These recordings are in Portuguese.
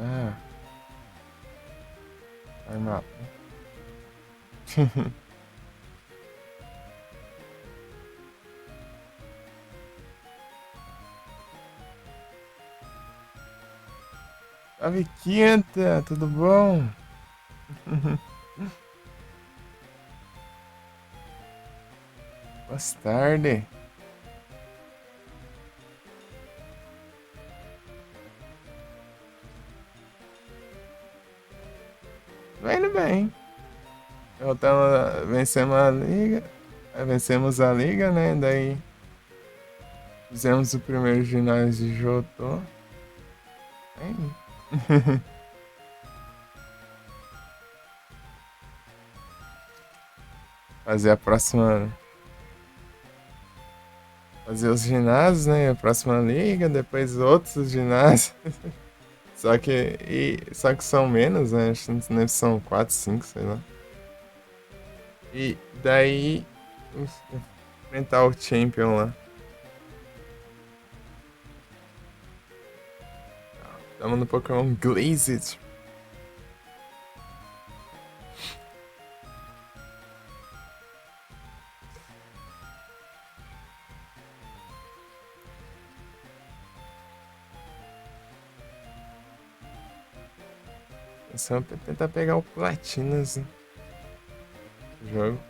Ah, time up. Salve Quinta, tudo bom? Boa tarde. Vai indo bem. Vencemos a liga. Vencemos a liga, né? Daí fizemos o primeiro ginásio de Jotô. Aí. Fazer a próxima. Fazer os ginásios, né? A próxima liga, depois outros ginásios. Só que são menos, né? Acho que não lembro se são 4, 5, sei lá. E daí enfrentar o Champion lá. Tamo no Pokémon Glazed. É só pra tentar pegar o Platinas no jogo.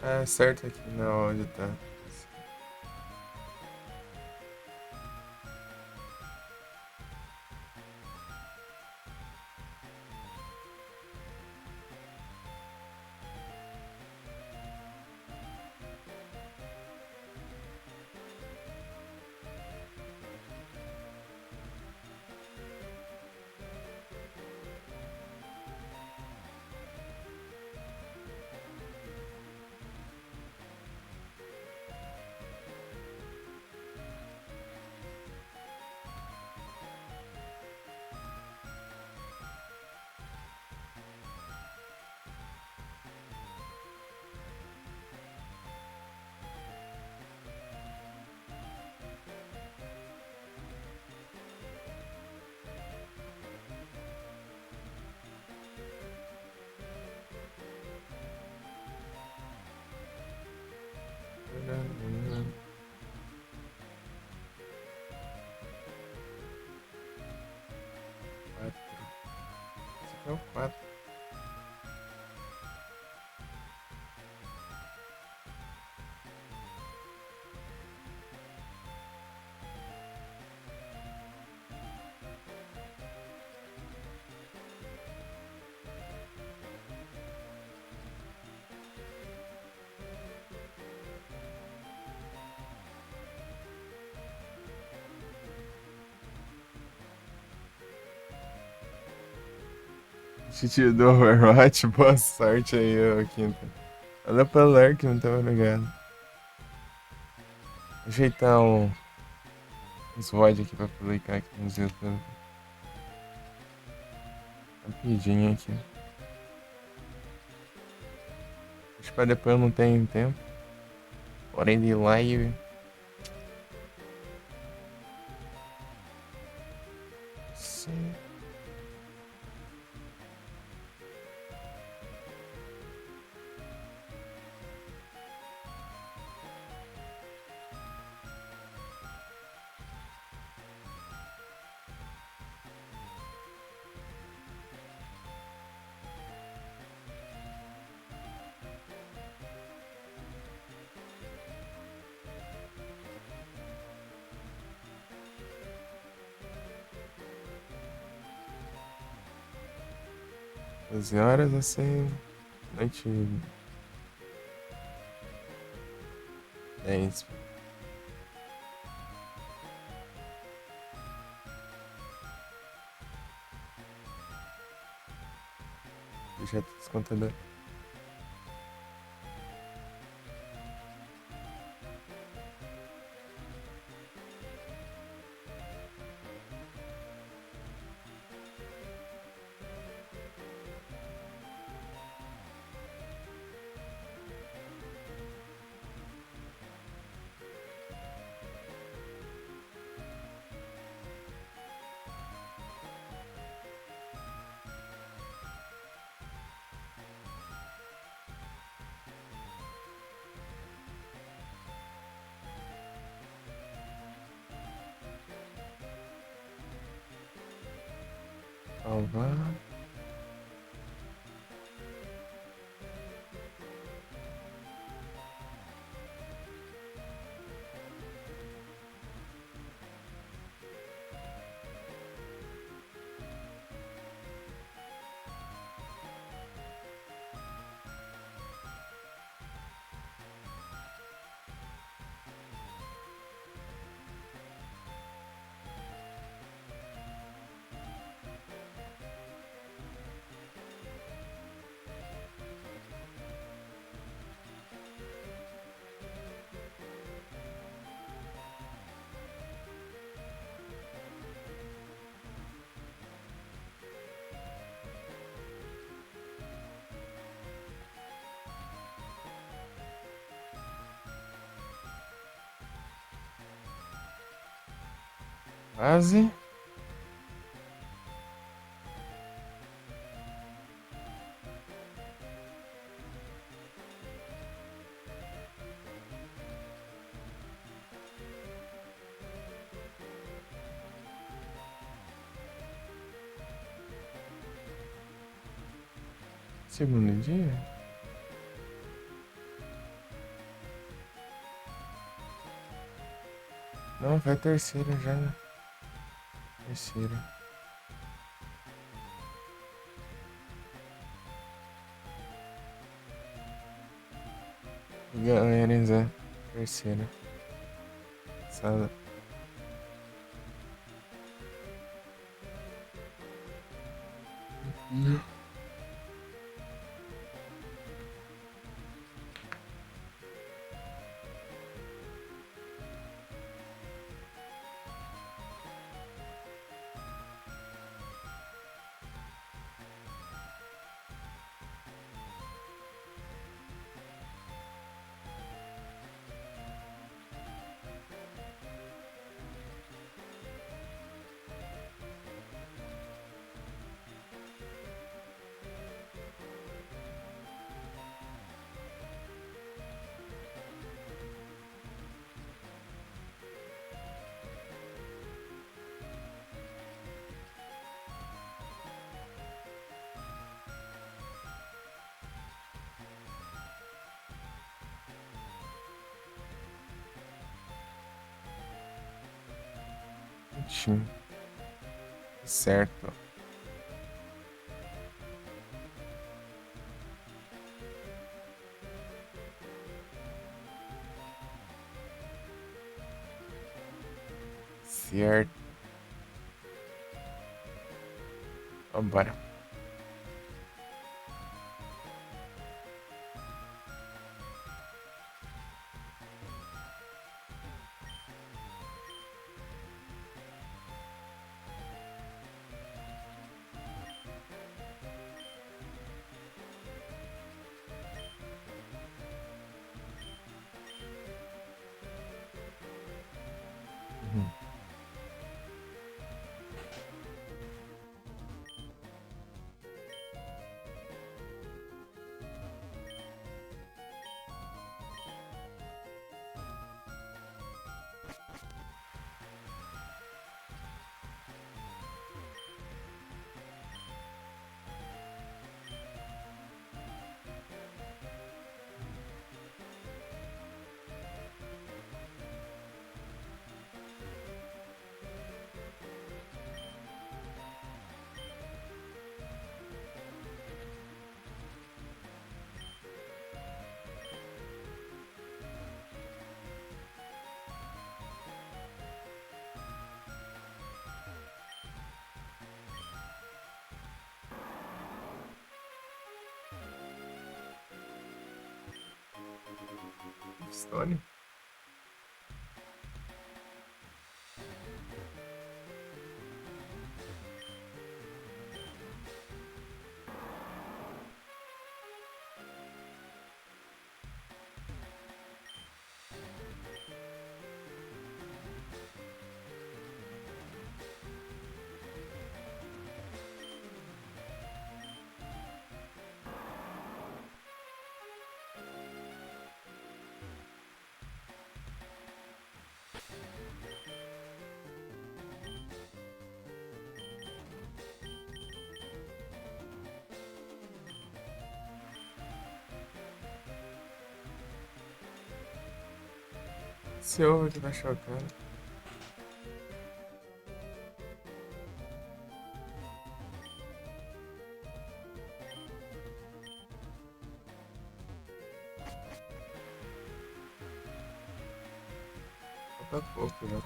Ah, certo aqui na onde tá. Esse aqui é o 4. Titio do Overwatch, boa sorte aí, ô Quinta. Olha pra ler que não tava ligado. Ajeitar uns VOD aqui pra publicar aqui nos YouTube. Rapidinho aqui. Acho que pra depois eu não tenho tempo. Porém de live. Sim. 12 horas vai ser noite 10. Deixa esse contador. Salvar. Quase. Segundo dia? Não, vai terceira já, né? Terceira. Galera, Zé. Terceira. Sala. Sim. Certo. Certo. Vambora. Uhum. História. Esse ovo que tá chocando. Falta pouco, né?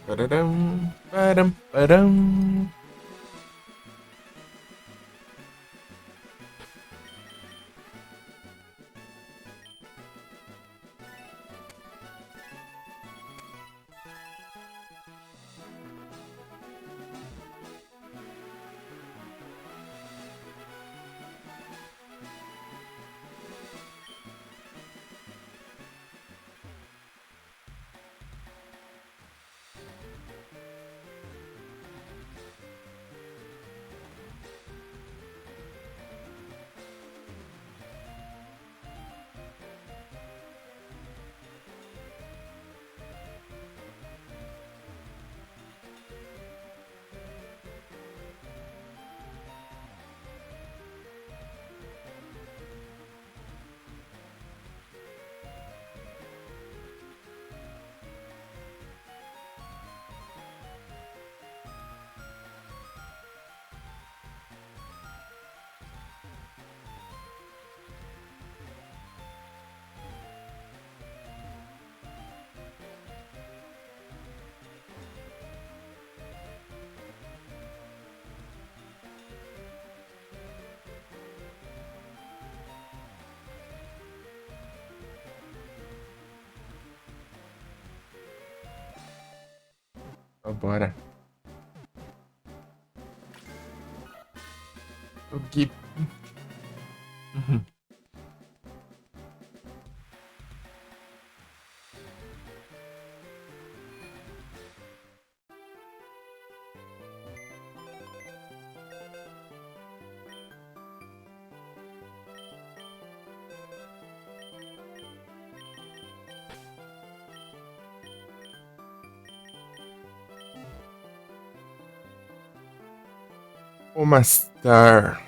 Pararam, param, param. Bora. O Gui. Uma star.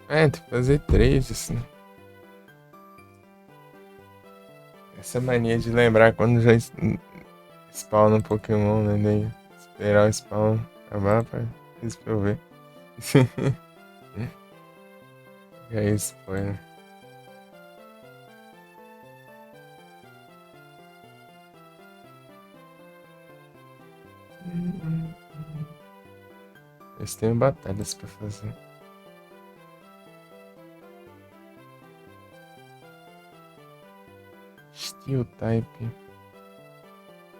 É, tem que fazer três, assim. Essa mania de lembrar quando já spawna um Pokémon, né? Daí esperar o spawn acabar pra isso pra eu ver. E aí, spoiler. Eles têm batalhas pra fazer. Steel Type.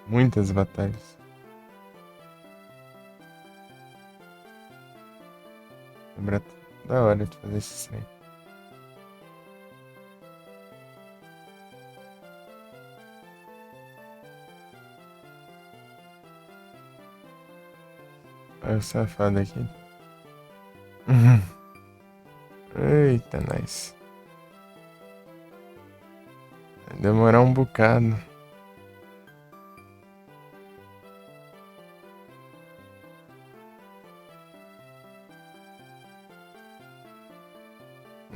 Muitas batalhas. Lembra da hora de fazer esse aí. Olha o safado aqui. Eita, nice. Vai demorar um bocado.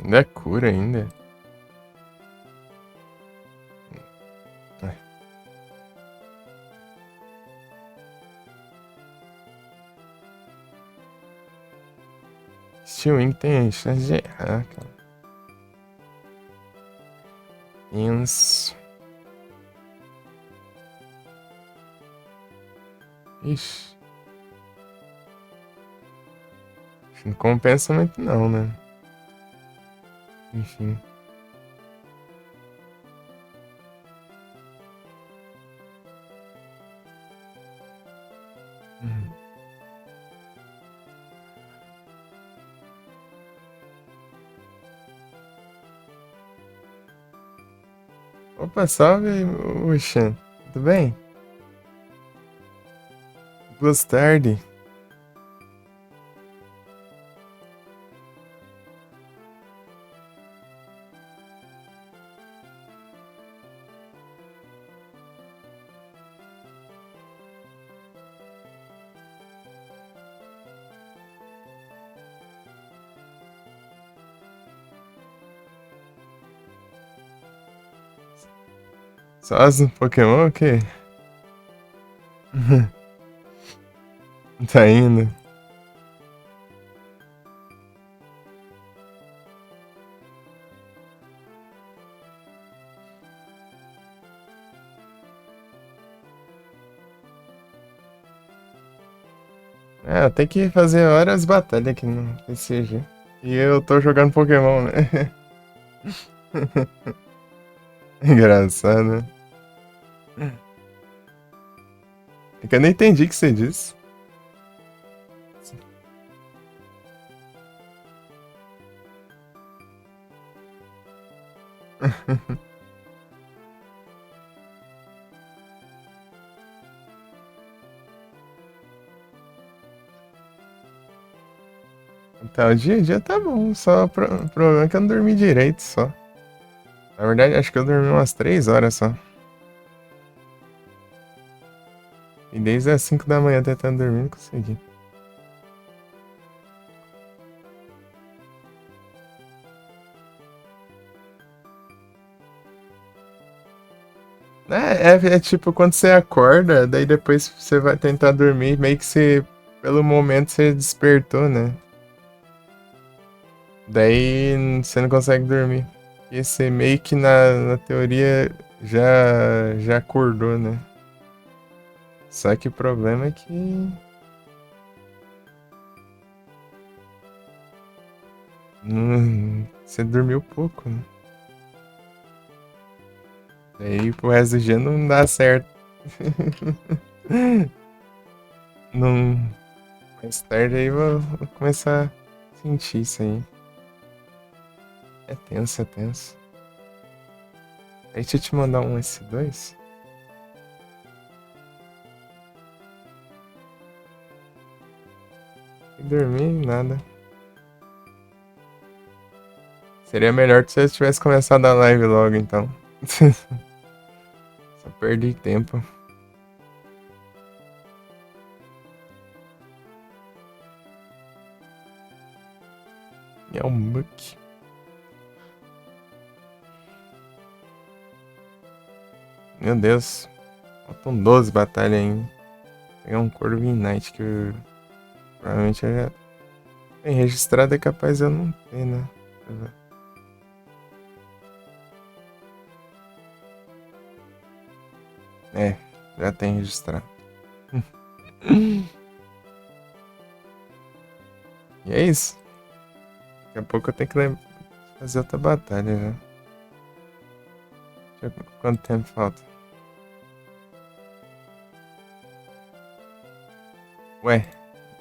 Ainda é cura ainda. Ai. Steel Wing tem chance de errar, cara. Tenso. Ixi. Não compensa muito não, né? Enfim. Opa, salve, Oxan. Tudo bem? Boa tarde. Só as Pokémon o quê? Tá indo. É, tem que fazer várias batalhas aqui no PCG. E eu tô jogando Pokémon, né? Engraçado, né? É que eu nem entendi o que você disse. Então, o dia a dia tá bom, só o problema é que eu não dormi direito só. Na verdade, acho que eu dormi umas 3 horas só. E desde as 5 da manhã tentando dormir, não consegui. É tipo quando você acorda, daí depois você vai tentar dormir, meio que você, pelo momento, você despertou, né? Daí você não consegue dormir. E você meio que na teoria já acordou, né? Só que o problema é que você dormiu pouco, né? Daí pro resto do dia não dá certo. Não. Mais tarde aí vou começar a sentir isso aí. É tenso, é tenso. Aí deixa eu te mandar um S2. E dormir, nada. Seria melhor se eu tivesse começado a live logo, então. Só perdi tempo. E é um muck. Meu Deus. Faltam 12 batalhas ainda. Pegar um Corviknight que provavelmente eu já tem registrado, é capaz eu não ter, né? Deixa eu ver. É, já tem registrado. E é isso. Daqui a pouco eu tenho que fazer outra batalha já. Deixa eu ver quanto tempo falta. Ué,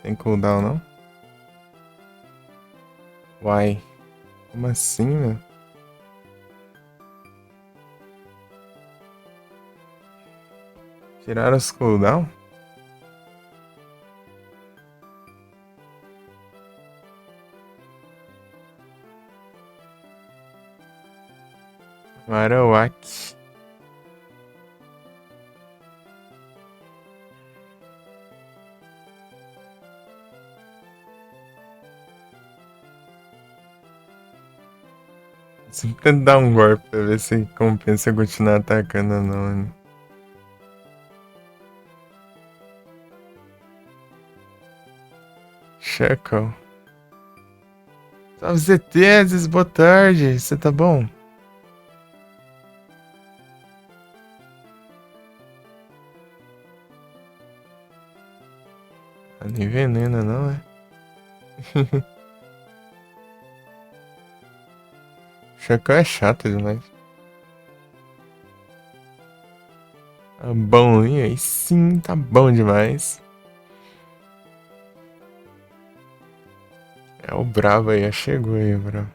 tem cooldown não? Uai. Como assim, meu? Tiraram os cooldown? Marowak. Sempre tento dar um golpe pra ver se compensa eu continuar atacando ou não, né? Shackle. Salve ZTs, boa tarde. Você tá bom? Ah, nem venena não, é? Shackle é chato demais. Tá bom, e aí sim, tá bom demais. É o brabo aí, chegou aí, brabo.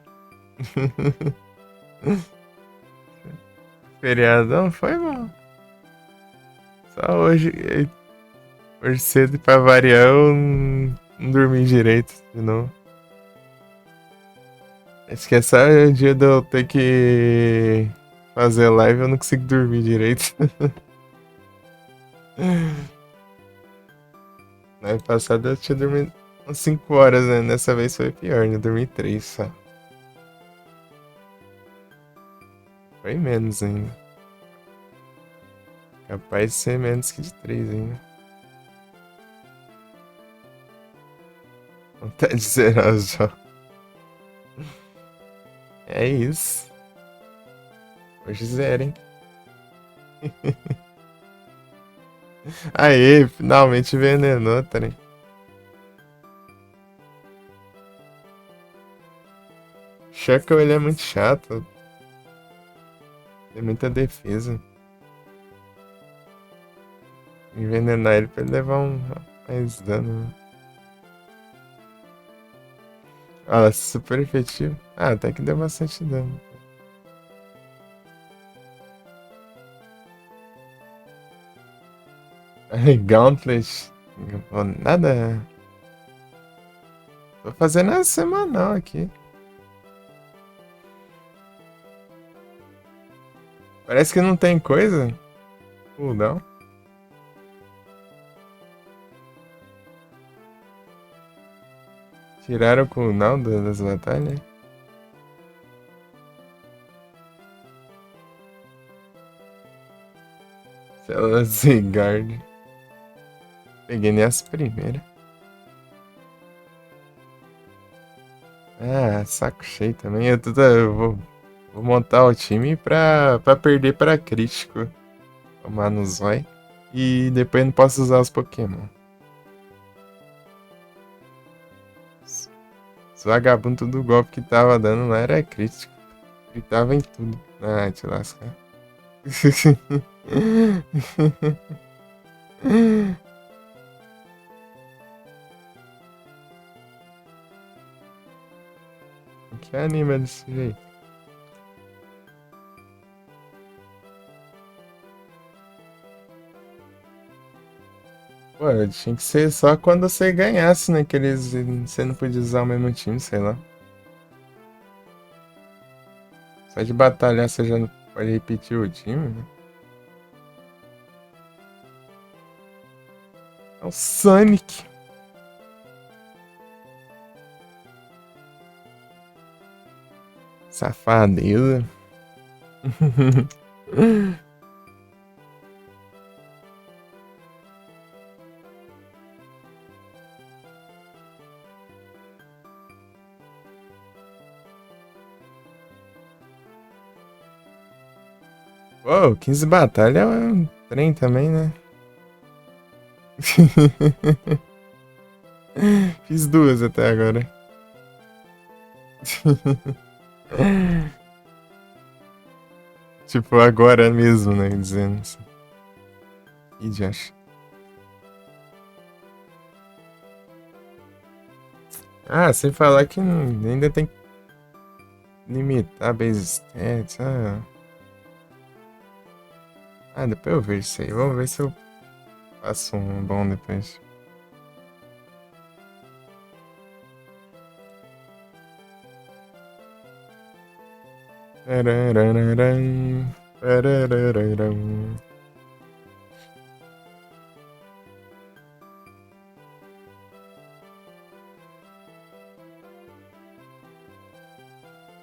Feriadão foi bom. Só hoje, hoje cedo pra variar eu não dormi direito de novo. Acho que é só o dia de eu ter que fazer live eu não consigo dormir direito. No ano passado eu tinha dormido umas 5 horas, né? Dessa vez foi pior, né? Eu dormi 3 só. Foi menos ainda. Capaz de ser menos que de 3 ainda. Vontade de zerar os jogos. É isso. Hoje zerem. Aê, finalmente envenenou, trem. Shackle ele é muito chato. Tem muita defesa. Envenenar ele pra ele levar mais dano, né? Ah, super efetivo. Ah, até que deu bastante dano. Ai, Gauntlet. Pô, nada. Tô fazendo a semanal aqui. Parece que não tem coisa. Não. Tiraram o cooldown das batalhas. Célula Zygarde. Peguei nem as primeiras. Ah, saco cheio também. Eu vou montar o time pra perder pra crítico. Tomar no zói. E depois não posso usar os Pokémon. Os vagabundos do golpe que tava dando não era crítico. Gritava em tudo. Ah, te lascar. Que anima desse jeito? Pô, tinha que ser só quando você ganhasse, né? Que eles, você não podia usar o mesmo time, sei lá. Só de batalhar você já não pode repetir o time, né? É o Sonic. Safadeza. Pô, 15 batalha é um trem também, né? Fiz duas até agora. Tipo, agora mesmo, né? Dizendo assim. Ih, Josh. Ah, sem falar que ainda tem que limitar base stats. Depois eu vejo isso aí. Vamos ver se eu faço um bom depois. Tararararam, tararararam.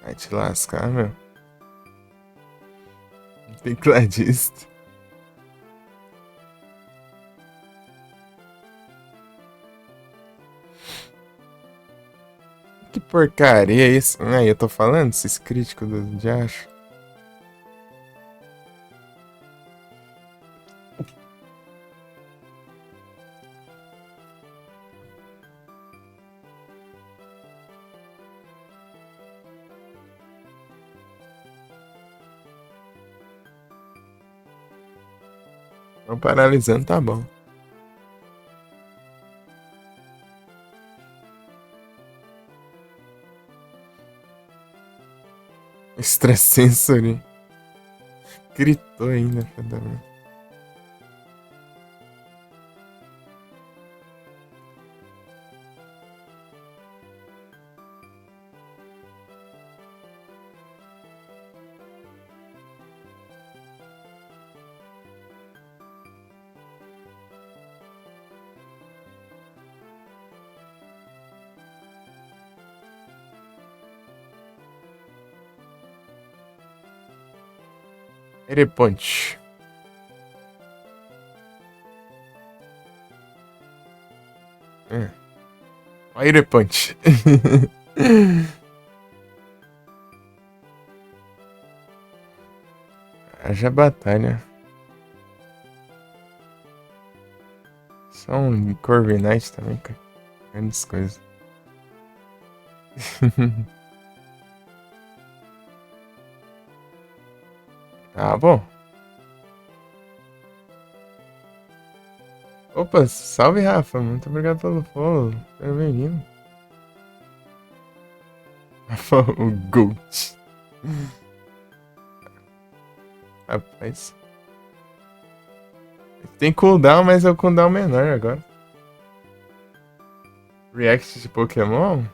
Vai te lascar, meu. Tecladista. Que porcaria é isso? Aí eu tô falando, esses críticos do Diacho. Não paralisando, tá bom. Estresse sensori. Gritou ainda, filho da mãe. Ele punch. Fire punch. Haja batalha. Só um Corviknight também, cara. Grandes coisas. Tá bom. Opa, salve Rafa. Muito obrigado pelo follow. Seja bem-vindo. Rafa, o Gold. Rapaz. Tem cooldown, mas é o cooldown menor agora. React de Pokémon?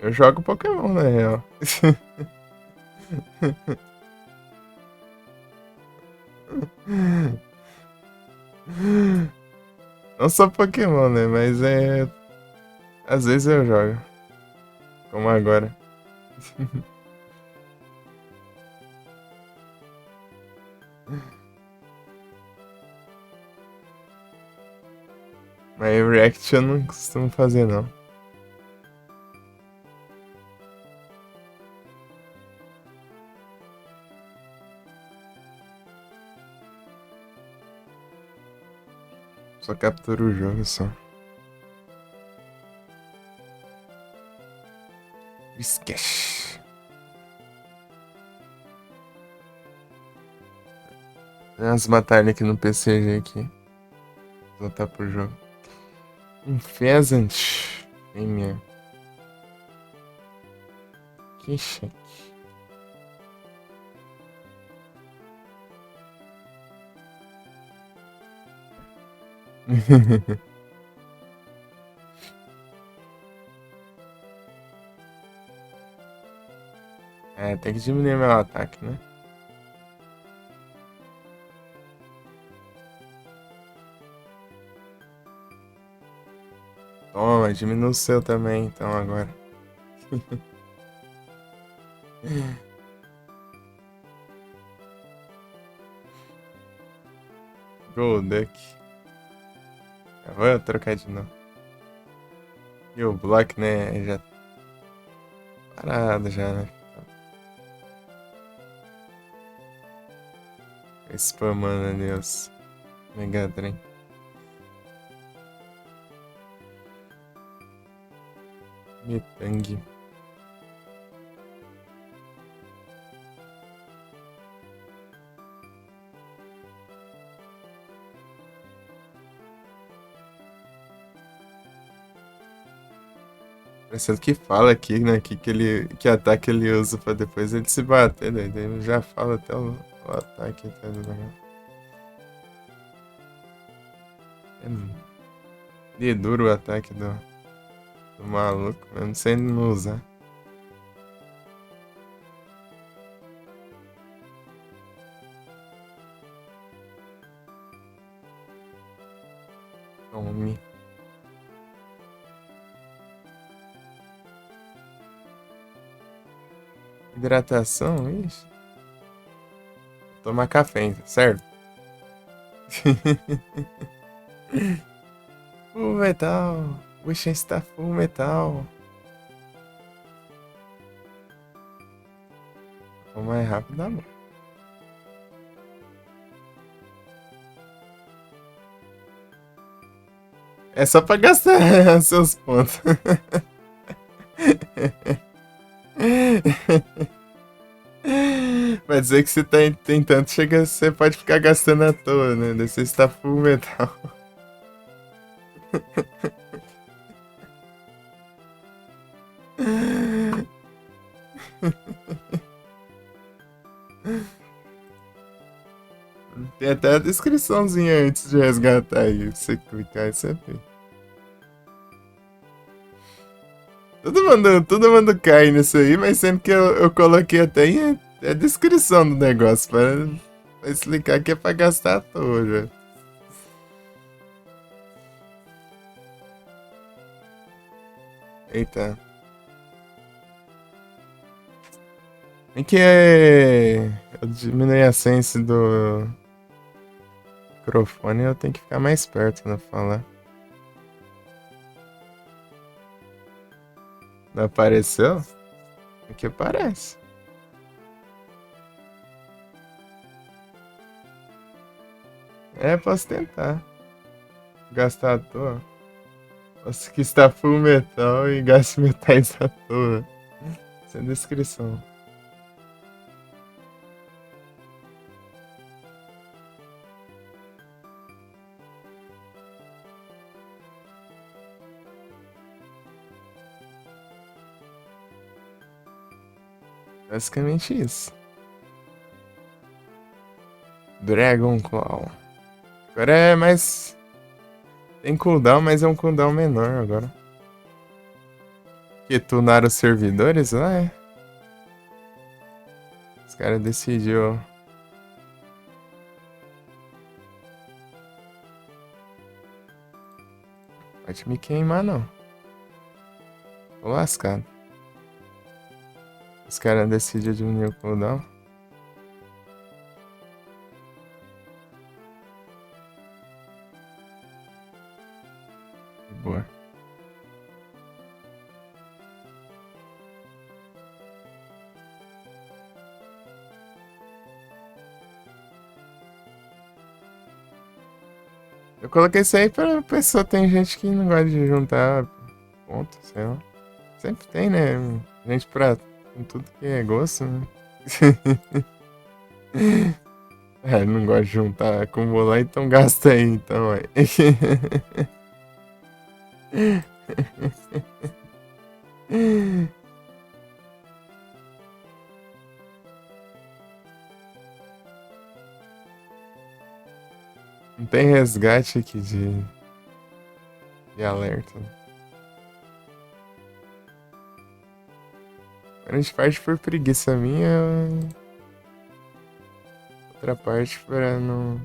Eu jogo Pokémon, na real. Não só Pokémon, né? Mas é. Às vezes eu jogo. Como agora. Mas React eu não costumo fazer, não. Só capturo o jogo só. Esquece. Tem umas batalhas aqui no PCG aqui. Vou voltar pro jogo. Um Pheasant. Fêmea. Que cheque. Tem que diminuir meu ataque, né? Toma, diminui o seu também, então, agora. Golduck. Eu vou trocar de novo. E o Block, né? Já parado já, né? Spamando ali os Megadren. Metang. Parecendo que fala aqui, né? Que ataque ele usa pra depois ele se bater. Daí ele já fala até o ataque até do negócio. É duro o ataque do maluco, mesmo sem ele não usar. Tome. Hidratação, ixi. Tomar café, certo? Full metal. Puxa, está full metal. O mais rápido dá bom. É só pra gastar seus pontos. Vai dizer que você tem tanto, chega, você pode ficar gastando à toa, né? Daí você está full metal. Tem até a descriçãozinha antes de resgatar aí. Você clicar e você vê. Todo mundo cai nisso aí, mas sendo que eu coloquei até em a descrição do negócio pra explicar que é pra gastar à toa já. Eita. Em que eu diminui a sense do microfone, eu tenho que ficar mais perto, né? Falar. Não apareceu? Aqui aparece. É, posso tentar. Gastar à toa. Você que está full metal e gaste metais à toa. Sem descrição. Basicamente isso. Dragon Claw. Agora é mais. Tem cooldown, mas é um cooldown menor agora. Que tunaram os servidores lá, é? Os caras decidiu. Pode me queimar, não. Tô lascado. Os caras decidiram diminuir o cooldown. Boa. Eu coloquei isso aí pra pessoa. Tem gente que não gosta de juntar ponto, sei lá. Sempre tem, né? Gente pra com tudo que é gosto, né? É, não gosta de juntar, acumular, então gasta aí, então, aí. Não tem resgate aqui de alerta. Grande parte por preguiça minha, outra parte pra não.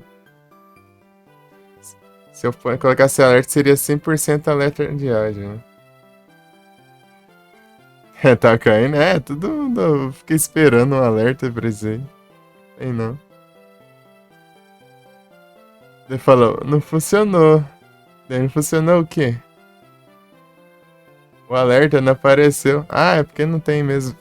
Se eu colocasse alerta, seria 100% alerta diário, né? É, tá caindo, tudo. Eu fiquei esperando um alerta pra isso aí. Tem não. Ele falou, não funcionou. Daí não funcionou o quê? O alerta não apareceu. Ah, é porque não tem mesmo.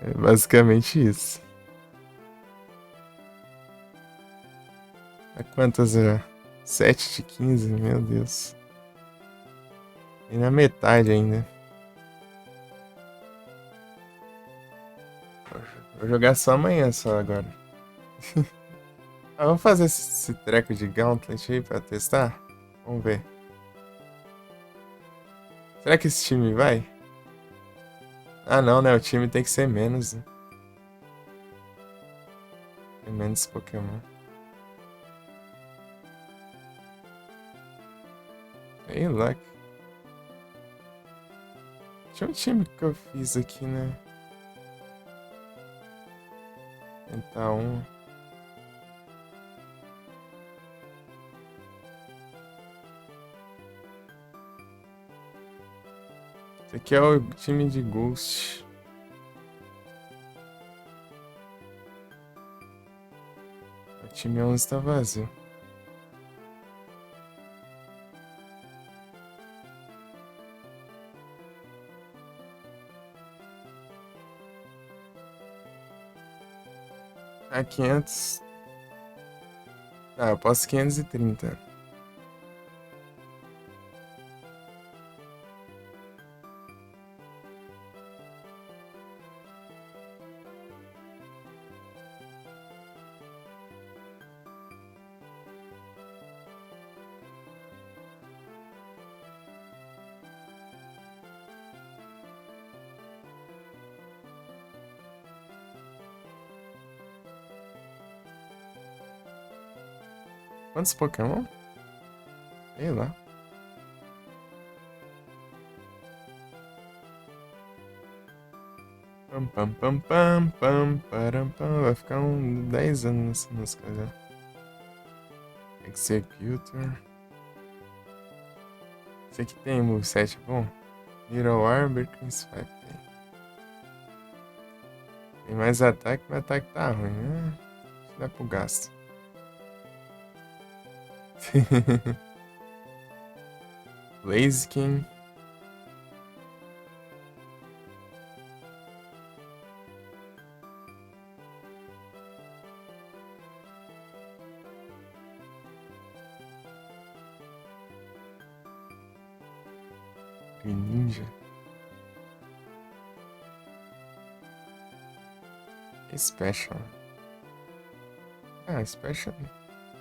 É basicamente isso. É quantas já? 7 de 15, meu Deus. E na metade ainda. Vou jogar só amanhã só agora. Ah, vamos fazer esse treco de Gauntlet aí pra testar? Vamos ver. Será que esse time vai? Ah, não, né? O time tem que ser menos, né? Tem menos Pokémon. Sei lá. Tinha um time que eu fiz aqui, né? Tentar um. Esse aqui é o time de Ghost. O time 11 tá vazio. Ah, 500. Ah, eu posso 530. Quantos Pokémon? Sei lá. Pam, pam, pam, pam, pam, param, pam. Vai ficar 10 anos nessa música já. Executor. Esse aqui tem moveset bom. Little Arbor, Swipe. Tem mais ataque, mas ataque tá ruim, né? Dá pro gasto. Blaziken. Ninja. Special. Ah, Special.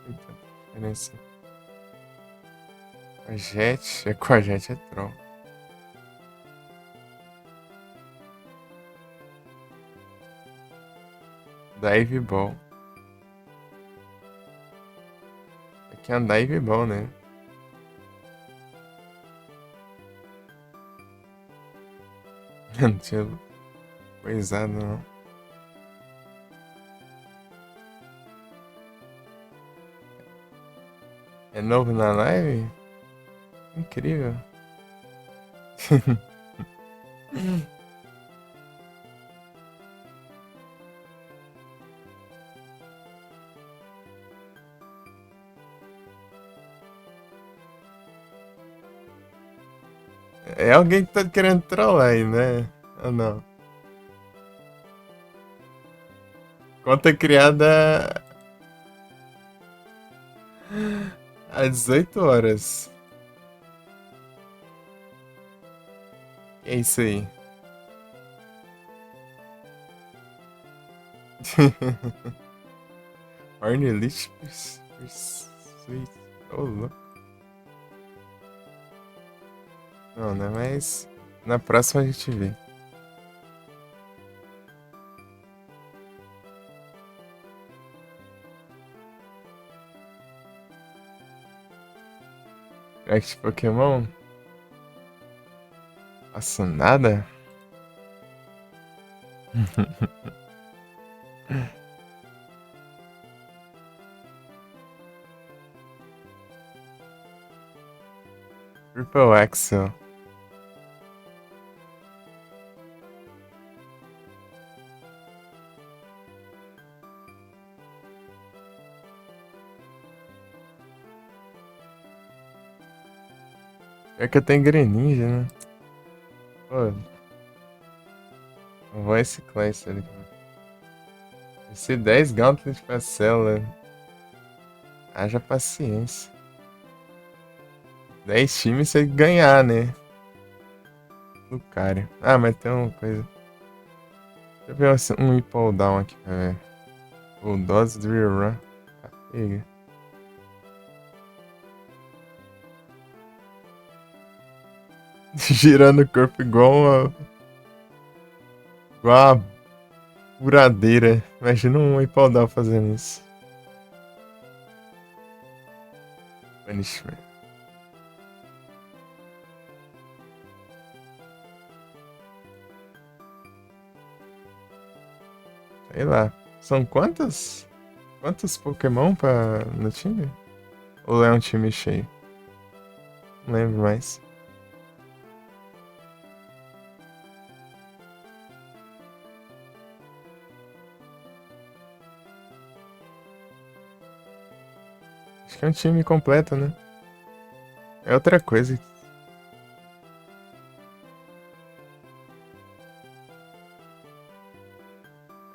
Não tem tanta diferença. Corjet é troll. Dive Ball. Aqui é um Dive Ball, né? Não tinha coisado, não. É novo na live? Incrível. É alguém que tá querendo trollar aí, né? Ou não? Conta criada às 18 horas. É isso aí. Ornilish Pursuit. Ô, louco. Não, né? Mas na próxima a gente vê. Act Pokémon? Faço nada? Triple Axel. É que eu tenho Greninja, né? Pô, Voice Class ali. Esse 10 Gauntlet pra célula. Haja paciência. 10 times você ganhar, né? Lucario. Ah, mas tem uma coisa. Deixa eu ver um Ipple Down aqui pra ver. Ou dose de rerun. Tá pega. Girando o corpo igual uma furadeira. Imagina um hippodão fazendo isso. Punishment. Sei lá. São quantos? Quantos Pokémon no time? Ou é um time cheio? Não lembro mais. Acho que é um time completo, né? É outra coisa.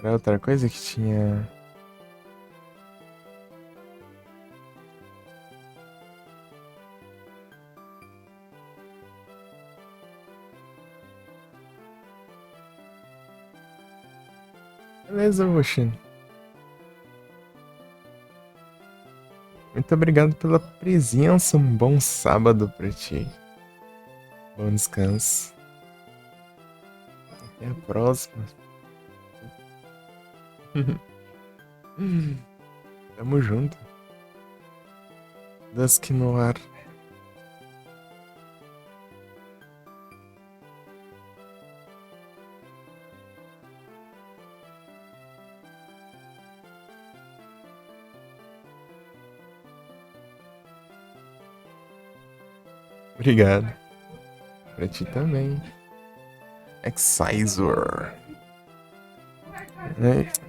Era outra coisa que tinha. Beleza, Roshin. Muito obrigado pela presença. Um bom sábado pra ti. Bom descanso. Até a próxima. Tamo junto. Dusk no ar. Obrigado. Pra ti também. Excisor. É.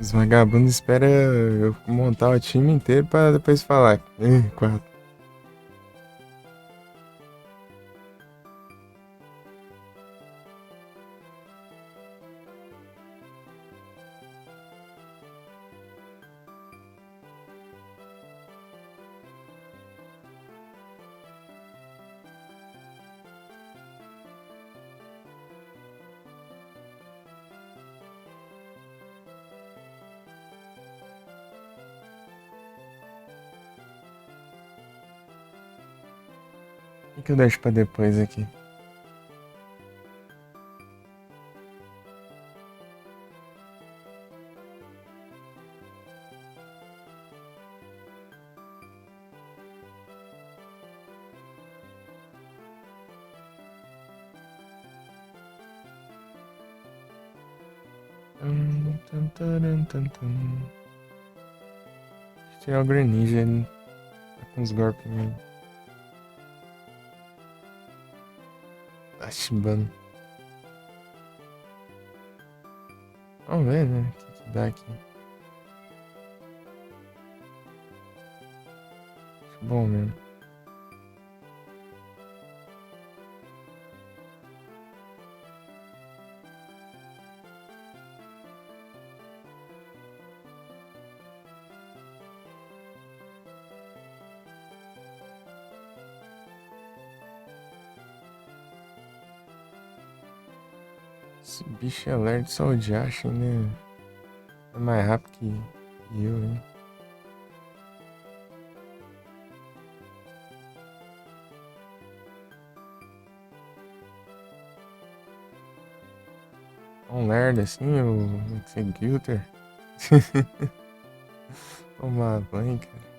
Os vagabundos esperam eu montar o time inteiro pra depois falar. Quatro. O que eu deixo pra depois aqui? Tum, taran, tum, tum. Tirar o Greninja, ele tá com uns golpes meio. Tá chibando. Vamos ver, né? O que dá aqui. Acho bom mesmo. Esse bicho é lerdo só o Jachin, né? É mais rápido que eu, hein? Um lerdo assim, o Executor. Tomar banho, cara.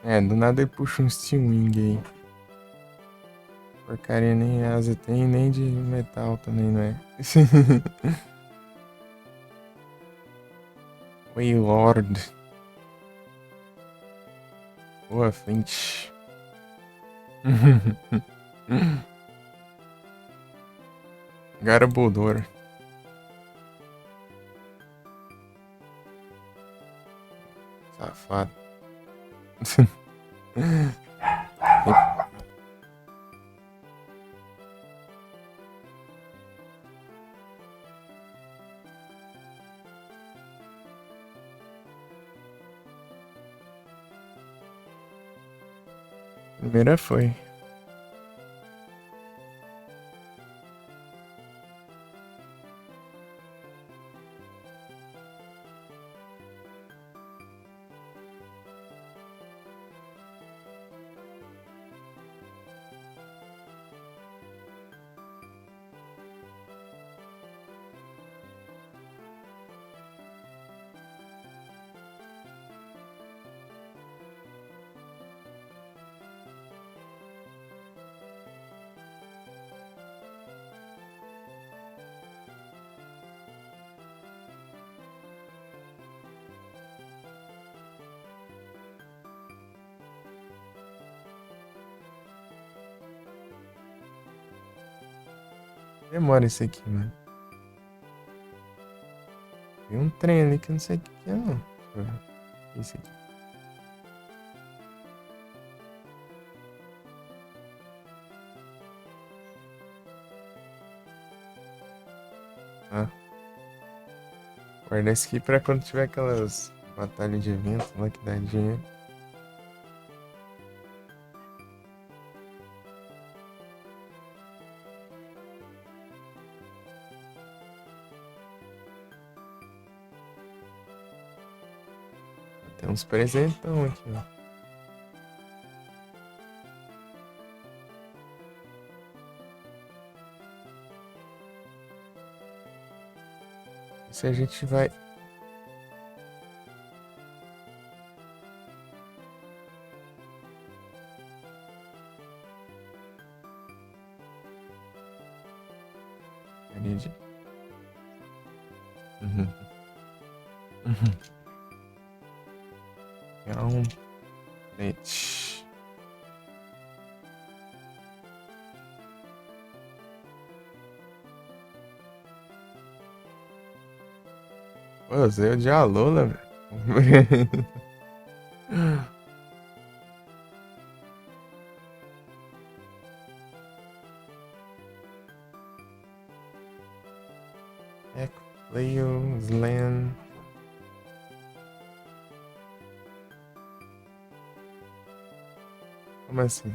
É, do nada ele puxa um Steel Wing aí. Porcaria nem asa tem, nem de metal também, não é? Waylord. Boa frente. Garabodor. Safado. Primeira foi. Demora esse aqui, mano. Tem um trem ali que eu não sei o que é, não. Deixa eu ver. Esse aqui. Ah. Guarda esse aqui pra quando tiver aquelas batalhas de evento lá que dá dinheiro. Tem uns presentão aqui, ó. Se a gente vai. Ali de... Uhum. Uhum. É um leite. Pô, eu usei o de Alola, velho. Echo, Leo, Slan. Como assim?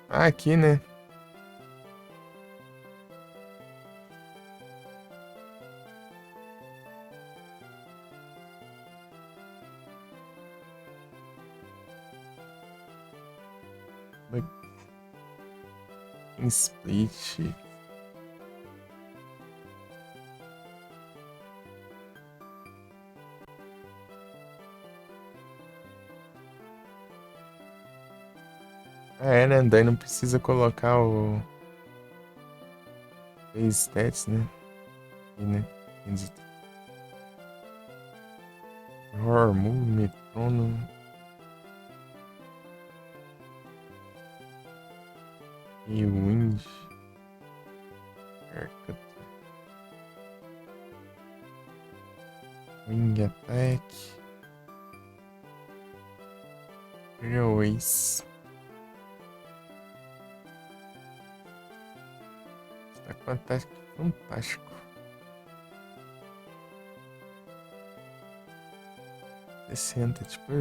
Ah, aqui, né? Em Split. Ah, é, né? Daí não precisa colocar o Base Stats, né? E, né? Horror Move, Metrono. E Wind. Haircut. Wing Attack. Airways. Está fantástico. Fantástico. 60, tipo.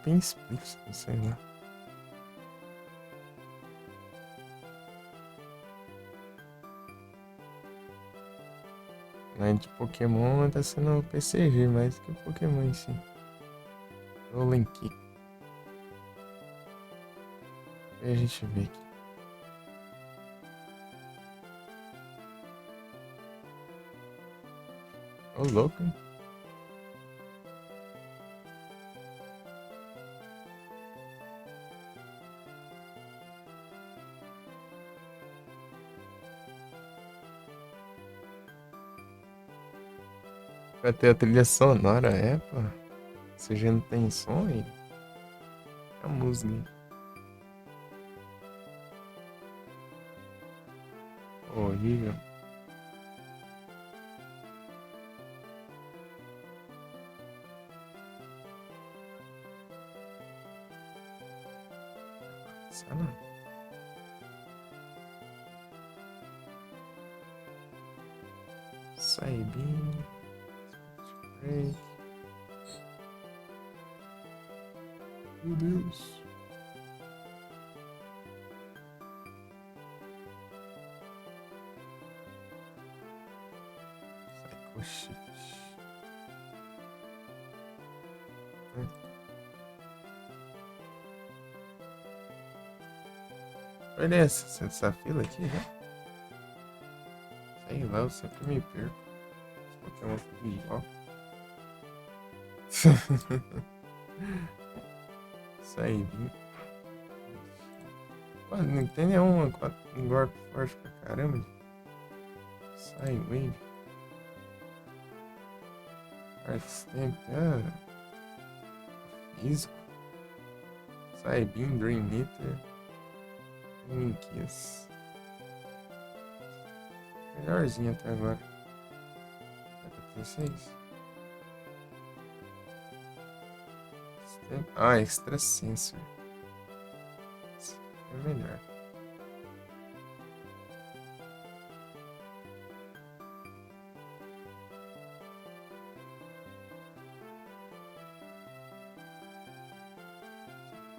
Bem split, não sei lá. Mas de Pokémon tá sendo PCG mais que Pokémon em si. Rolling Kick. Aí a gente vê aqui. Ô, louco, hein? Vai ter a trilha sonora, é, pô. Você já não tem som aí? É a música aí. Horrível. Sei lá. Saibin. Break. Meu Deus. Psycho Shift. Olha essa fila aqui, né? Sei lá, eu sempre me perco. Pokémon igual. Saibin. Pô, não tem nenhuma um golpe forte pra caramba. Psywave. Art Stamp. Ah, físico. Saibin, Dream Eater. Winkies. Melhorzinho até agora. Vai pra 16. Ah, Extra Sensor. Esse é melhor.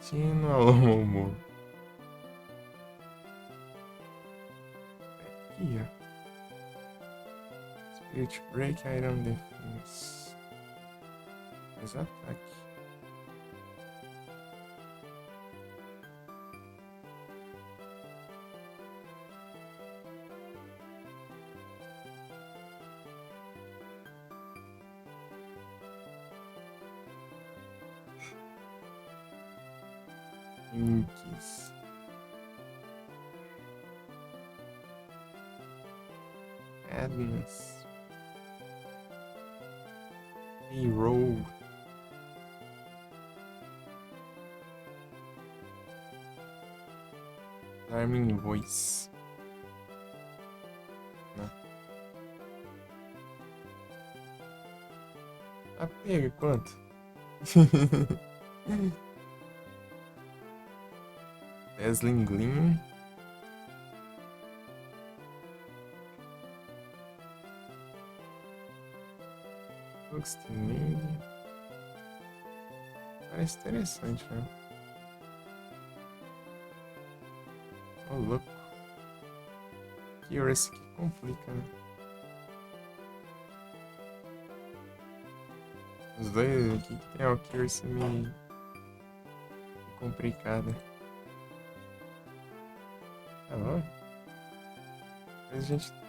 Tino Alomomo. Aqui, ó. Spirit Break, Iron Defense. Mais ataque. Inks. Adness. Rogue. Alarming Voice. Não. Ah, pega quanto? Dazzling Gleam. Steam. Parece interessante, né? Ô, louco. Curious que complica, né? Os dois aqui que tem a Curious me complicada. Tá bom? Mas a gente.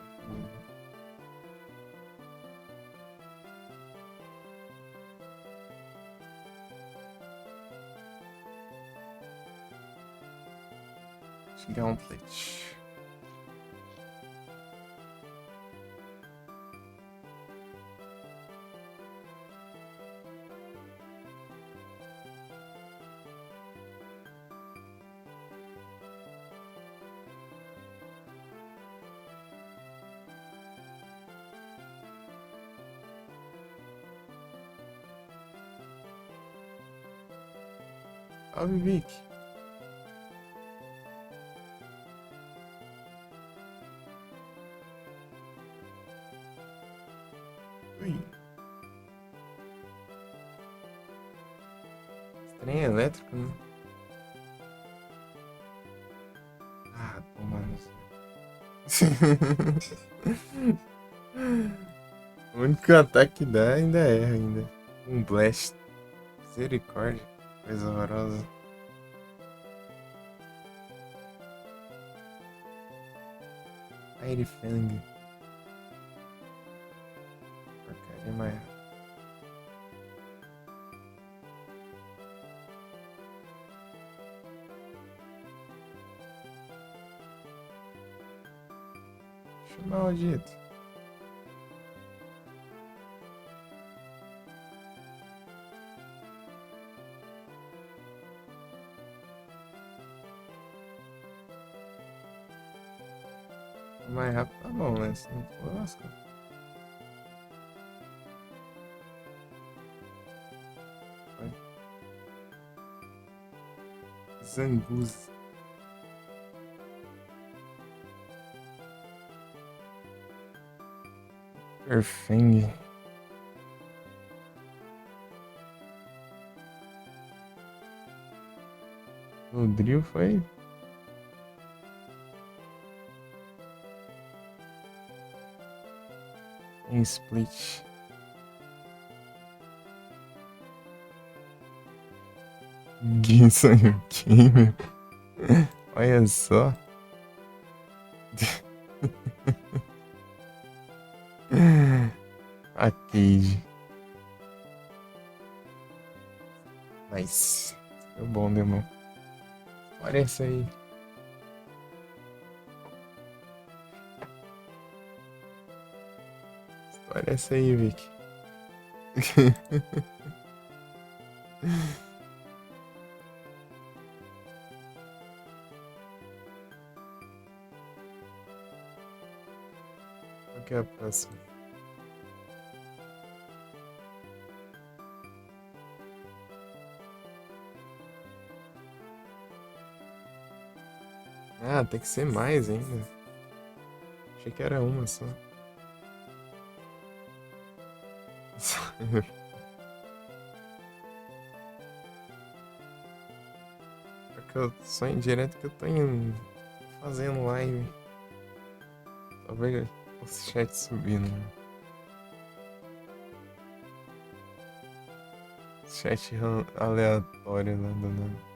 Gauntlet. Salve, Vic. Ui. Trem elétrico, né? Ah, toma no céu. O único ataque que dá ainda erra ainda. Um blast. Misericórdia. Coisa horrorosa. Fire Fang. Porcaria mais. Maldito. Mais rápido tá bom, né? Se não for, lasca. Vai. Zanguzi. Perfeng. O drill foi. Em split. Ginsan Game. Olha só. A Cage. Nice. Foi bom, Demon. Olha essa aí. Olha essa aí, Vic. Qual que é a próxima? Ah, tem que ser mais ainda. Achei que era uma só. Porque eu só indireto que eu tô fazendo live. Talvez o chat subindo. Chat aleatório lá do nada.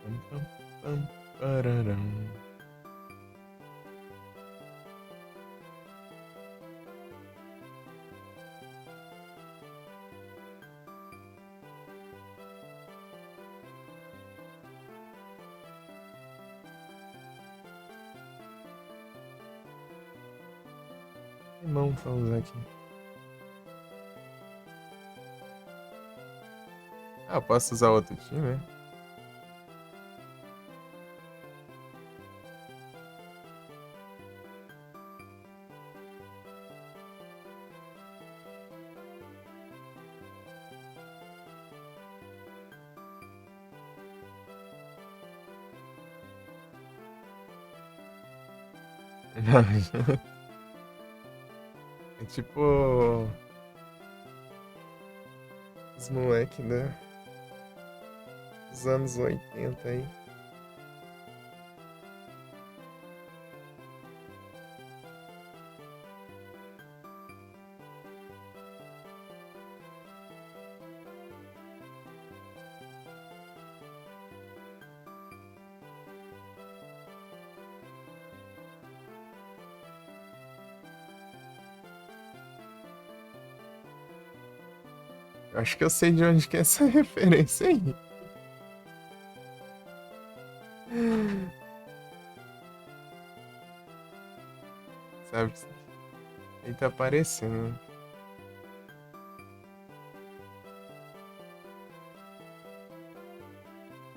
Pam, pam, pam, pararam. Que mão pra usar aqui? Ah, eu posso usar outro time, né? É tipo. Os moleque, né? Dos anos 80 aí. Eu acho que eu sei de onde que é essa referência aí. Sabe? Ele tá aparecendo.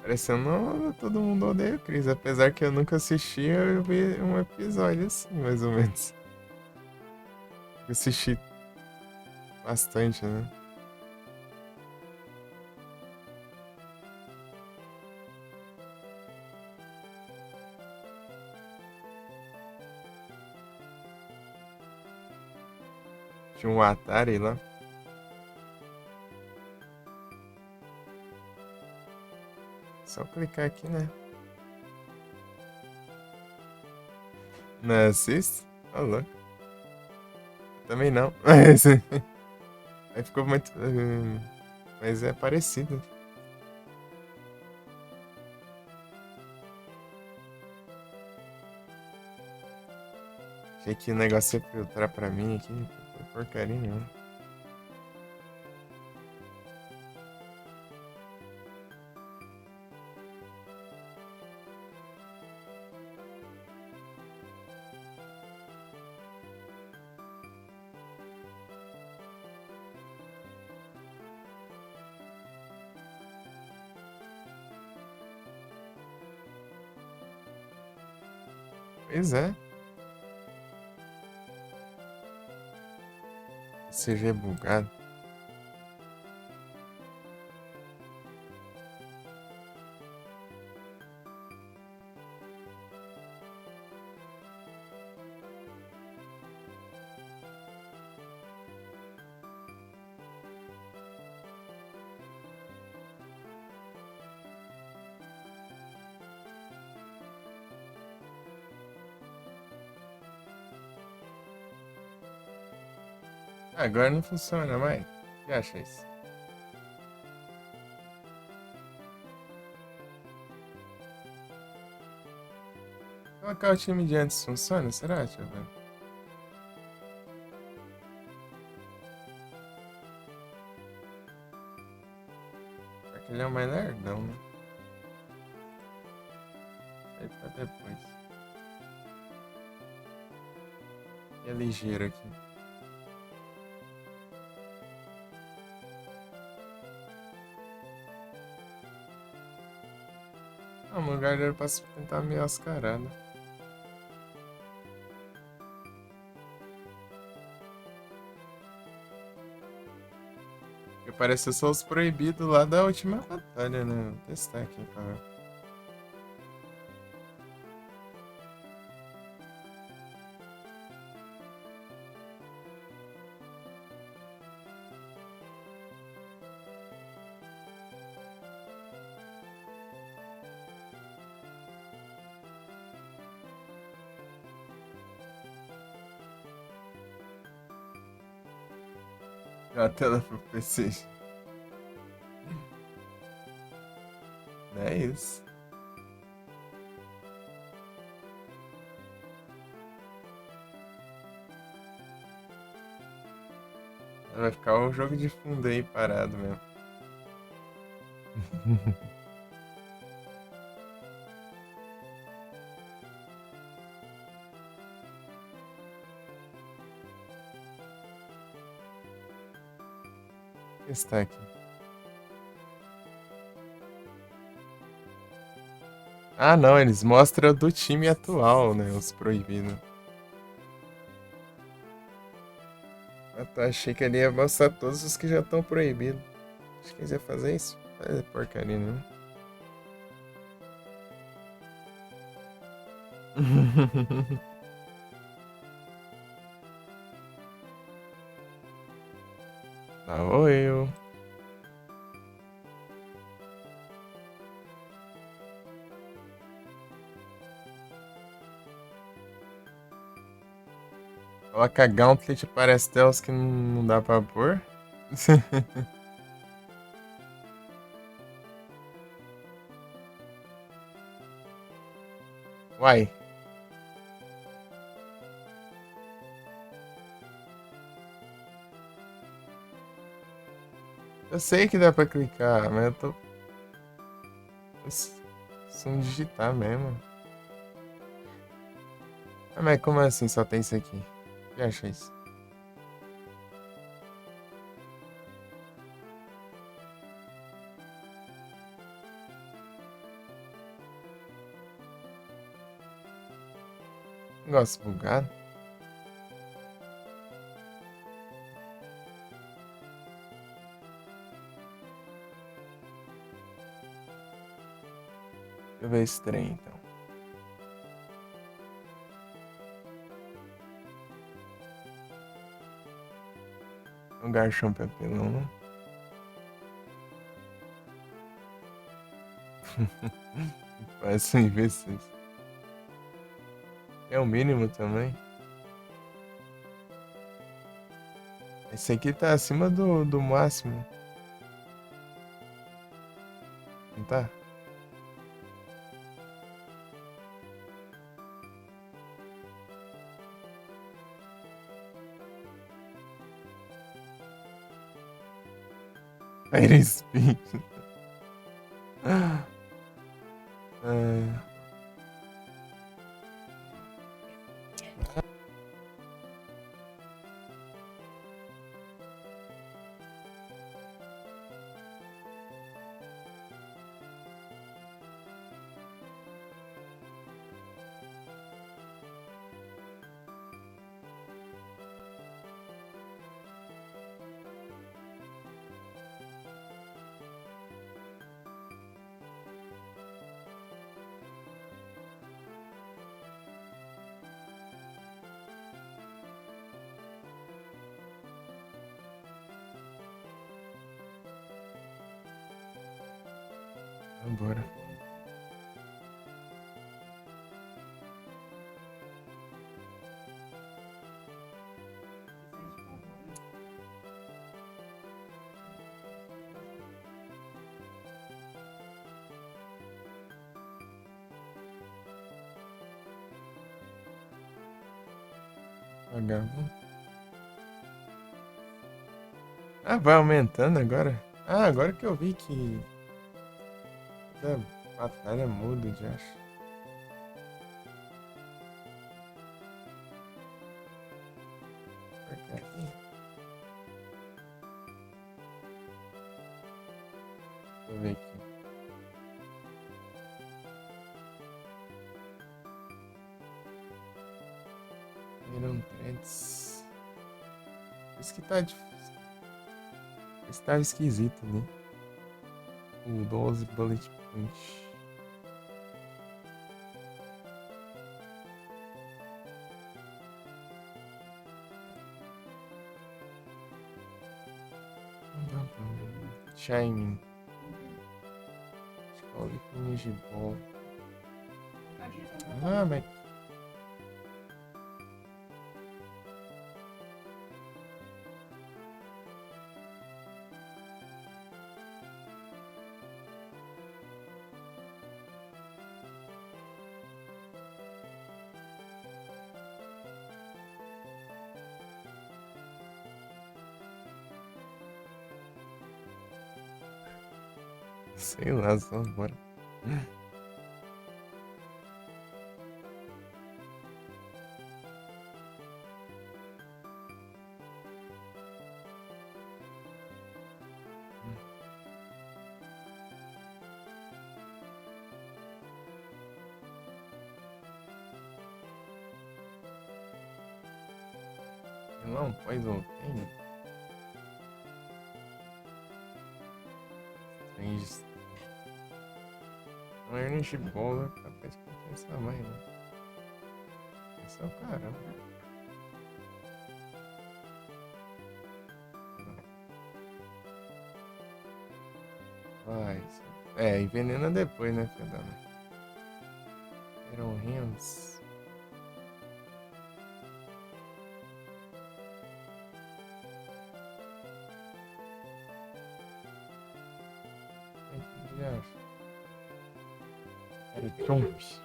Parecendo Todo Mundo Odeia o Chris. Apesar que eu nunca assisti, eu vi um episódio assim, mais ou menos. Eu assisti bastante, né? Tinha um Atari lá. Só clicar aqui, né? Não assiste? Ô, louco. Também não. Mas aí ficou muito. Mas é parecido. Achei que o negócio ia filtrar pra mim aqui. Foi porcaria nenhuma. Pois é. CV bugado. Agora não funciona mais. O que acha isso? Colocar o time de antes funciona? Será? Deixa eu ver. Porque ele é o mais nerdão, né? Aí pra depois. E é ligeiro aqui. Ah, o lugar dele pra se tentar meio mascarado. Porque pareceu só os proibidos lá da última batalha, né? Vou testar aqui pra ver. A tela pro PC. É isso. Vai ficar um jogo de fundo aí parado mesmo. Está aqui. Ah, não, eles mostram do time atual, né? Os proibidos. Achei que ele ia mostrar todos os que já estão proibidos. Acho que eles iam fazer isso. É porcaria, não. Lá vou eu. Coloca Gauntlet, parece até os que não dá pra pôr. Uai. Eu sei que dá pra clicar, mas eu tô. Se não digitar mesmo. Ah, mas como assim só tem isso aqui? O que acha isso? Negócio bugado. Deixa eu ver esse trem então. O Garchomp é apelão, não? Parece um IV6. É o mínimo também. Esse aqui tá acima do máximo. Não tá? Fire Spin. É, Vambora. Vagabundo. Ah, vai aumentando agora? Ah, agora que eu vi que a batalha muda, já acho. Porque aqui. Deixa eu ver aqui. Iron Threads. Isso que tá difícil. Esse tava esquisito, né? O 12 Bullet Punch. Não dá pra ver. Shining. Escolhe com Nigibol. Ah, mas. Sei lá, só bora. Não, Poison Pain. Strange. Uma Energy Ball é capaz de compensar mais, né? Esse é o caramba. Vai. É, envenena depois, né, filha da mãe? Iron Hands. Ai, que diacho. Era Chomp. Isso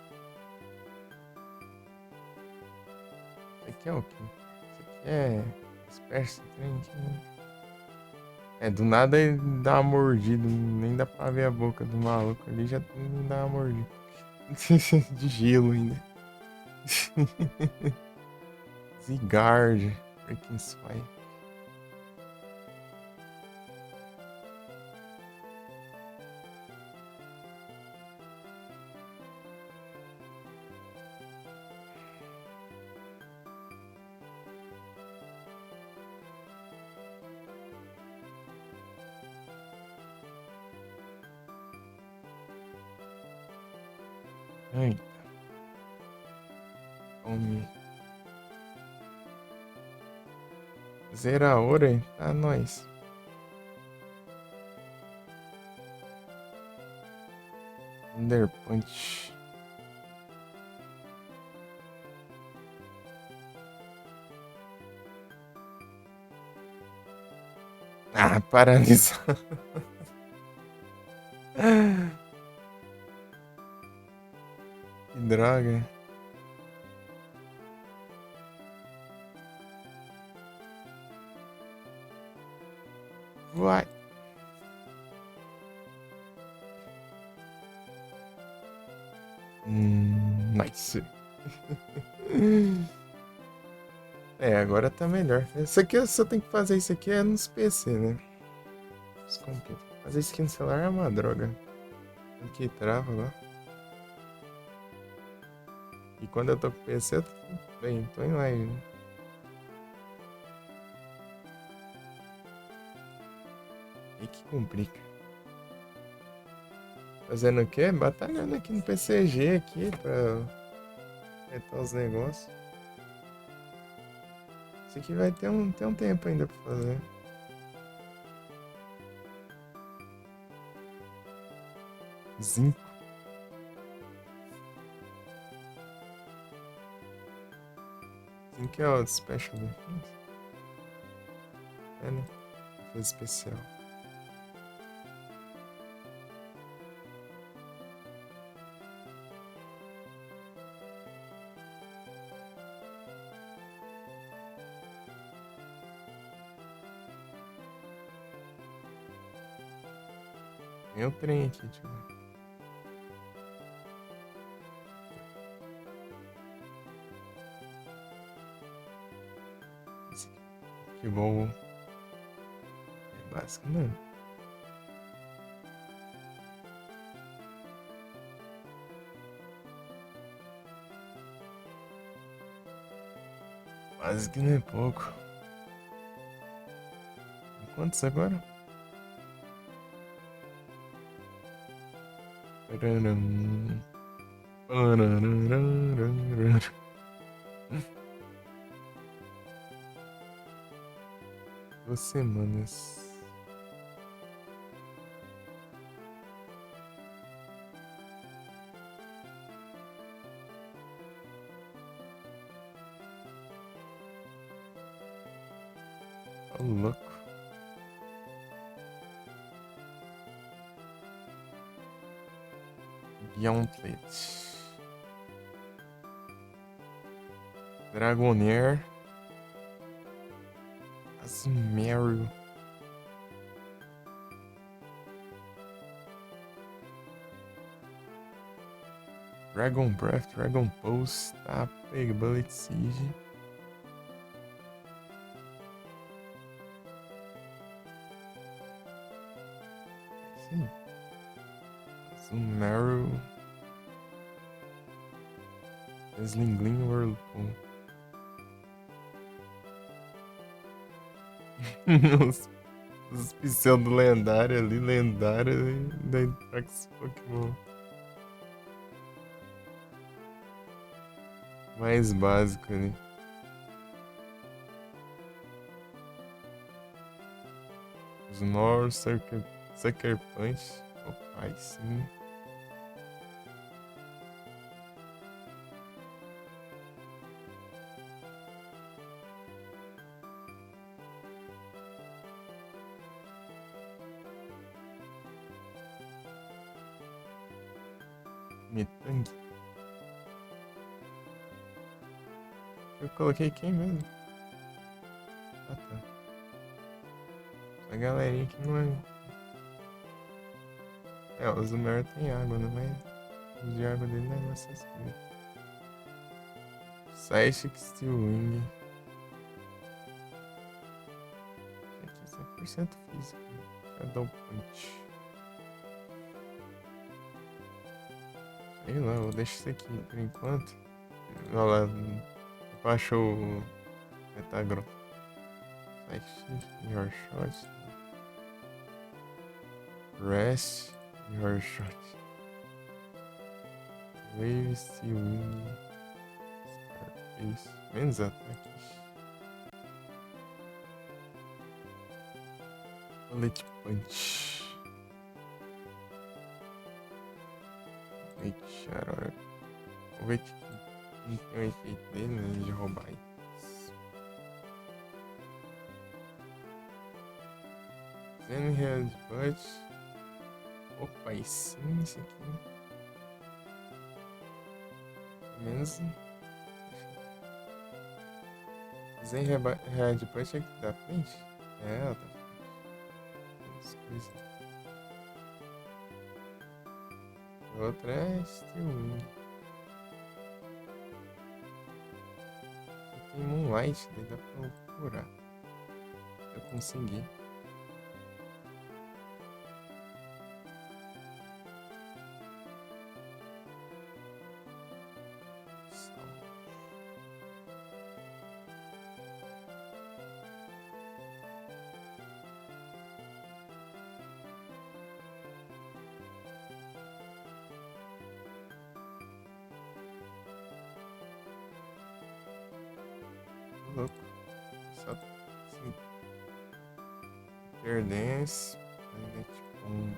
aqui é o quê? Isso aqui é. Disperse Drink, né? É, do nada ele dá uma mordida. Nem dá pra ver a boca do maluco ali, já dá uma mordida. De gelo ainda. Zigard. Freaking Swipe. Ai, come. Zera Ore, tá nóis. Thunder Punch. Ah, paralisa. Que droga. Vai. Nice. É, agora tá melhor. Isso aqui eu só tenho que fazer isso aqui é nos PC, né? Os computers. Fazer isso aqui no celular é uma droga. O que trava lá. E quando eu tô com o PC, eu tô bem, tô em live, né? E que complica. Fazendo o quê? Batalhando aqui no PCG aqui pra apertar os negócios. Isso aqui vai ter um tempo ainda pra fazer. Zinco. Zinco é o Special Defense. É, né? Defesa especial. Tem o trem aqui, deixa eu ver. Esse aqui. Que bom. É básico, não. Básico não é pouco. Quantos agora? Pararam. Parararararara. 2 semanas. Ô, louco. Gauntlet. Dragonair. Azumarill. Dragon Breath, Dragon Pulse, tá? Pega Bullet Siege. Sim. Azumarill. Slingling Whirlpool. Os pseudo lendários ali, lendários, e daí troca esse Pokémon. Mais básico ali. Snore, Sucker Punch. Oh, aí sim. Metang. Eu coloquei quem mesmo? Ah, tá. A galerinha que não é. É, o Zumer tem água, né? Mas o de água dele não é essas coisas. Psychic Steel Wing. Aqui é 100% físico. Shadow Punch. Sei lá, eu deixo isso aqui por enquanto. Olha lá, baixou o Metagross. Psychic, Your Shot. Rest, Your Shot. Wave, Steel Wing. Scarface. Menos ataque. Bullet Punch. Leite Arora. Vamos ver que tem o efeito dele, né? De roubar itens. Zenhead Bud. Opa, aí sim, esse aqui. Pelo menos. Zenhead Bud é aqui da frente? É, ela tá frente. Outra é Steel. Aqui tem Moonlight, daí dá pra curar. Eu consegui. Louco. Só assim, Interdance, Planet Bomb.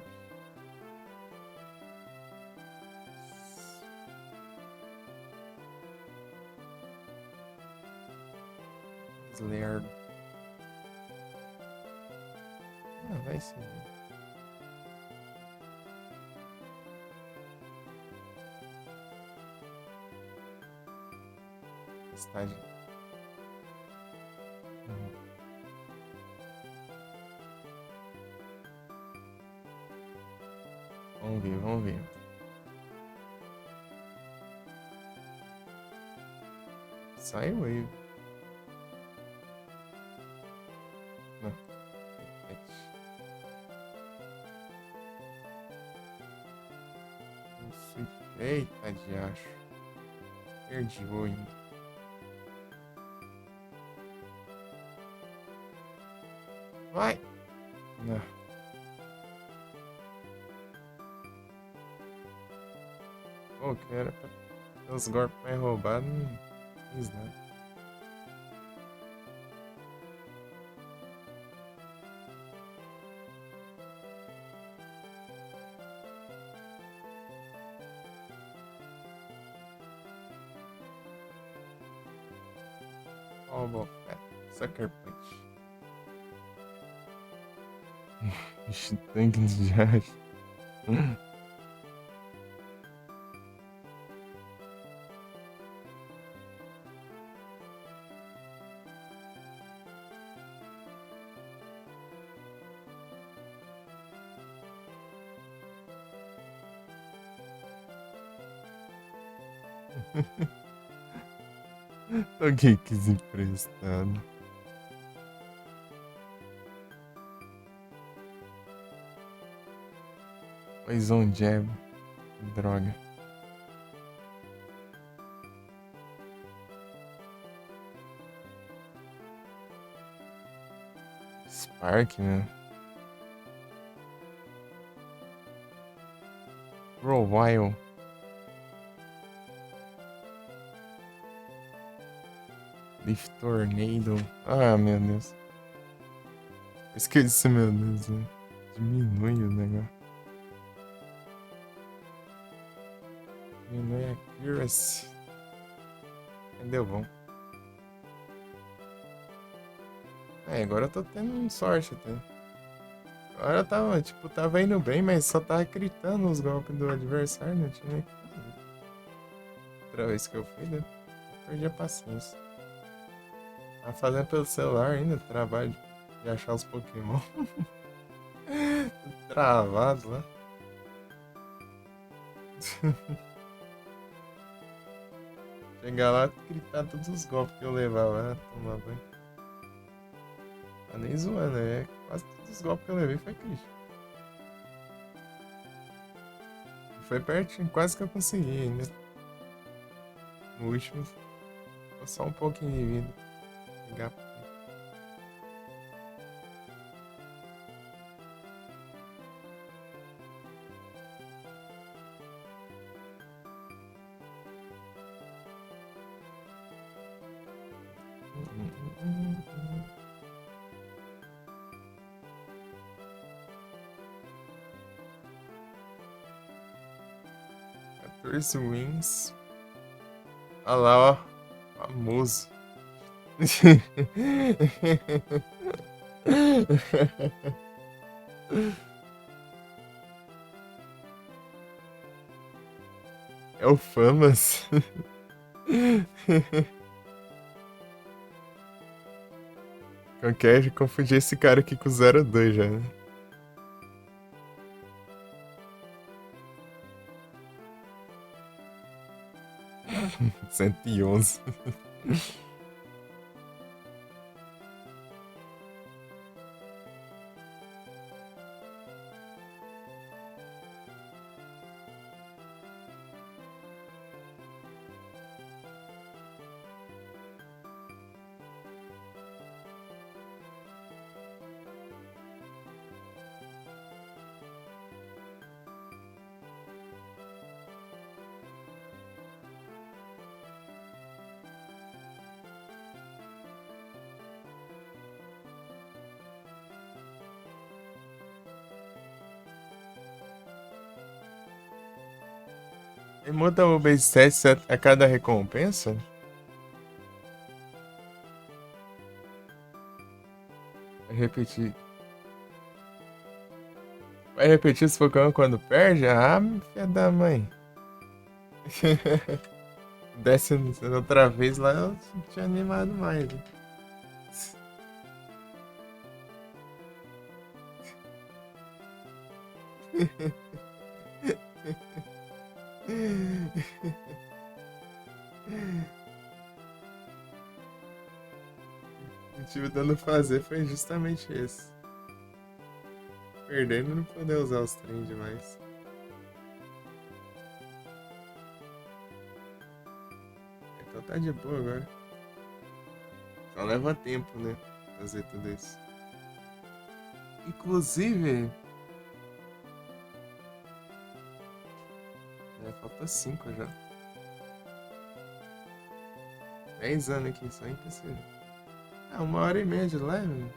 Slayer. Ah, vai sim. Estágio. Vamos ver, vamos ver. Saiu aí. Não. Eita de acho. Perdi o olho. Vai! Não. Pô, que era pra ter os golpes mais roubados, não fiz nada. Ó, oh, Sucker Punch. Ixi, tanque de acho. Alguém quis emprestado. Poison Jab. Droga. Spark, né? Grovile. Leaf Tornado. Ah, meu Deus. Esqueci, meu Deus. Né? Diminui o negócio. Diminui a accuracy. Deu bom. É, agora eu tô tendo sorte até. Agora eu tava, tipo, tava indo bem, mas só tava gritando os golpes do adversário, não tinha nem o que fazer. Outra vez que eu fui, né? Eu perdi a paciência. Tava fazendo pelo celular ainda, trabalho de achar os Pokémon. Travado lá. Chegar lá e gritar todos os golpes que eu levava, tomar banho. Tá nem zoando, é. Quase todos os golpes que eu levei foi crítico. Foi pertinho, quase que eu consegui ainda. No último, ficou só um pouquinho de vida. Pegar. Chris Wins. Olha lá, ó. Famoso. É o Famas. Eu quero confundir esse cara aqui com o 02 já, né? 111. E muda o base stat a cada recompensa? Vai repetir. Vai repetir esse Pokémon quando perde? Ah, filha da mãe. Desce outra vez lá, eu tinha animado mais. Né? O que tive dando fazer foi justamente esse. Perdendo não poder usar os trem demais. Então tá de boa agora. Só leva tempo, né? Fazer tudo isso. Inclusive. Falta 5 já. 10 anos aqui só em PC. Ah, 1h30 de live.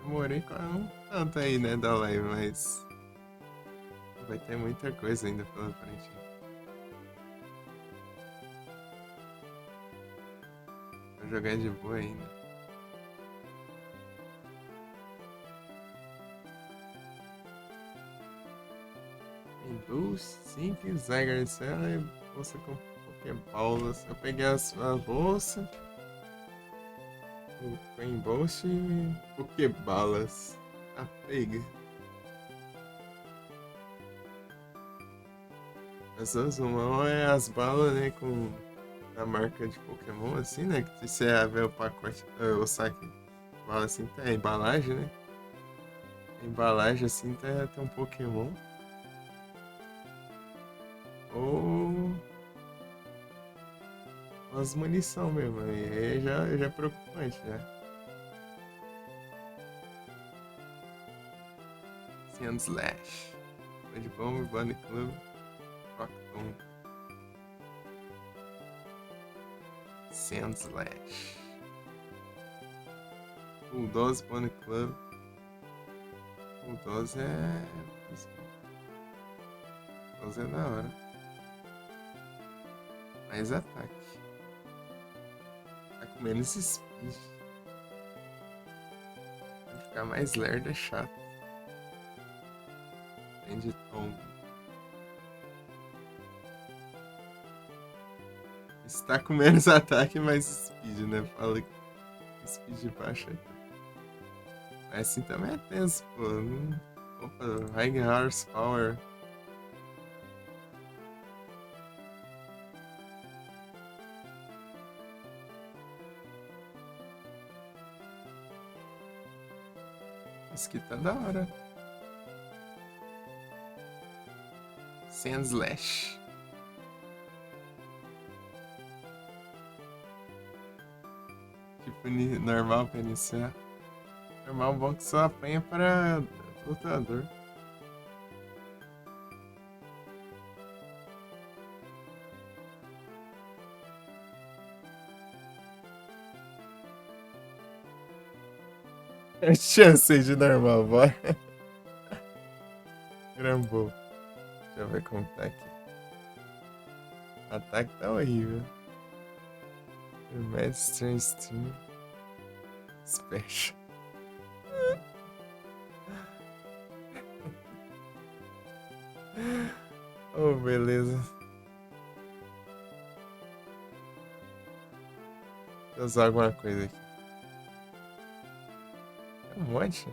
Demorei um tanto aí, né, da live, mas. Vai ter muita coisa ainda pela frente. Vou jogar de boa ainda. Tem boost, simples, Zygar Cell e bolsa com Pokéballs. Eu peguei a bolsa. O Coin Boost e Pokébalas. Ah, pega. As Azumão é as balas, né, com a marca de Pokémon, assim, né? Que se você ver o pacote, o saque, bala assim, tá a embalagem, né? A embalagem assim tem um Pokémon. Ou umas munição mesmo. Aí já é preocupante, já. Sandslash. Red Bomb, Bunny Club, Rockton. Sandslash. Bulldoze, Bunny Club. Bulldoze é. Bulldoze é da hora. Mais ataque. Tá com menos speed. Vai ficar mais lerdo, é chato. Tem de tombo. Está com menos ataque, mais speed, né? Fala que speed baixa. Mas assim também é tenso, pô. Opa, High Horsepower. Isso aqui tá da hora. Sandslash. Tipo, normal pra iniciar. Normal bom que só apanha para lutador. É chance de normal, bora. Grambo. Deixa eu ver como tá aqui. Ataque tá horrível. Mad Strange Stream. Special. Oh, beleza. Deixa eu usar alguma coisa aqui. É um monte.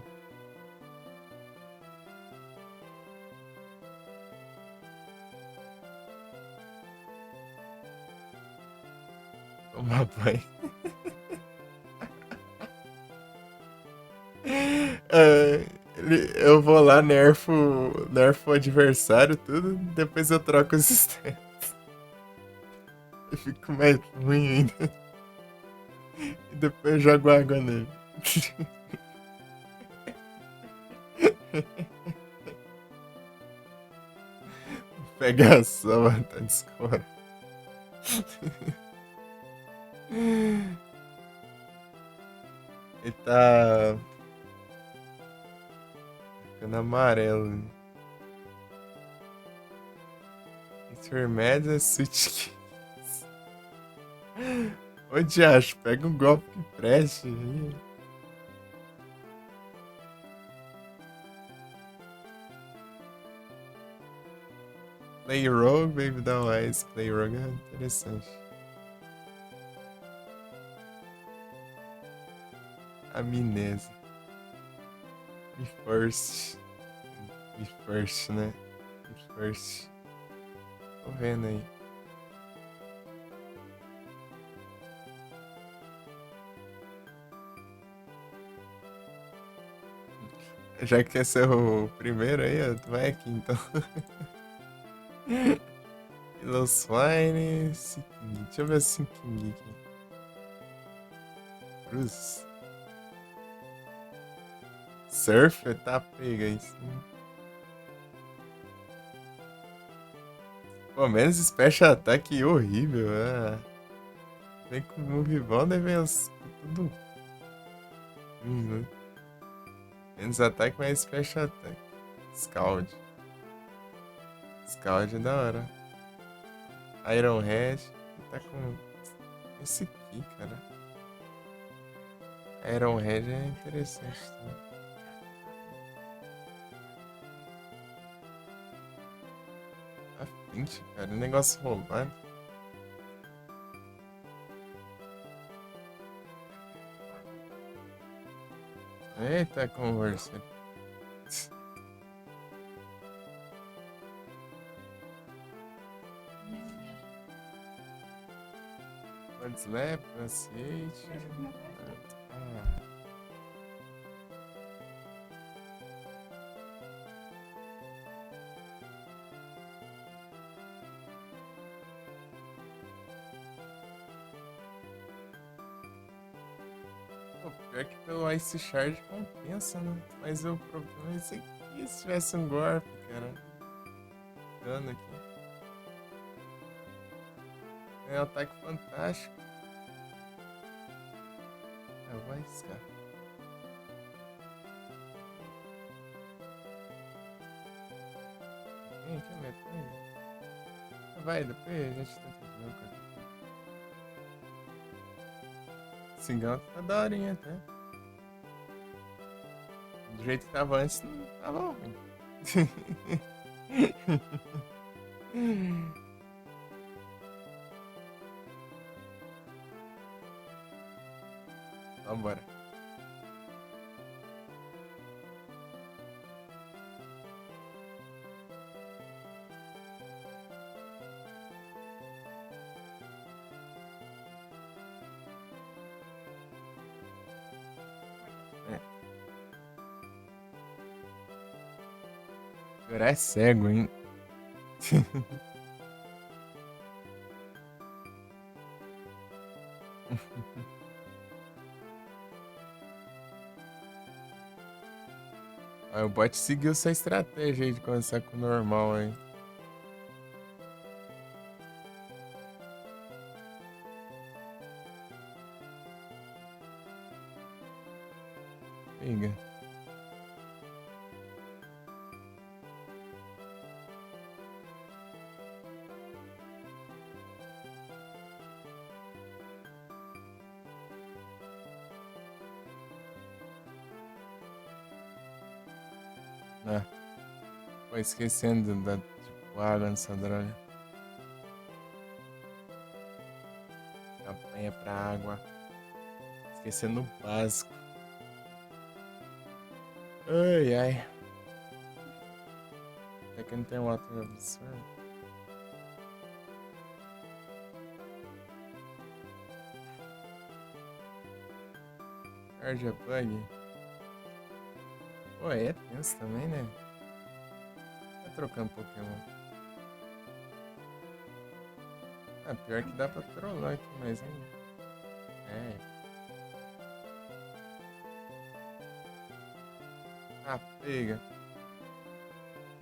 Tomar banho. Eu vou lá, nerfo o adversário, tudo, depois eu troco os stats. Eu fico mais ruim ainda. E depois eu jogo água nele. Pega só, tá de escora. Ele tá ficando amarelo. Intermédia, switch. Ô, Diacho, pega um golpe que preste aí. Play Rogue, Baby Down Eyes. Play Rogue é interessante. Amnésia. Me First. Me First, né? Me First. Tô vendo aí. Já que esse é o primeiro aí, ó, tu vai aqui então. Los Wine, Sinking. Deixa eu ver o Sinking aqui. Cruz. Surf, tá pega isso. Pô, menos Special Attack horrível. Ah. Vem com Move Bonder, vem os. Tudo. Né? Menos ataque, mais Special Attack. Scald. Scald é da hora. Iron Head. Tá com. Esse aqui, cara. Iron Head é interessante também. A 20, cara. Negócio roubado. Eita, conversa. One Slap, Pronunciation. Ah. Pô, pior que pelo Ice Shard compensa, né? Mas o problema é esse aqui, se tivesse um golpe, cara. Dano aqui. É um ataque fantástico. Ah, vai arriscar. Vem, que eu meto aí. Vai, depois a gente tenta de novo, cara. Cingão tá daorinha até. Do jeito que tava antes, não tava ruim. Vambora. É. Agora é cego, hein? Aí o bot seguiu essa estratégia aí de começar com o normal, hein? Liga. Ah, pô, esquecendo da tipo, água nessa droga. Campanha pra água. Esquecendo o básico. Ai, ai. Até que não tem um ator absurdo. Charge Bug. Pô, é tenso também, né? Tá trocando Pokémon. Ah, pior que dá pra trollar aqui, mas hein. É. Ah, pega.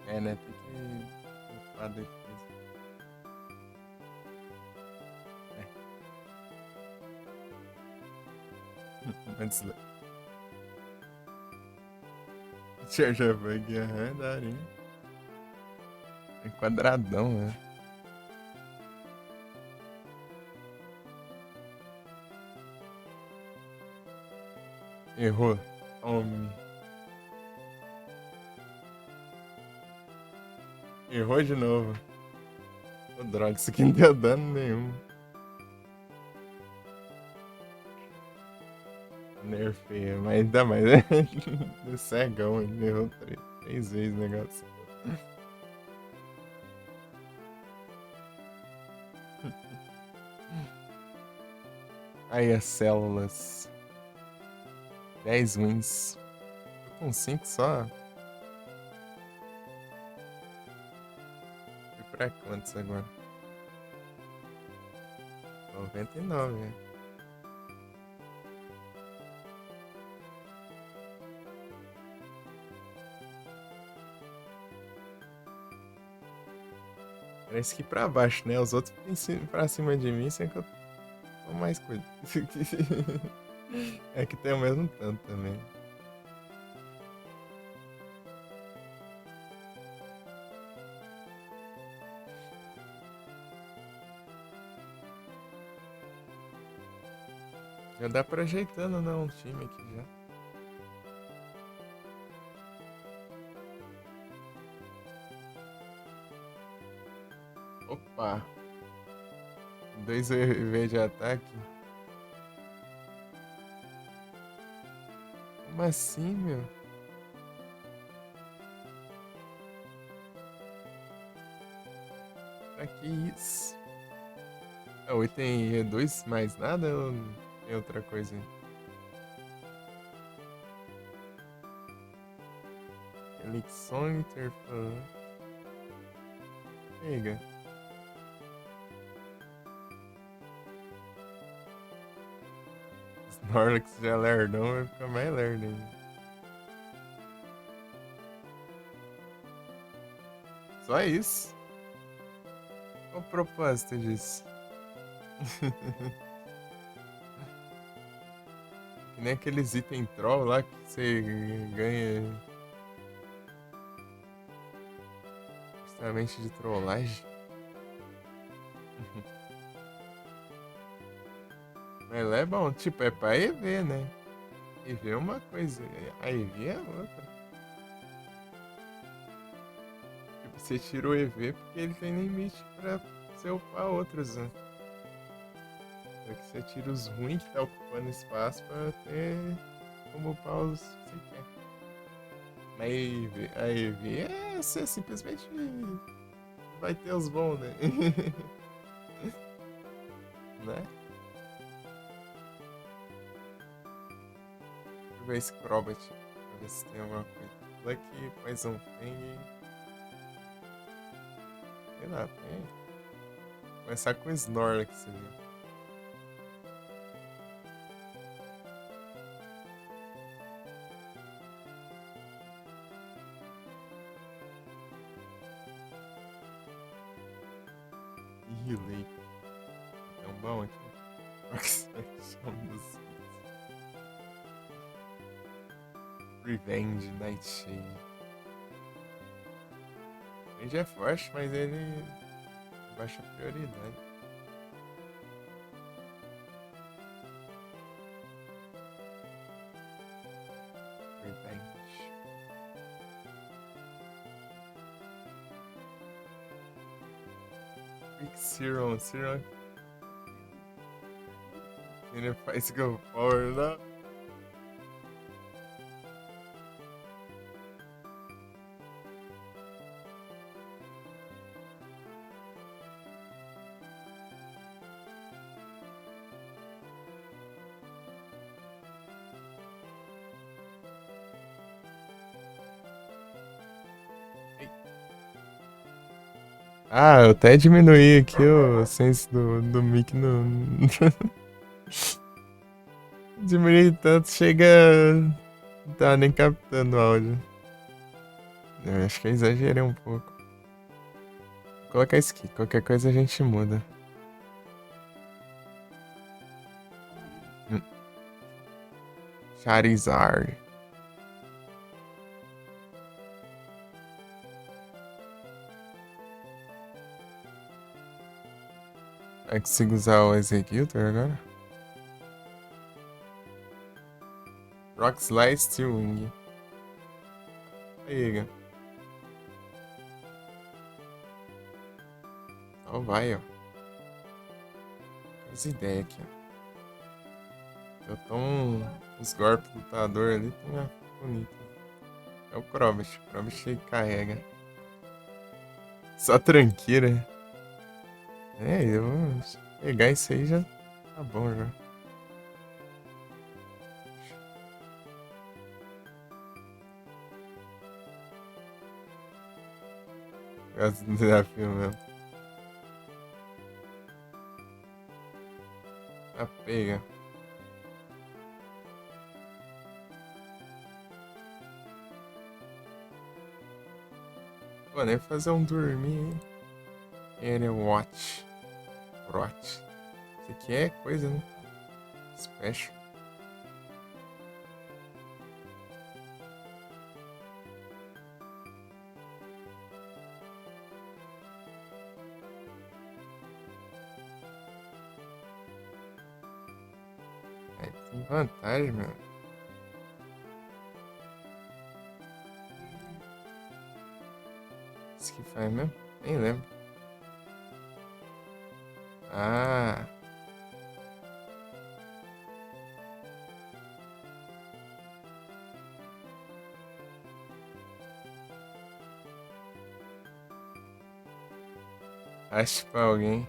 É, né? Tem que upar a defesa. É. Antes. Charge Bug, aham, daria. É quadradão, né? Errou. Homem. Errou de novo. Ô, droga, isso aqui não deu dano nenhum. Nerfeia, mas ainda mais. De cegão, ele errou três vezes o negócio. Aí as células. 10 wins. Tô com 5 só. Fui pra quantos agora? 99, né? Parece que pra baixo, né? Os outros pra cima de mim, sem que eu tô mais cuidado. É que tem o mesmo tanto também. Já dá pra ajeitando, não, um time aqui já. Opa! 2 EV de ataque. Como assim, meu? Pra que isso? Ah, o item reduz mais nada ou tem outra coisa aí? Elixon Interfan. Pega. Snorlax já é lerdão, vai ficar mais lerdo ainda. Só isso? Qual o propósito disso? Que nem aqueles itens troll lá que você ganha justamente de trollagem. Mas lá é bom, tipo, é pra EV, né? EV é uma coisa, a EV é outra. Tipo, você tira o EV porque ele tem limite pra você upar outros, né? É que você tira os ruins que tá ocupando espaço pra ter como upar os que você quer. Mas a EV é você simplesmente vai ter os bons, né? Né? Deixa eu ver esse Crobat. Pra ver se tem alguma coisa. Lucky, Poison Fang. Sei lá, tem. Começar com Snorlax ali. Ih, Lake. Tão bom aqui. Chama dos Revenge, Nightshade. Ele já é forte, mas ele baixa prioridade. Revenge. Big Serum, Serum. Ele faz go forward, não? Ah, eu até diminuí aqui o senso do mic no. Diminuí tanto, chega. Não tá nem captando o áudio. Eu acho que eu exagerei um pouco. Vou colocar isso aqui, qualquer coisa a gente muda. Hum. Charizard. Eu consigo usar o Executor agora? Rock Slide Steel Wing. Aí, ó, vai, ó. As ideias aqui, ó. Eu tomo uns golpes lutador ali, tem uma bonita. É o Crobat. O Crobat ele carrega. Só tranqueira. É, eu vou pegar isso aí já tá bom já. Gosto do desafio mesmo. Ah, pega. Pô, nem fazer um dormir, hein? Ele Watch. Watch. Isso aqui é coisa, né? Special. É, tem vantagem, meu. Isso que faz mesmo? Nem lembro. Ah, acho pra alguém.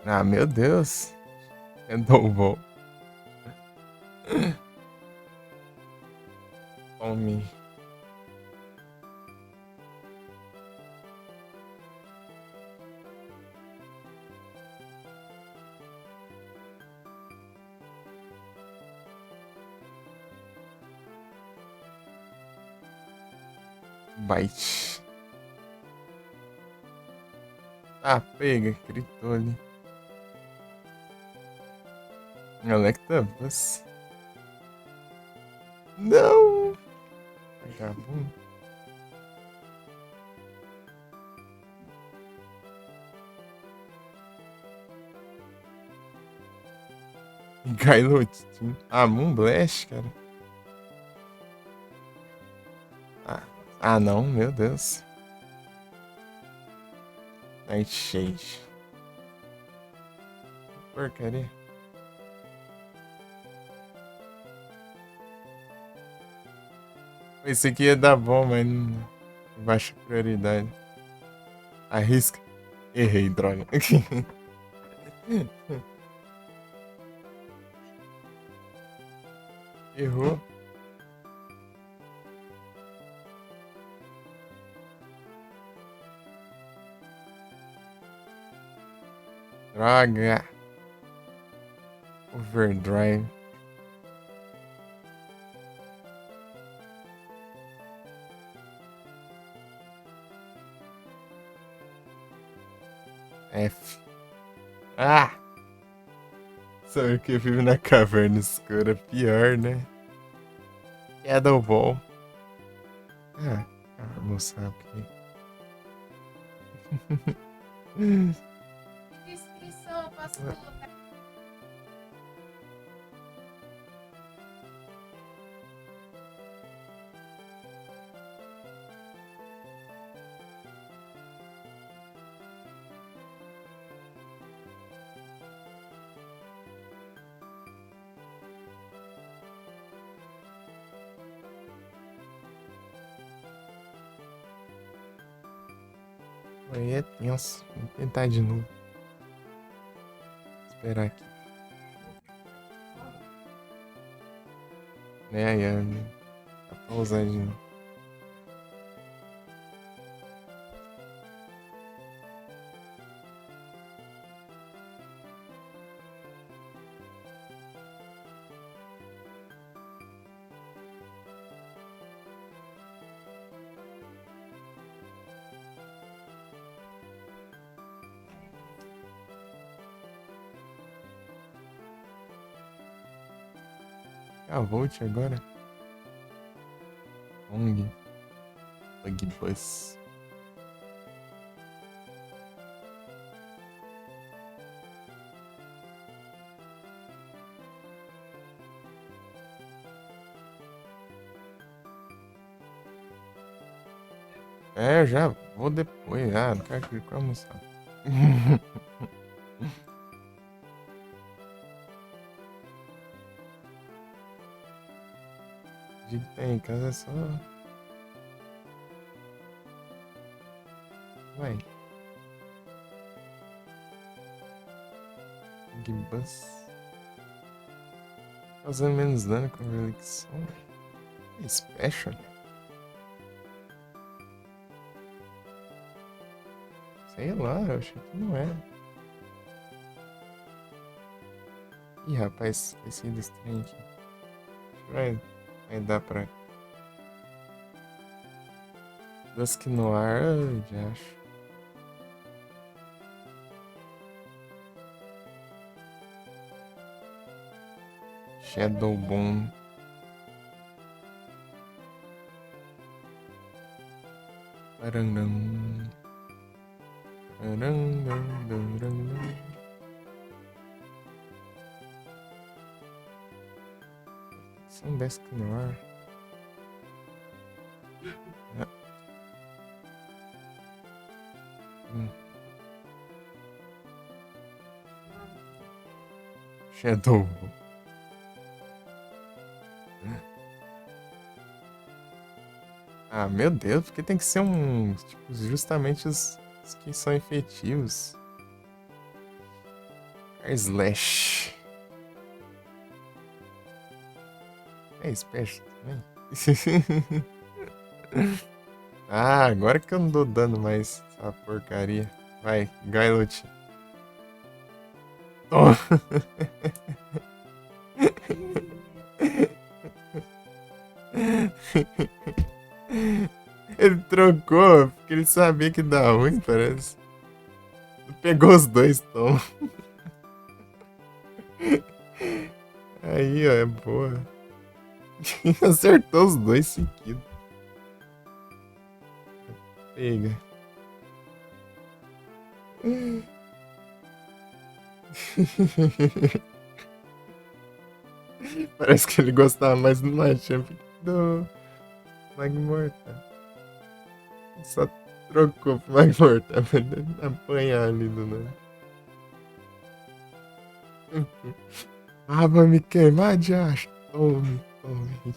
Ah, meu Deus. É bom. Tome. Bite. Ah, pega. Gritou ali. Electabuzz. Não! Vagabundo. Gailotinho. Ah, Moonblast, cara. Ah, ah, não, meu Deus. Nightshade. Porcaria. Esse aqui ia dar bom, mas não. Baixa prioridade. Arrisca. Errei, droga. Errou. Droga. Overdrive. F. Ah! Só eu que vive na caverna escura. Pior, né? Shadow Ball. Ah. Ah, não sabe. Descrição, eu posso colocar. Aí é tenso. Vou tentar de novo. Esperar aqui. Tá pausando de novo. Ah, Volt agora. Ong. Bug Bus. É, eu já vou depois. Ah, não quero que almoçar. O que tem em casa é só. Vai. Bug Bus. Causando menos dano com relicção. É special? Sei lá, eu achei que não era. Ih, rapaz, esqueci desse trem aqui. Vai dar pra. Dusk Noir, já acho. Shadowbone. Parangam. Parangam. São Dusk Noir. Ah. Shadow. Ah, meu Deus, porque tem que ser um. Tipo, justamente os que são efetivos. Slash. É special também. Ah, agora que eu não dou dano mais essa porcaria. Vai, Gailot. Toma. Ele trocou porque ele sabia que dá ruim, parece. Pegou os dois, tom. Aí, ó, é boa. Acertou os dois seguidos. Pega. Parece que ele gostava mais do Machamp que do Magmorta. Só trocou pro Magmorta pra ele apanhar ali do nada. Ah, vai me queimar de acho. Tome, tome.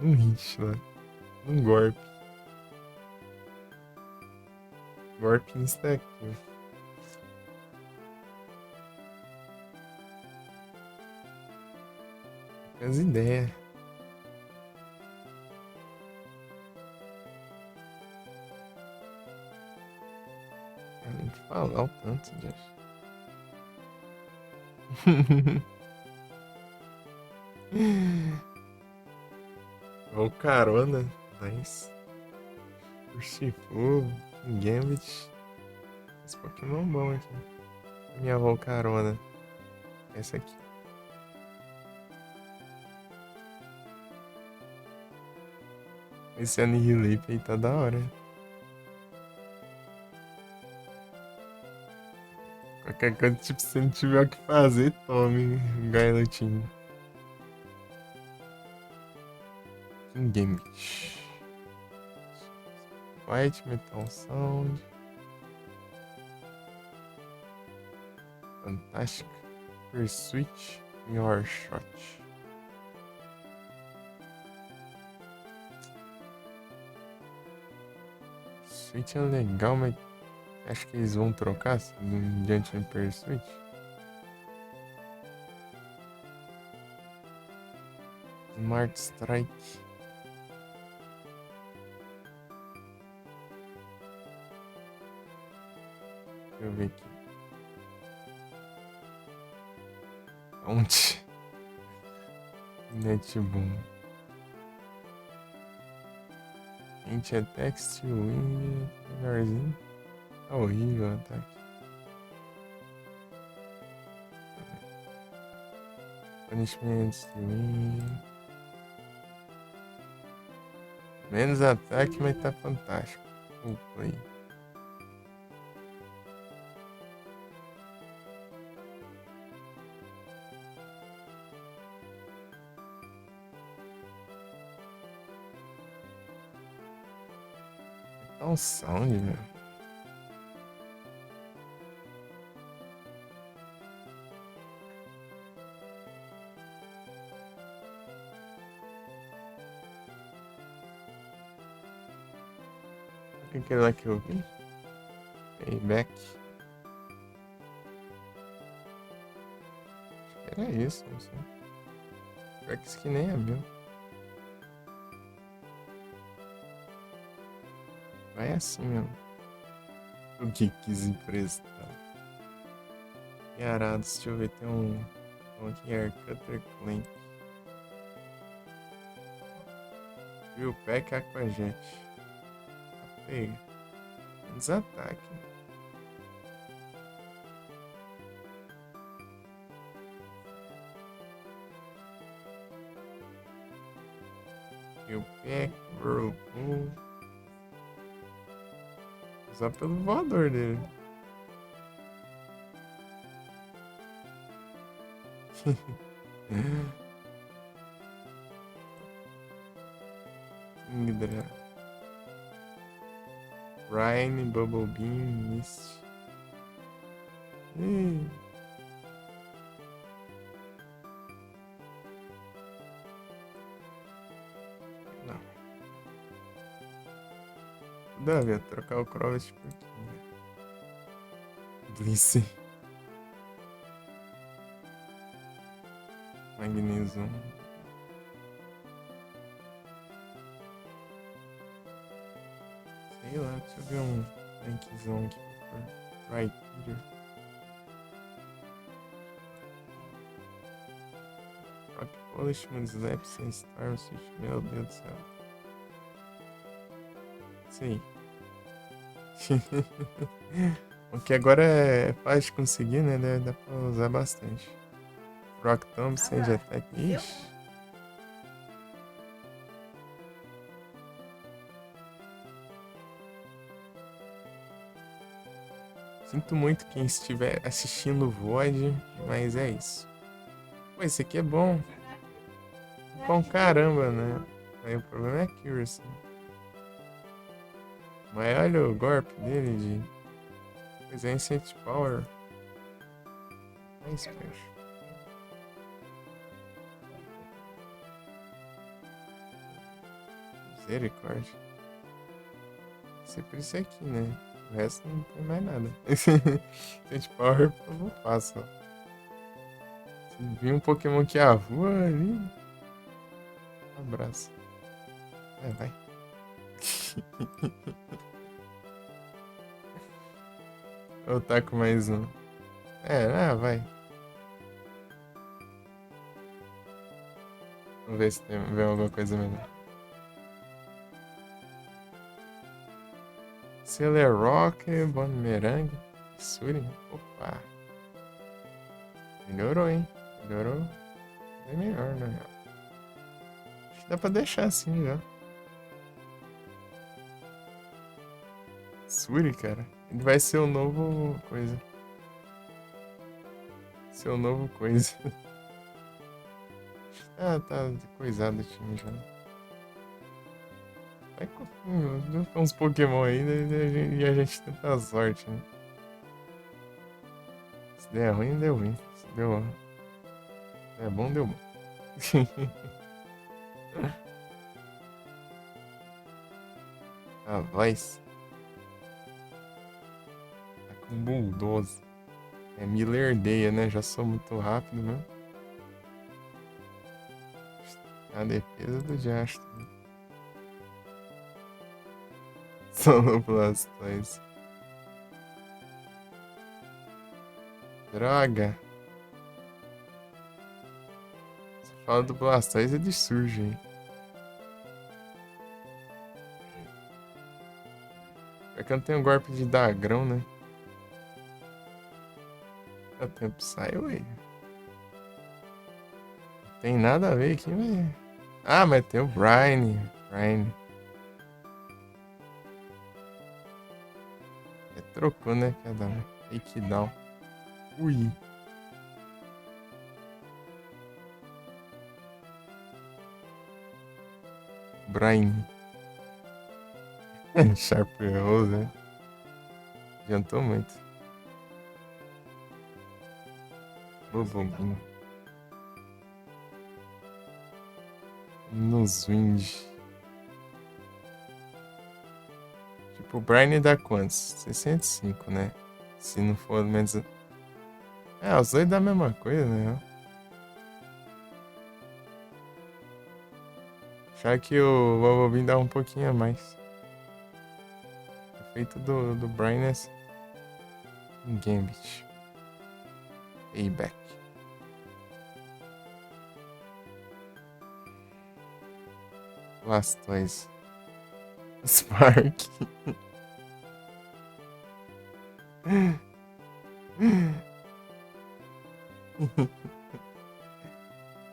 Um hit lá. Um golpe. Golpe insta-kill. As ideias. Eu nem te falar o tanto de acho. Ou carona. Nice. Urshifu. Gambit. Esse Pokémon bom aqui. Minha Volcarona. Essa aqui. Esse Annihilate aí tá da hora. Qualquer coisa, tipo, se não tiver o que fazer, tome Gailotinho. King Gambit. White Metal Sound. Fantástica. Pursuit. Your Shot. Pursuit é legal, mas acho que eles vão trocar diante do Pursuit. Smart Strike. Deixa eu ver aqui. Onde? Netboom. Anti-Attack, Steel Wing. Melhorzinho. Tá horrível o ataque. Punishment, Steel Wing. Menos ataque, mas tá fantástico. Full play. Tá um sound, meu. O que é lá que eu vi? Payback. Acho que era isso, não sei. Pior que isso que nem é meu. Vai assim mesmo. O que quis emprestar. E arados, deixa eu ver, tem um aqui, Aircutter Clank. Viu? Pack Aquajet. Pega. Menos ataque. Viu? Pack, Whirlpool. Só pelo voador dele. Hydra. Ryan, Bubble Beam, Mist. Não. Deve trocar o Crovet por King. Blissey. Magnesium. Sei lá, deixa eu ver um rankzão aqui por Rhyperior. Rock Polishman, Slap, Sem Storm, Switch, meu Deus do céu. Sei. O que agora é fácil de conseguir, né? Dá pra usar bastante. Rock Tomb, Sage Attack. Ixi. Sinto muito quem estiver assistindo o VOD, mas é isso. Pô, esse aqui é bom. Bom caramba, né? Aí o problema é a accuracy. Mas olha o golpe dele de Presence Power. É isso, bicho. Misericórdia. Isso é por isso aqui, né? O resto não tem mais nada. Sente Power eu vou passo. Se vir um Pokémon que voa ali. Abraço. Vai. Eu taco mais um. Vai. Vamos ver se vem alguma coisa melhor. Celerock, Bonmerangue, Surin. Opa. Melhorou, hein? Melhorou. É melhor, na real. Acho que dá pra deixar assim já. Suri, cara. Ele vai ser o novo coisa. Ser o novo coisa. Ah, tá coisado o time já. Vai com uns Pokémon aí e a gente tenta a sorte, né? Se der ruim, deu ruim. Se é bom, deu bom. A voz tá com Bulldoze. É Millerdeia, né? Já sou muito rápido, né? A defesa do Jastro. Solo Blastoise. Droga. Você fala do Blastoise, ele surge aí. É que eu não tenho golpe de Dagrão, né? O tempo saiu aí. Não tem nada a ver aqui, mas... Ah, mas tem o Brian. É, trocou, né? Cada um. Takedown. Ui. Brian. Sharp Rose, né? Adiantou muito. Bobobinho. Nos Wind. Tipo, o Brian dá quantos? 65, né? Se não for menos. É, os dois dá a mesma coisa, né? Achar que o Bobobinho dá um pouquinho a mais. O efeito do Brian é em Gambit. Payback. Blastoise. Spark.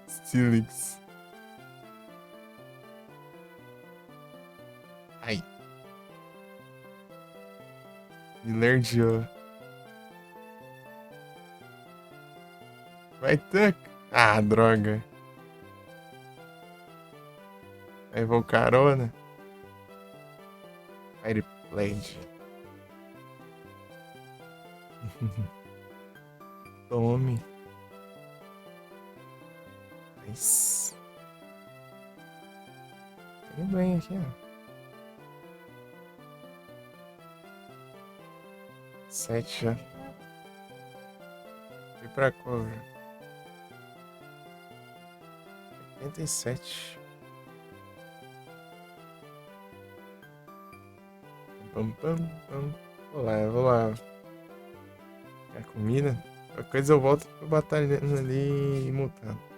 Steelix. Ai. Ilerdio. Vai, Tuck. Ah, droga. Vai, Volcarona. Fire Blade. Tome. Nice. Tudo bem aqui, ó. 7 já. Fui pra cover. 87. Pam, pam, pam. Vou lá. A comida. Qualquer coisa eu volto pro batalhando ali mutando.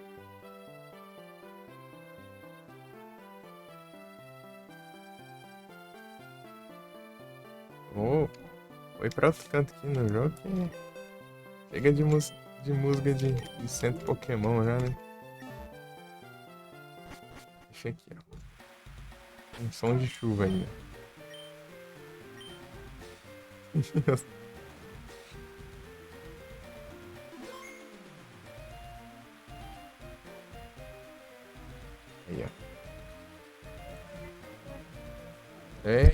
Foi pra outro canto aqui no jogo que chega de música de centro Pokémon já, né? Deixa aqui, ó. Um som de chuva ainda. Aí, ó. É.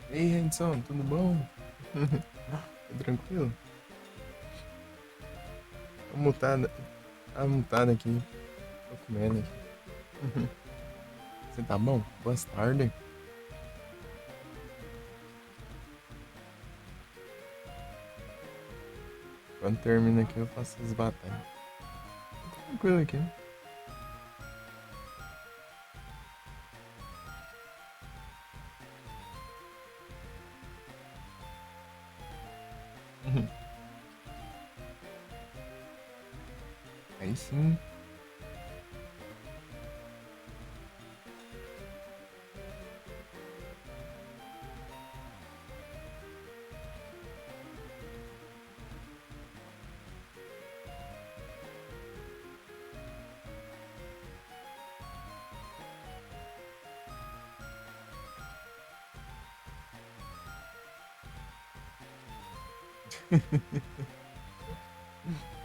Ei, Henson, tudo bom? Tudo tranquilo? Tô mutado. Tá mutado aqui. Tô comendo aqui. Você tá bom? Boa tarde. Quando termina aqui, eu faço as batalhas. Tô tranquilo aqui. Aí sim.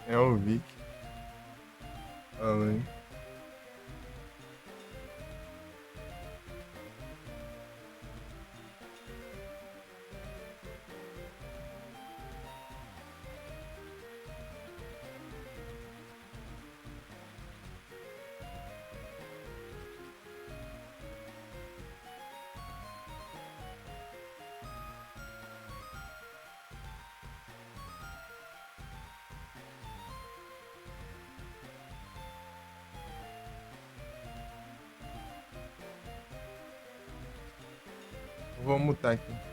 É o Vic. Fala aí. Eu vou mutar aqui.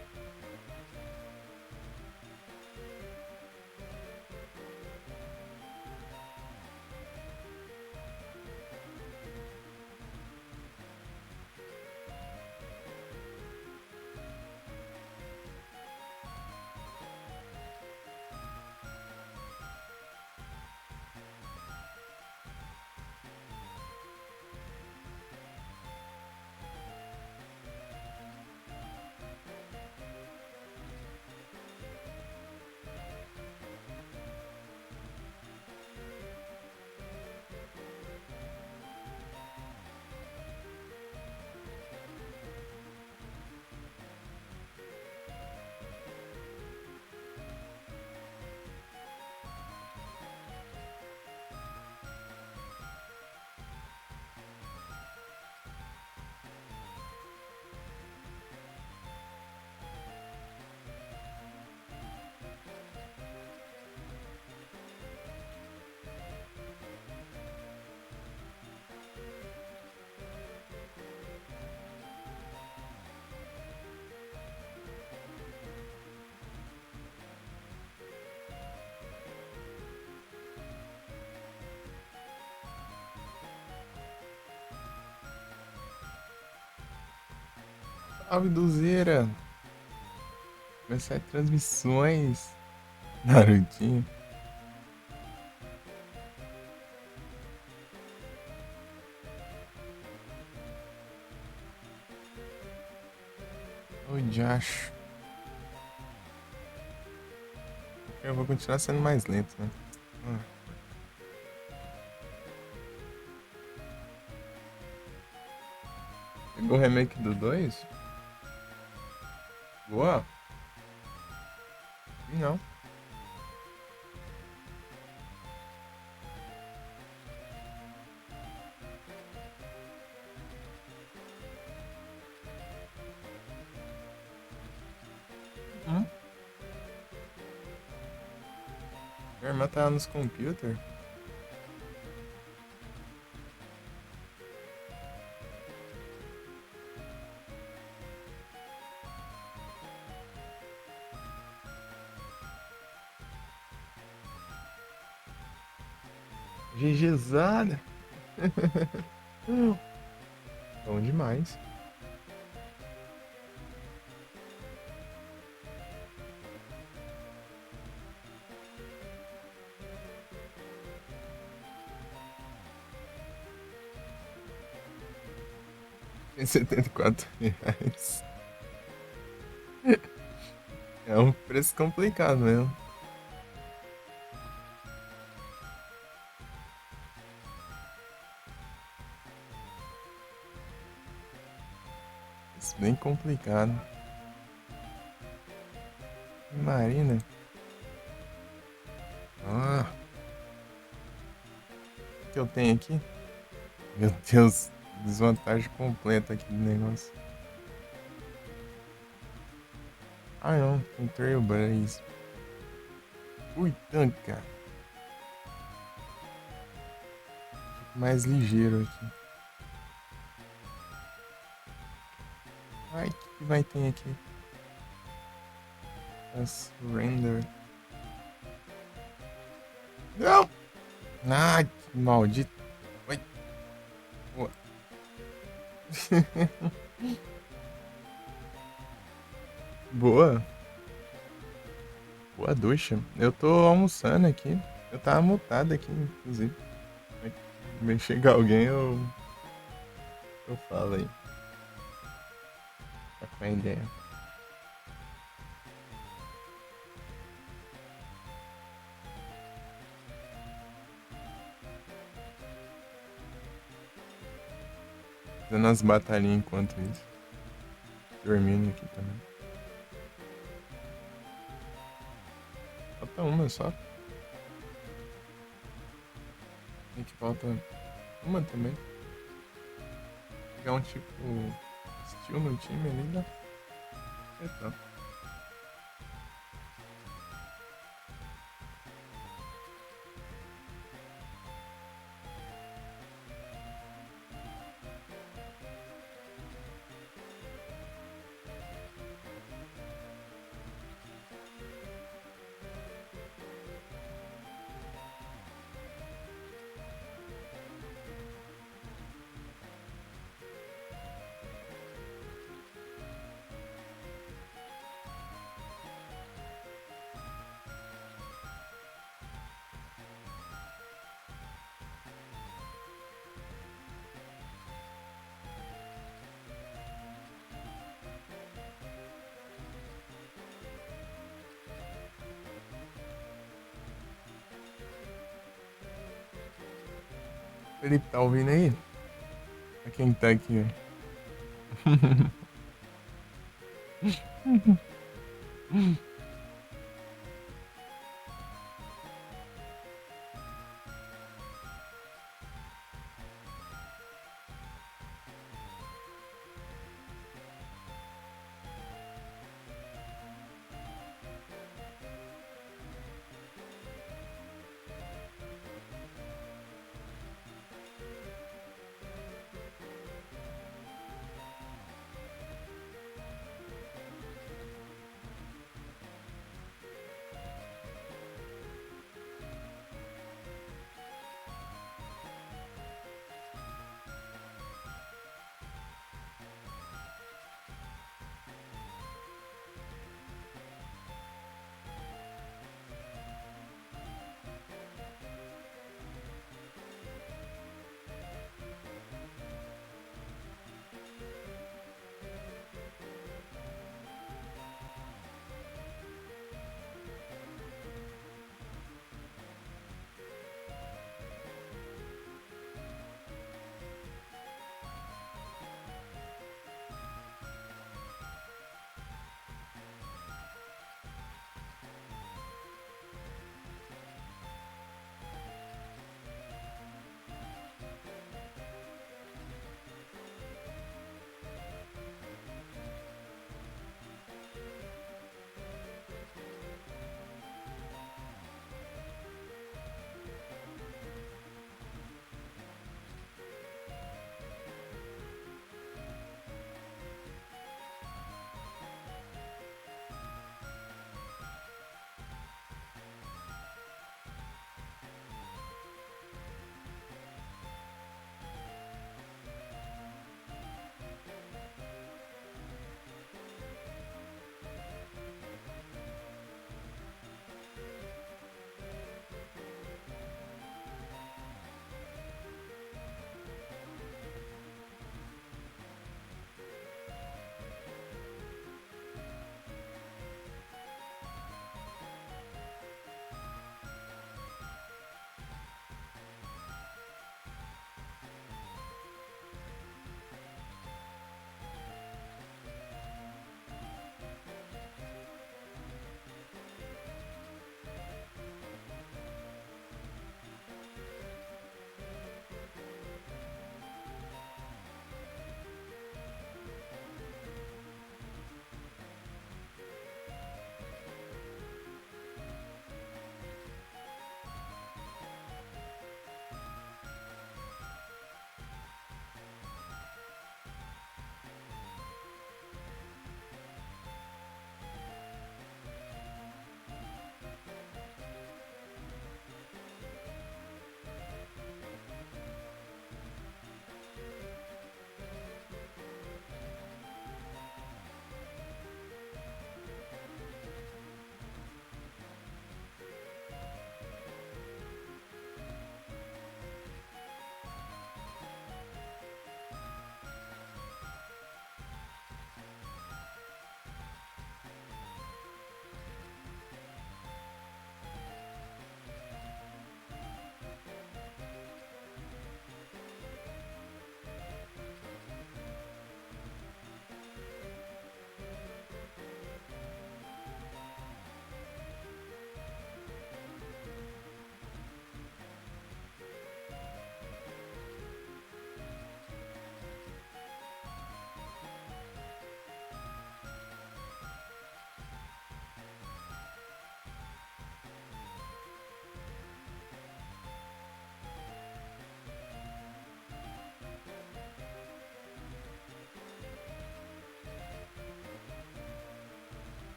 Salve, Duzeira. Começar transmissões. Narutinho. Ô, Josh. Eu vou continuar sendo mais lento, né? Ah, pegou o remake do 2? Boa? Não. Hum? Minha irmã tá nos computers. GGzada. Bom demais. Tem R$ 74. É um preço complicado mesmo. Preço bem complicado. Marina. Ah, o que eu tenho aqui? Meu Deus, desvantagem completa aqui do negócio. Ah não, tem Trailblaze. Ui, tanque, cara. Fico mais ligeiro aqui. Ai, o que vai ter aqui? Surrender. Não! Ai, que maldito. Oi. Boa. Boa. Boa ducha. Eu tô almoçando aqui. Eu tava mutado aqui, inclusive. Vai chegar alguém, eu falo aí. Tá com a ideia. Fazendo as batalhinhas enquanto isso. Dormindo aqui também. Falta uma só. Tem que falta uma também. Pegar um tipo estilo no time ali, dá. Então. Felipe, tá ouvindo aí? Pra quem tá aqui, ó.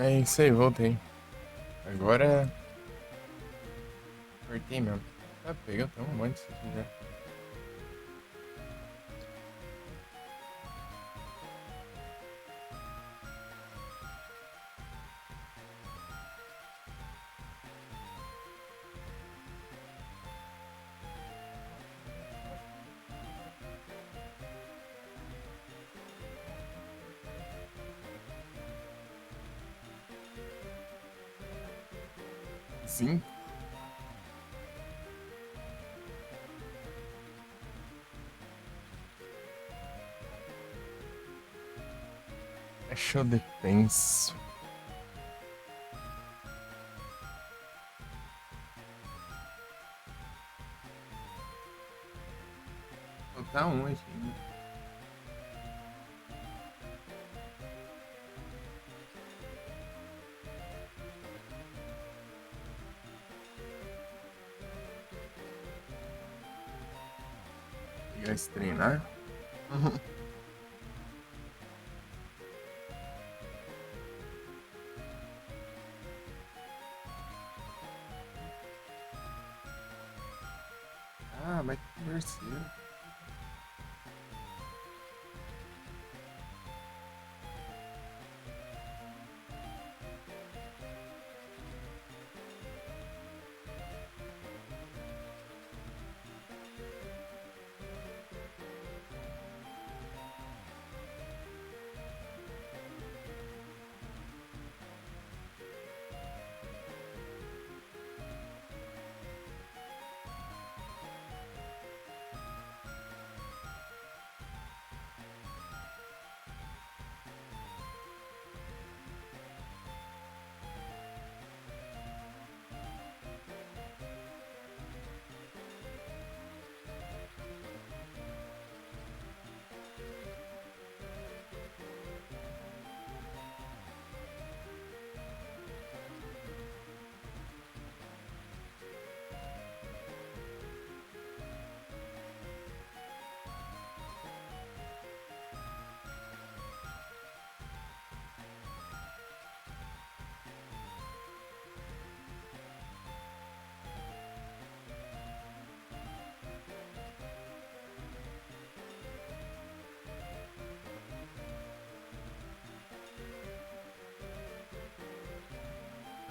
É isso aí, voltei. Agora. Cortei mesmo. Ah, peguei até um monte disso aqui já. Sim. Show Depends. Falta um aqui, né? Pegar esse treinar. Ah, mas que terceiro.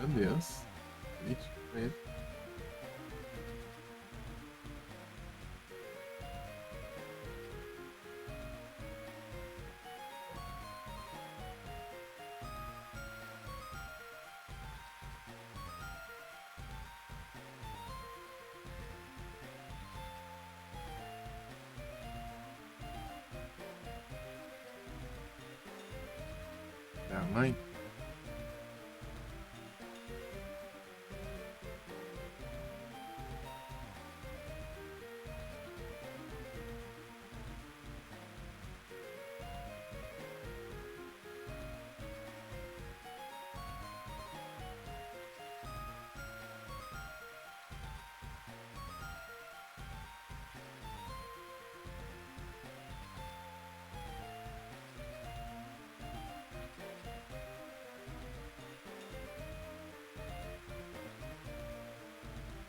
Meu Deus. Crítico foi esse. Da mãe.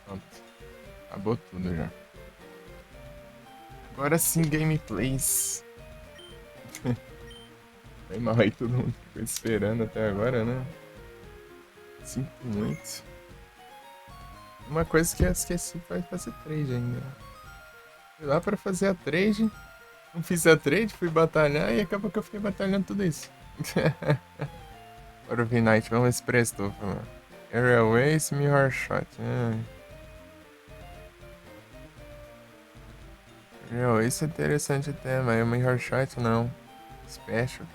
Pronto. Acabou tudo já. Agora sim, gameplays. Foi mal aí, todo mundo ficou esperando até agora, né? Sinto muito. Uma coisa que eu esqueci foi fazer trade ainda. Fui lá pra fazer a trade, não fiz a trade, fui batalhar e acabou que eu fiquei batalhando tudo isso. Bora o V-Knight, vamos ver se prestou. Aerial Ace, Mirror Shot. Aerial Ace é interessante até, mas o Mirror Shot não. Special.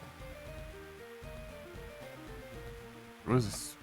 Cruzes.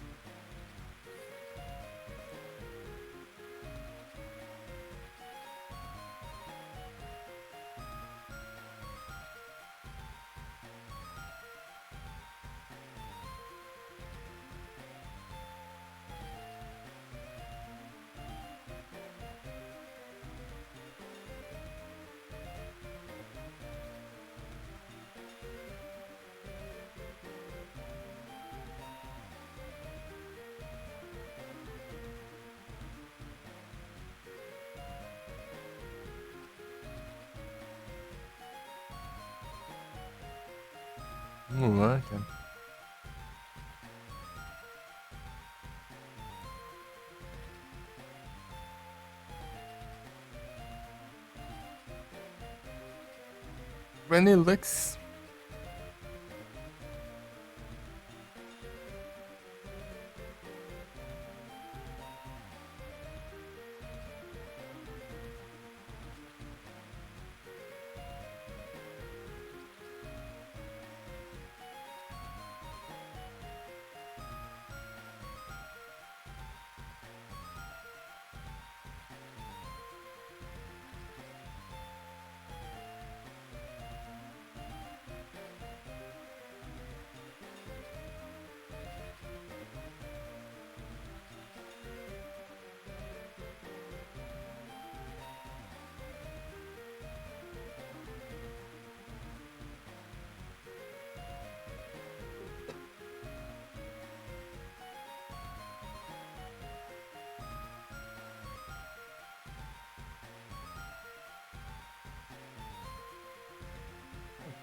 Mulan, cara. Vanillux.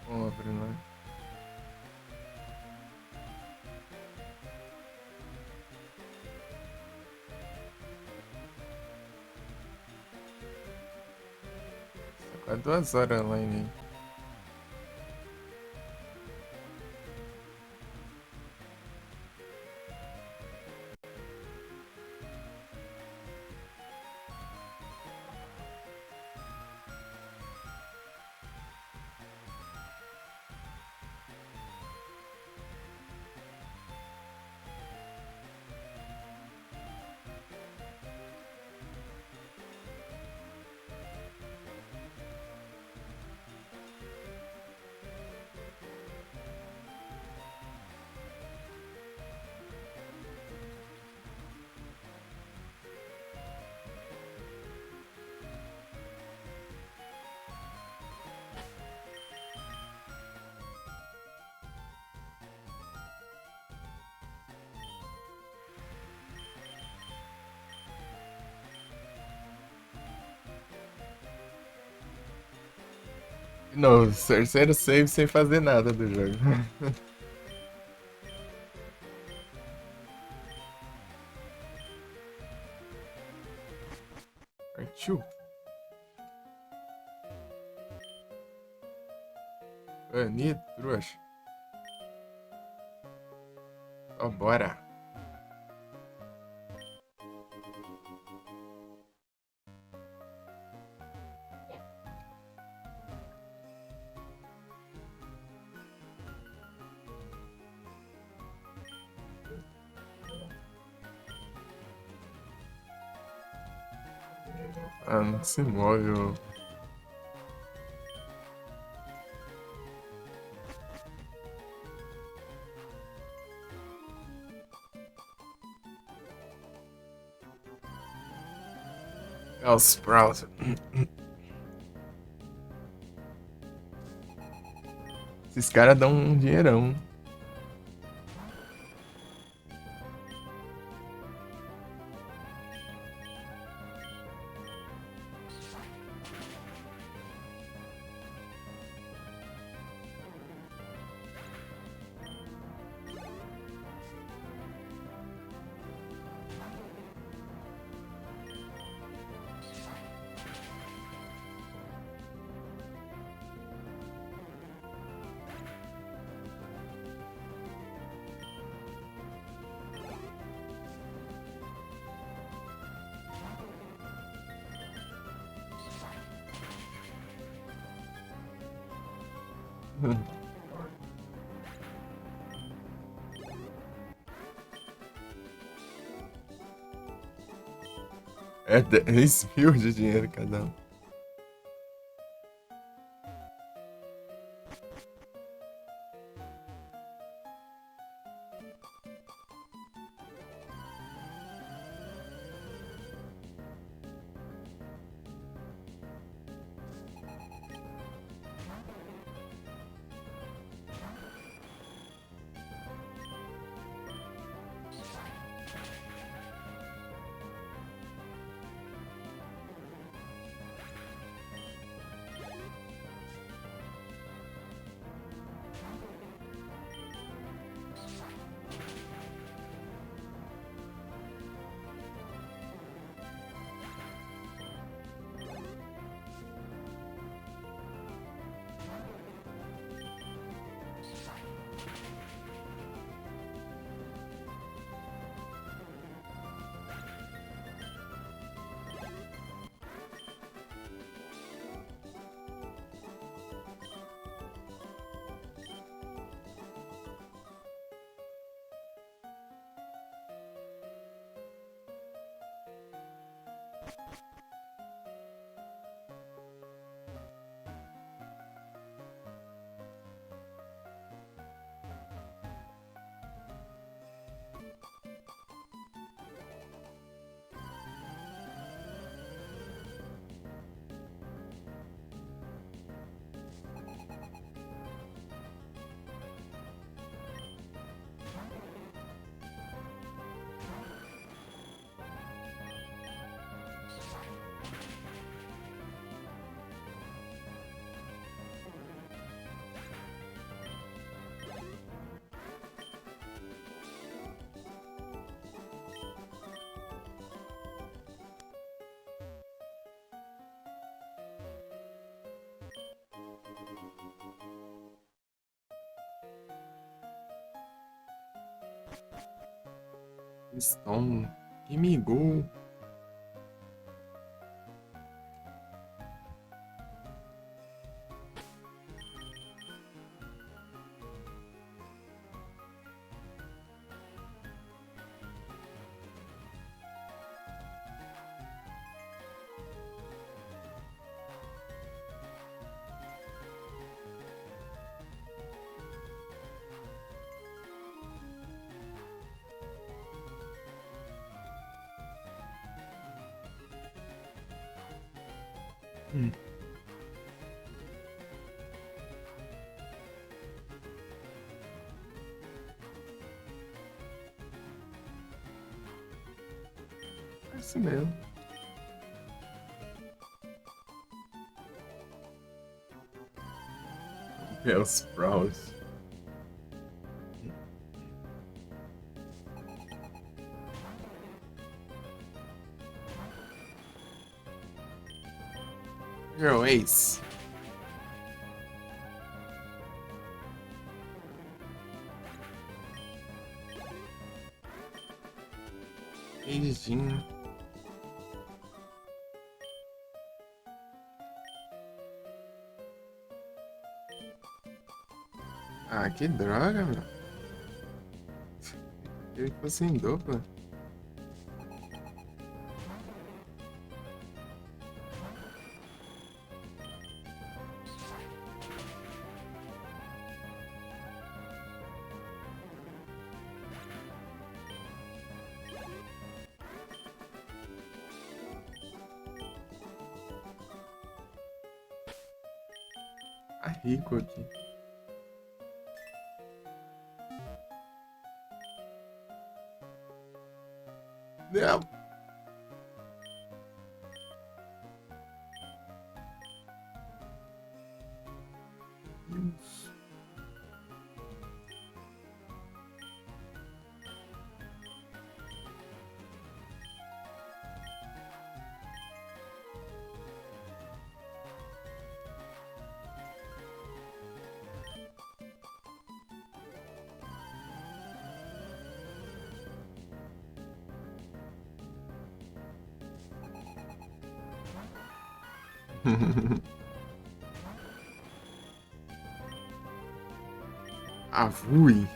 Pobre, né? Tá quase 2 horas online aí. Não, terceiro save sem fazer nada do jogo. Partiu. Banido, trouxa. Ó, bora. Ah, não se move, ô. É o Sprout. Esses caras dão um dinheirão. É 10 mil de dinheiro cada um. Stone. Kimigou. Hum. É assim mesmo. Bellsprout. Girl Ace. Beijinho. Ah, que droga, meu. Eu que fosse em dupla. Tá rico aqui. Não. Avui.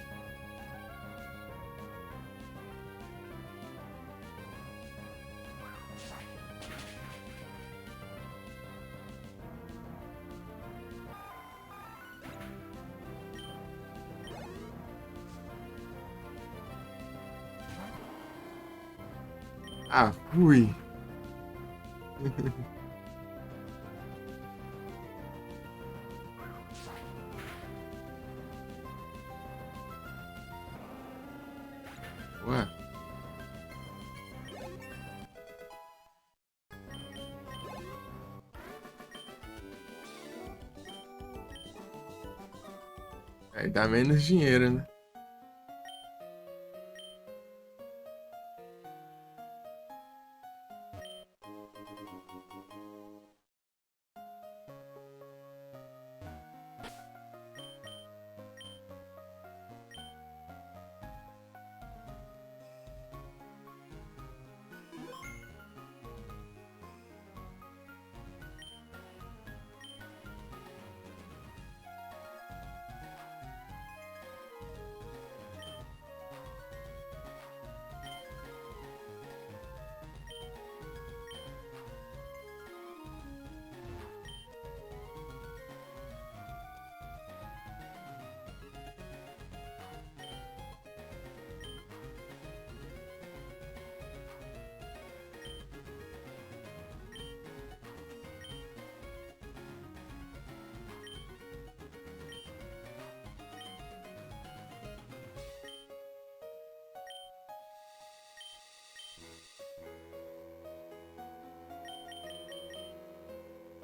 Avui. Ué. Aí dá menos dinheiro, né?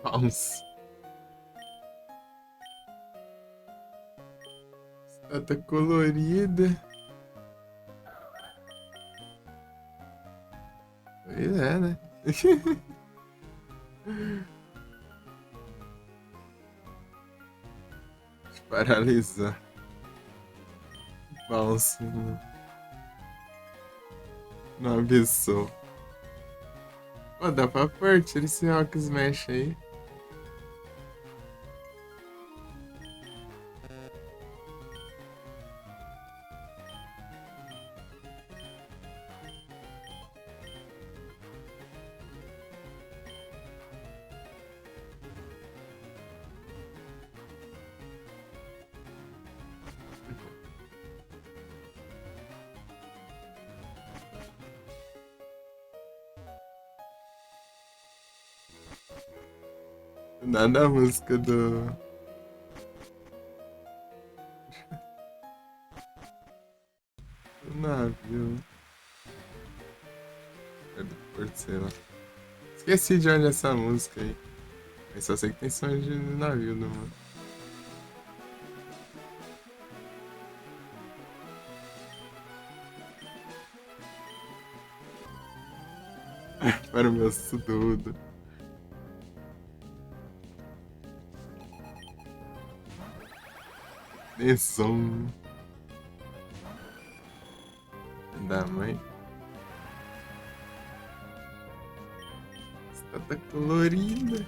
Vamos. Estátua colorida. Pois é, né? Paralisar. Bounce. Não avisou. Pô, dá pra pôr, tira esse Rock Smash aí. Nada a música do navio. É do Porto, sei lá. Esqueci de onde é essa música aí. Eu só sei que tem som de navio no mano. Para o meu sududo. Tem som da mãe. Está colorida.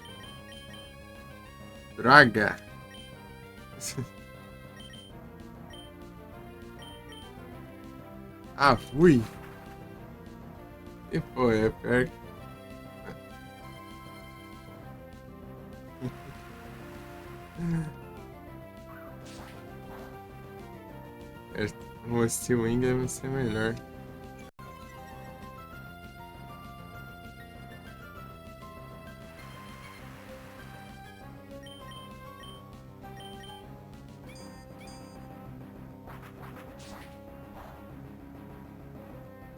Droga. Ah, fui. E pô, é pior que... O Steel Wing deve ser melhor.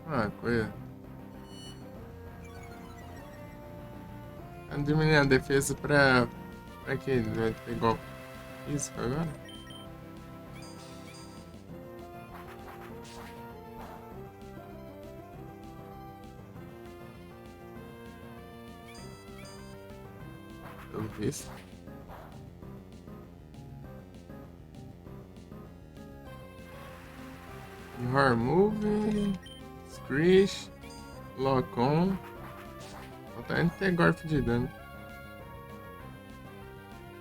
Ah, coisa. Vamos diminuir a defesa pra que ele vai ter golpe físico agora? Pelo visto. Horror Movie. Screech. Lock on. Falta ainda ter golpe de dano.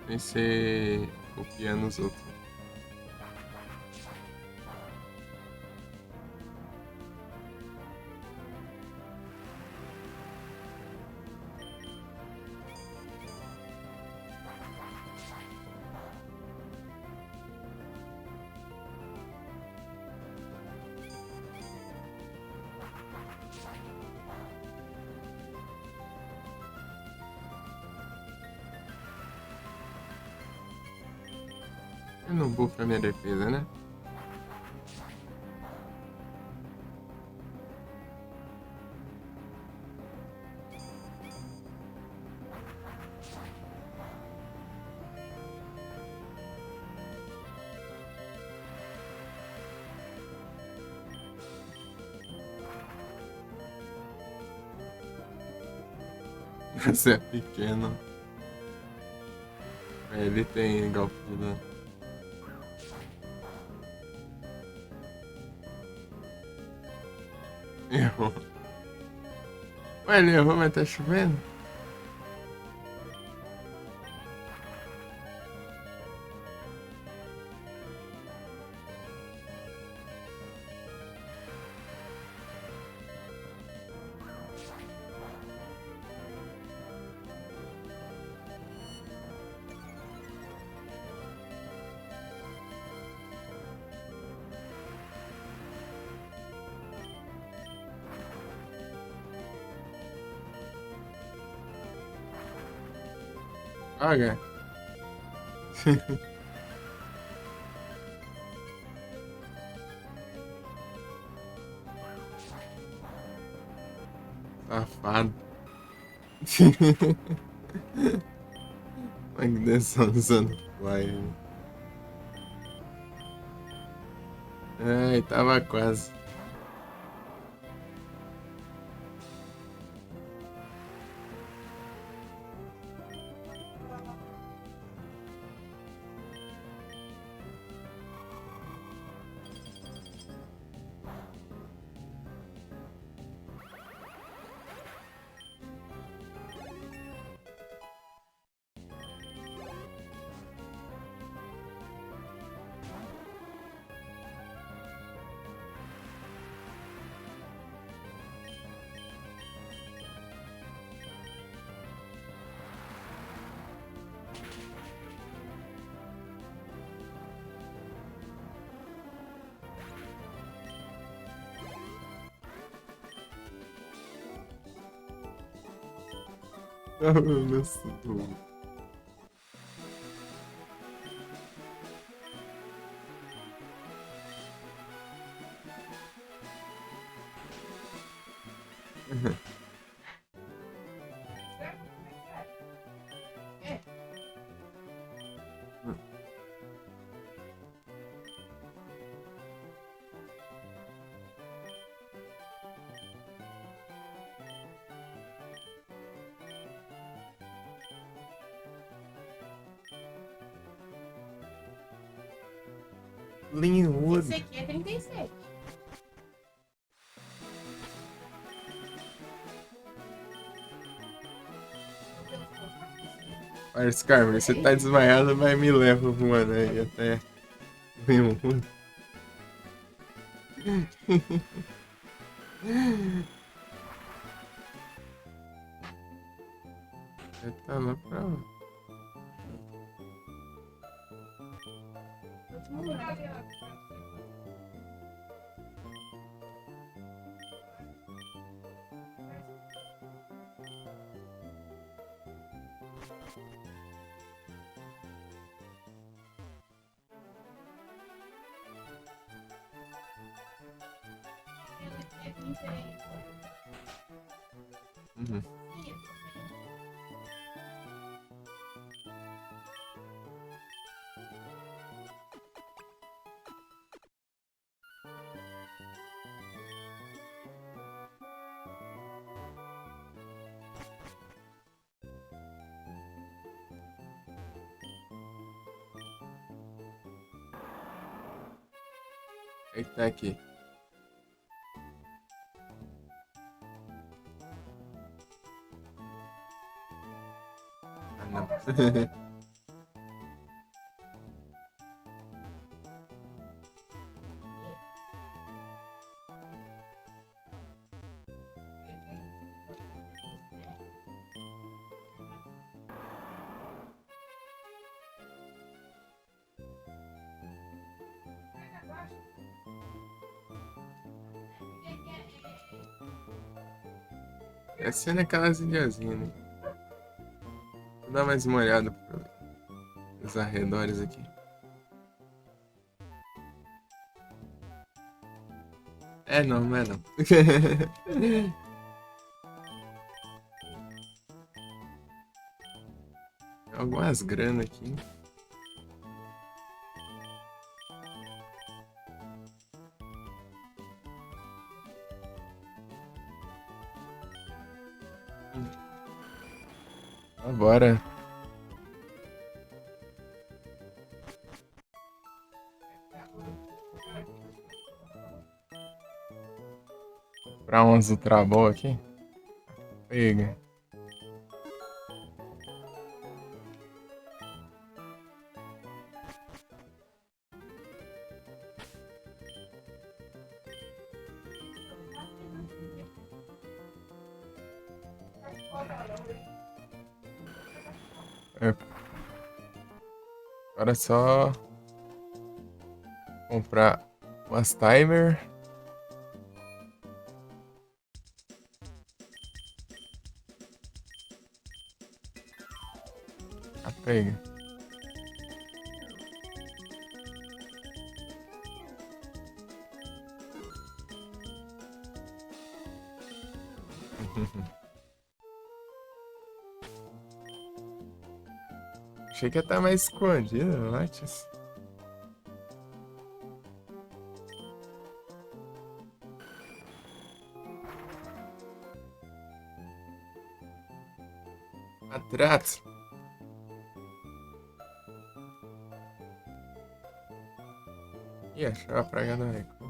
Sem ser copiando os outros. Eu não bufo a minha defesa, né? Você é pequeno. Ele tem golpe de dano. Errou. Ué, ele errou, mas tá chovendo? Olha. Safado. Magneção usando fly. Ai, tava quase. Não sou. É, Linwood. esse aqui é 37. Mas, Carmen, você tá desmaiado, mas me leva voando aí até Linwood. Você tá lá pra lá. Último lugar. É 36. Uhum. O que tá aqui? Ah, não. Essa é naquelas ilhazinhas, né? Vou dar mais uma olhada nos arredores aqui. É não, não é não. Algumas grana aqui. Bora. Pra uns ultrabol aqui. Pega. É, agora é só comprar umas timer. Ah, pega. Achei que ia estar mais escondido antes. Atrás. Ih, achou a praga do Recu.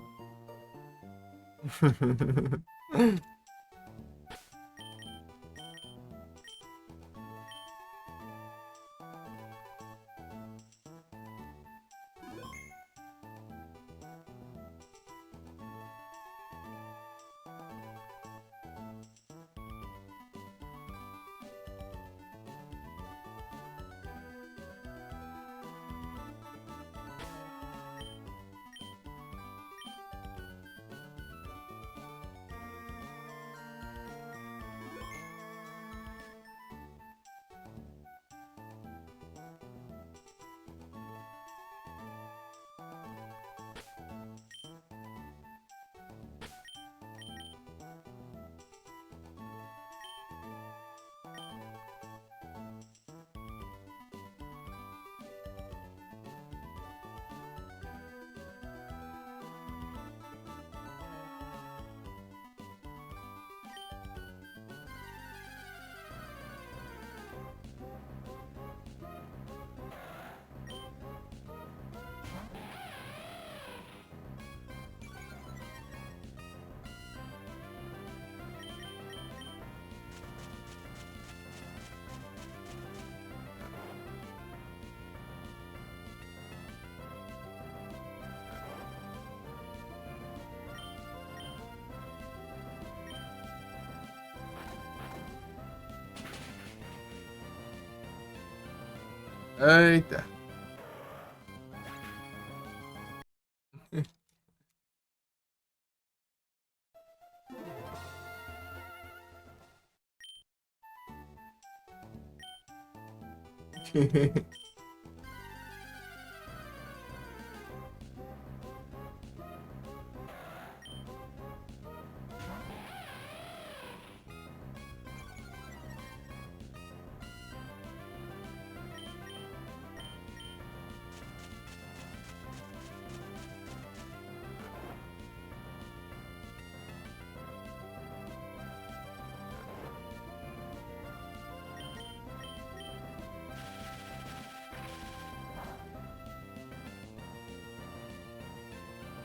Eita.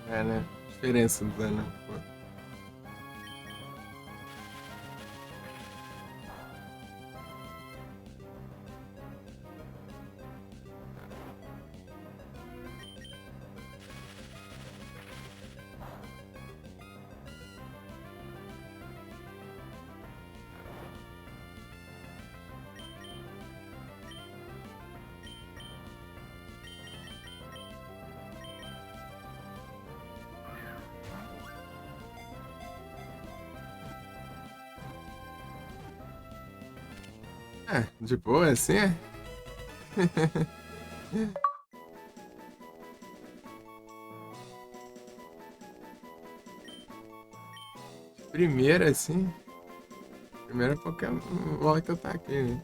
É, né? Diferença do dano, pô. É, de boa, assim é? Primeira, assim. Primeira Pokémon que eu tá aqui, né?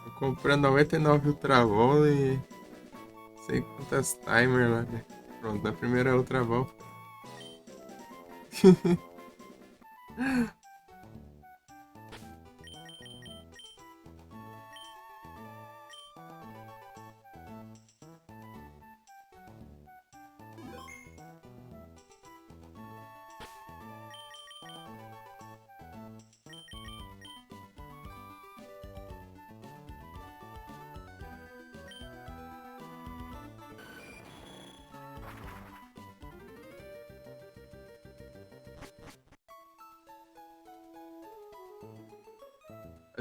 Tô comprando 99 Ultra Ball e sei quantas timer lá, né? Pronto, na primeira Ultra Ball.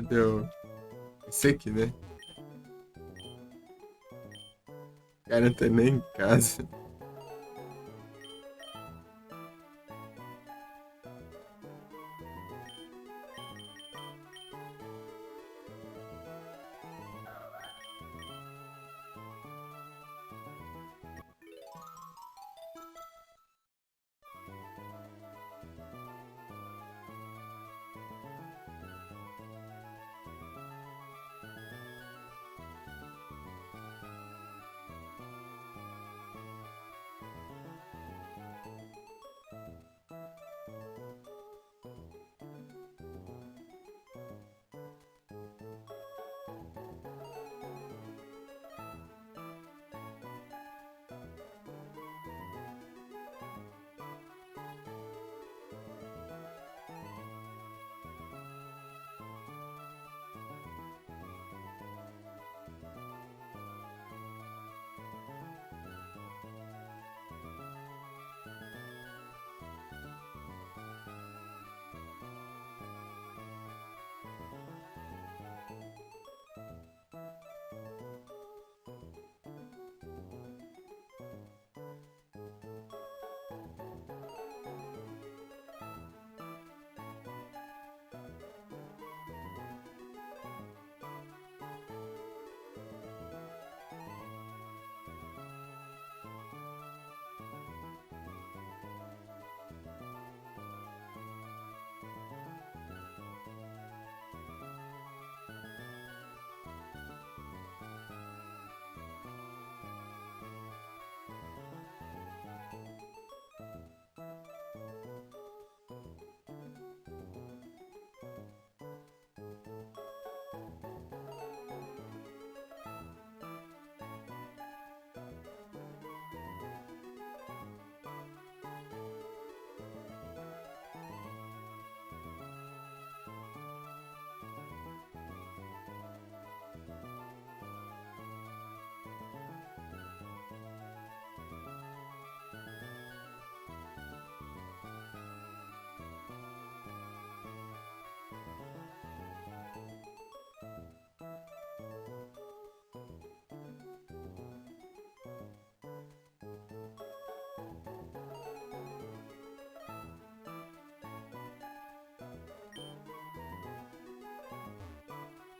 Deu. Esse aqui, né? O cara não tá nem em casa.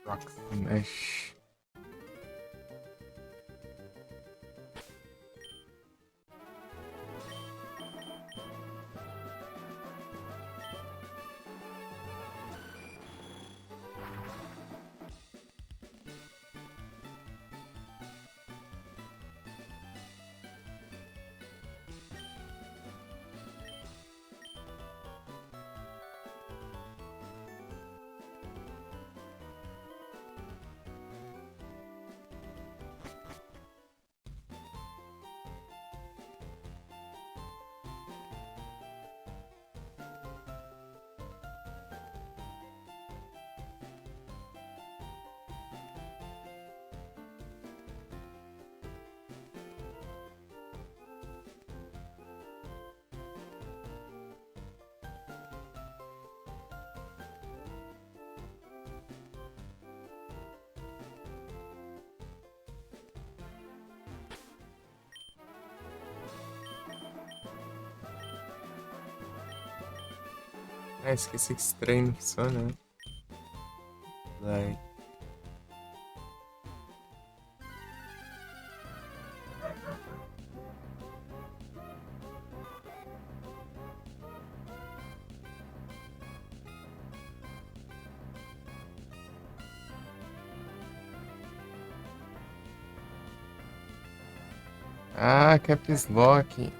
Rock Smash. Ah, esqueci que esse trem não funciona, né? Vai. Ah, Caps Lock.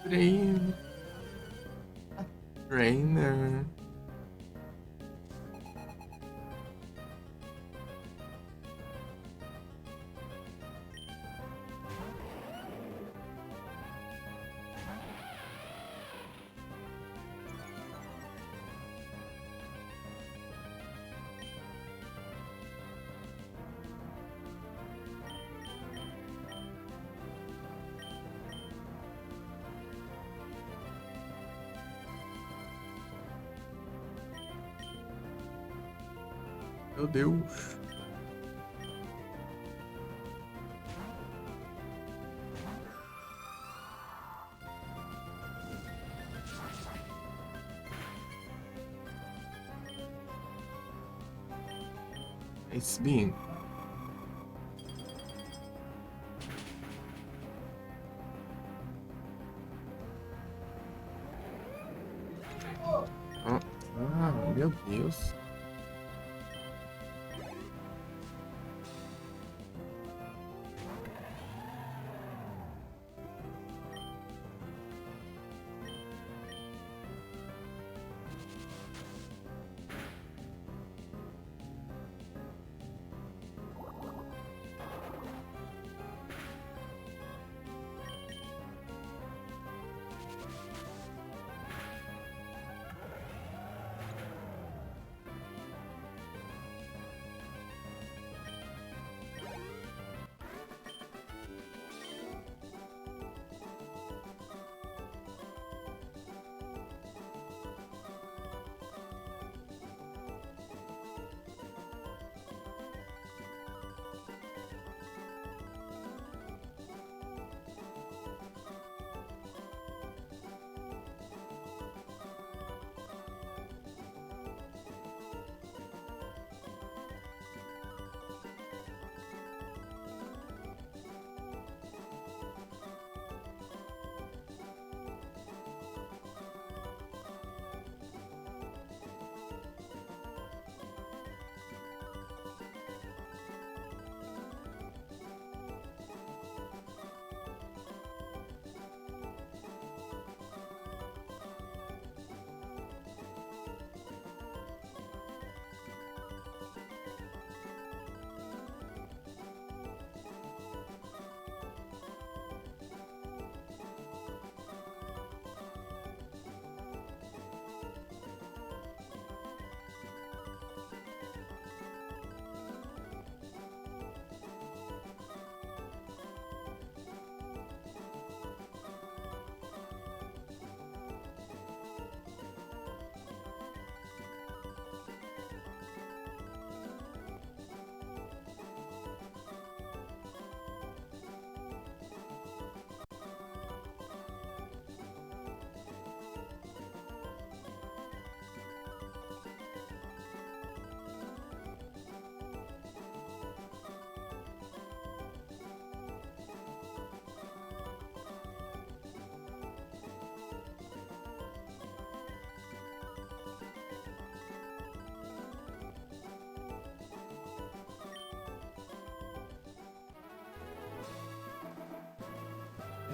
Trainer. Trainer. Meu Deus. It's been. Meu Deus.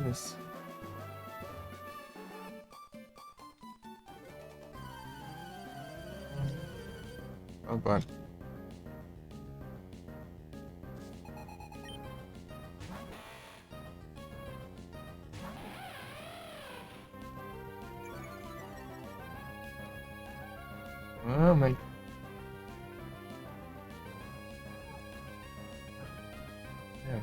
Isso. Agora. Ah, mas. É.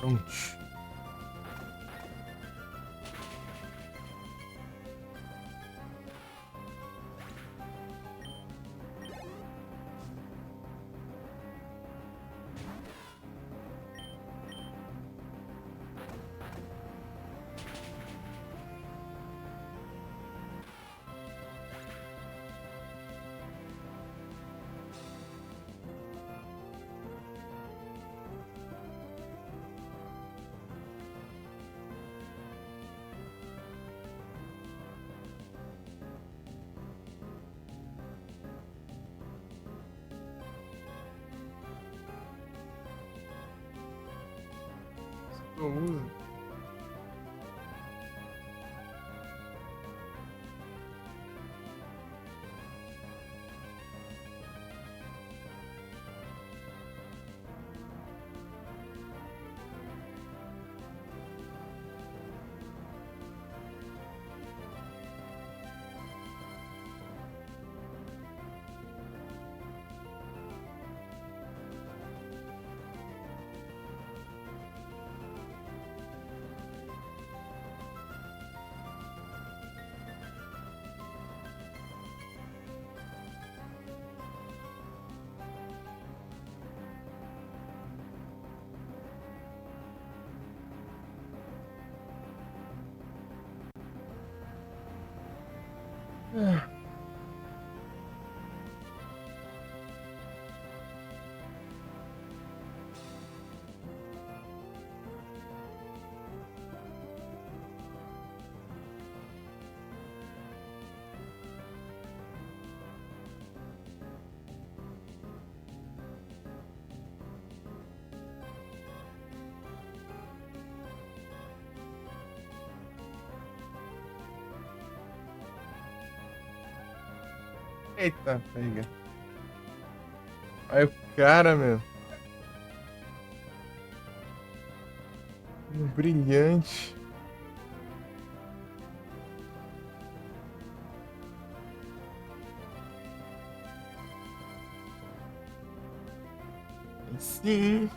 Pronto. Eu uso. Ah, eita, pega. Aí o cara, meu. Brilhante. Sim.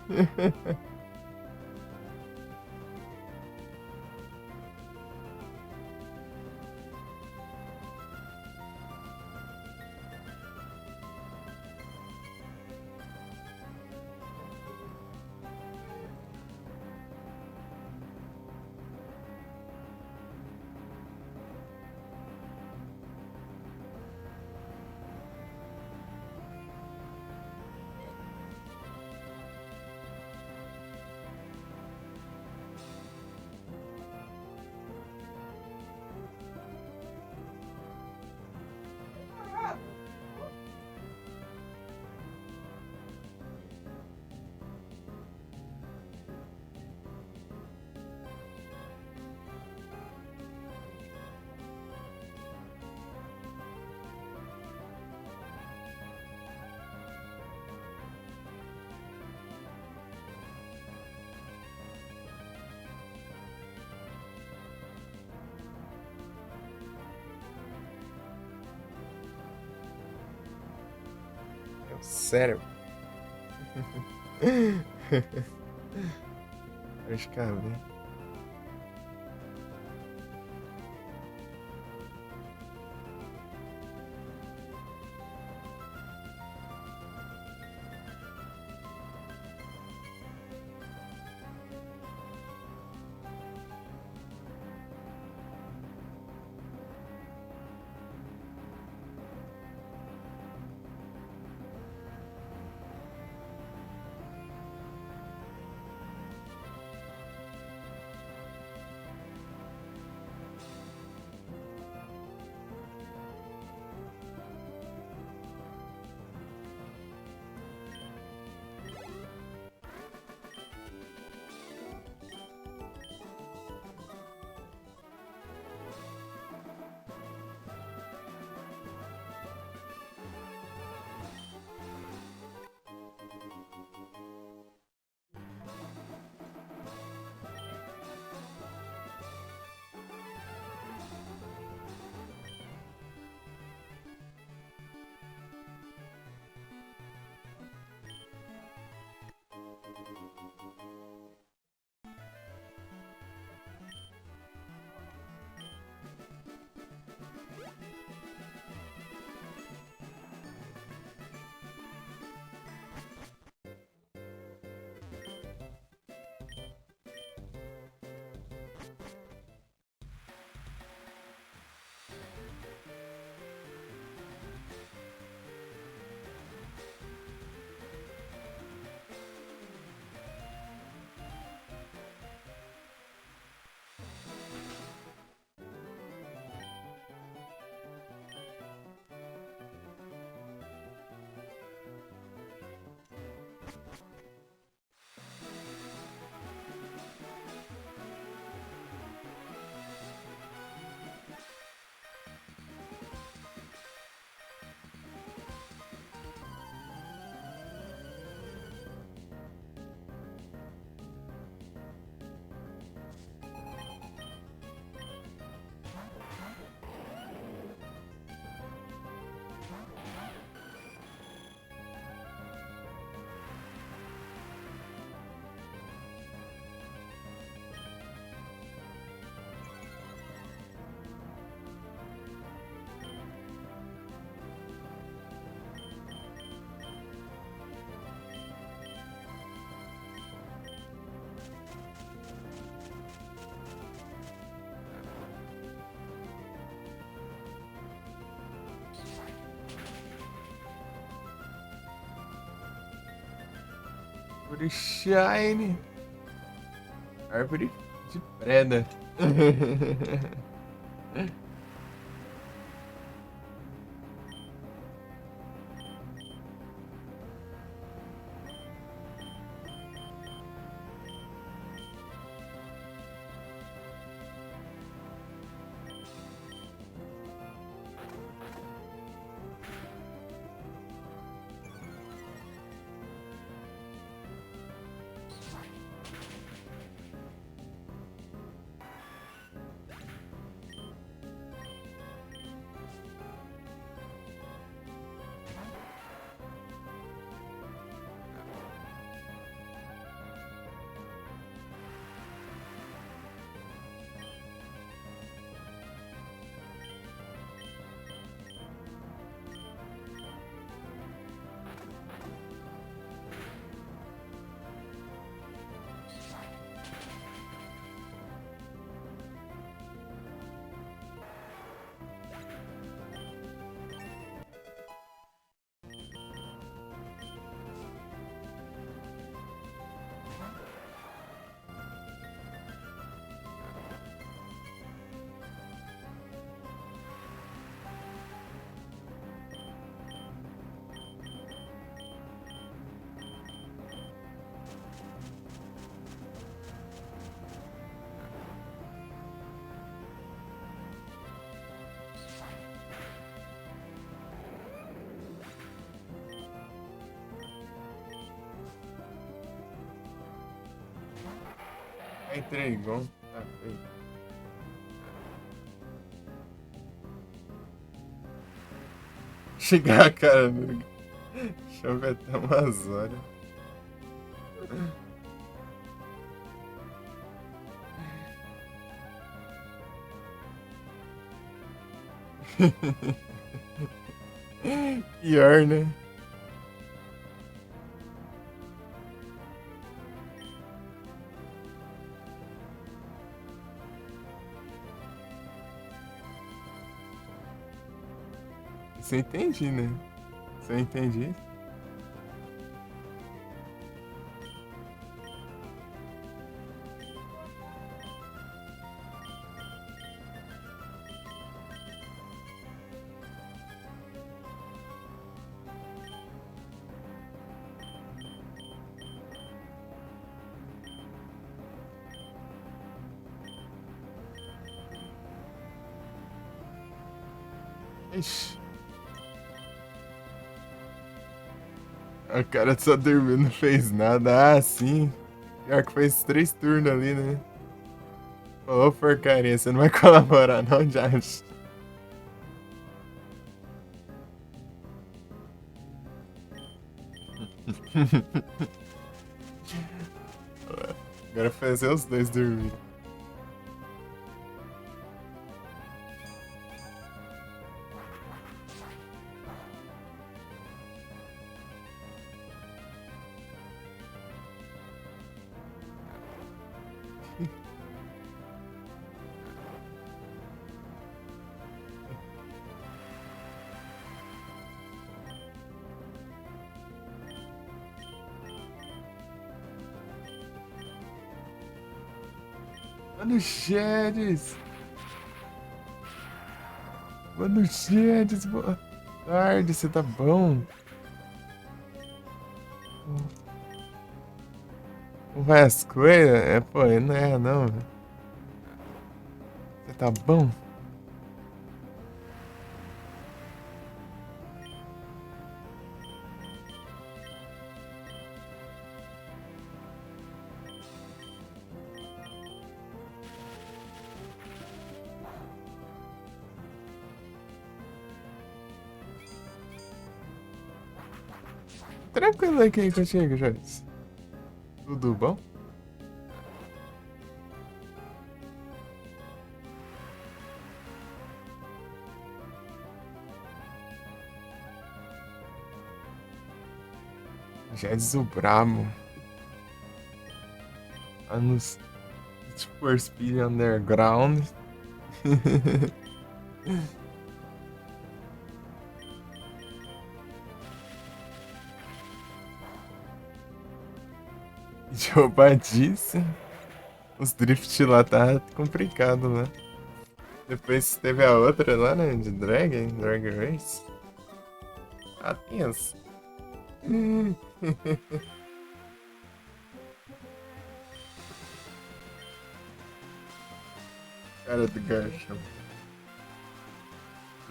Sério. Acho que Árvore shine. Árvore de preda. Entrei, igual. Tá feito. Chegar, cara. Chove até umas horas. Pior, né? Isso eu entendi, né? Isso eu entendi. Ixi. O cara só dormiu, não fez nada. Ah, sim. Pior que fez 3 turnos ali, né? Ô, porcaria, você não vai colaborar não, Josh? Agora fazer os dois dormir. Mano, Chedes! Mano, Chedes, boa tarde, você tá bom? Como vai as coisas? É, pô, não é não, velho. Você tá bom? Tranquilo aqui contigo, Joyce. Tudo bom? Joyce o Brabo. Anos for Speed Underground. Roubadice. Os drift lá tá complicado, né? Depois teve a outra lá, né? De Drag Race. Ah, tenso. Cara do garchão.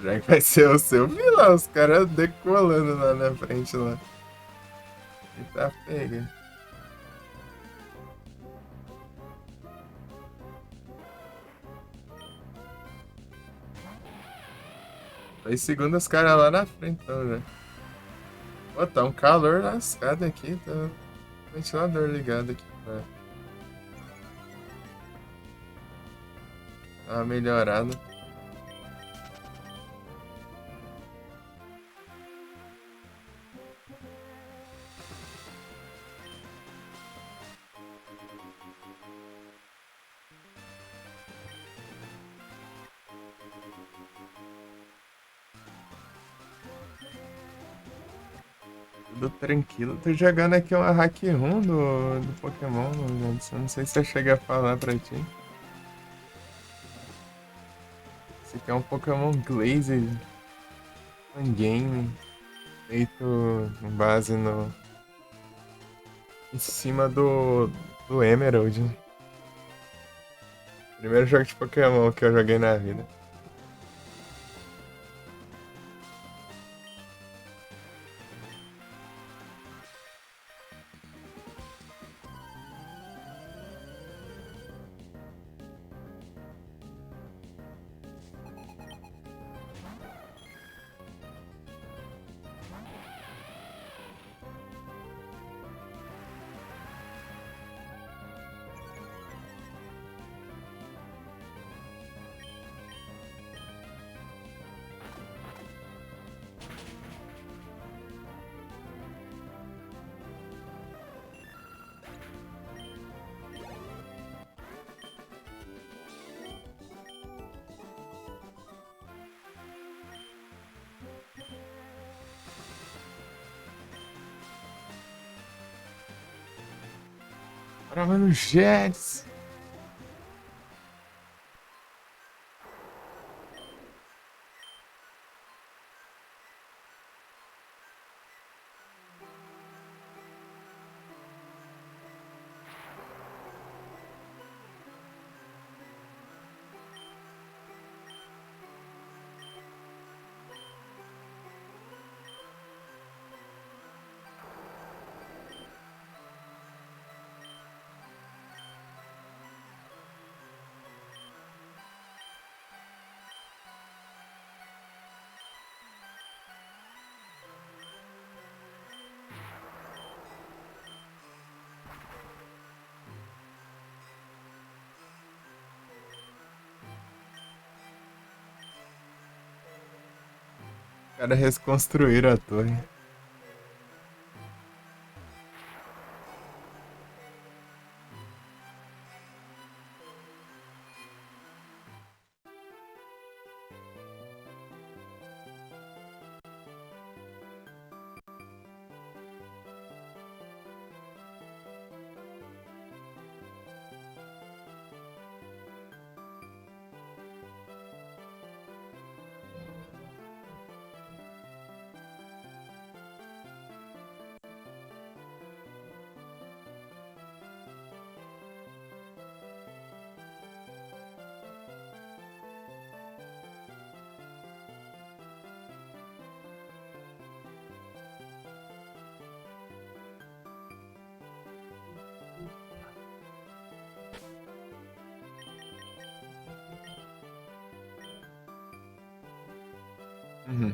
Já que vai ser o seu vilão, os caras decolando lá na frente lá. E tá pega. Aí segundo os caras lá na frente, então, né? Pô, tá um calor lascado aqui, tá o ventilador ligado aqui pra dar uma melhorada. Tudo tranquilo. Tô jogando aqui uma hack room do Pokémon, gente. Eu não sei se eu cheguei a falar pra ti. Esse aqui é um Pokémon Glaze Game, feito com base no. Em cima do Emerald. Primeiro jogo de Pokémon que eu joguei na vida. Bora no Jets! Os caras reconstruíram a torre. Uhum.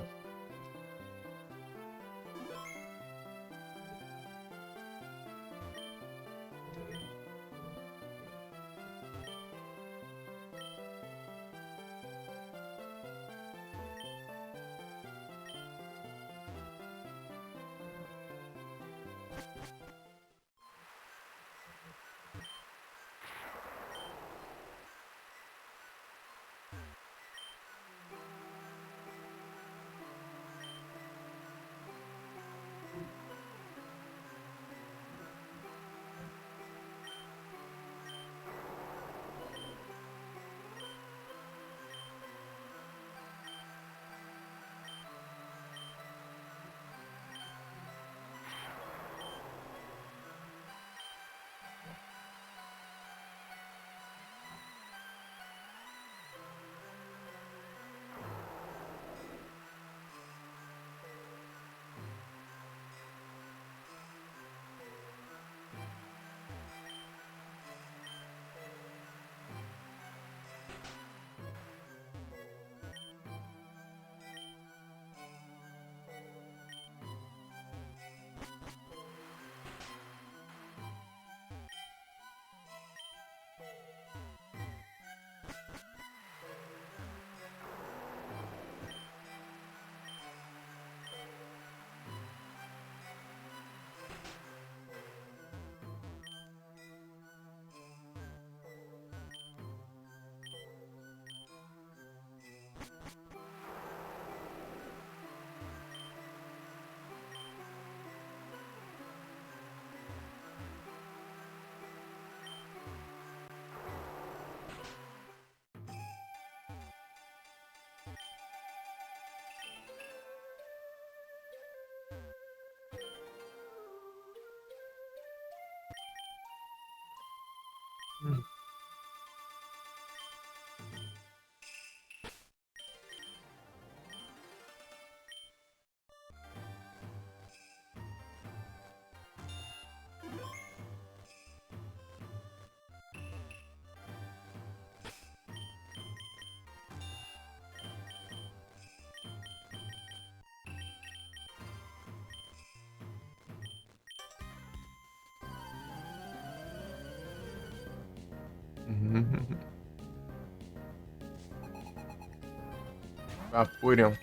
Vaporeon.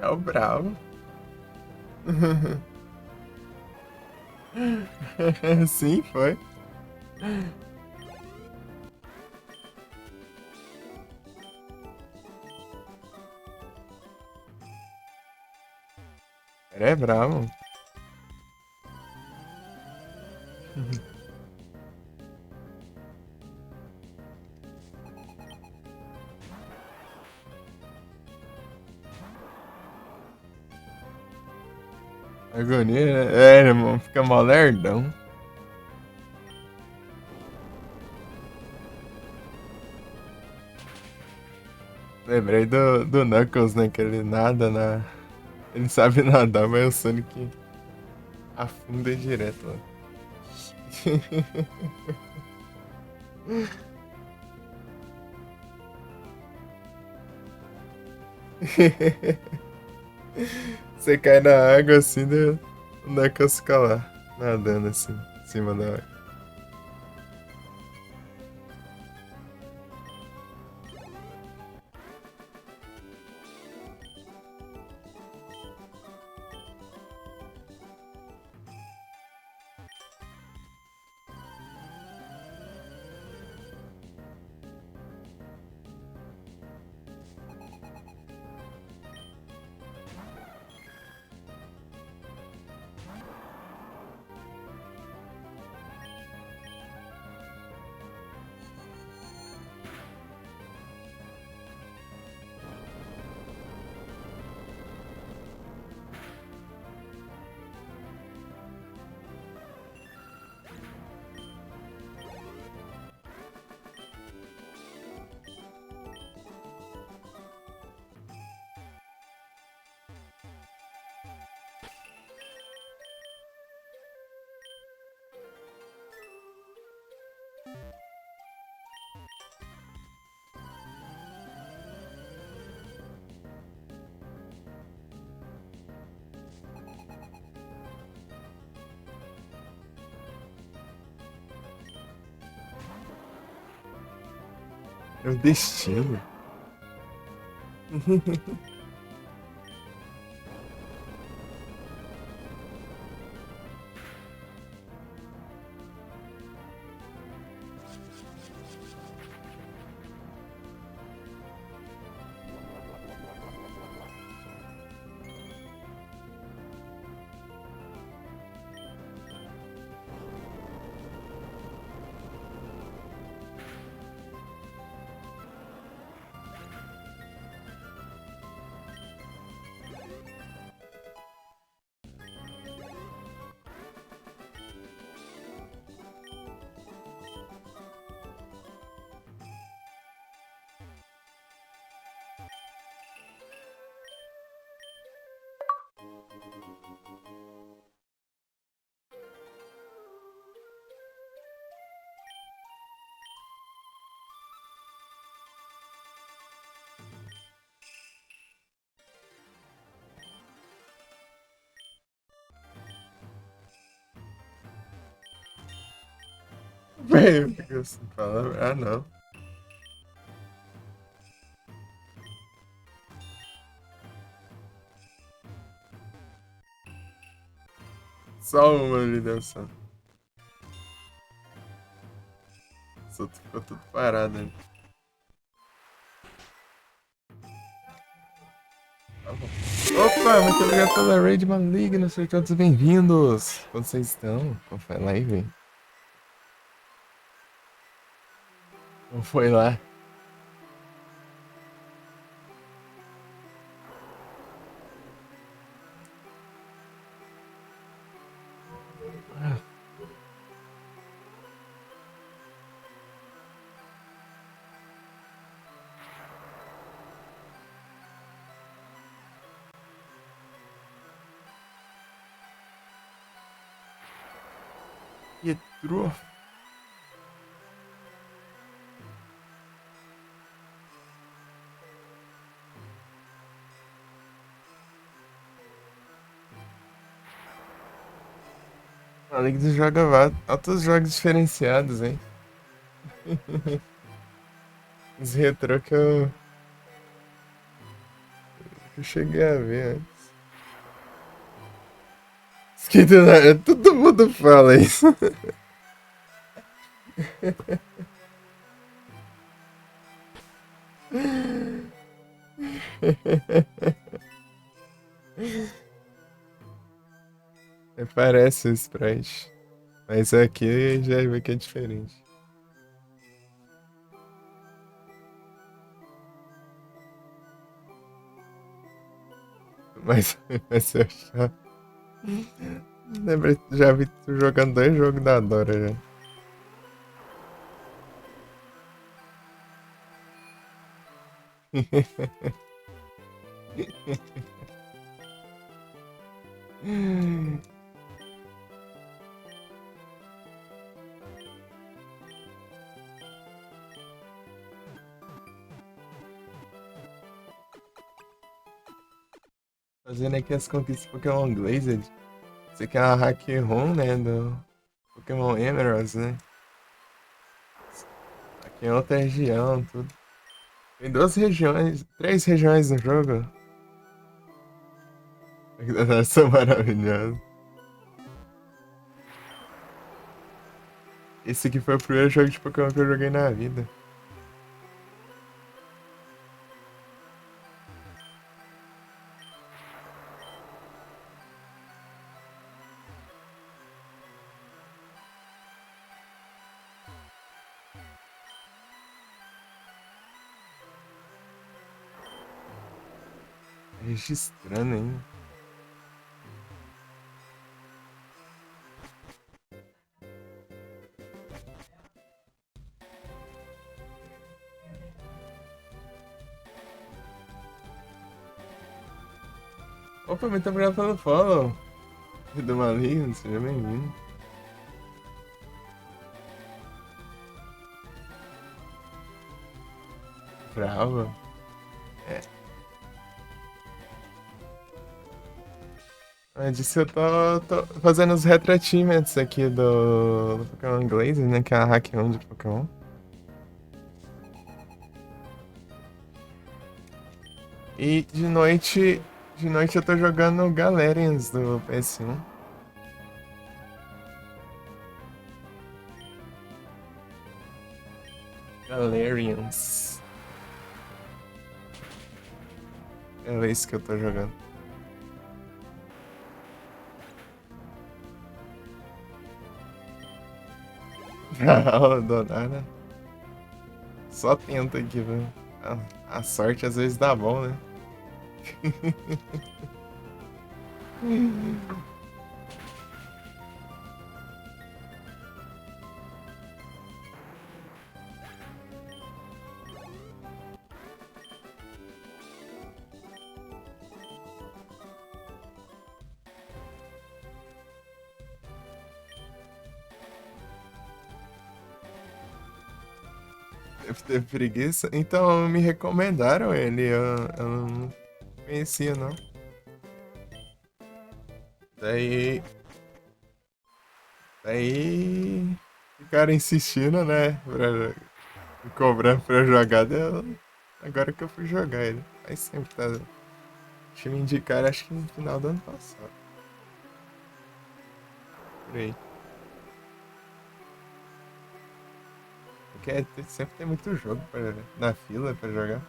É o bravo. Sim, foi. Ele é bravo. Agonia, né? É, irmão, fica mó lerdão. Lembrei do Knuckles, né? Que ele nada na. Ele sabe nadar, mas o Sonic afunda direto lá. Você cai na água assim, né? O Knuckles fica lá, nadando assim, em cima da água. É o destino. Velho, fica assim, fala. Ah, não. Só uma ali dançando. Os outros ficou tudo parado ali. Tá bom. Opa, muito obrigado pela raid maligna, sejam todos bem-vindos. Como vocês estão? Como foi a live? Como foi lá? Ah, Pietro. A Liga joga altos jogos diferenciados, hein? Os retrô que eu cheguei a ver antes. Esquenta, todo mundo fala isso. Parece o sprite. Mas aqui já vê que é diferente. Mas, mas eu já. Lembra, já vi tu jogando dois jogos da Dora já. Fazendo aqui as conquistas Pokémon Glazed. Isso aqui é uma hack ROM, né? Do Pokémon Emeralds, né? Aqui é outra região, tudo. Tem duas regiões, três regiões no jogo. São maravilhosos. Esse aqui foi o primeiro jogo de Pokémon que eu joguei na vida. Registrando ainda. Opa, muito obrigado pelo follow. Do Maligno, seja bem-vindo. Bravo. É. Eu disse que eu tô fazendo os retro-achievements aqui do Pokémon Glaze, né? Que é a hack 1 de Pokémon. E de noite eu tô jogando Galarians do PS1. Galarians. É isso que eu tô jogando. Não, dou nada. Só tenta aqui, velho. A sorte às vezes dá bom, né? Deve ter preguiça. Então me recomendaram ele. Eu não conhecia, não. Daí. Daí. Ficaram insistindo, né? Me cobrando pra eu jogar. Agora que eu fui jogar ele. Aí sempre tá. Deixa eu me indicar, acho que no final do ano passado. por aí. Porque sempre tem muito jogo na fila pra jogar.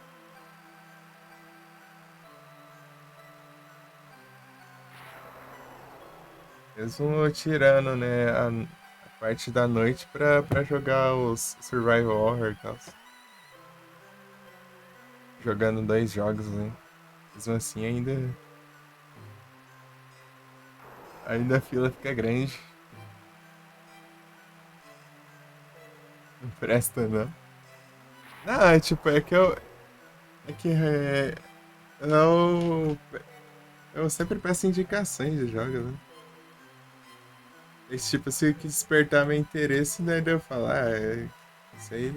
Mesmo tirando, né, a parte da noite pra jogar os Survival Horror e tal. Jogando dois jogos, né? Mesmo assim, ainda a fila fica grande. Não presta, não. Não, é tipo, é que eu. É que eu sempre peço indicações de jogos, né? Esse tipo, se que despertar meu interesse, né, daí eu falar, isso aí,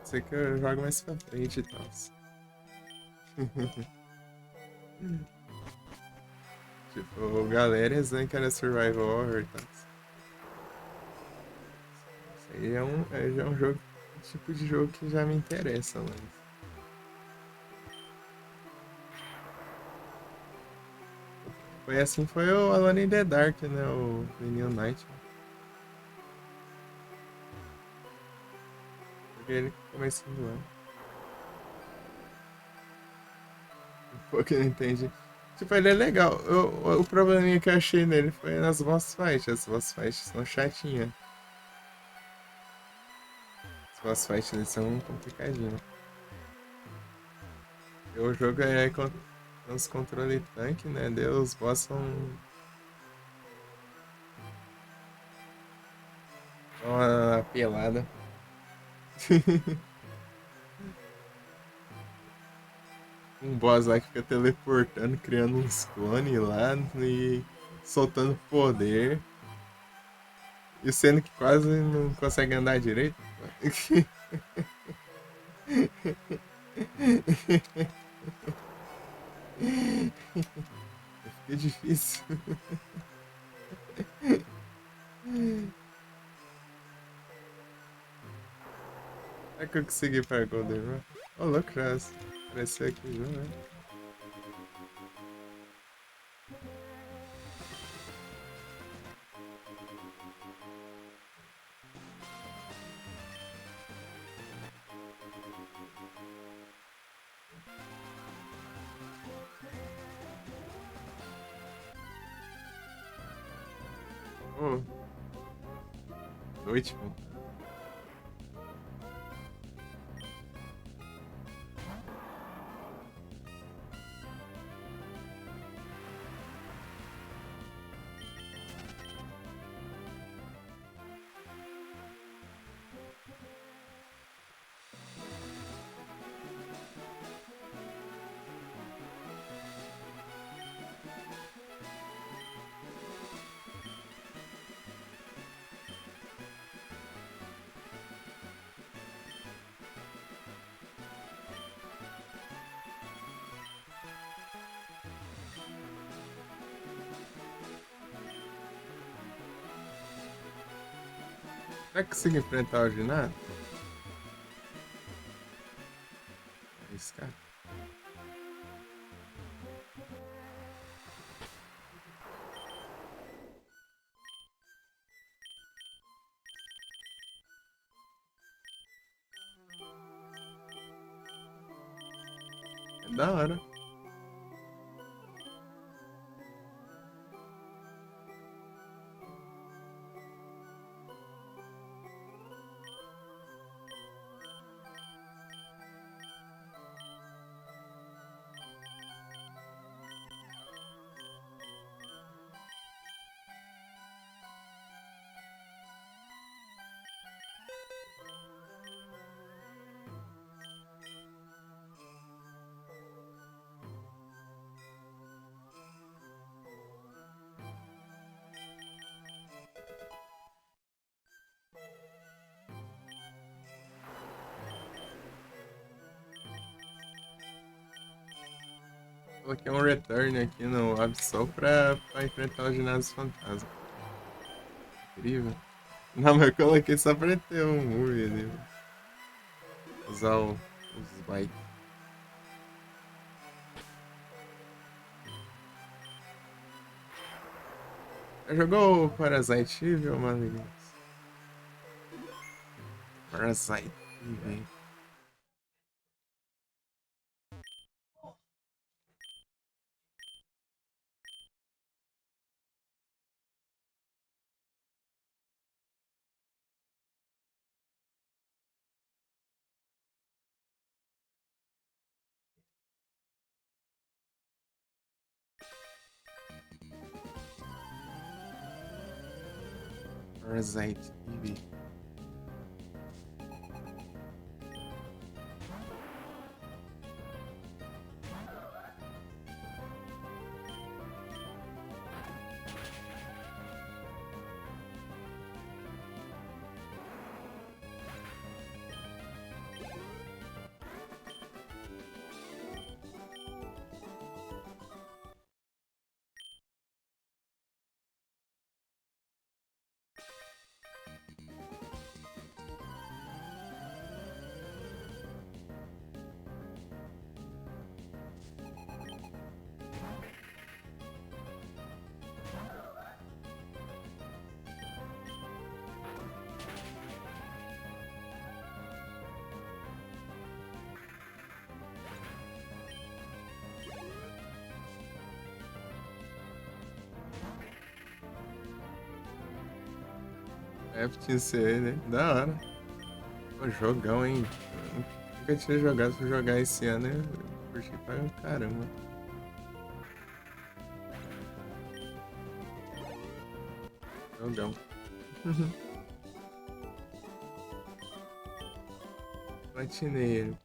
isso aí que eu jogo mais pra frente e tal. Tipo, o Galerias, né, que era Survival Horror e tal. Isso aí já é um jogo, um tipo de jogo que já me interessa, mas. Foi assim, foi o Alone in the Dark, né, o The New Nightmare. Joguei ele no começo do ano. Um pouco eu não entendi. Tipo, ele é legal. O probleminha que eu achei nele foi nas boss fights. As boss fights são chatinhas. As boss fights eles são complicadinhos. O jogo é com os controle tanque, né? Daí os boss são uma pelada. Um boss lá que fica teleportando, criando uns clones lá e soltando poder. E sendo que quase não consegue andar direito. Fica difícil. Será que eu consegui para Golden Run? Ô, louco, já apareceu aqui já, né? Ô, noite, pô. Será que consegui enfrentar o ginásio? Arriscar. É da hora. Coloquei um return aqui no Absol pra enfrentar o ginásio fantasma. Incrível. Não, mas eu coloquei só pra ter um move ali. Usar os bytes. Já jogou o Parasite Eve, mano? Parasite Eve. Parasite Eve. FTC, né? Da hora. Pô, jogão, hein? Eu nunca tinha jogado, fui jogar esse ano, eu curti pra caramba. Jogão. Platinei ele.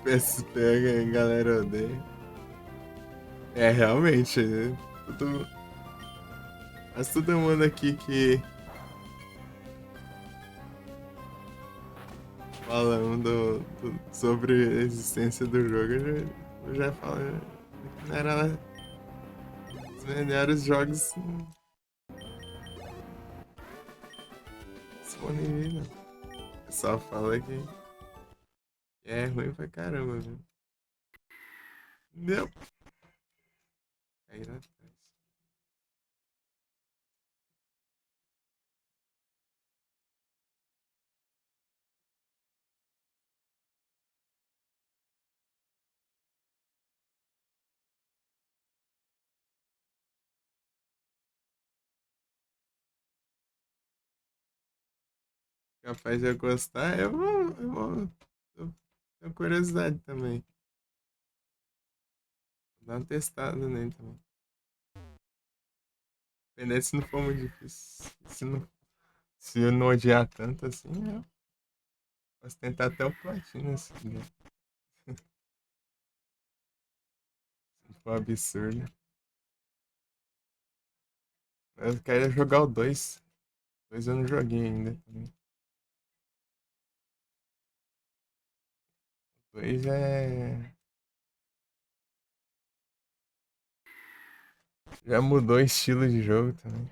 PSP, a galera odeia. É, realmente, né? Tudo, mas todo mundo aqui que falando sobre a existência do jogo, eu já falo que não era os melhores jogos disponíveis, não. O pessoal fala que é ruim pra caramba, viu? Não. Aí lá atrás. Capaz de eu gostar, eu tenho curiosidade também. Vou dar uma testada nele também. Dependendo se não for muito difícil. Se eu não odiar tanto assim, eu posso tentar até o platina, assim, né? Se for absurdo. Eu quero jogar o 2. O 2 eu não joguei ainda também. O 2 já mudou o estilo de jogo também.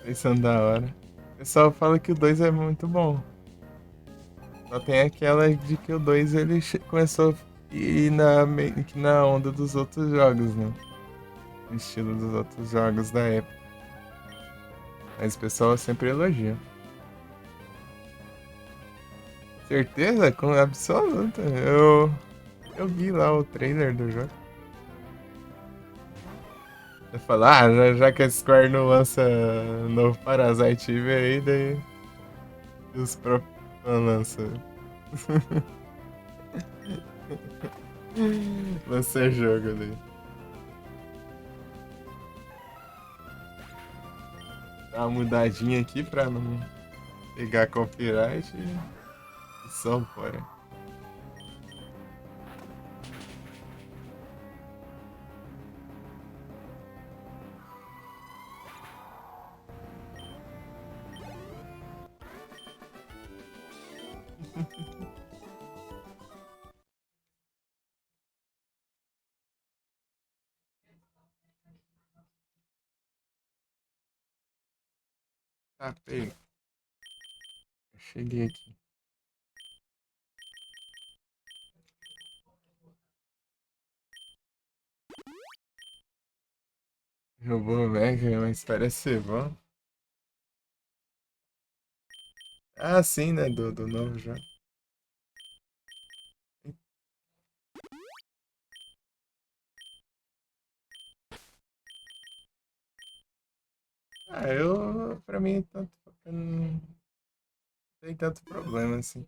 Eles são da hora. O pessoal fala que o 2 é muito bom. Só tem aquela de que o 2 ele começou a ir meio que na onda dos outros jogos, né? No estilo dos outros jogos da época. Mas o pessoal sempre elogia. Certeza? Com absoluta. Eu vi lá o trailer do jogo. Eu falo, já que a Square não lança novo Parasite Eve aí, daí os próprios não lançam. Lança jogo ali. Dá uma mudadinha aqui pra não pegar copyright e só fora. Tá, peraí. Eu cheguei aqui. Roubou o Mega, mas parece ser bom. Ah, sim, né? Do novo jogo. Pra mim, tanto, não tem tanto problema, assim.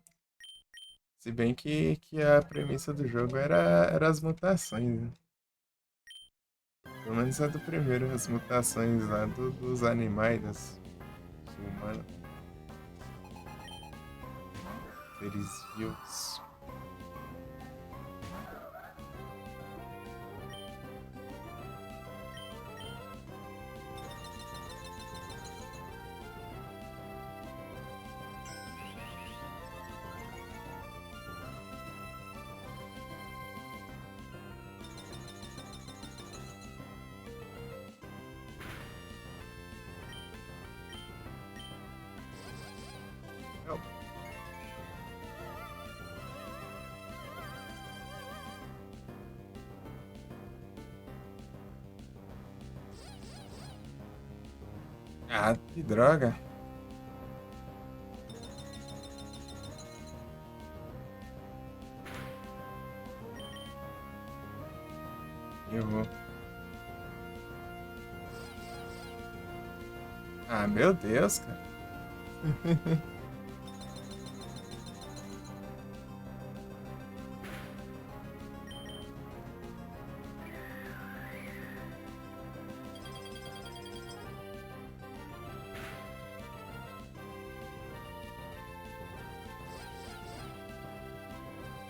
Se bem que a premissa do jogo era as mutações, né? Pelo menos a do primeiro, as mutações lá dos animais, dos humanos, seres vivos. Não. Ah, que droga. Errou. Ah, meu Deus, cara.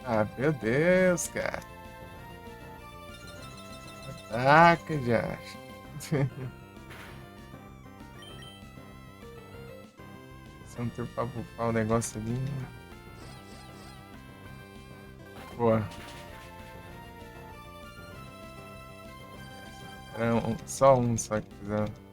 Ah, meu Deus, cara. Ataca, já. Se não ter pra bufar o negócio ali. Boa. Era só um só que precisava.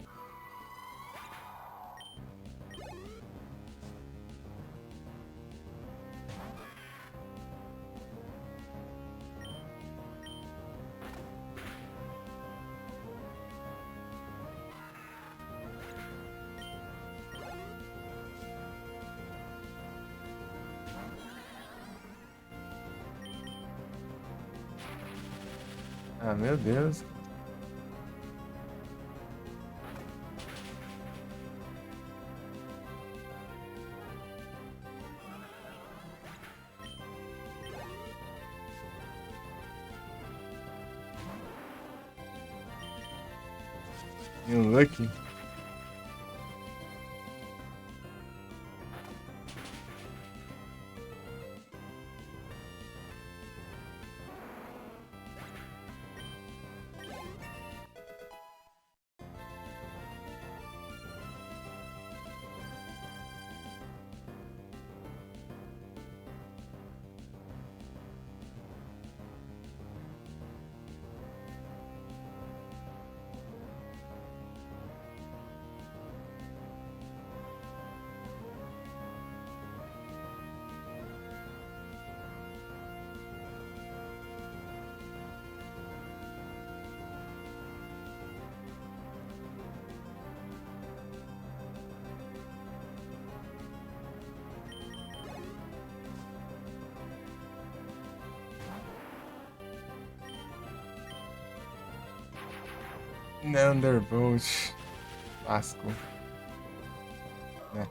Ah, meu Deus. E um Lucky. Thunderbolt. Clássico. Né?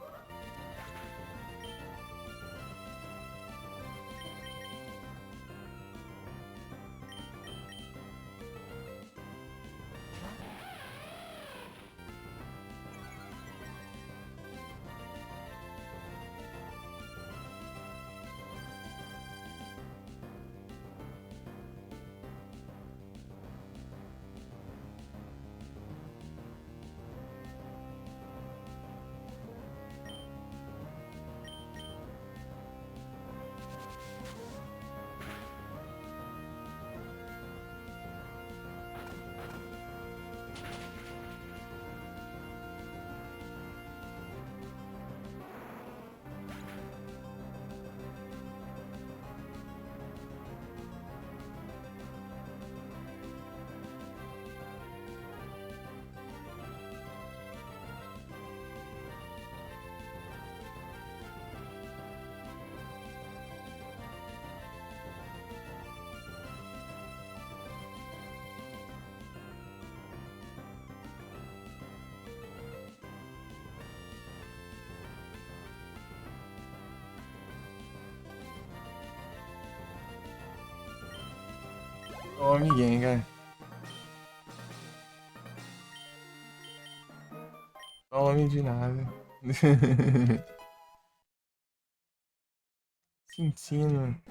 Tome, Gengar. Tome de nada. Sentindo.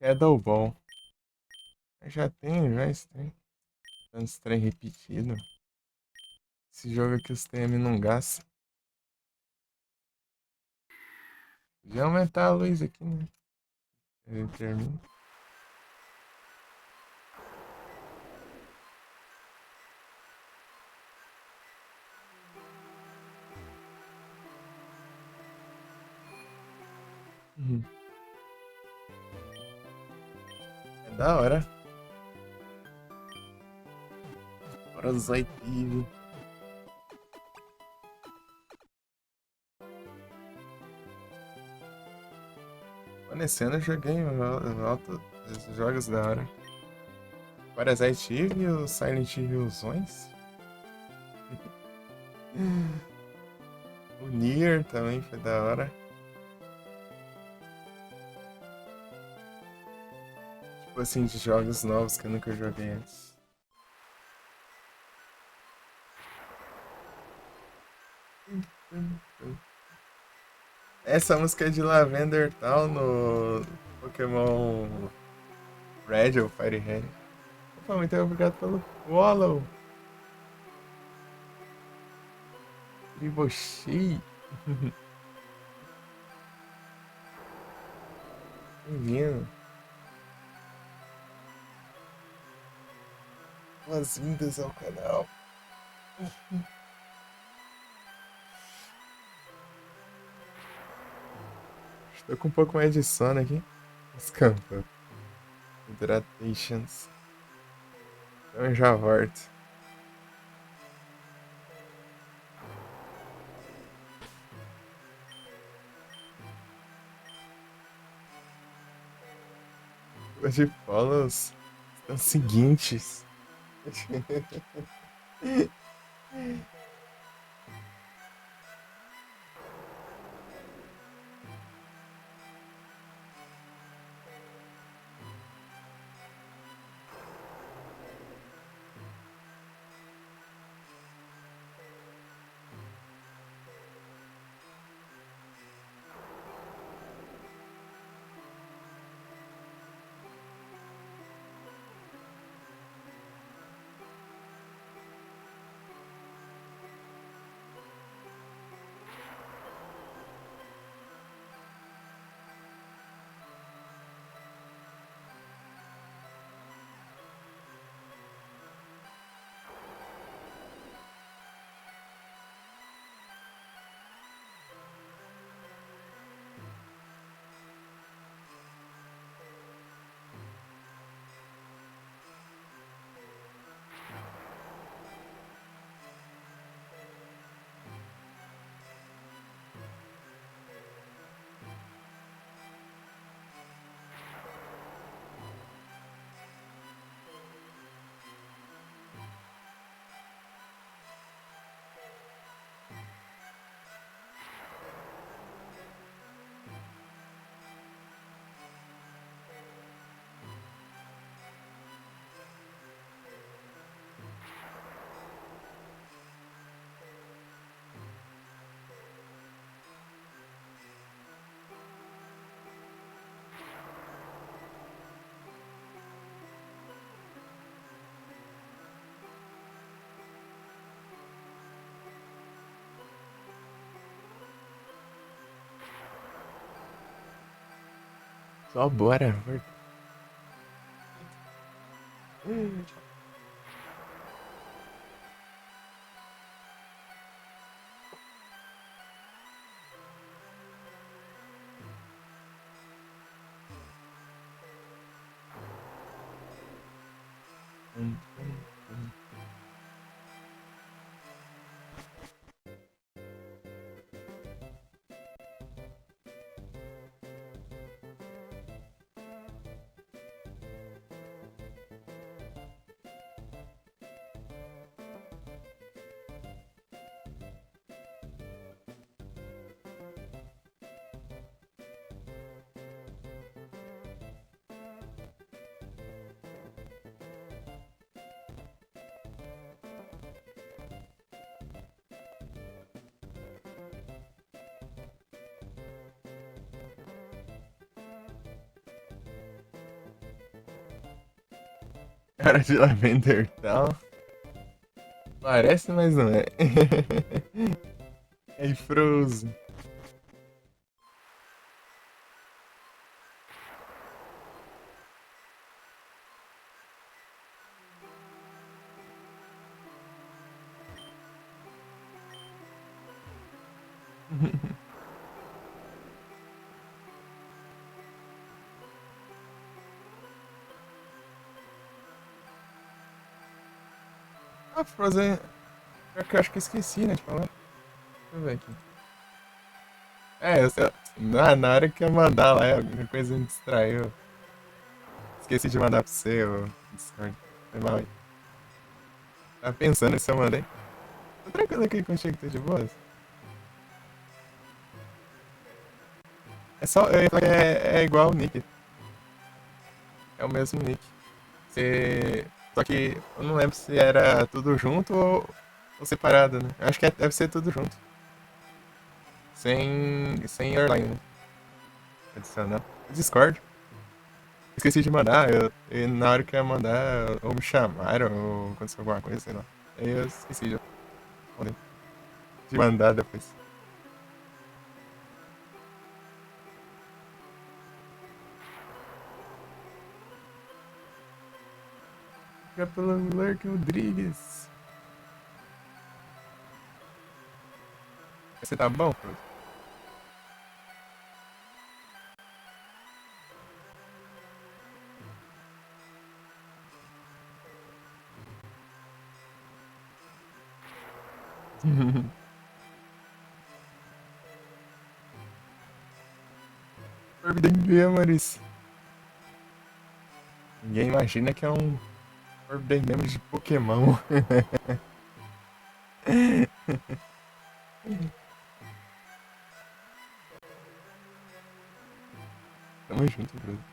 Shadow Ball. Eu já tenho, já esse trem. Tantos trem repetido. Esse jogo aqui os TM não gastam. Já aumentar a luz aqui, né? Eu termino. Uhum. É da hora. Bora usar Eve. Nesse ano eu joguei alto esses jogos da hora. Parasite Eve e o Silent Hillzões. O Nier também foi da hora. Tipo assim, de jogos novos que eu nunca joguei antes. Essa música é de Lavender Town no Pokémon Red ou Fire Red. Opa, muito obrigado pelo follow. Triboshi. Bem-vindo. Boas-vindas ao canal. Estou com um pouco mais de sono aqui. Desculpa. Hydratations. Então eu já volto. Os de follows são os seguintes. Só bora. Cara de Lavender tal. Parece, mas não é. É Frozen. Ah, Frozen. Pior que eu acho que eu esqueci, né, de falar. Deixa eu ver aqui. Na hora que eu mandar lá, alguma coisa me distraiu. Esqueci de mandar pra você, o Discord. Foi mal aí. Tava pensando se eu mandei. Tô tranquilo aqui contigo, tá de boas? É só. Eu ia falar que é igual o Nick. É o mesmo Nick. Você. Só que eu não lembro se era tudo junto ou separado, né? Acho que deve ser tudo junto. Sem airline, né? Adicional. Discord. Esqueci de mandar, e na hora que eu ia mandar, ou me chamaram, ou aconteceu alguma coisa, sei lá. Aí eu esqueci de responder. De mandar depois. Fica pelo Lurk Rodrigues. Você tá bom, Fruto? Forbidden Memories. Ninguém imagina que é um Forbidden Memories de Pokémon. Tamo junto, Bruno.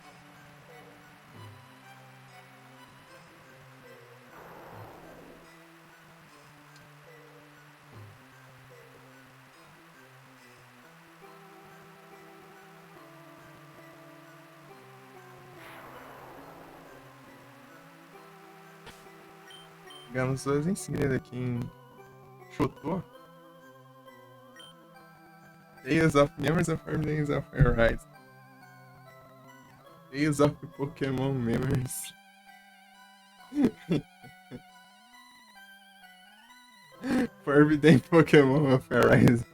Pegamos duas insígnias aqui em Chotô. Tales of Memories of Forbidden of Arise. Tales of Pokémon Memories. Forbidden Pokémon of Arise.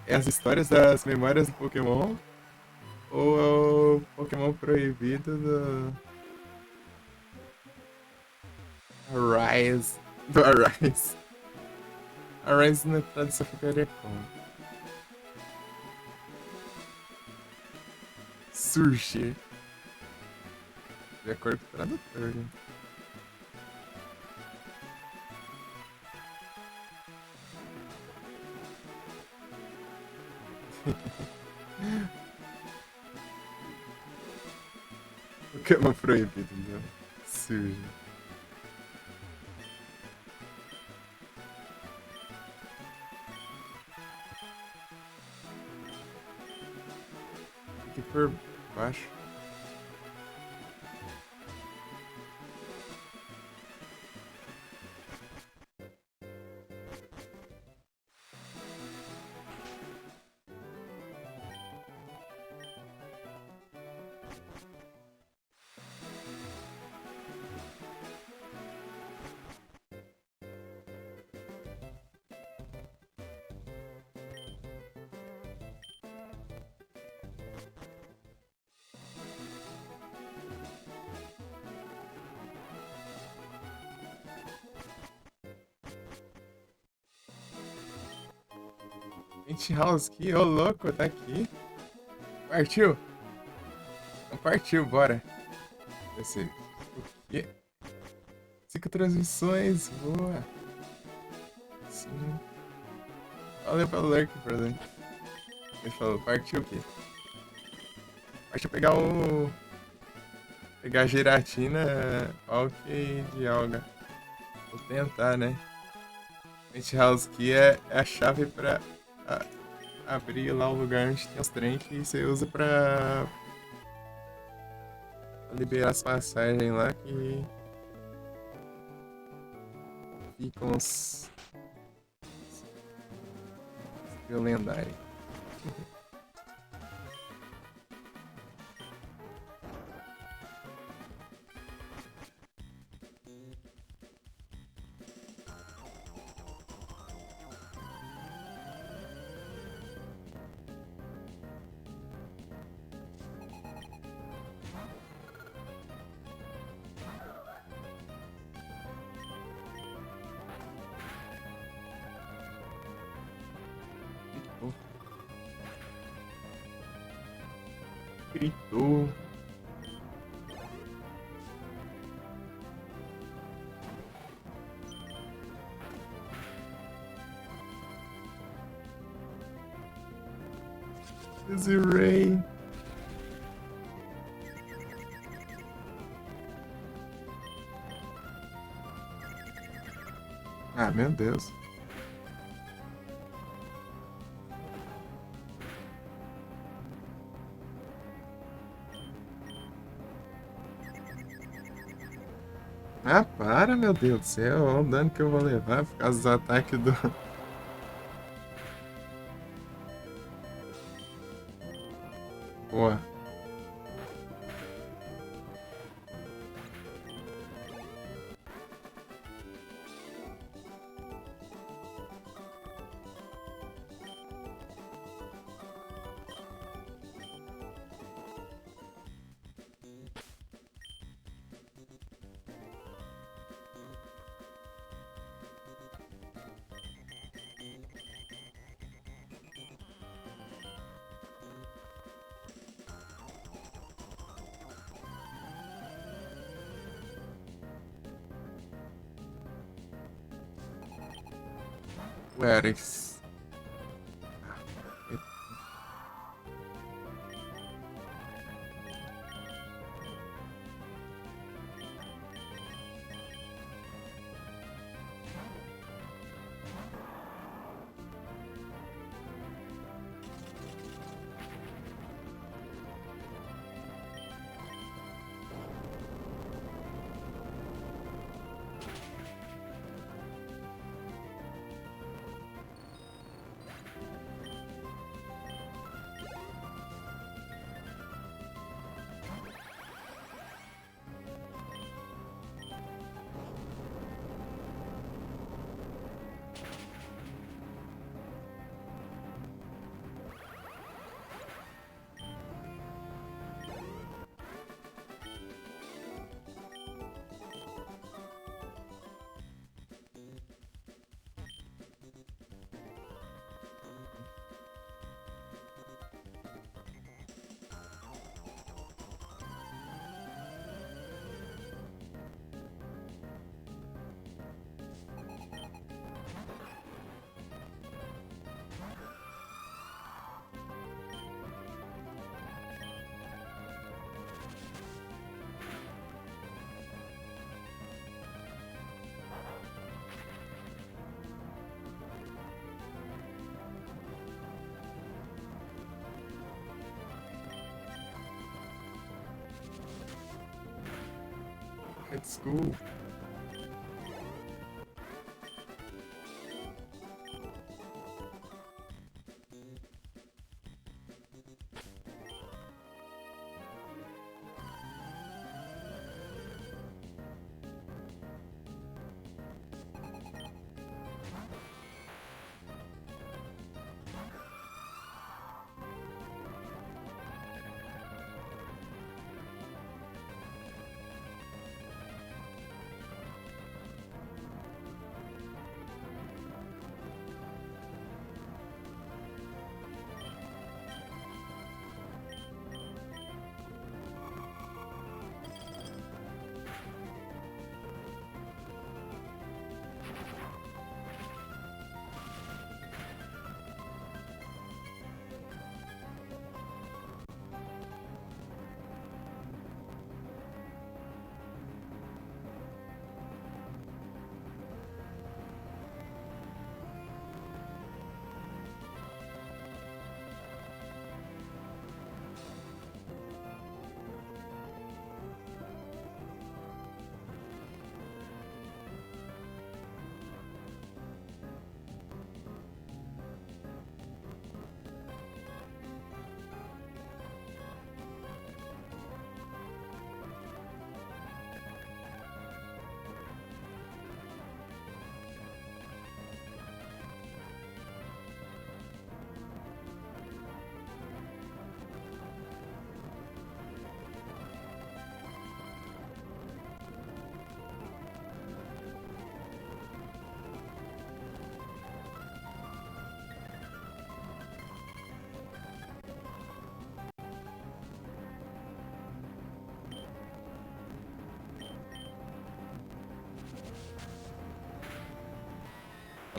É as histórias das memórias do Pokémon ou é o Pokémon proibido do Arise. Do Arise. Arise na tradução ficaria como? Surgir. De acordo com o tradutor, né? Pokémon proibido, né? Surge. Aqui por baixo. House aqui, ô louco, tá aqui. Partiu. Então partiu, bora. Esse. O quê? 5 transmissões, boa. Sim. Valeu pelo lurk, brother. Ele falou, partiu o quê? Partiu pegar o. Pegar a gelatina. Ok, de alga. Vou tentar, né? House aqui é a chave pra abrir lá o lugar onde tem os trem que você usa pra liberar as passagens lá que ficam os lendários. Gritou. Desiree. Ah, meu Deus. Ah, para, meu Deus do céu. Olha o dano que eu vou levar por causa dos ataques do. Boa. O Eris. Let's go.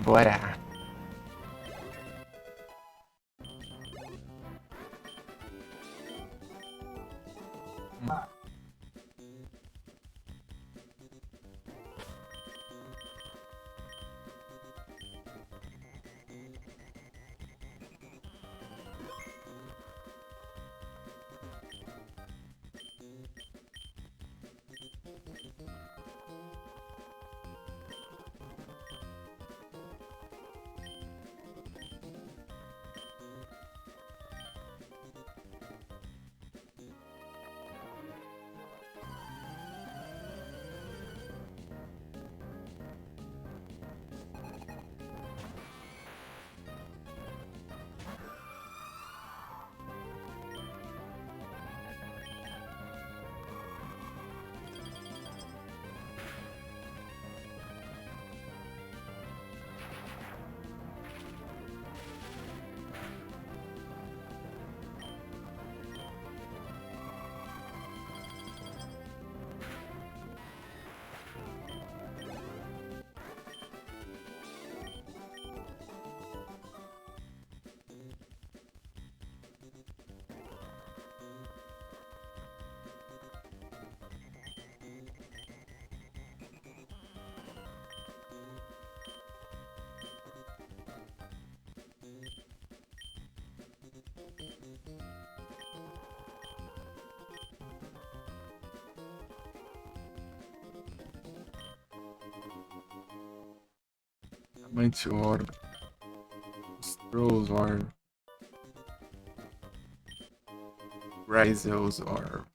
Bora. Diamante Oro. Scrolls Oro. Rises Oro.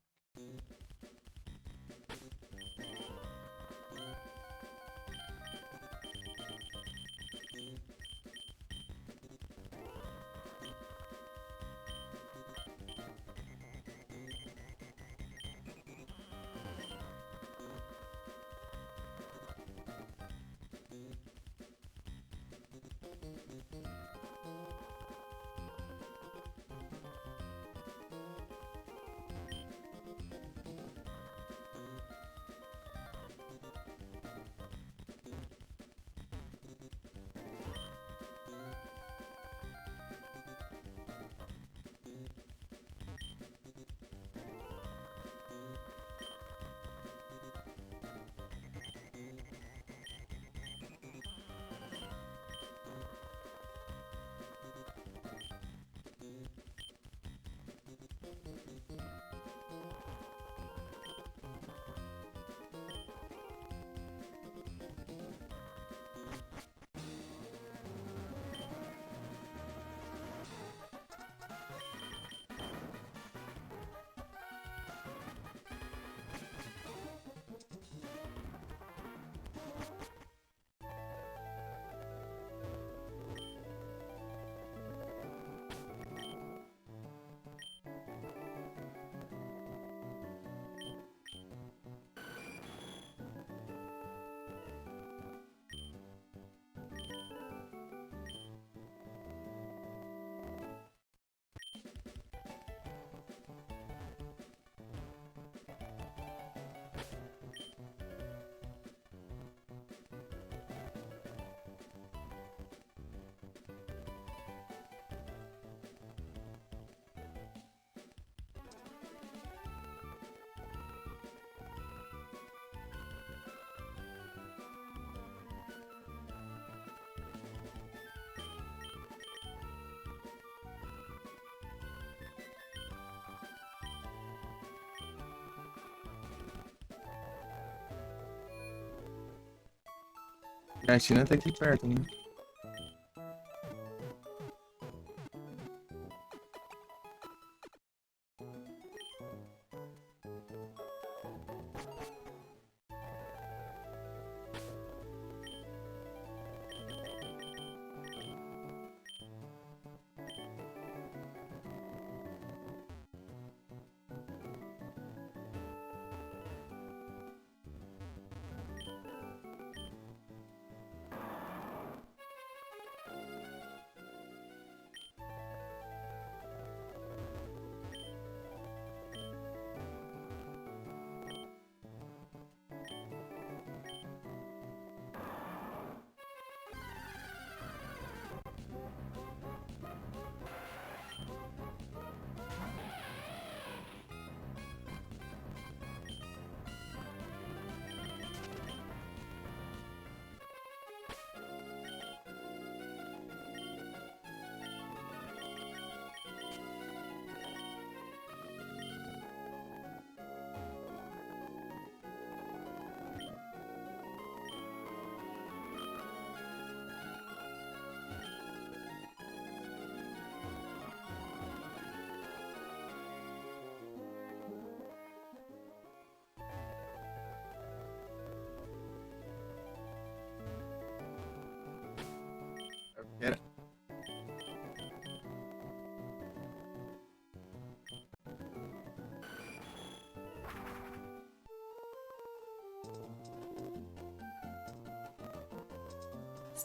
A China tá aqui perto, né?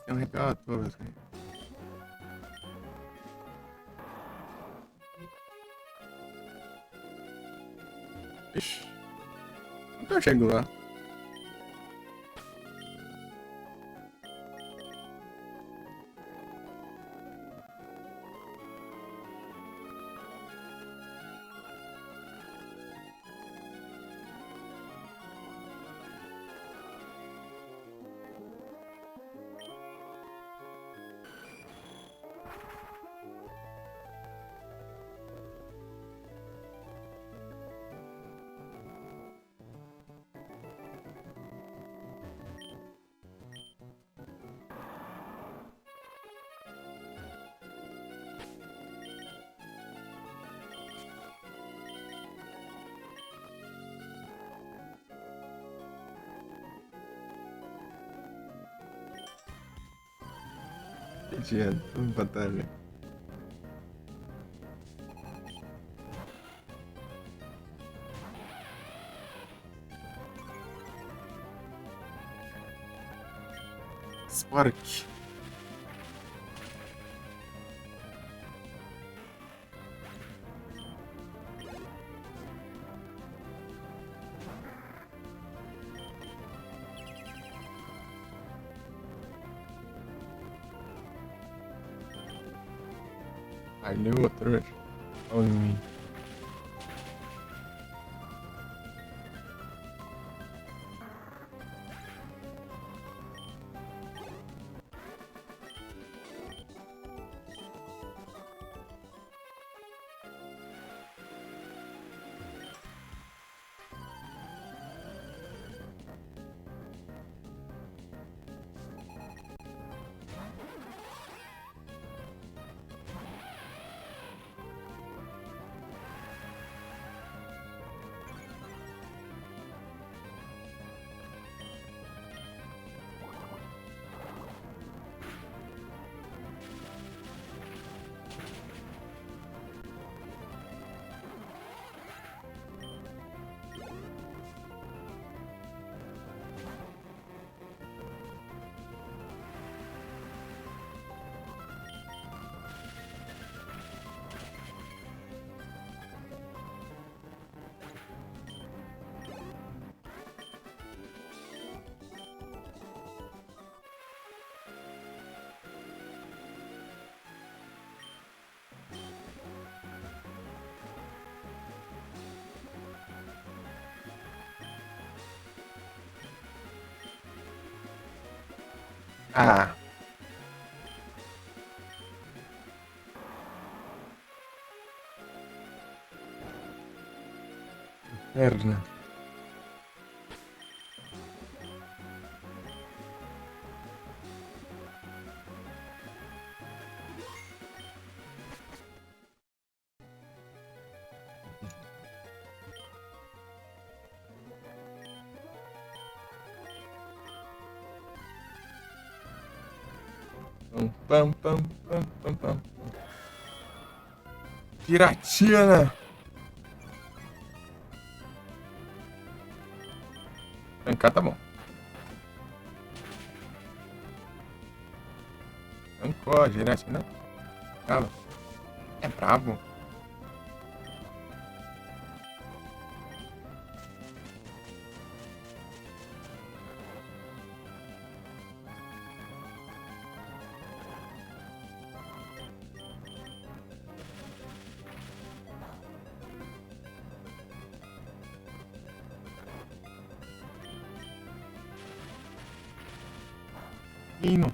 Tem um relatório. Ixi. Então eu chego lá. Dia, batalha. Spark. Valeu, outro. Olha em mim. Ah. Perna. Pam, pam, pam, pam, pam. Piratina! Trancar tá bom. Trancou a giratina. Cala. É brabo. Hino.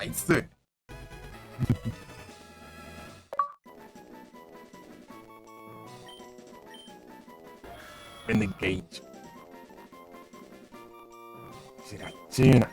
Nice. Renegade. Giratina.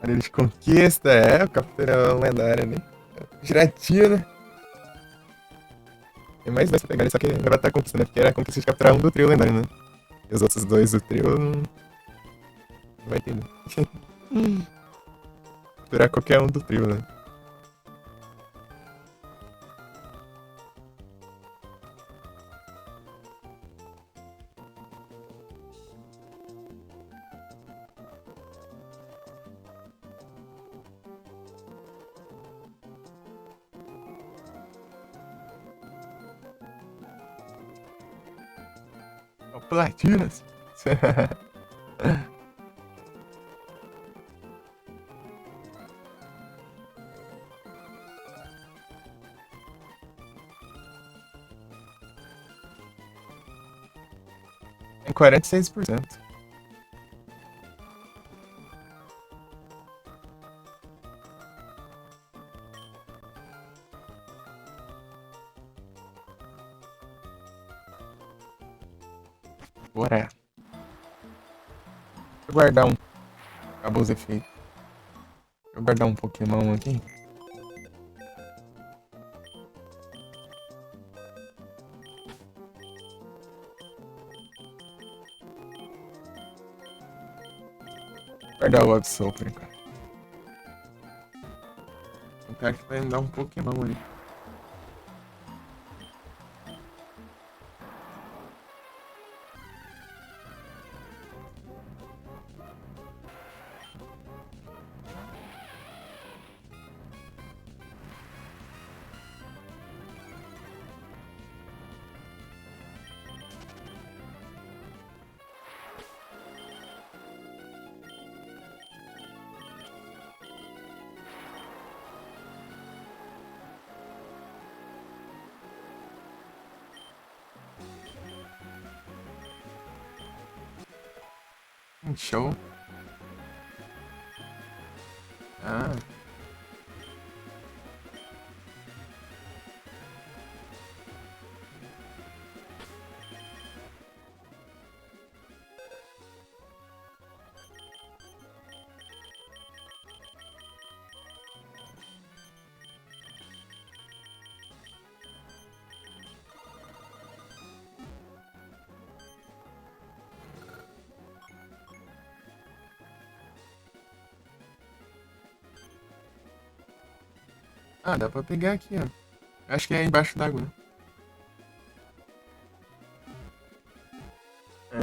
Eles conquista, o capturão lendário, né? Giratina. Tem mais dois pra pegar, só que vai estar conquistando, né? Porque era a conquista de capturar um do trio lendário, né? E os outros dois do trio não vai entender. Capturar qualquer um do trio, né? O Platinas. Tem 46%. Bora. Vou guardar um. Acabou os efeitos. Vou guardar um Pokémon aqui. Guardar o Absol por enquanto. O cara que vai me dar um Pokémon ali. Show. Ah, dá pra pegar aqui, ó. Acho que é embaixo d'água, né?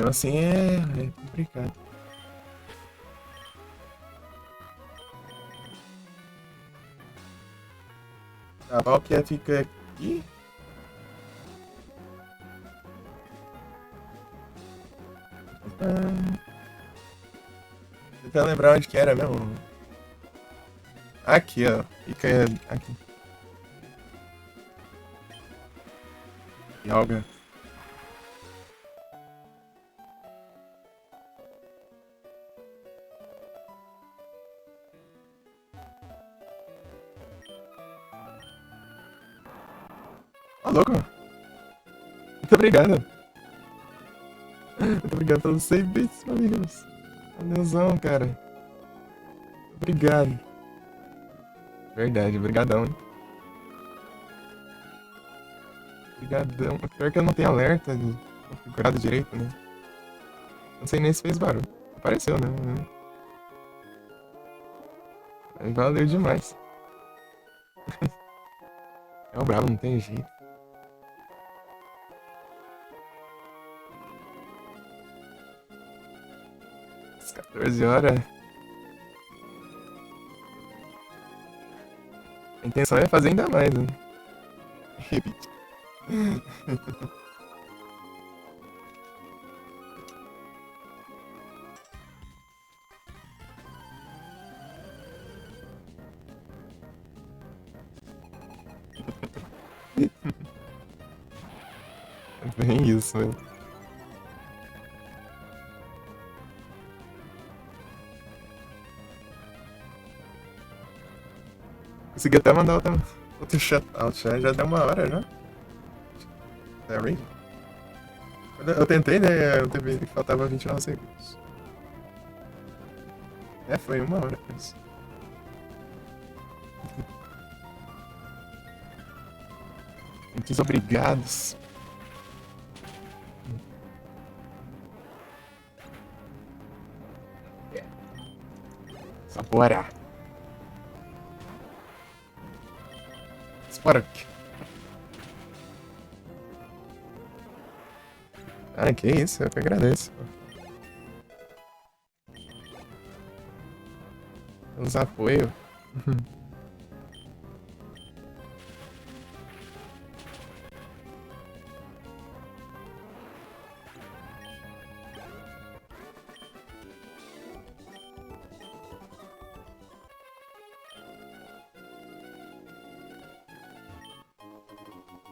Assim é complicado. A Valkyria fica aqui. Ah, tentando lembrar onde que era mesmo. Aqui, ó. Fica aqui. Yoga. Ó, louco. Muito obrigado. Muito obrigado pelos 100 bits, amigos. Valeuzão, cara. Obrigado. Verdade, brigadão, hein? Brigadão. Pior que eu não tenho alerta configurado direito, né? Não sei nem se fez barulho. Apareceu, né? Valeu demais. É o brabo, não tem jeito. Às 14 horas. A intenção é fazer ainda mais, né? Repetir. É bem isso, né? Consegui até mandar outro shoutout, já, já deu uma hora já. É range? Eu tentei, né? Eu teve, faltava 29 segundos. É, foi uma hora isso. Muitos obrigados. Só bora. Spark. Ah, que isso, eu que agradeço. Pelos apoios.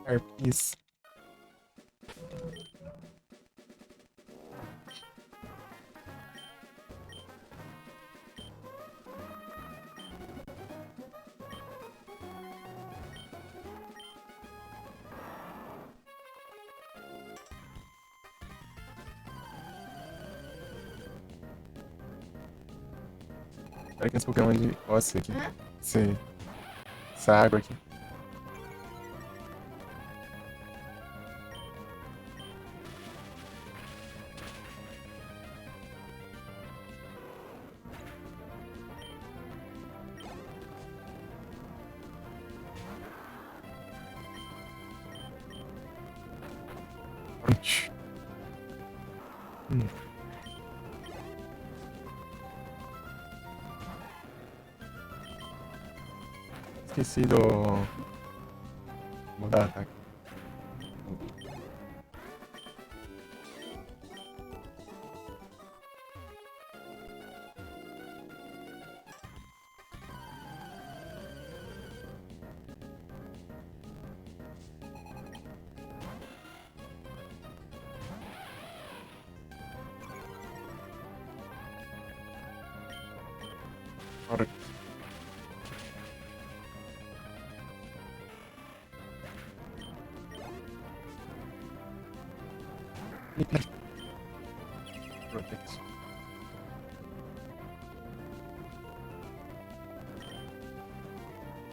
Arpis. Olha que esse Pokémon de ósseo aqui. Hã? Sim. Essa água aqui. Pronto. Hum. Esqueci do. Mudar ataque. Ora. Protect.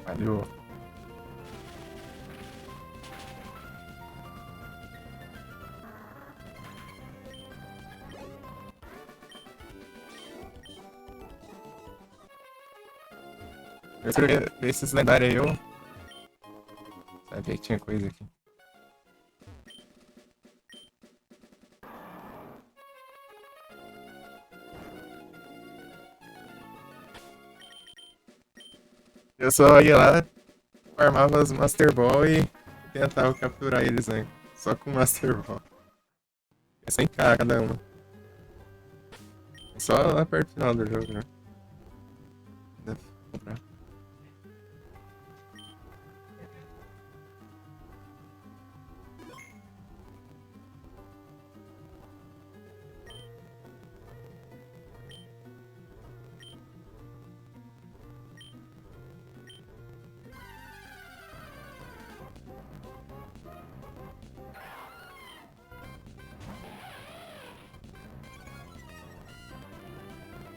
Valeu. Eu escrevi esses lendários aí, eu sabia que tinha coisa aqui. Eu só ia lá, farmava os Master Ball e tentava capturar eles, né? Só com Master Ball. É 100k cada uma. Só lá perto do final do jogo, né? Deve comprar.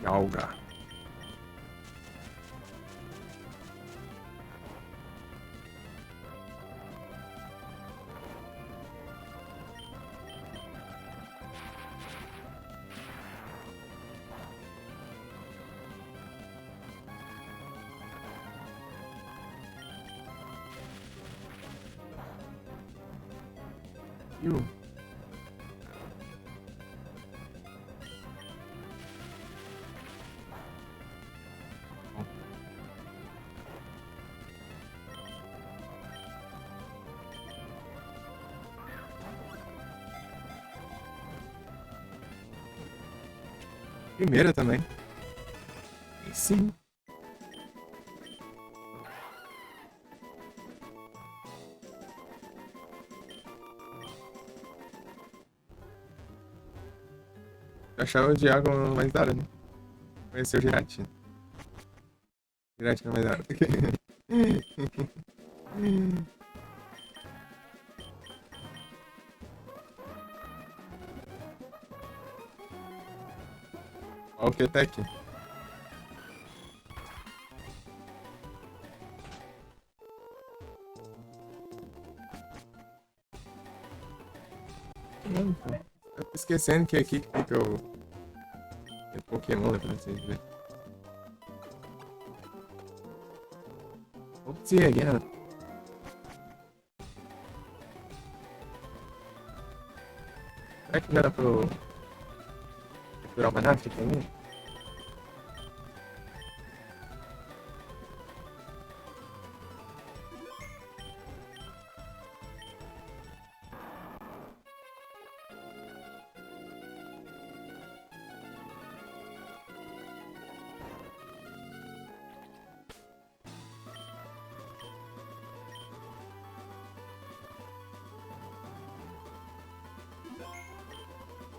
Galga. Viu? Primeira também. Sim. Eu achava de água mais da hora, né? Conheceu o Giratina. Giratina é mais da hora. Olha o que tá aqui. Não, pô. Eu tô esquecendo que é aqui que fica o Pokémon, né, pra vocês verem. Let's see again. Será que já dá pra eu capturar uma nave aqui também?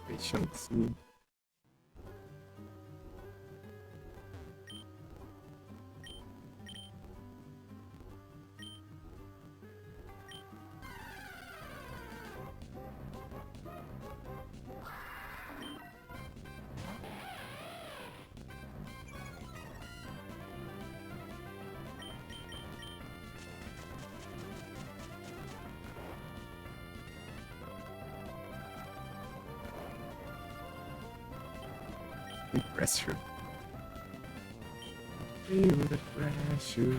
Deixando assim. Pressure. Feel the pressure.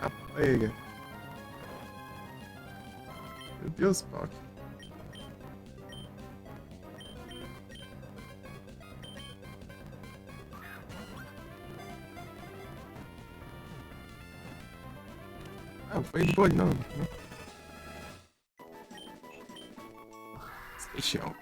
Apega. Meu Deus, Paulo. Ah, foi de boa não. Station.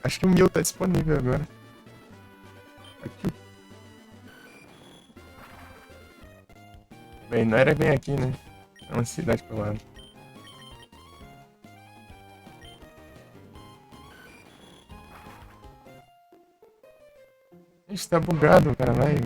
Acho que o Mil tá disponível agora. Aqui. Bem, não era bem aqui, né? É uma cidade pro lado. Ixi, tá bugado, cara, vai.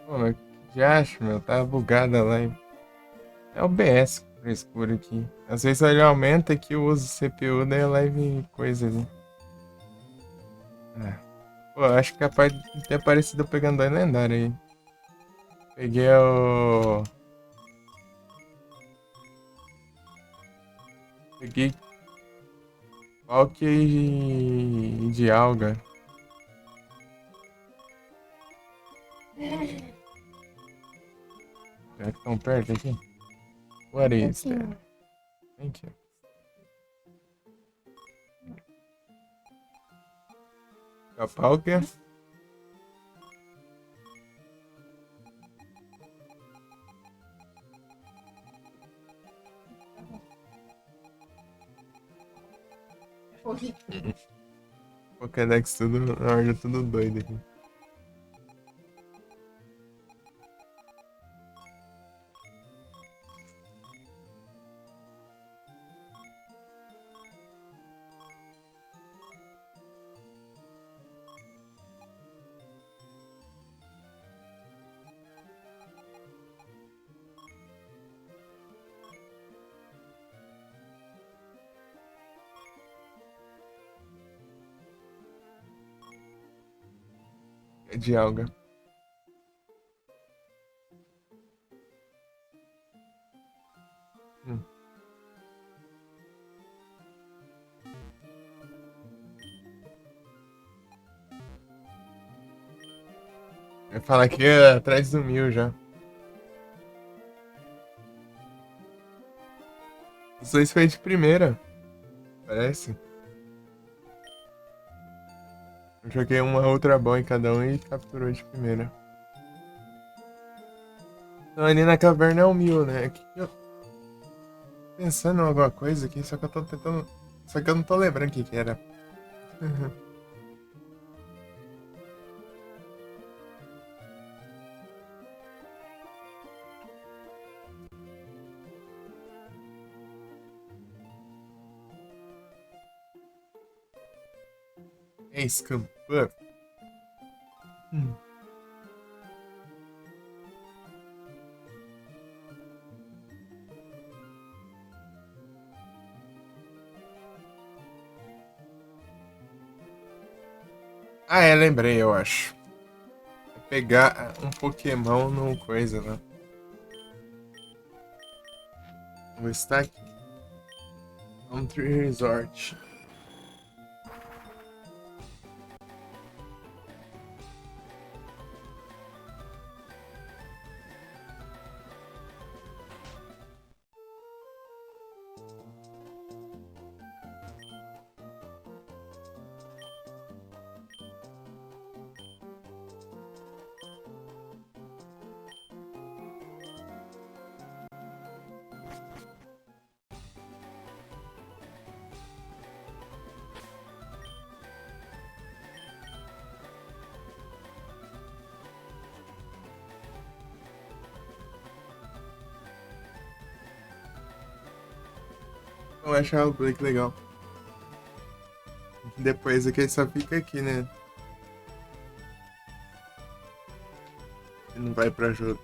Pô, mas que acho, meu, tá bugada lá. É o BS. Frescura aqui. Às vezes ele aumenta aqui, eu uso CPU, daí eu levo coisa ali. É. Pô, acho que é capaz de ter aparecido pegando dois lendários aí. Peguei o. Peguei Valk de alga. Será que estão perto aqui? What is that? Thank you. Capalca. Foi. Pokédex tudo na ordem, tudo doido aqui. É de alga. Hum. Vai falar aqui atrás do 1000 já. Os dois foi de primeira, parece. Eu joguei uma outra bom em cada um e capturou de primeira. Então ali na caverna é o 1000, né? Aqui eu pensando em alguma coisa aqui, só que eu tô tentando. Só que eu não tô lembrando o que era. É Scam. Hum. Ah, é, lembrei, eu acho. É pegar um Pokémon no coisa, né? No stack. Country Resort. Eu achava o Blake legal. Depois aqui ele só fica aqui, né? Ele não vai pra jogo.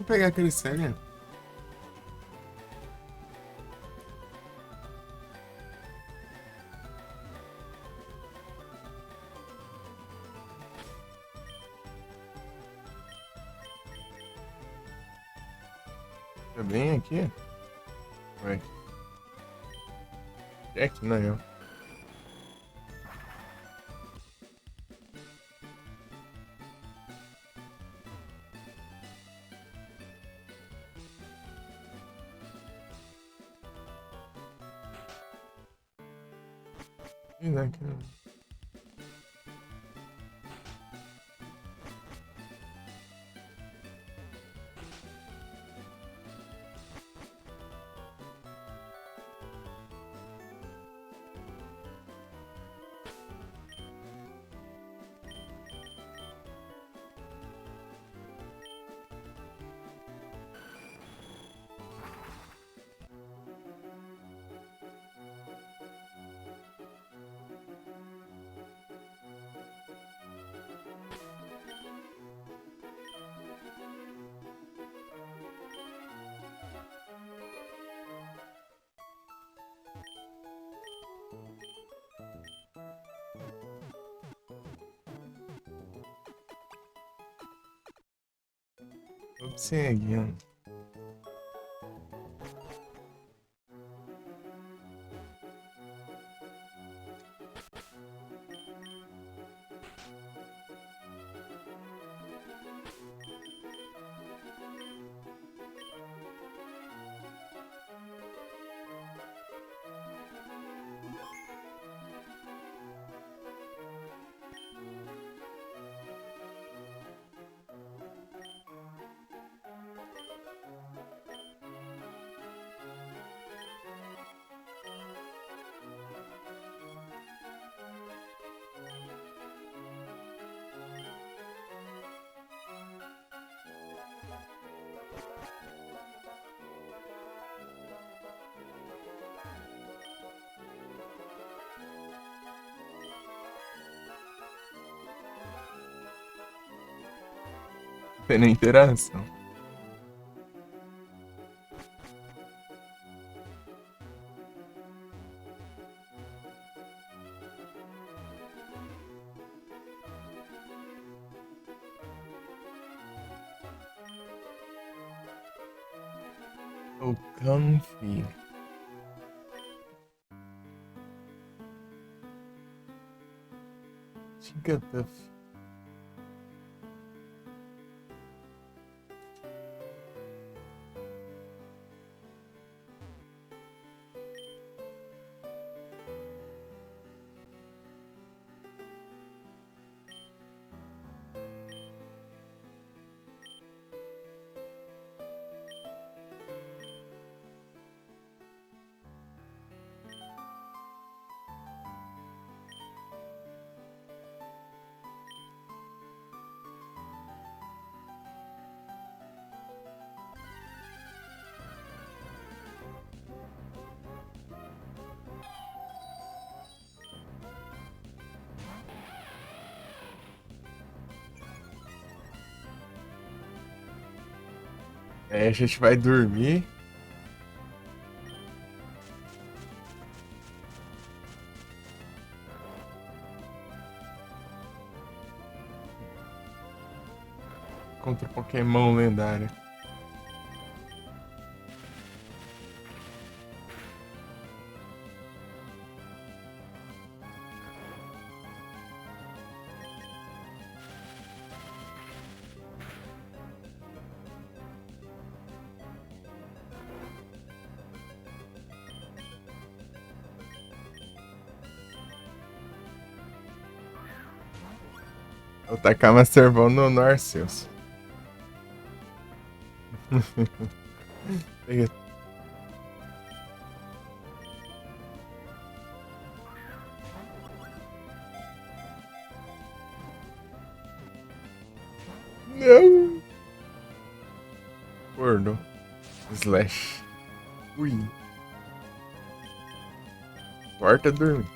Vou pegar aquele cérebro. Tá bem aqui? Vai. Jack, não é eu. Ih, não, aqui não. Obsidian. Pena interação. O Comfy. Gigatuff. Aí a gente vai dormir. Contra o Pokémon lendário. Vou tacar Master Ball no Arceus. Pega. Não! Corno. Slash. Ui. Porta dormir.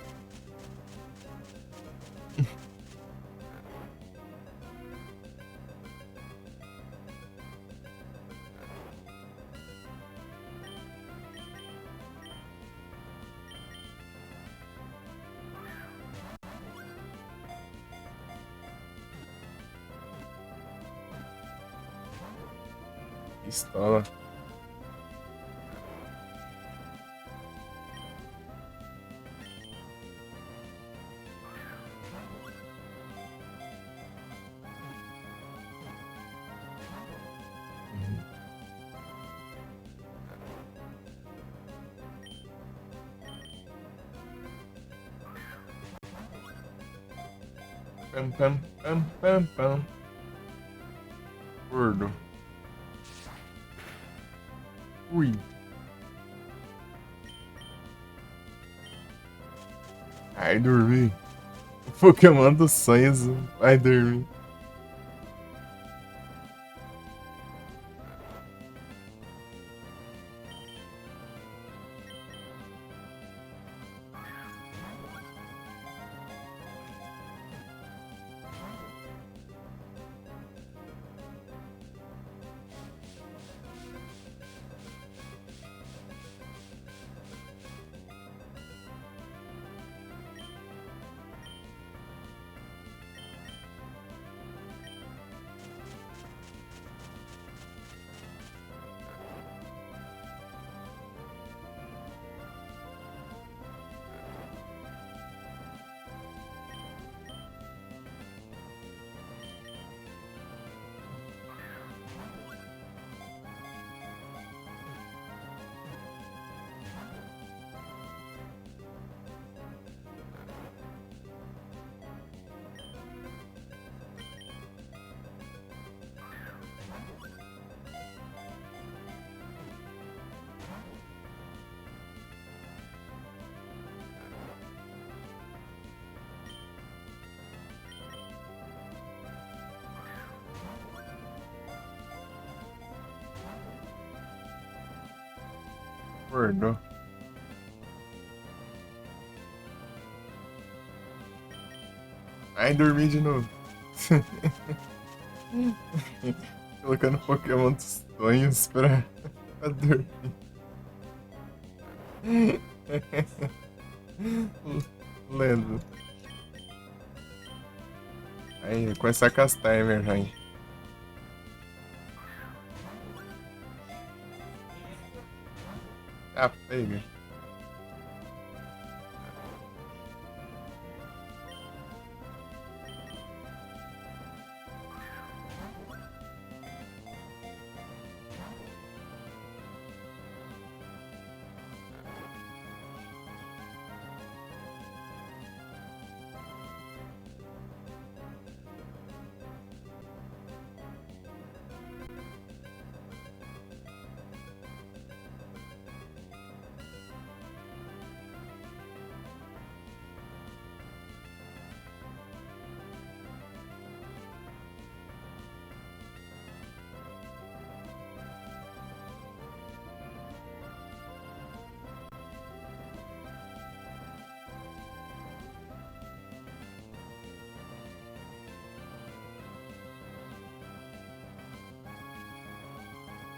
Pistola. Pam, pam, pam, pam, pam. Gordo. Ui. Ai, dormi. O Pokémon dos sonhos vai dormir. Gordo. Ai, dormi de novo. Colocando Pokémon dos sonhos pra dormir. Lendo. Aí, começar com as timers aí. Ah, pega.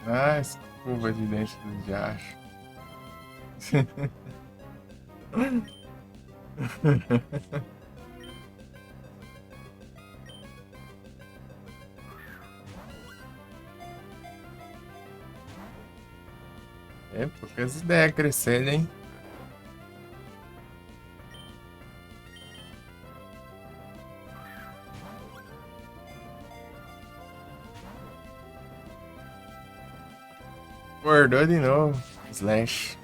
Ah, escova de dente do diacho. É, poucas ideias crescendo, hein? Acordou de novo. Slash.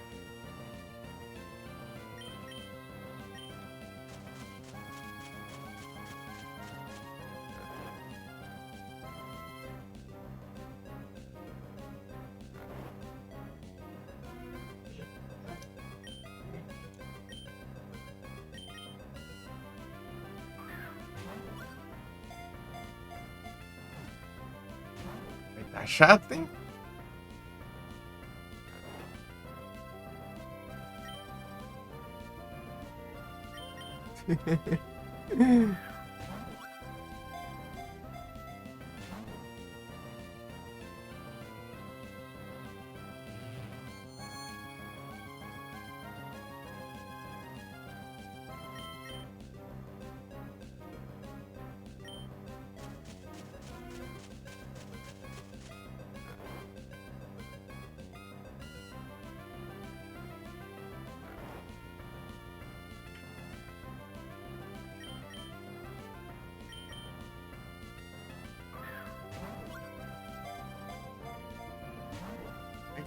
Tá chato, hein?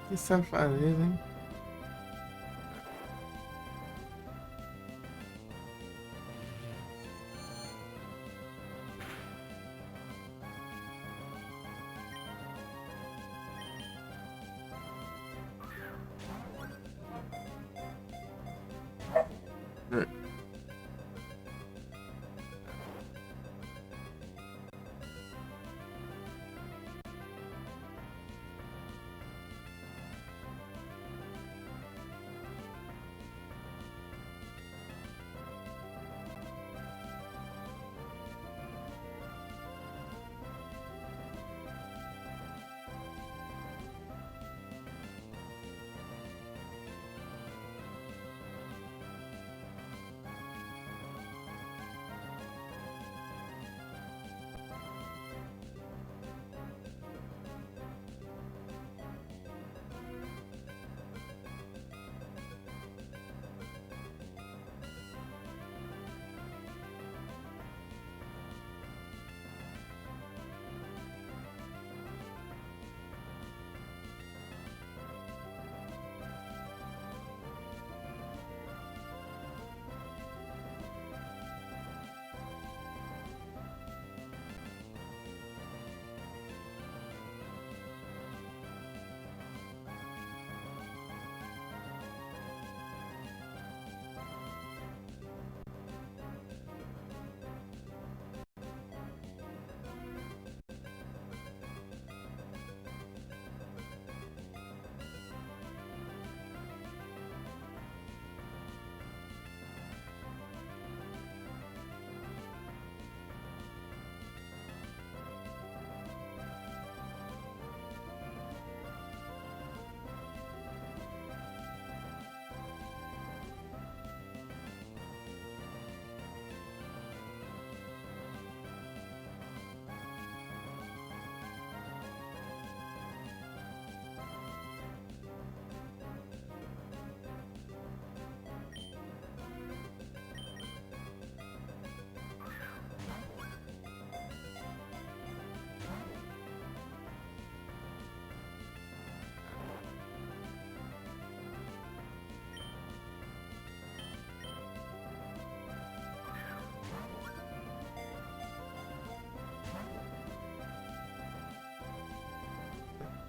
Que safadeza, hein?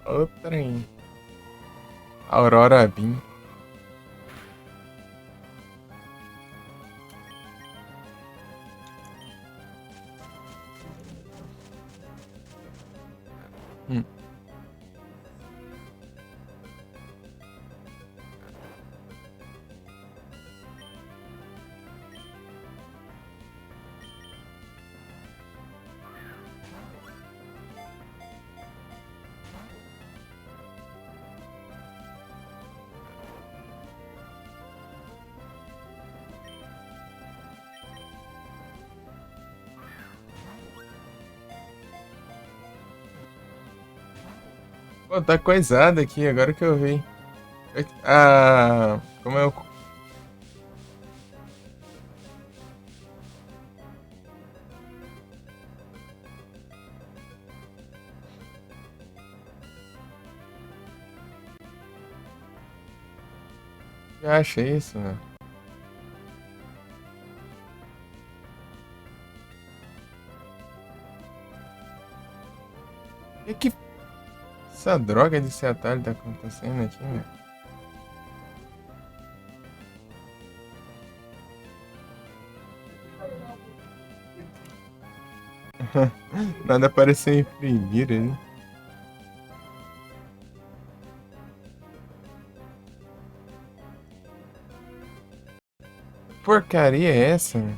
O trem. Aurora Beam. Hum. Pô, tá coisado aqui, agora que eu vi. Ah, como é o. Que acha isso, né? Que essa droga desse atalho tá acontecendo aqui, meu? Nada pareceu imprimir ali. Porcaria é essa, meu?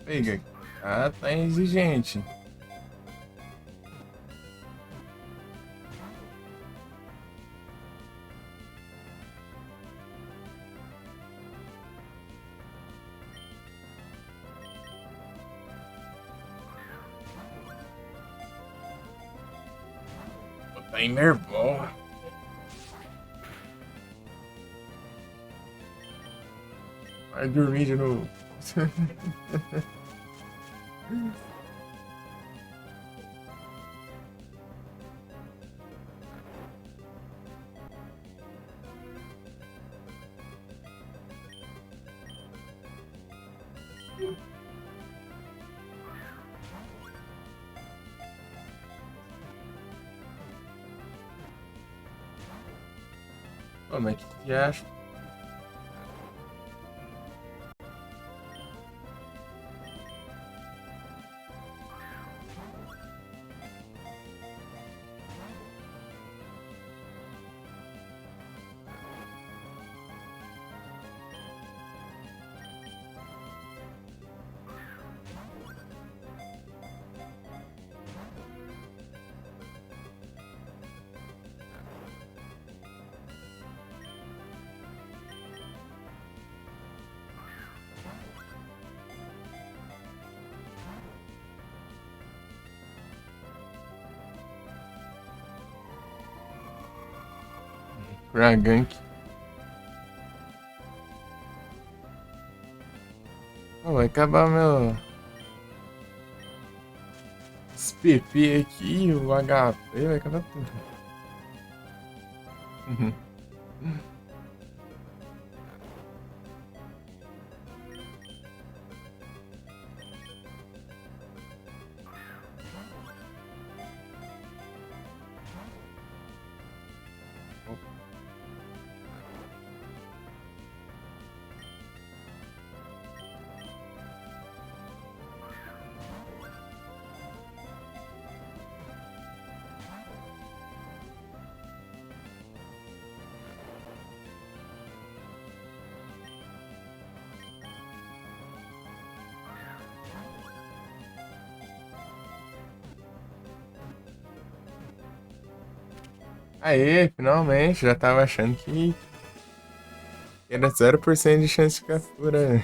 Pega. Ah, tá exigente. Timer bom. Vai dormir de novo. Pô, mas o que que acha? Pra gank. Pô, vai acabar meu. Esse PP aqui, o HP, vai acabar tudo. Aê, finalmente, já tava achando que era 0% de chance de ficar fura.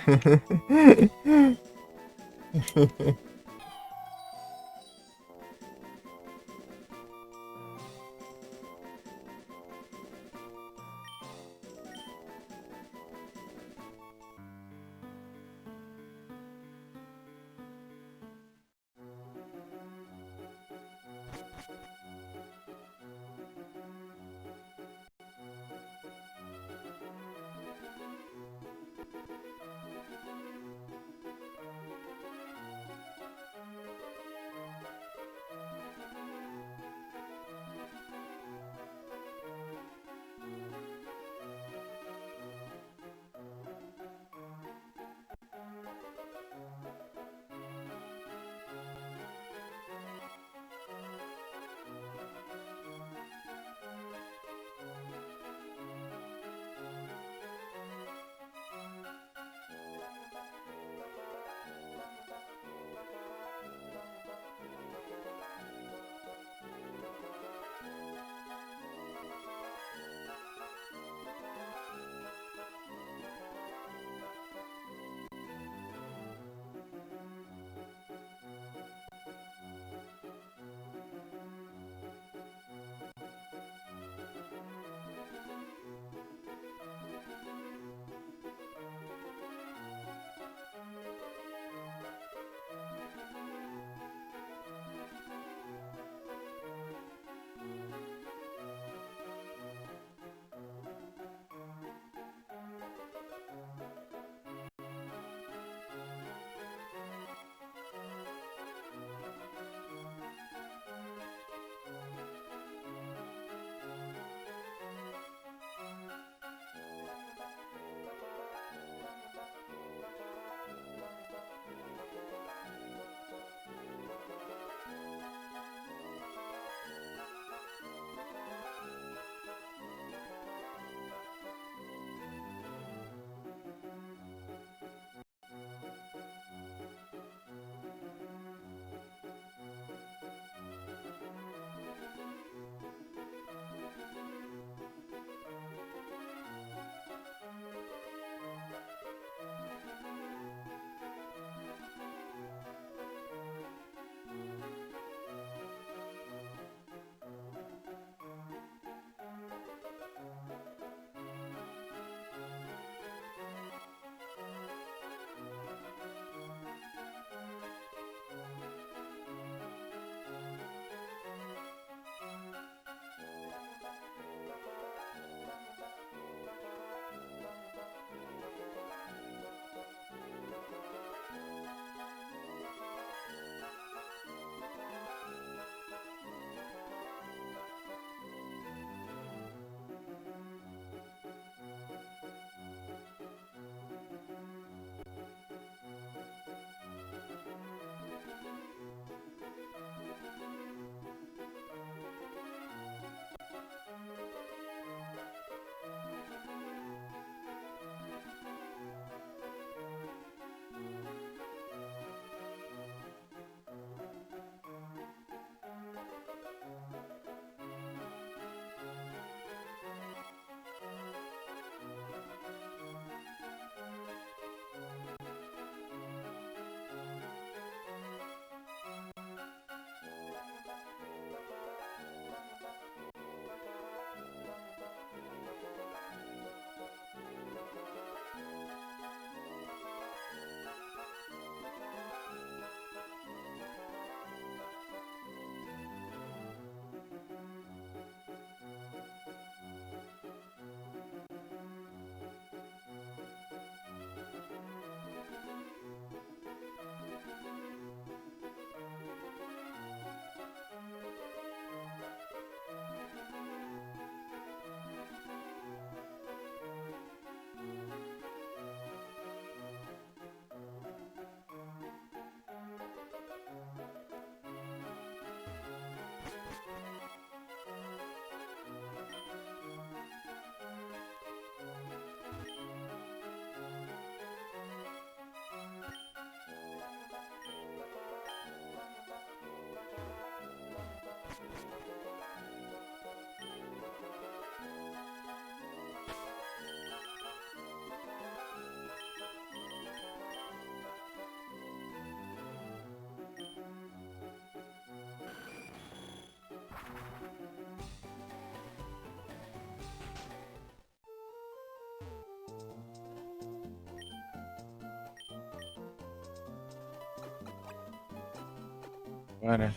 Bora.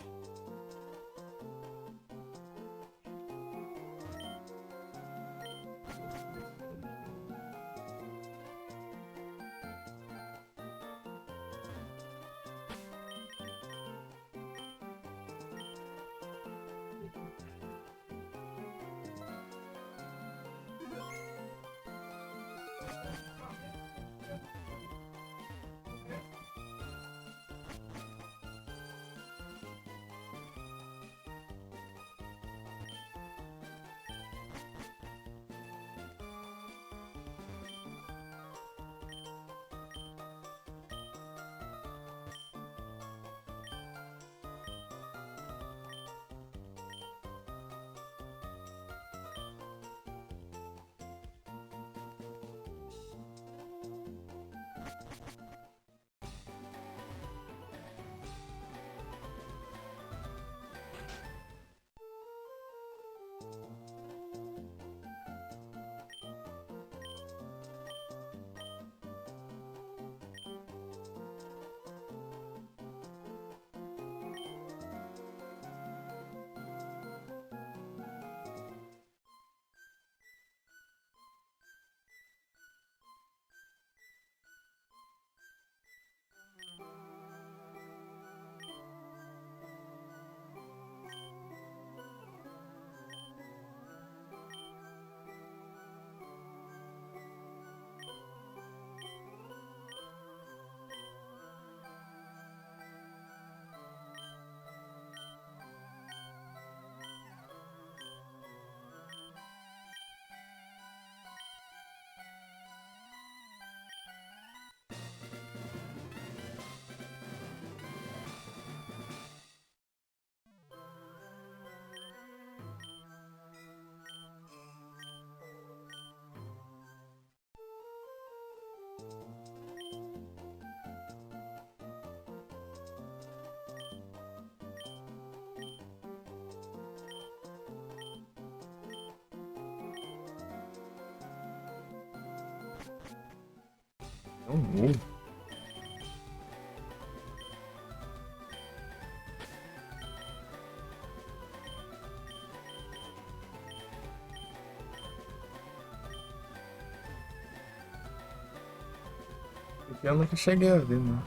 Não, eu nunca cheguei a ver, não.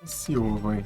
Esse ovo aí.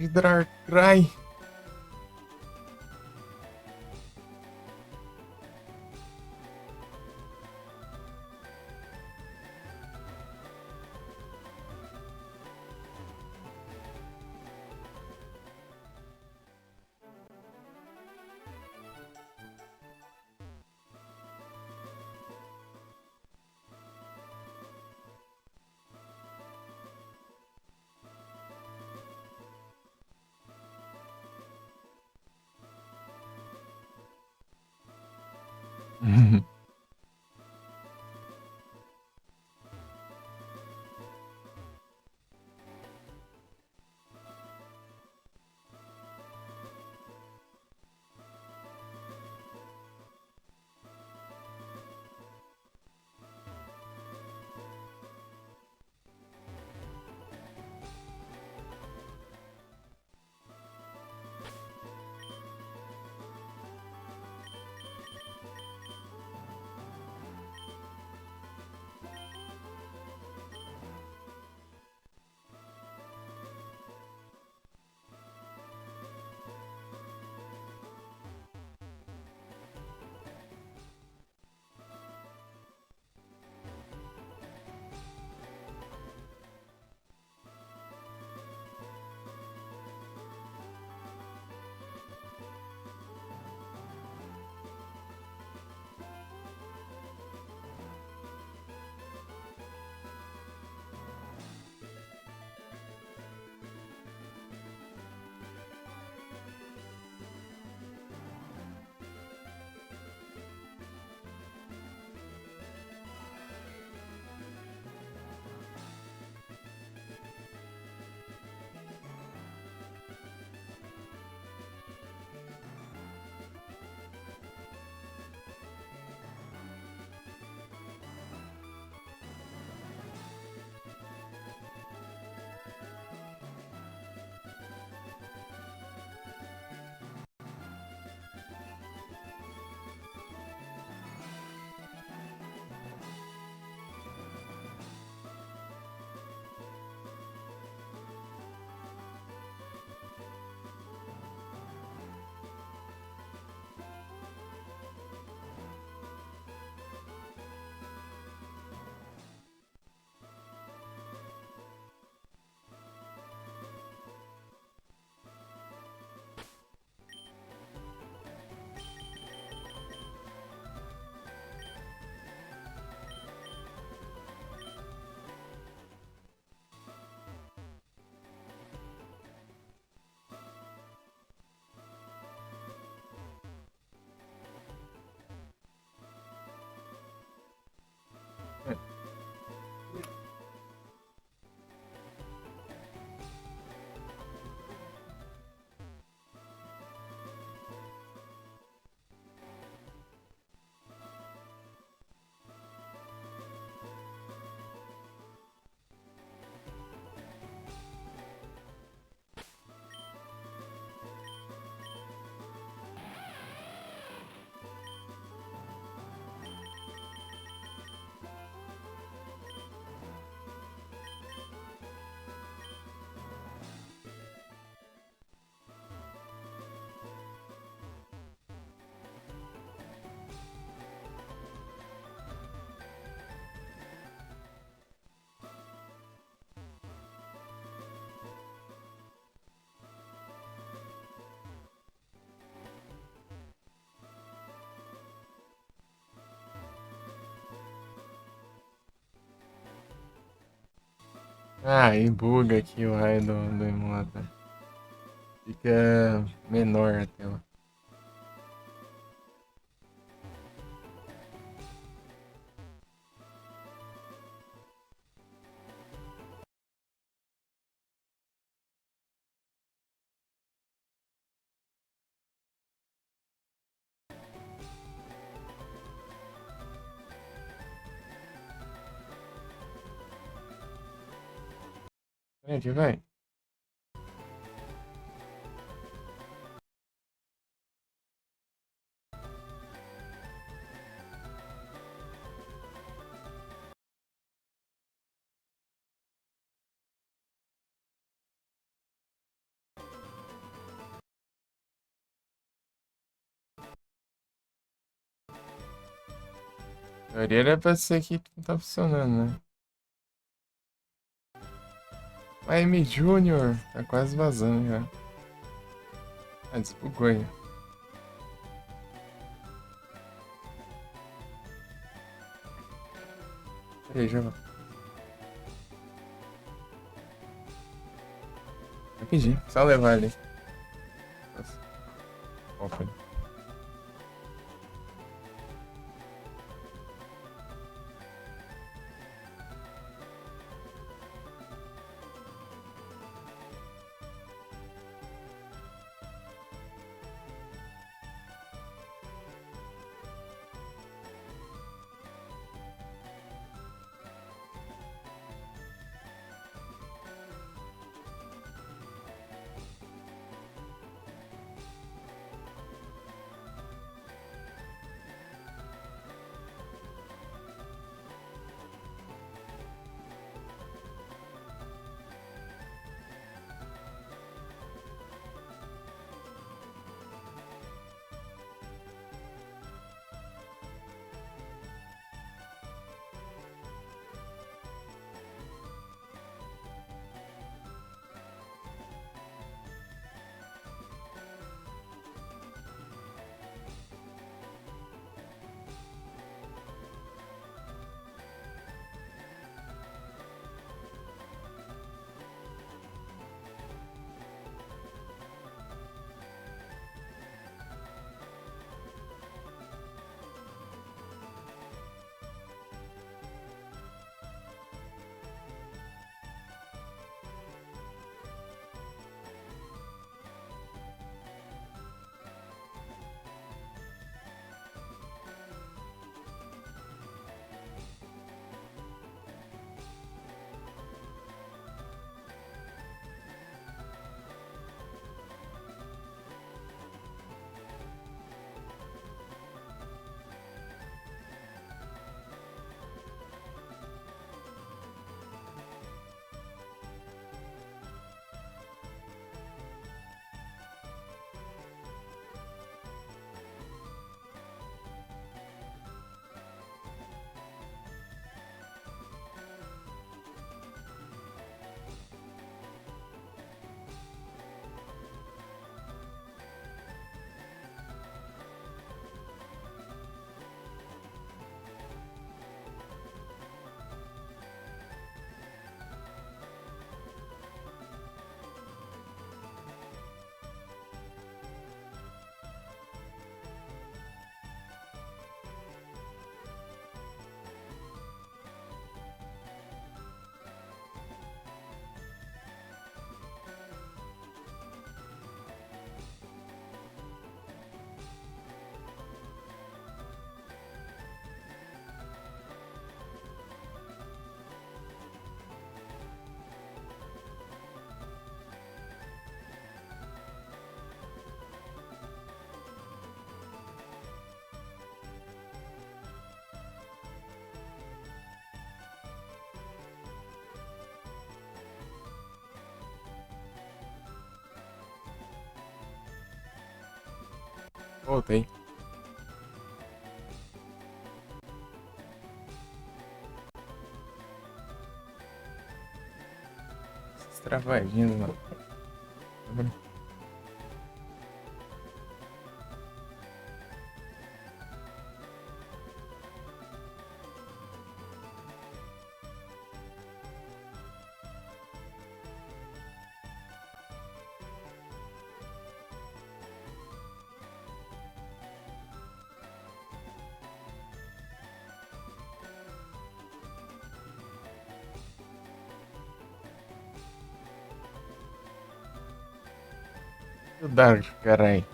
Darkrai. Ah, e buga aqui o raio do emulador. Fica menor a tela. Vem aqui, vai. A teoria era pra ser que não tá funcionando, né? Miami Junior, tá quase vazando já. Ah, desbugou aí. Peraí, já vai. Rapidinho, só levar ali. Nossa, opa. Voltei. Essas travadinhas, mano. Dar, carai.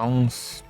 Bounce.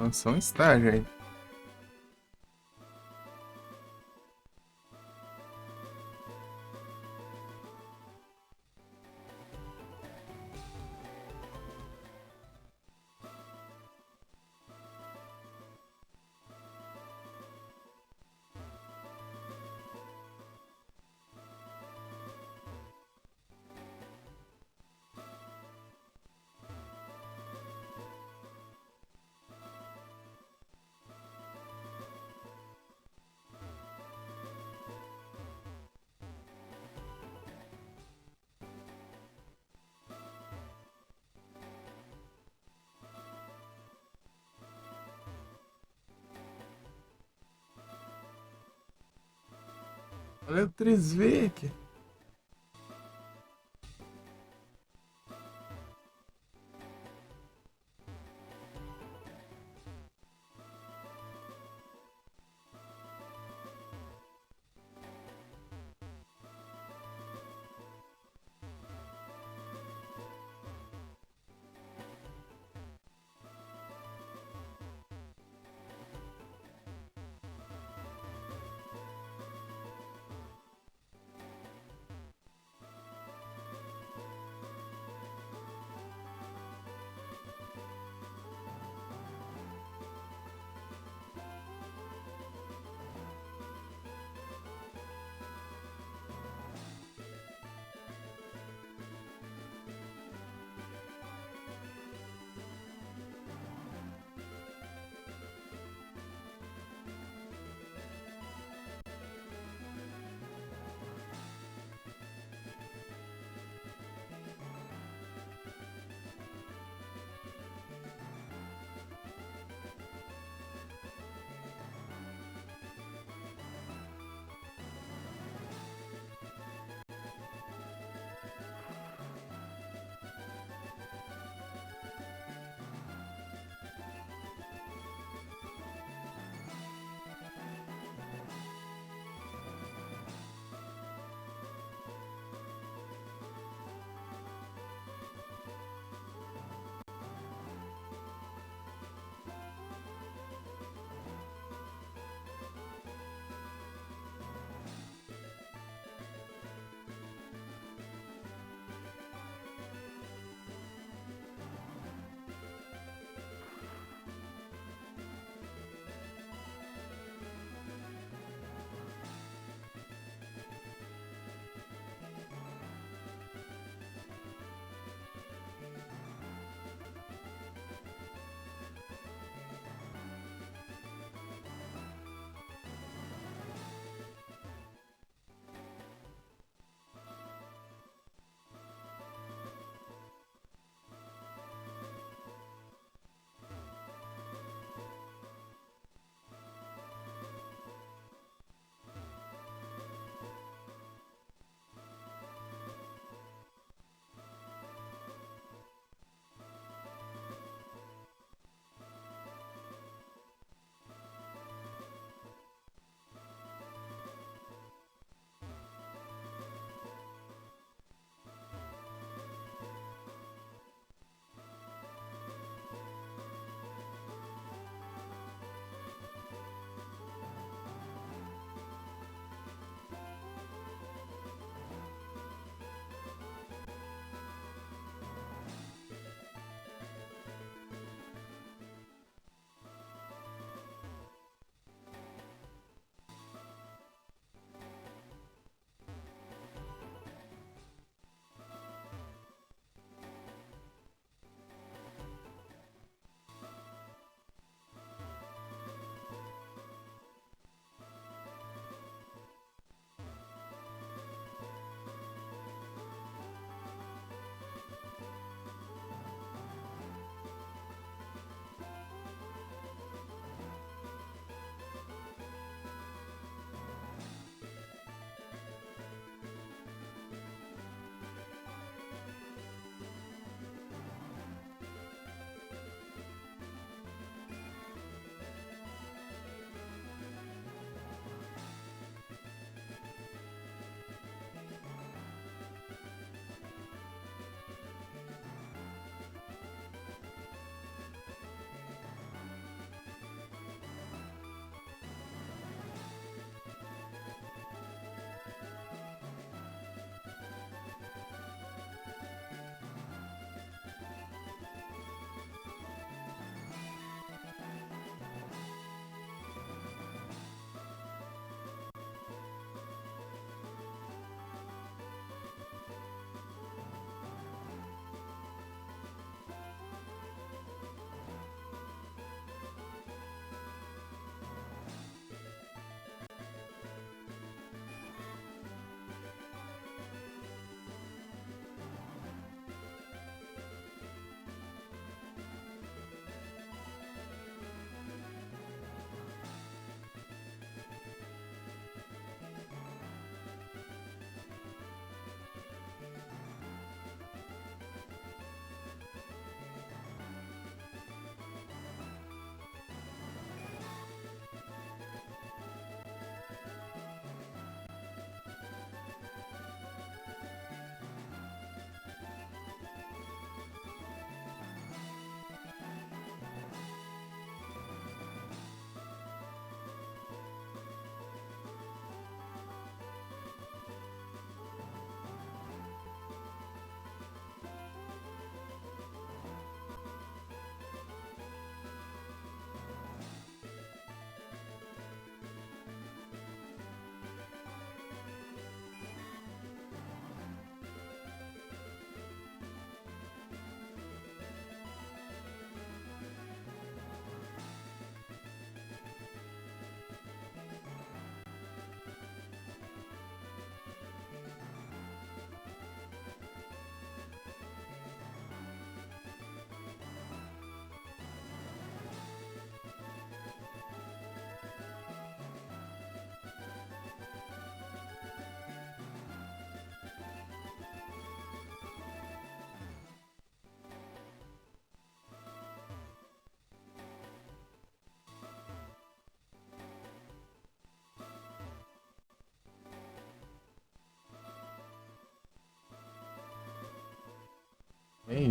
Lançou um estágio aí. Olha o 3V aqui.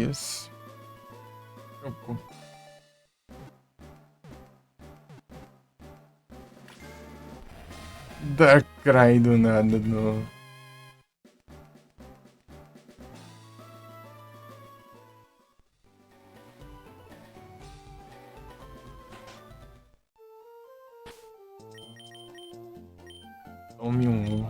isso. Jogou. Da crai do nada, no. Tome um.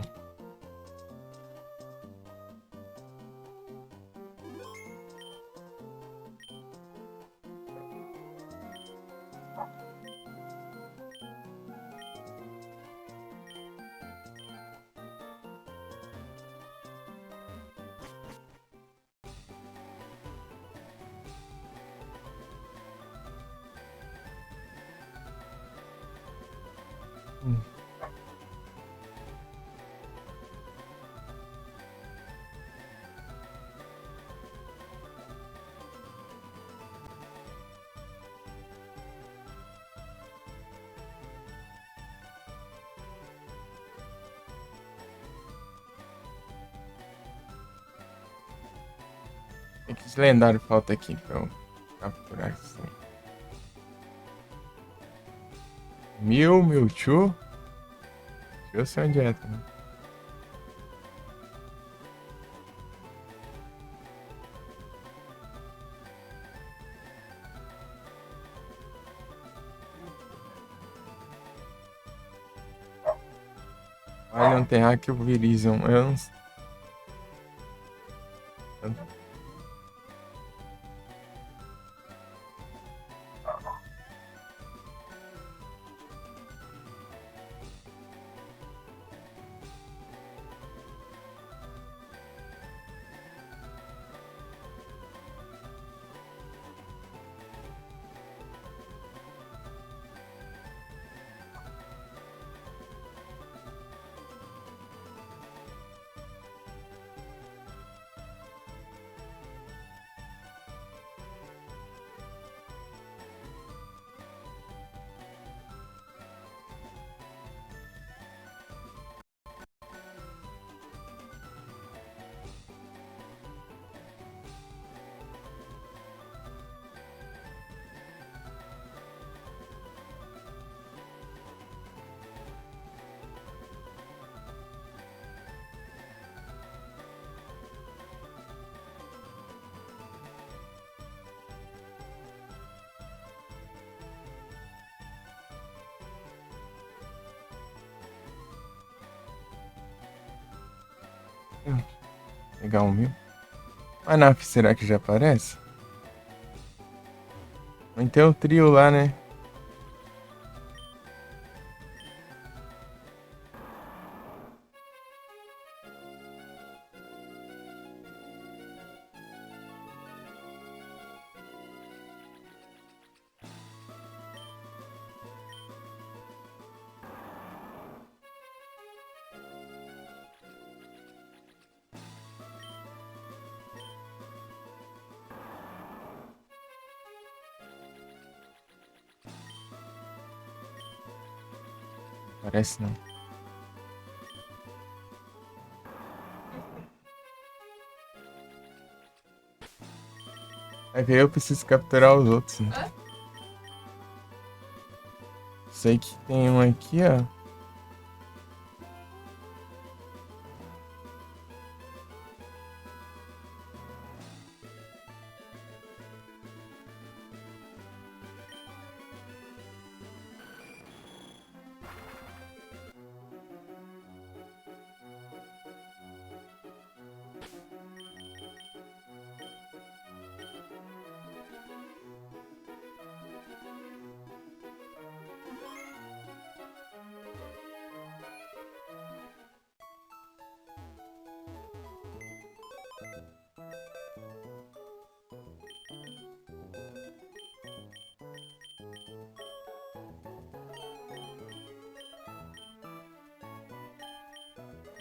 Tem que esse lendário falta aqui pra eu capturar isso aí. Mewtwo. Deixa eu sei onde é, tá? Olha, um Terráqueo Virizion. Eu não sei. Pegar um mil. A Naf, será que já aparece? Não tem o trio lá, né? Parece não. É que eu preciso capturar os outros, né? Hã? Sei que tem um aqui, ó.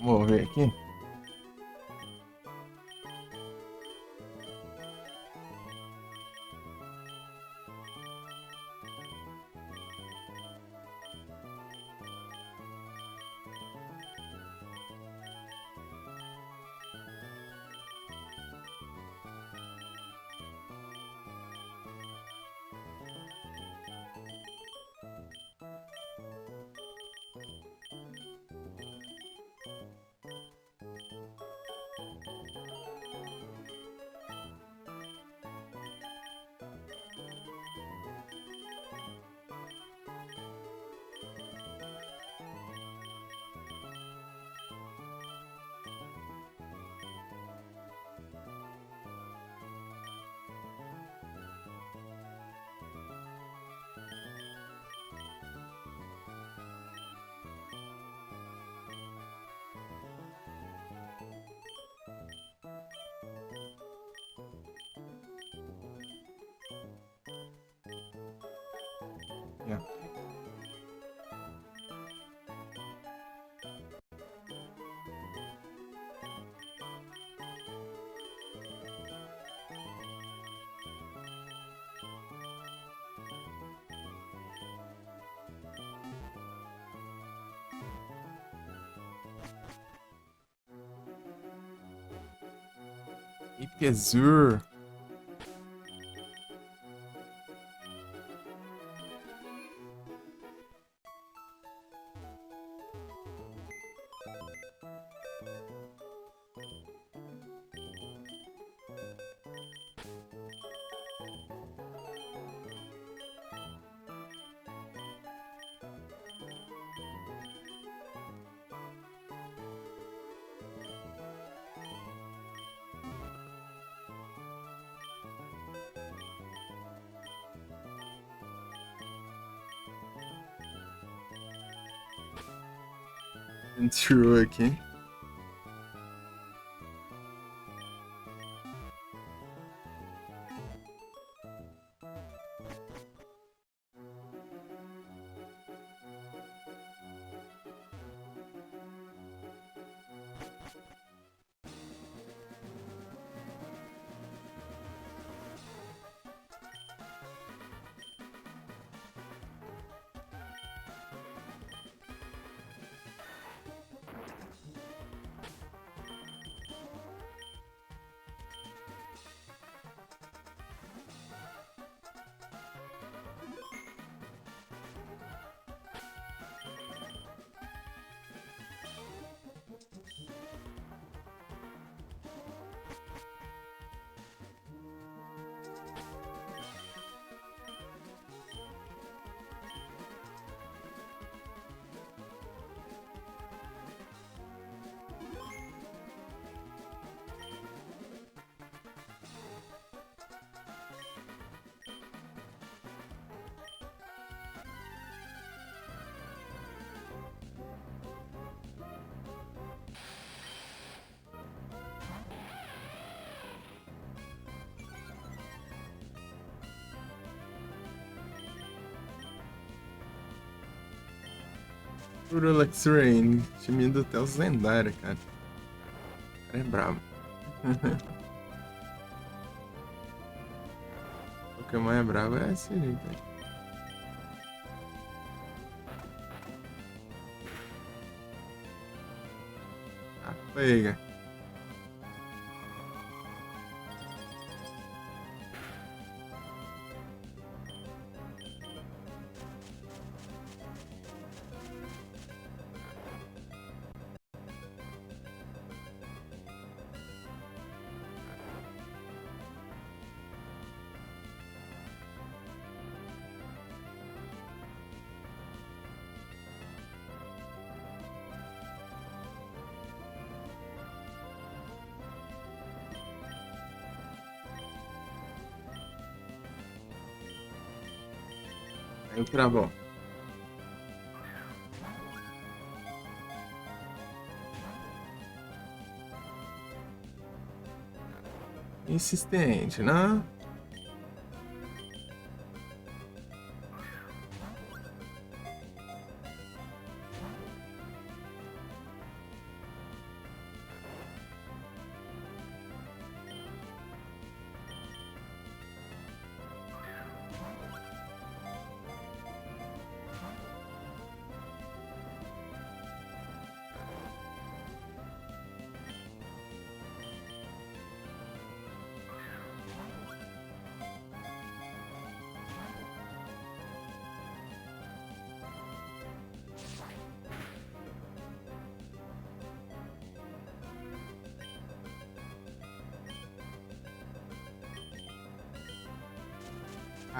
Vou ver aqui. Yeah. Ipezur. Entrou aqui. Urulax Rain, time do Telos lendário, cara. O cara é brabo. O Pokémon é brabo é esse jeito aí. Ah, pega. Aí o travão. Insistente, né?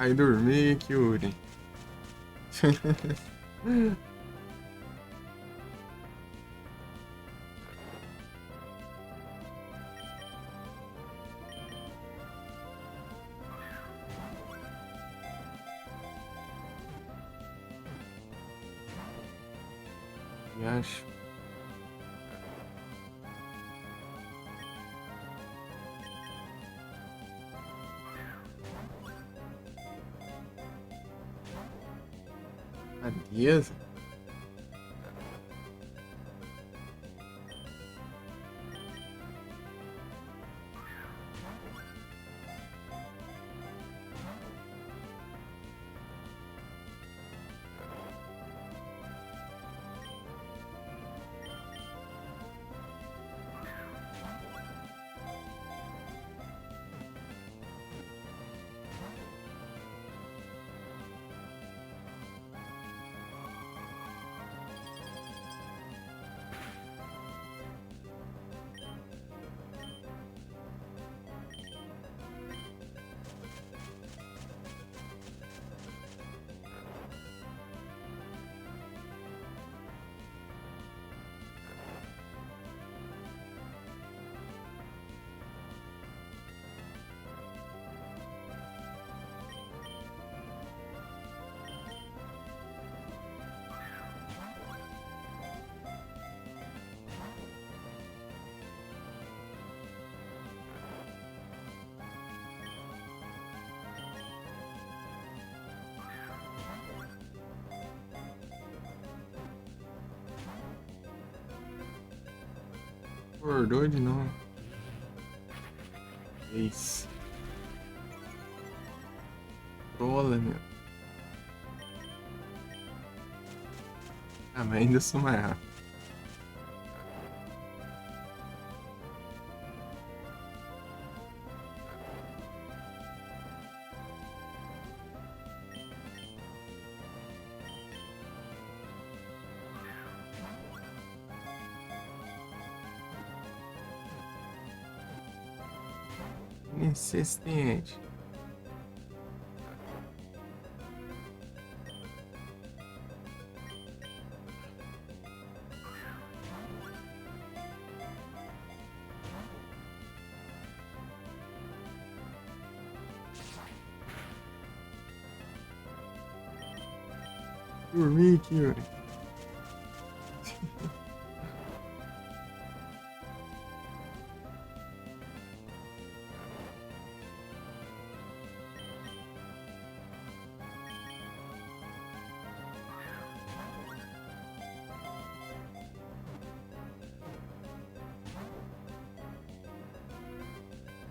Aí dormir, Kyuri. Acho. Adeus. Acordou de novo. Isso. Trola, meu. Ah, mas ainda sou mais rápido. Insistente. Dormi aqui, Yuri.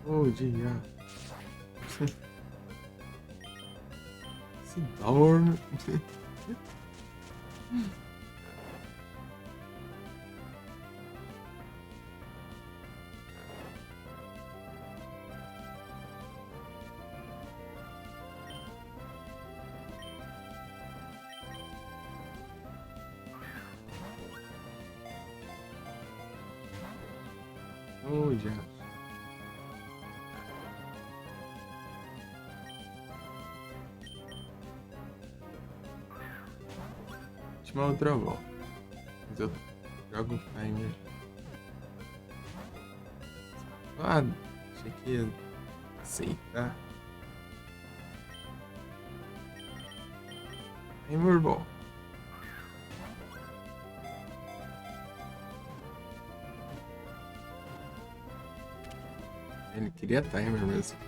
Bom dia. Se dorme. Oh, já. Última outra volta. Mas eu jogo o timer. Ah, achei que ia aceitar. Timer bom. Ele queria timer mesmo.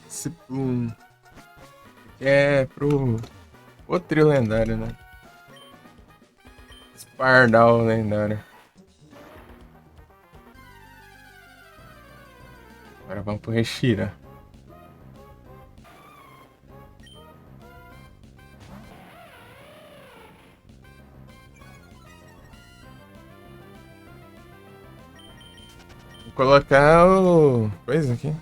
Esse é pro o trio lendário, né? Spardal lendário. Agora vamos pro Reshira. Vou colocar o coisa aqui.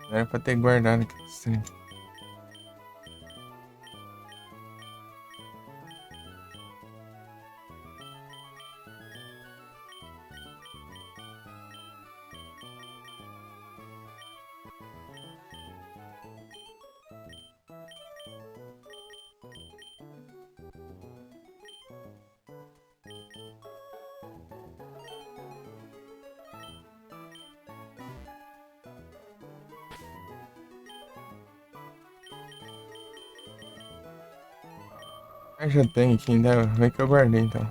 Não era pra ter guardado aquele stream. Ah, já tem aqui ainda. Vem que eu guardei então.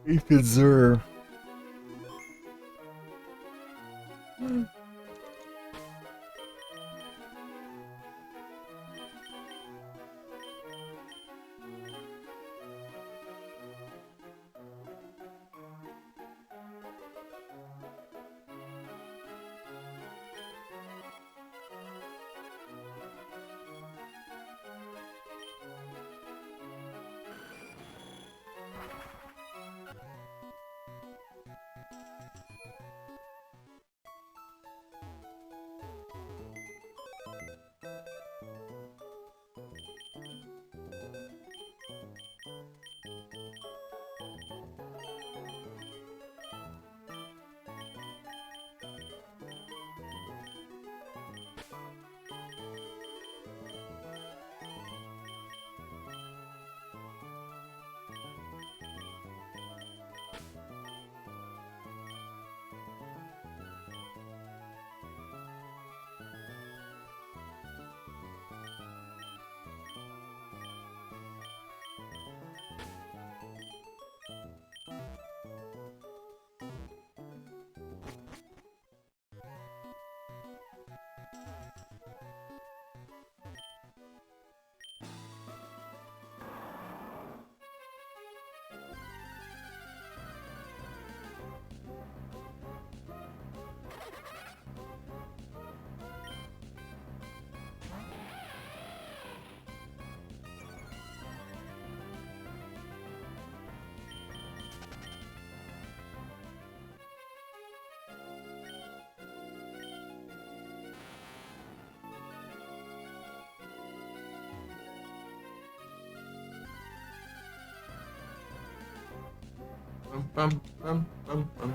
Ifzur. Pam, pam, pam, pam, pam.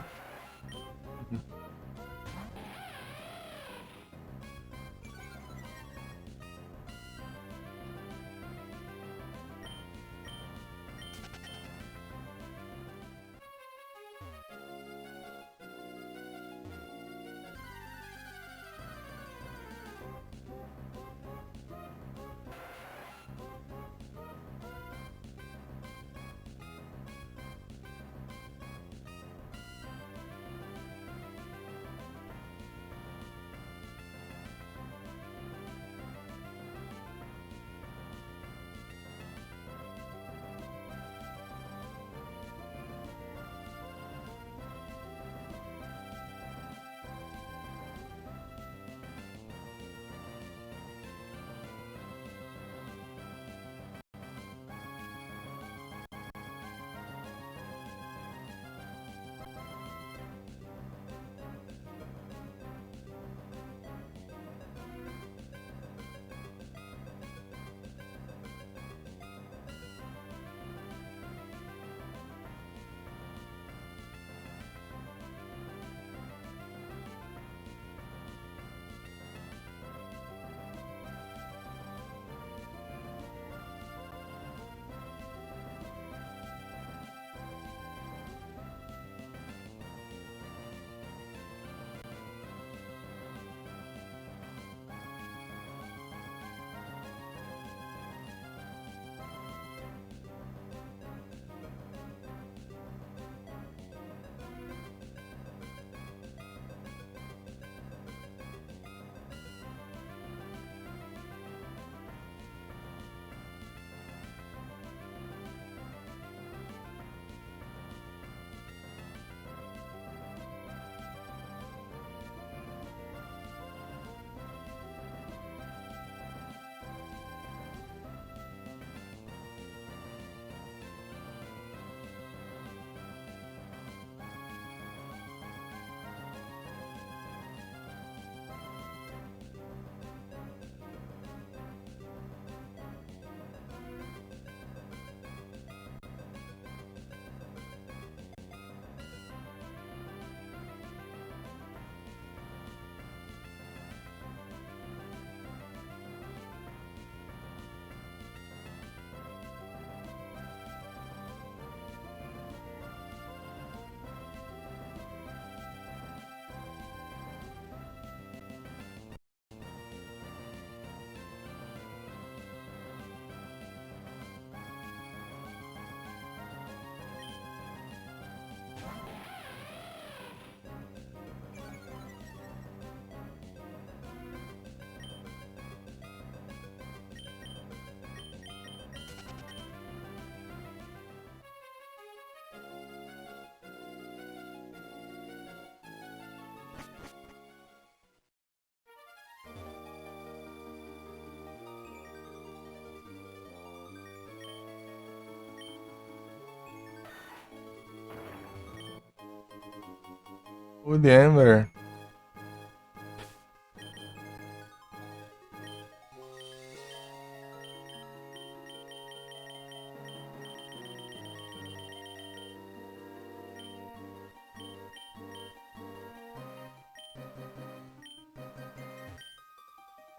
O Denver.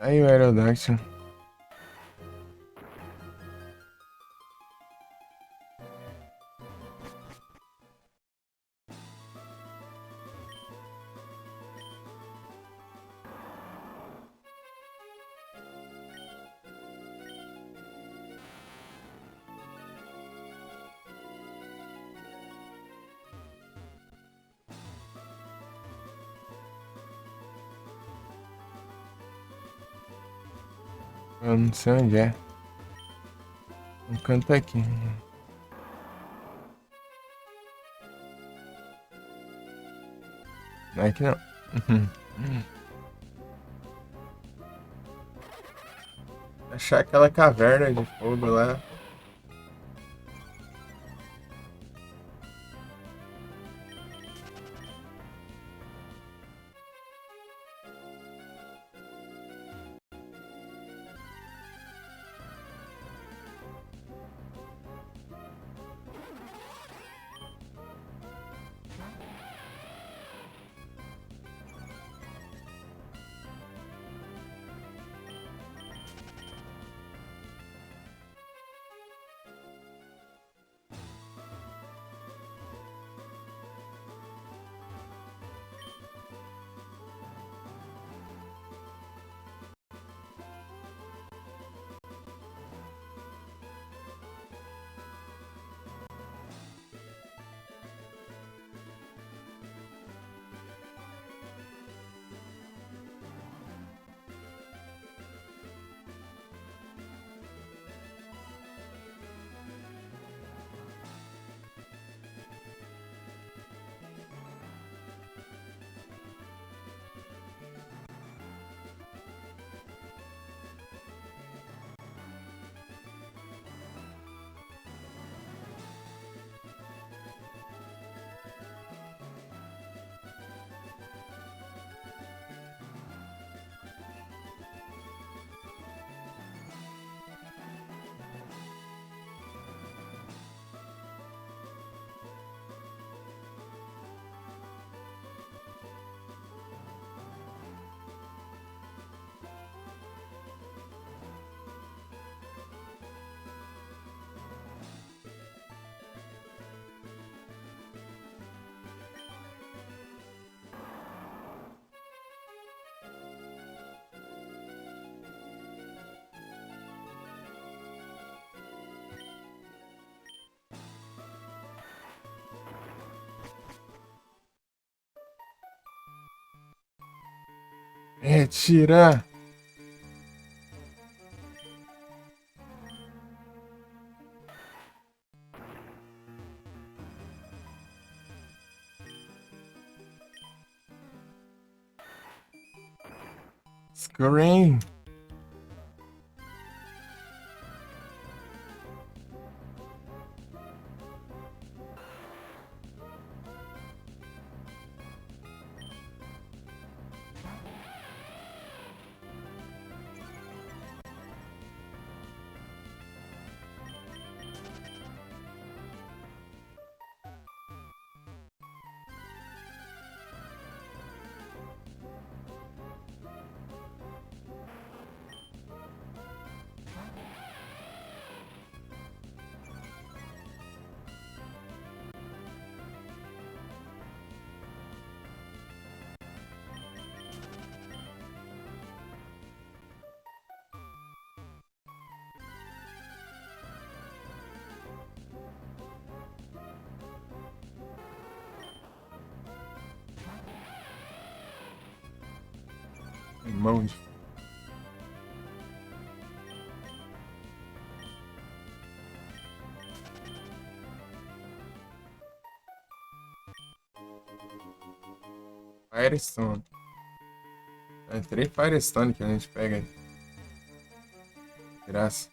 Aí o Aerodactyl. Eu não sei onde é. Um canto aqui. Não é aqui não. Achar aquela caverna de fogo lá. Retira. Scream. Mão de... Firestone. É 3 Firestone que a gente pega aí. Graça.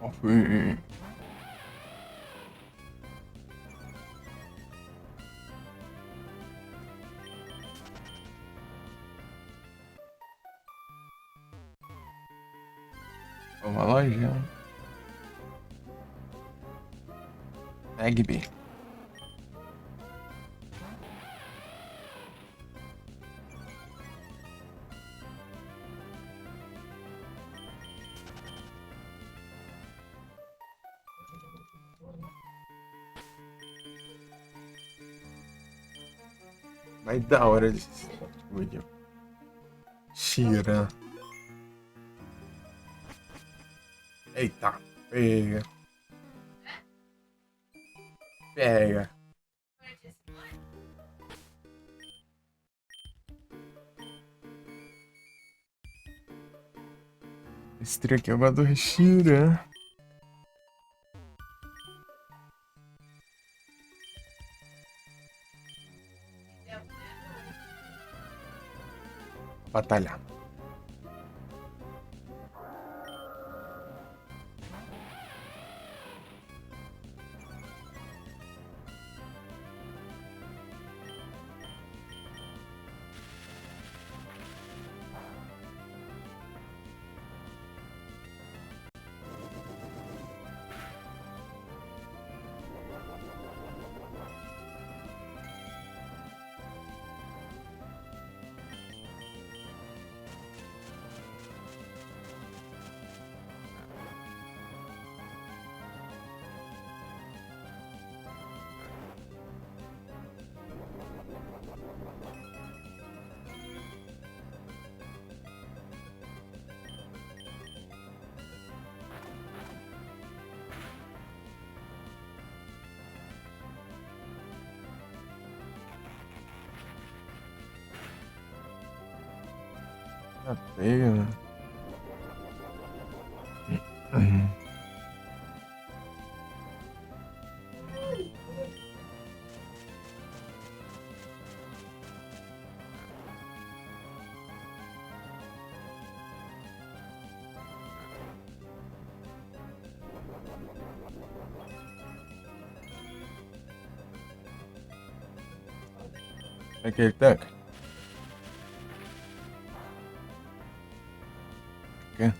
Off. Uma loja. Egby. Vai da hora esse vídeo. Tira. Eita, pega. Pega. Esse trio aqui eu gosto do Shira. Batalhar. Tá pega, mano. É que ele taca? Quê?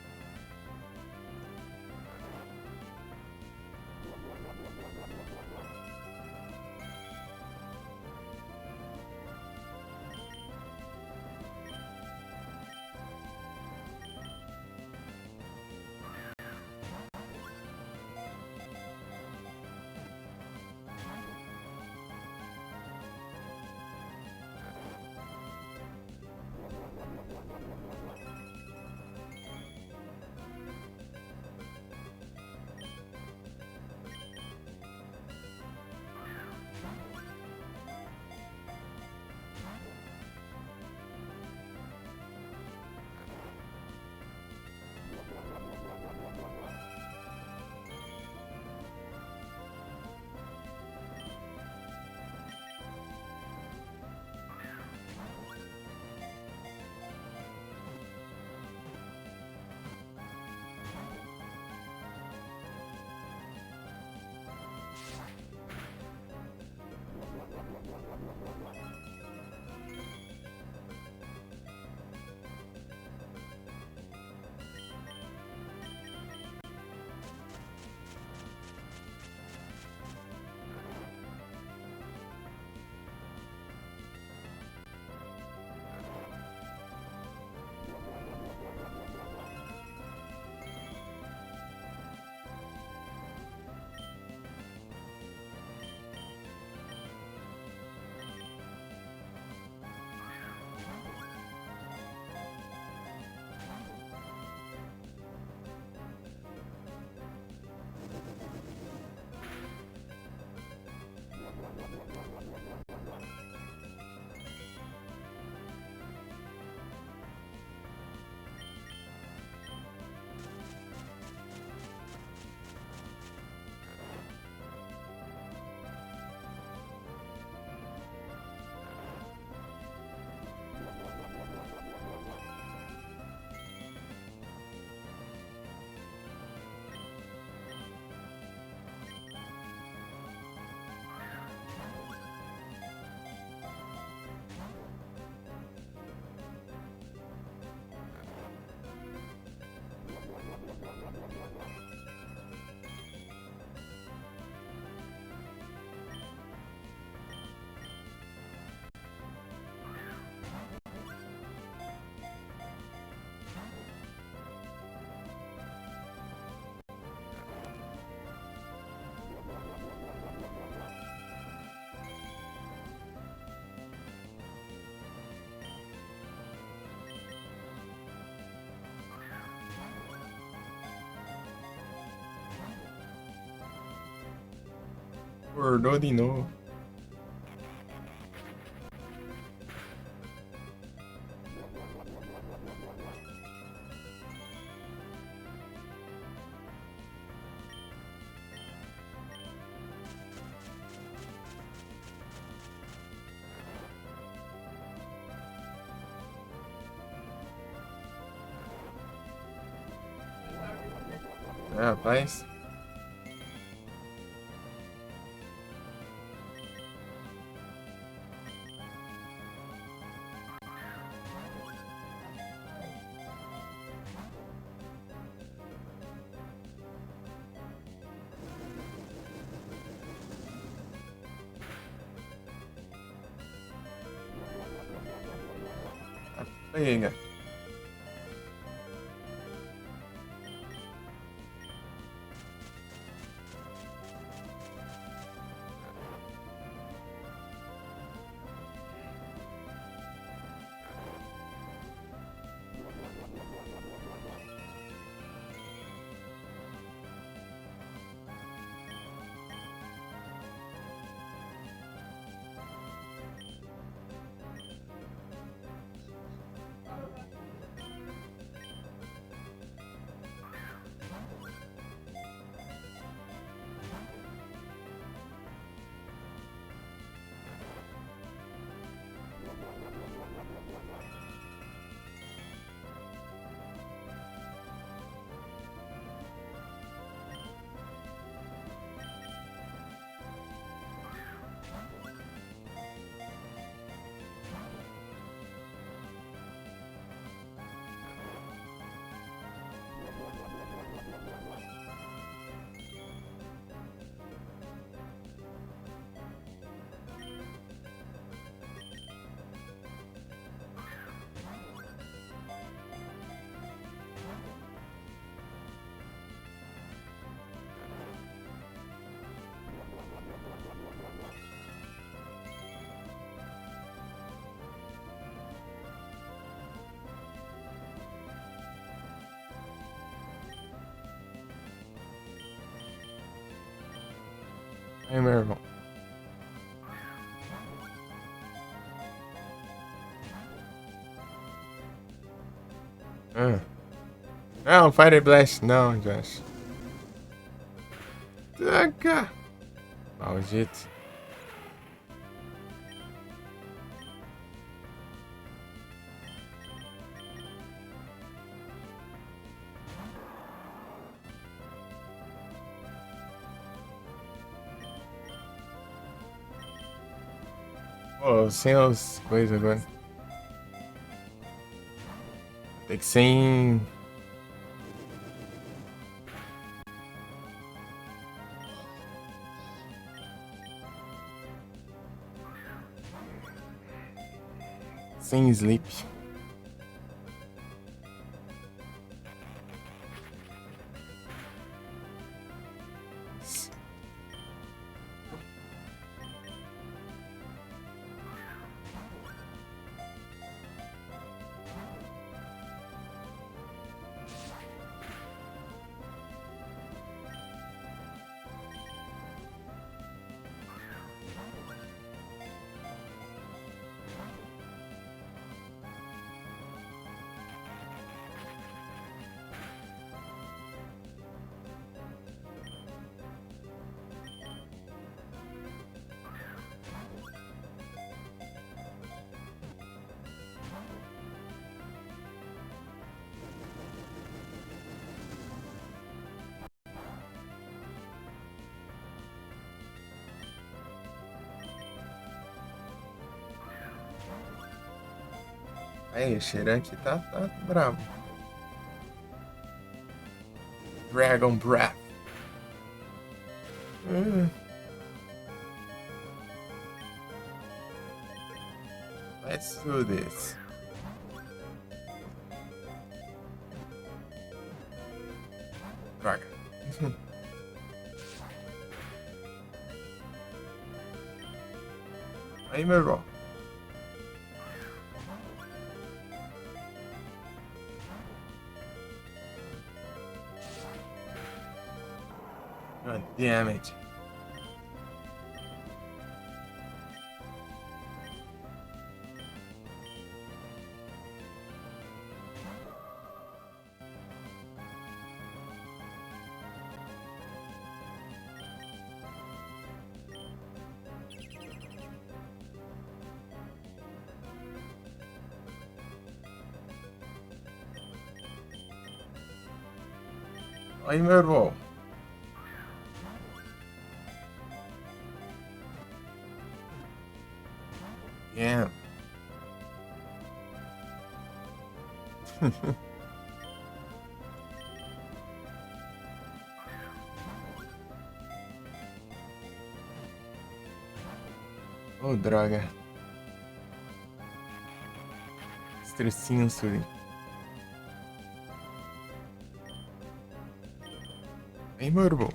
Acordou de novo. É, rapaz. Pega. Aí, meu irmão. Ah. Não, Fire Blast não, Josh. Taca. Maldito. Pô, sem as coisas agora. Tem que ser em... Sem sleep. Aí, o Xeran aqui tá bravo. Dragon Breath. Let's do this. Droga. Aí, meu irmão. God damn it. Aí, meu irmão. Yeah. Oh, droga. Estressinho, Sully. Aí, meu irmão.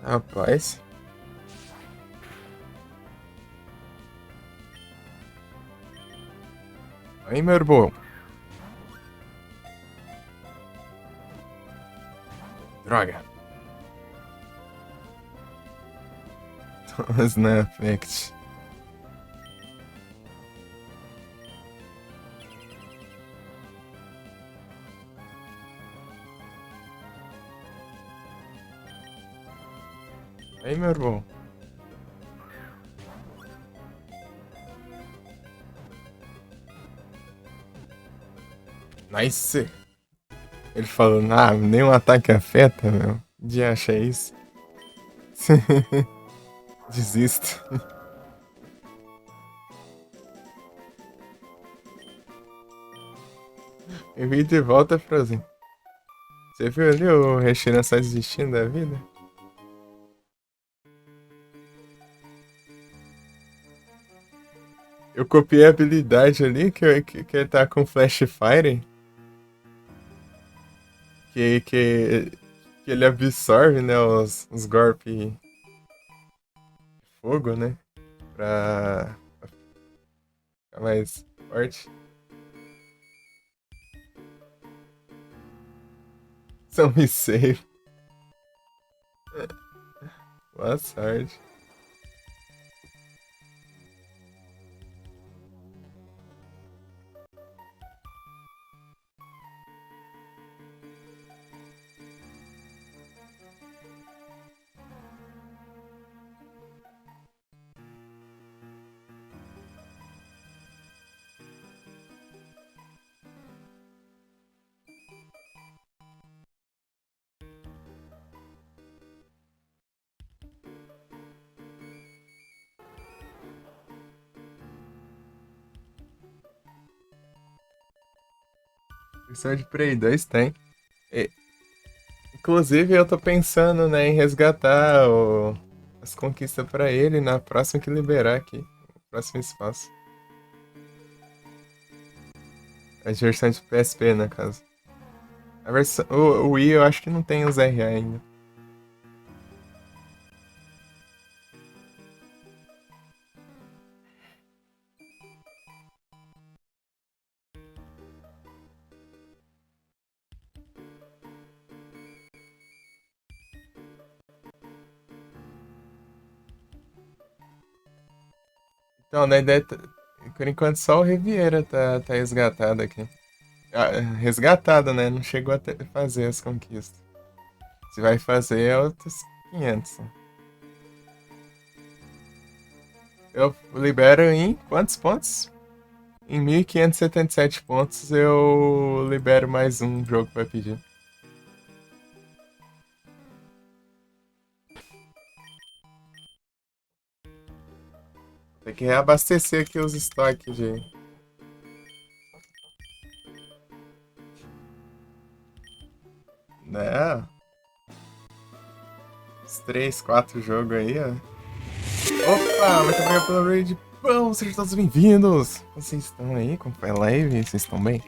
Rapaz. Aí, meu irmão. Droga. Snap Effect. Aí, meu irmão. Nice. Ele falou, ah, nenhum ataque afeta, meu. De acha isso? Desisto. Eu vim de volta, Frozen. Você viu ali o Recheira só desistindo da vida? Eu copiei a habilidade ali que ele tá com Flash Fire. Que ele absorve, né, os golpes fogo, né? Pra ficar mais forte. São me save. Boa sorte. Versão de Prey 2 tem. E, inclusive, eu tô pensando, né, em resgatar as conquistas pra ele na próxima que liberar aqui. No próximo espaço. A versão de PSP, no caso. A versão, o Wii eu acho que não tem os RA ainda. Então, na ideia, por enquanto só o Riviera tá resgatado aqui. Ah, resgatado, né? Não chegou a fazer as conquistas. Se vai fazer é outros 500. Né? Eu libero em quantos pontos? Em 1577 pontos eu libero mais um jogo pra pedir. Tem que reabastecer aqui os estoques de. Né? Uns 3, 4 jogos aí, ó. Opa, muito obrigado pelo raid. Bom, sejam todos bem-vindos. Vocês estão aí? Como foi a live? Vocês estão bem?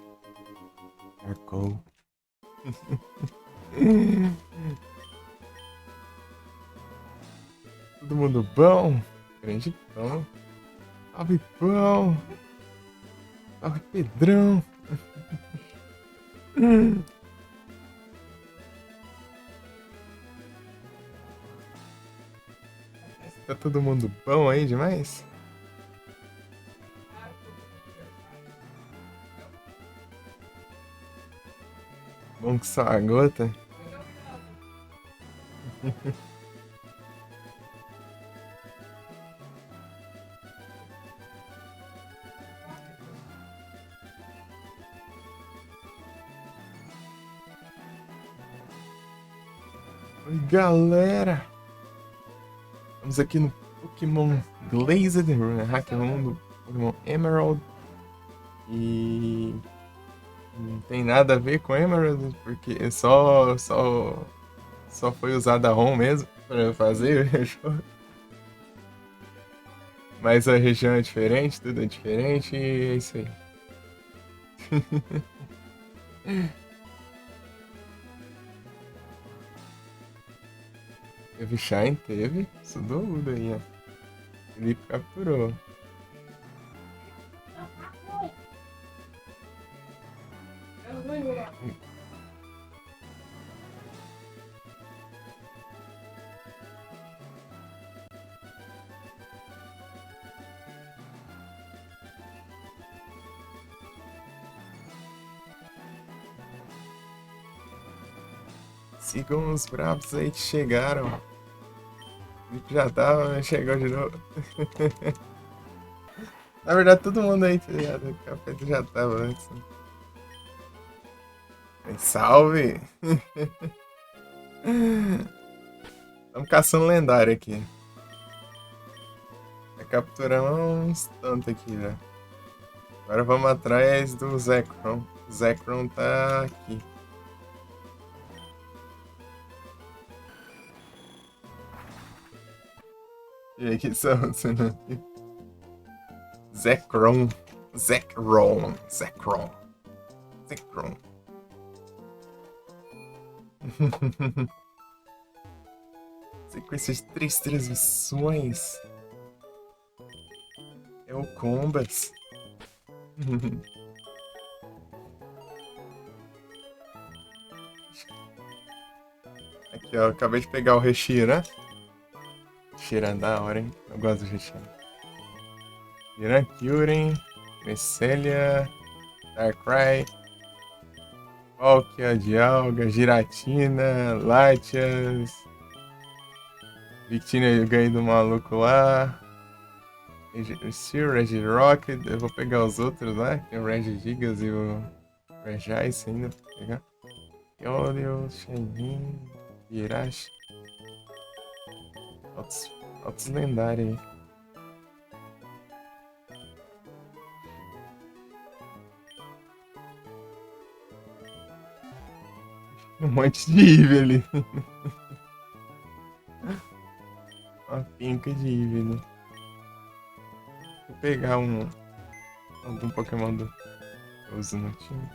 Marcou. Todo mundo bom? Grande pão. Salve pão. Salve Pedrão. Tá todo mundo bom aí demais? Bom que só a gota. Oi, galera! Estamos aqui no Pokémon Glazed Hack Room do Pokémon Emerald. E não tem nada a ver com Emerald, porque só foi usada a ROM mesmo para fazer o jogo. Mas a região é diferente, tudo é diferente e é isso aí. Teve Shine, teve. Sudoudo aí, ó. Felipe capturou. Eu não vou lá. Sigam os bravos aí que chegaram. Felipe já tava, mas chegou de novo. Na verdade, todo mundo aí, tá ligado? O Capeta já tava antes. Né? Mas salve! Estamos caçando lendário aqui. Já capturamos uns tanto aqui já. Agora vamos atrás do Zekrom. O Zekrom tá aqui. E aí, que são você não viu? Zekrom. Zekrom. Zekrom. Zekrom. Sequência de 3 transmissões. É o Combas. Aqui, ó. Acabei de pegar o Reshiram. Reshiram da hora, hein? Eu gosto do Reshiram. Reshiram, Kyurem, Cresselia, Darkrai, Palkia, Dialga, Giratina, Latias, Victini, eu ganhei do maluco lá. Regirock, eu vou pegar os outros lá, que é o Regigigas e o Regice ainda, vou pegar. Yolio, Shenhin, Hirashi. Altos lendários aí. Um monte de Eevee ali. Uma pinca de Eevee ali. Vou pegar algum Pokémon do que eu uso no time.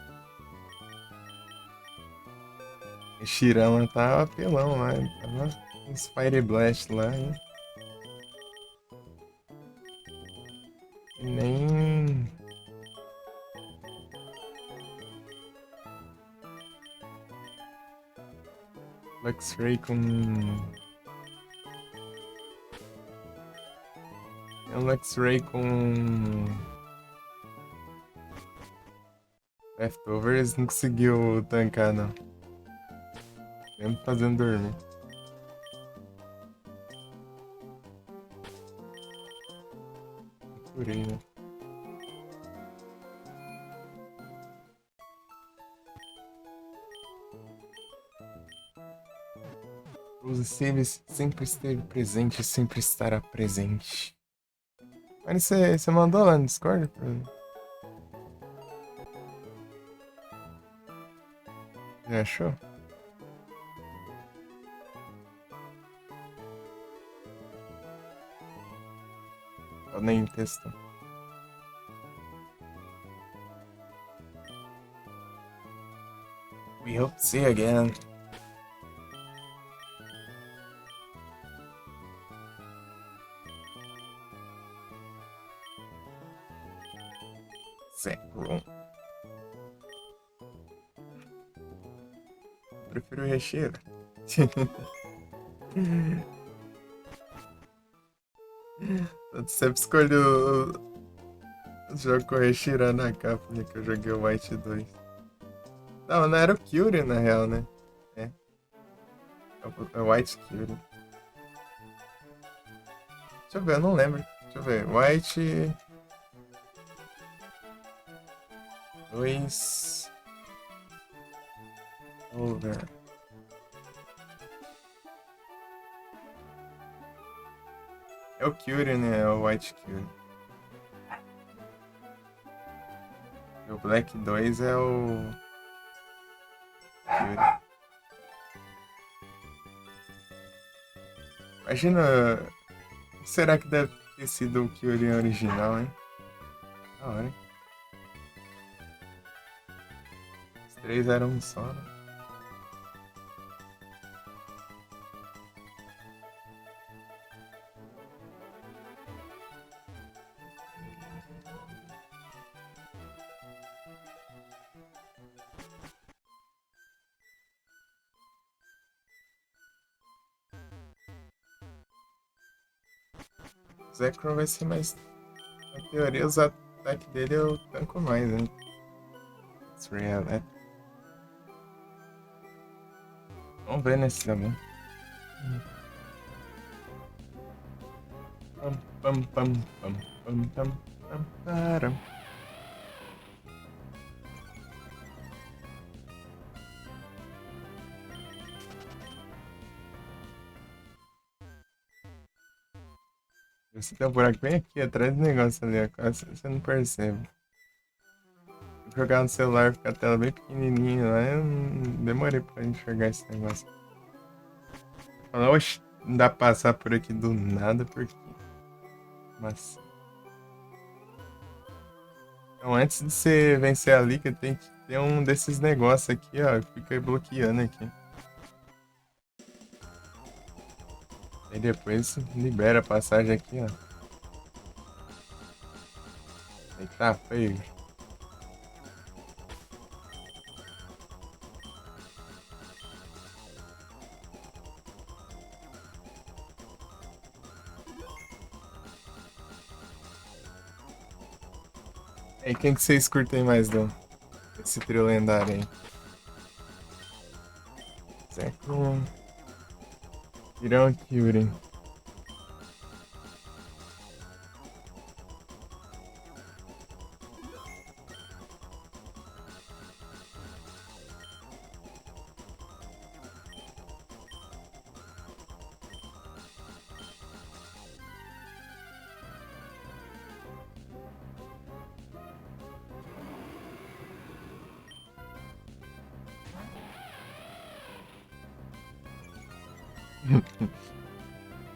O Shirama tá apelão lá, tava uns Fire Blast lá, hein? E nem. Luxray com. É um Luxray com. Leftovers não conseguiu tancar, não. Mesmo fazendo dormir. Curei, né? Os Steves sempre esteve presente e sempre estará presente. Mas você mandou lá no Discord? Já achou? Eu nem testou. We hope to see you again. Zekrom. Prefiro o recheiro. Eu sempre escolho o jogo com o Reshiram na capa, né? Que eu joguei o White 2. Não era o Kyurem na real, né? É. É o White Kyurem. Deixa eu ver, eu não lembro. Deixa eu ver. White 2 Over. É o Kyurem, né? É o White Kyurem. E o Black 2 é o Kyurem. Imagina. O que será que deve ter sido o Kyurem original, hein? Da hora, hein? Os três eram um só, né? O Zekrom vai ser mais. Na teoria, os ataques dele eu tanco mais, né? Surreal, né? Vamos ver, né, se dá bom. Pam, pam, pam, pam, pam, pam, pam, param. Você tem um buraco bem aqui atrás do negócio ali, ó, quase você não percebe. Jogar no celular, fica a tela bem pequenininha lá, eu demorei pra enxergar esse negócio. Falar, oxe, não dá pra passar por aqui do nada, porque. Mas. Então, antes de você vencer a liga, tem que ter um desses negócios aqui, ó, que fica bloqueando aqui. Aí depois libera a passagem aqui, ó. Aí tá feio. Aí, quem que vocês curtem mais desse trio lendário aí? Zekrom, Irão Kyurem.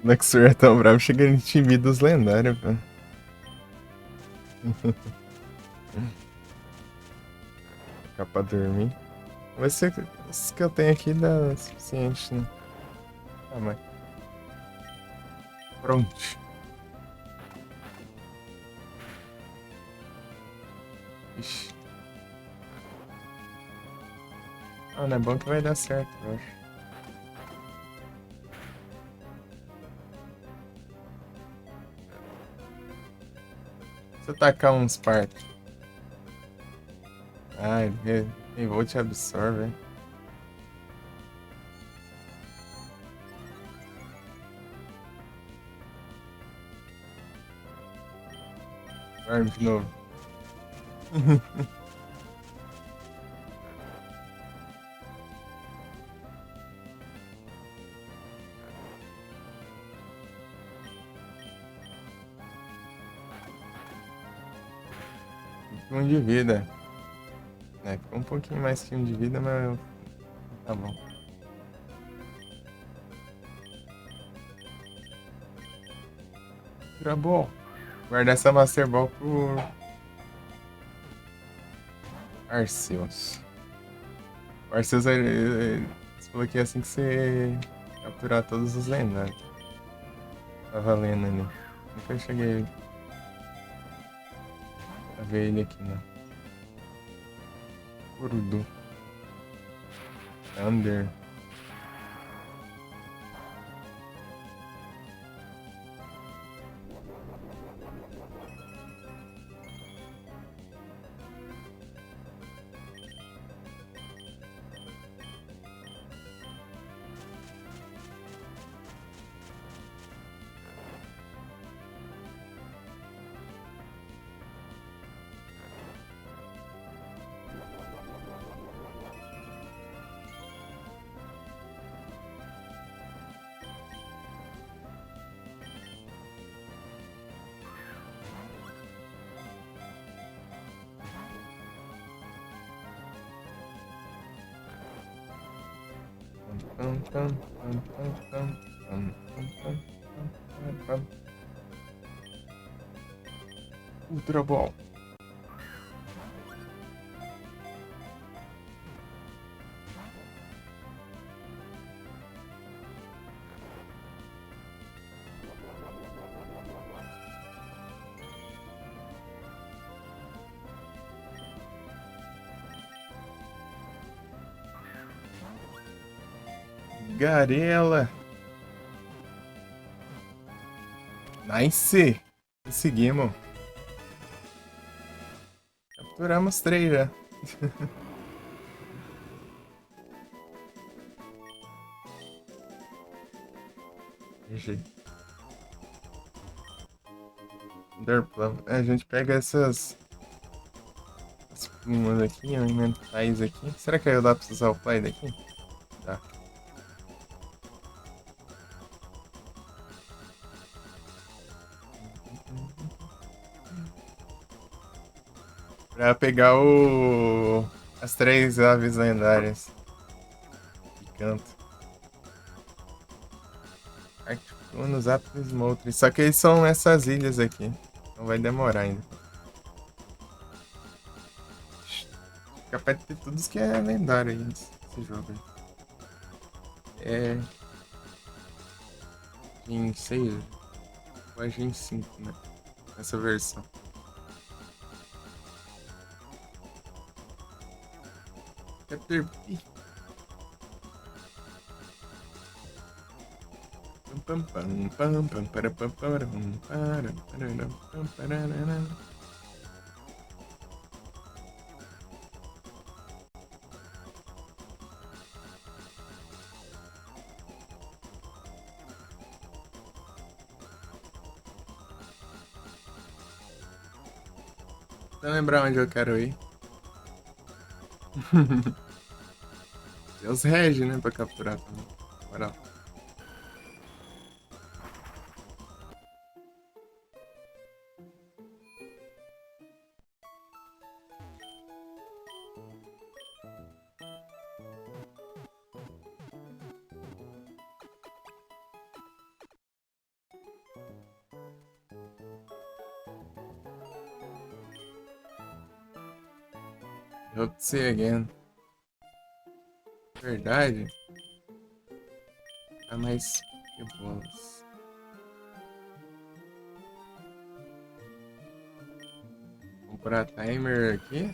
O Luxor é tão bravo, chega e intimida os lendários, pô. Ficar pra dormir. Vai ser esse que eu tenho aqui dá suficiente, né? Ah, mas. Pronto. Ixi. Ah, não é bom que vai dar certo, eu acho. Se eu tacar um Spark. Ai, vou te absorve. Dorme de novo. Um de vida. É, ficou um pouquinho mais que um de vida, mas tá bom. Tira bom. Guardar essa Master Ball pro Arceus. O Arceus, você falou que é assim que você capturar todos os lendários. Tá valendo ali. Nunca cheguei a ver ele aqui, não. Kurudu. Thunder. Ultra Ball. Garela. Nice. Conseguimos. Capturamos 3 já. GG. Underplum. A gente pega essas plumas aqui, elementais aqui. Será que aí dá pra usar o fly daqui? Dá. Pra pegar as 3 aves lendárias. De canto. Arcturus, Apis, Moltres. Só que eles são nessas ilhas aqui. Então vai demorar ainda. Capaz de ter tudo que é lendário aí nesse jogo aí. É. Gen 6 ou é Gen 5, né? Essa versão. Caterpie. Pam, pam, pam, pam, para, pam, para, pam, para, pam, parará. Pra lembrar onde eu quero ir. Tem os regi, né, pra capturar também. Bora lá. Hope to see you again. Verdade? Tá mais que boas. Comprar timer aqui.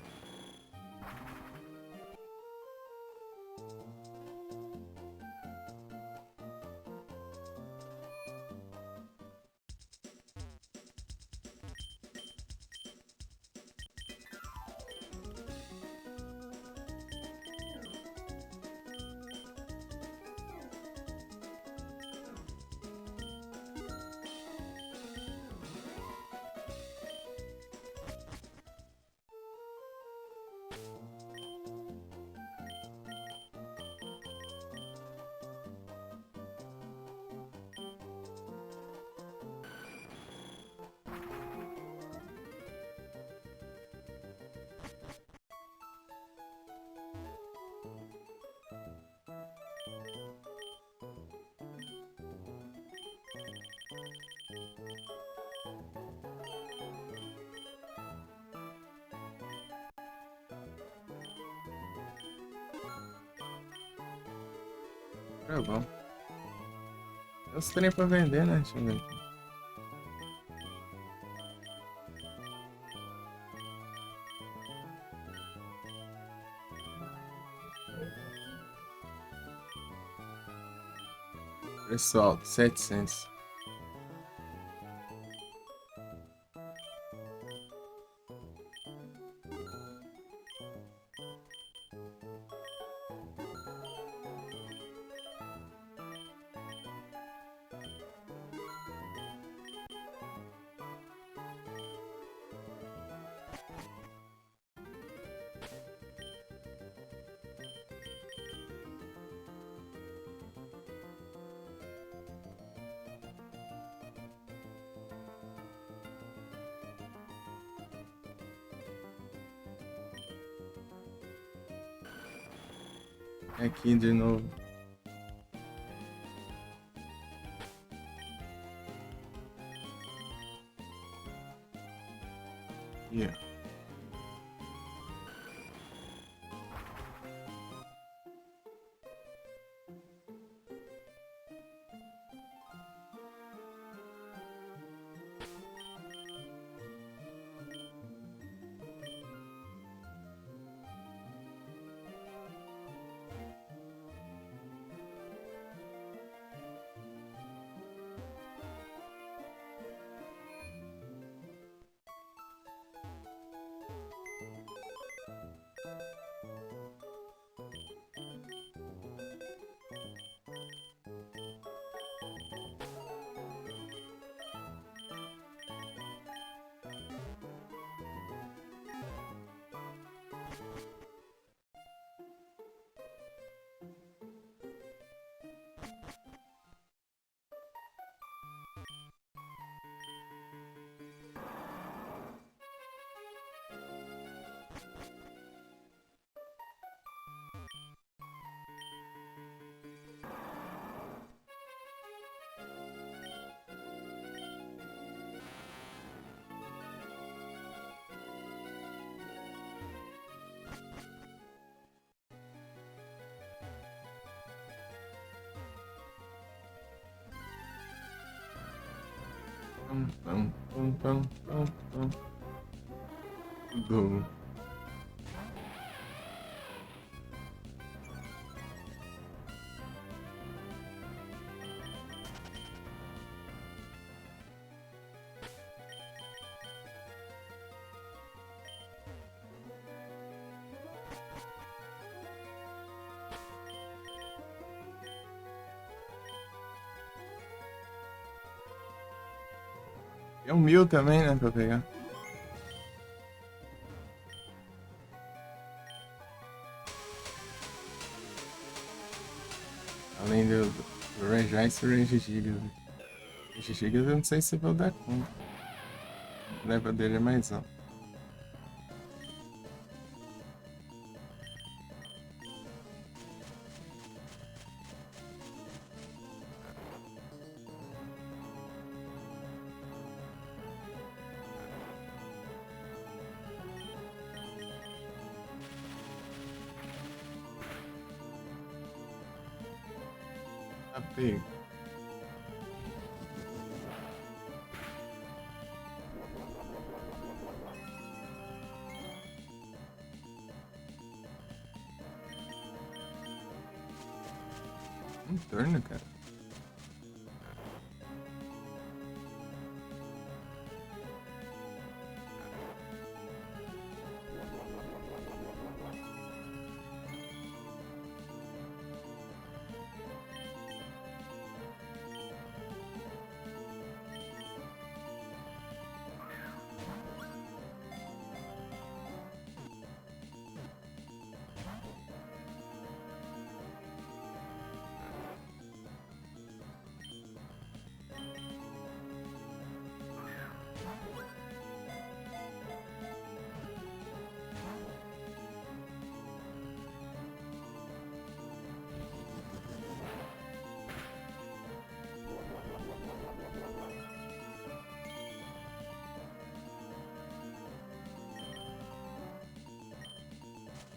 Tá bom. Eu trem pra vender, né? Deixa eu ver aqui. Preço alto, 700. Aqui de novo. Yeah. Do. É um mil também, né, pra pegar. Além do Regice e o Regigigas. Regigigas eu não sei se vou dar conta. A leva dele é mais alta. Tá pego. Um turno, cara.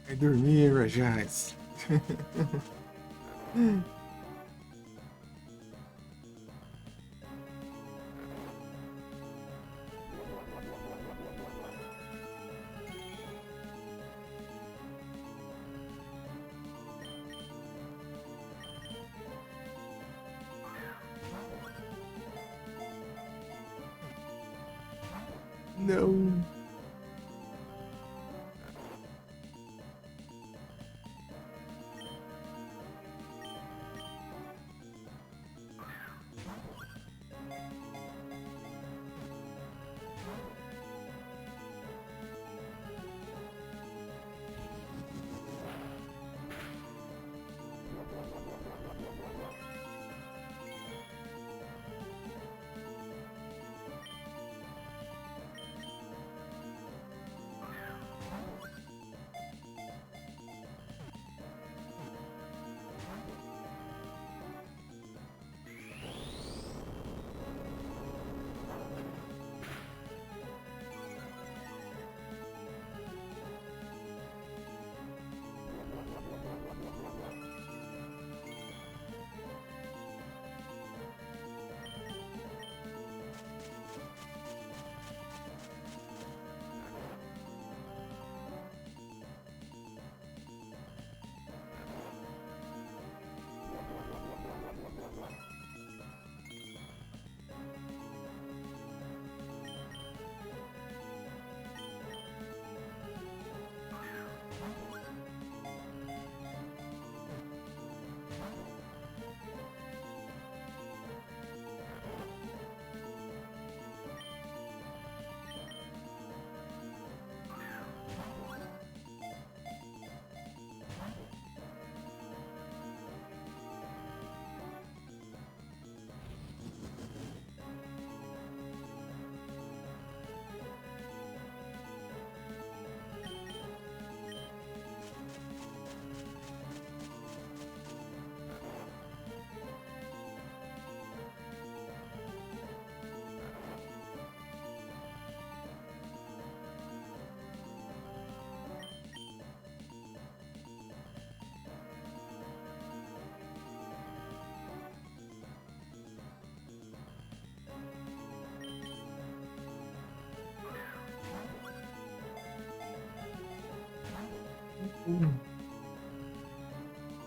Vai dormir, Regice. Não.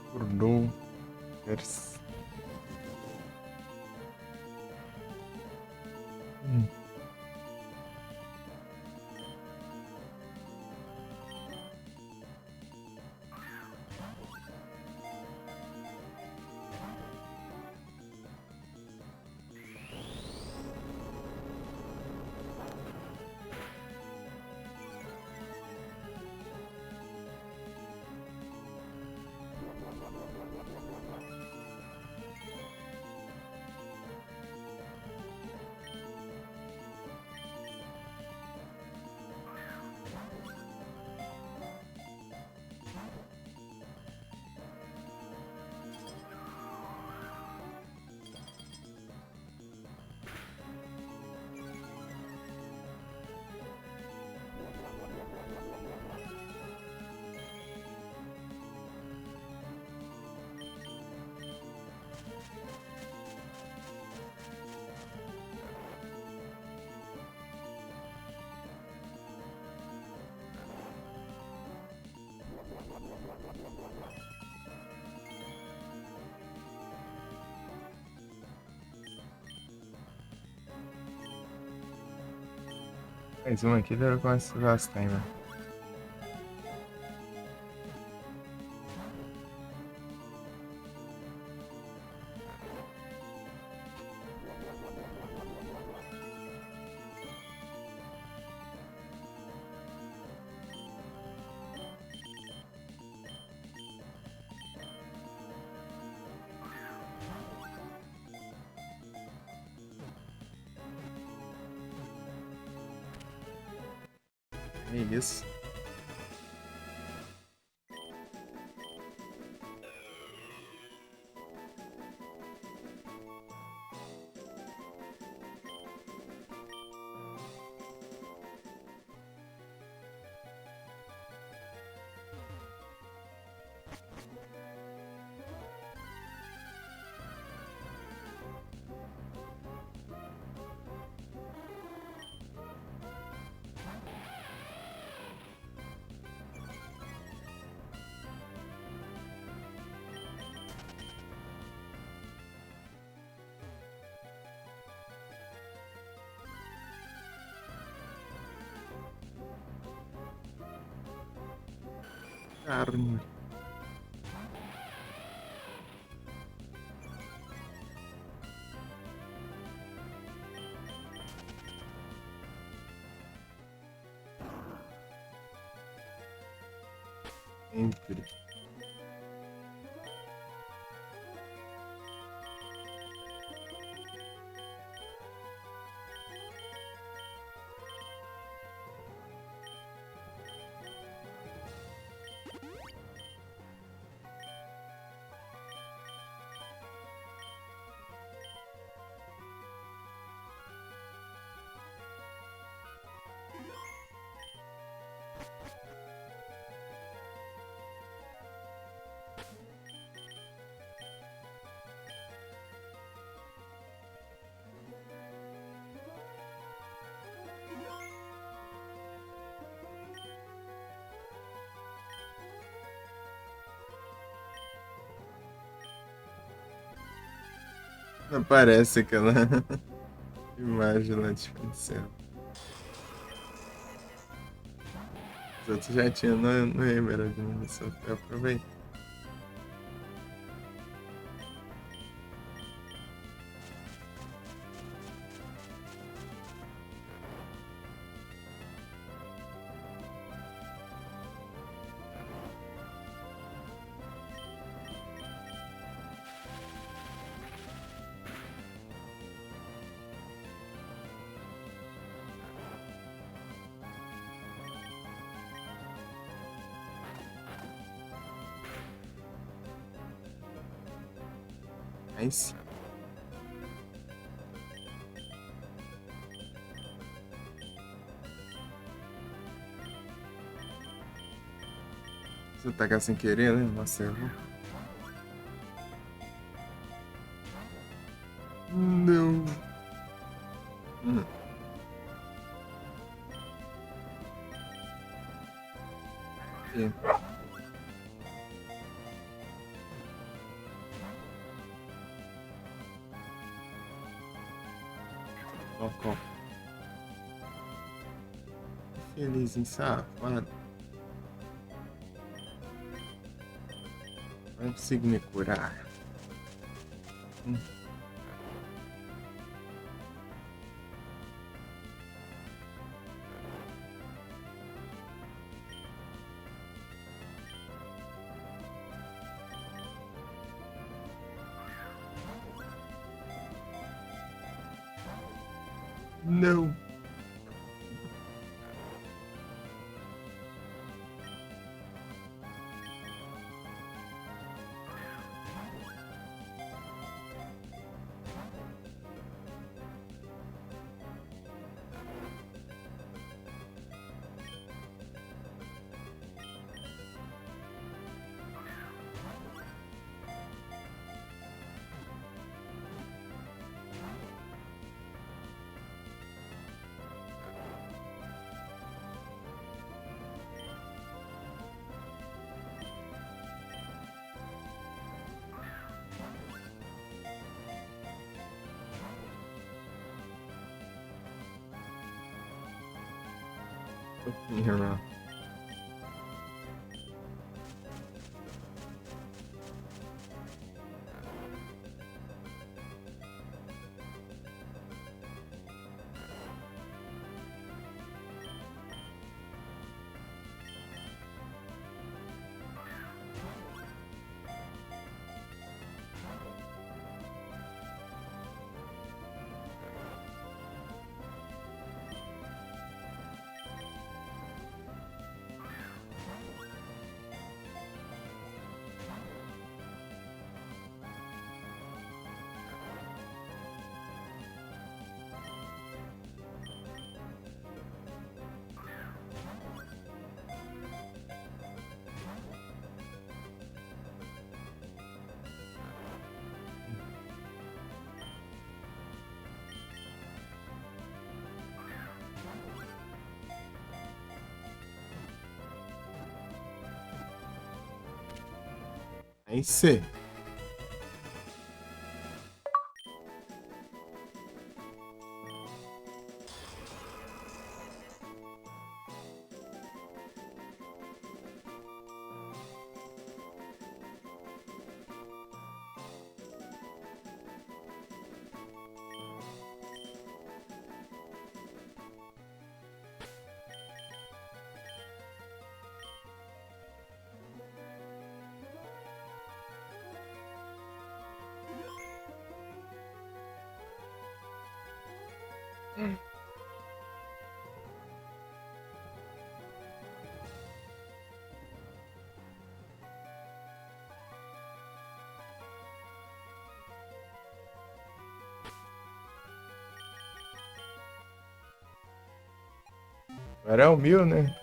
Acordou. Pers- Hum. Mais uma aqui, daí eu começo a last timer. É isso. Carne. Sempre. Não aparece aquela imagem lá diferenciada. Os outros já tinham no Emerald, né? Só pra aproveitar. Mas você tacar sem querer, né? Nossa, eu vou. Não. Hum. E Aqueles safado. Não consigo me curar. Não. Hero. Aí sim. Agora é o mil, né?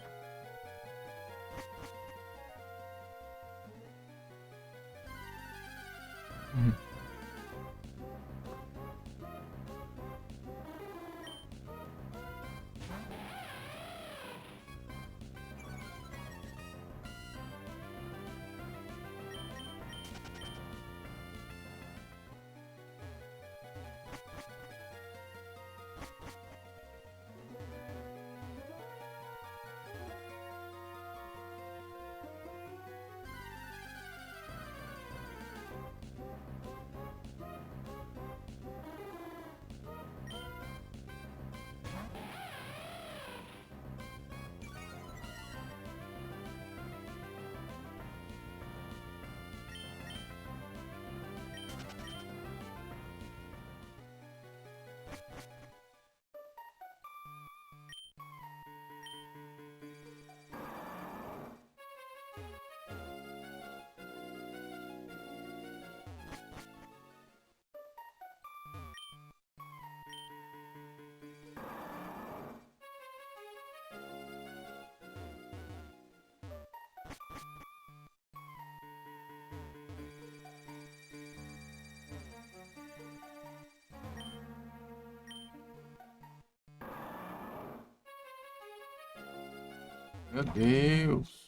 Meu Deus.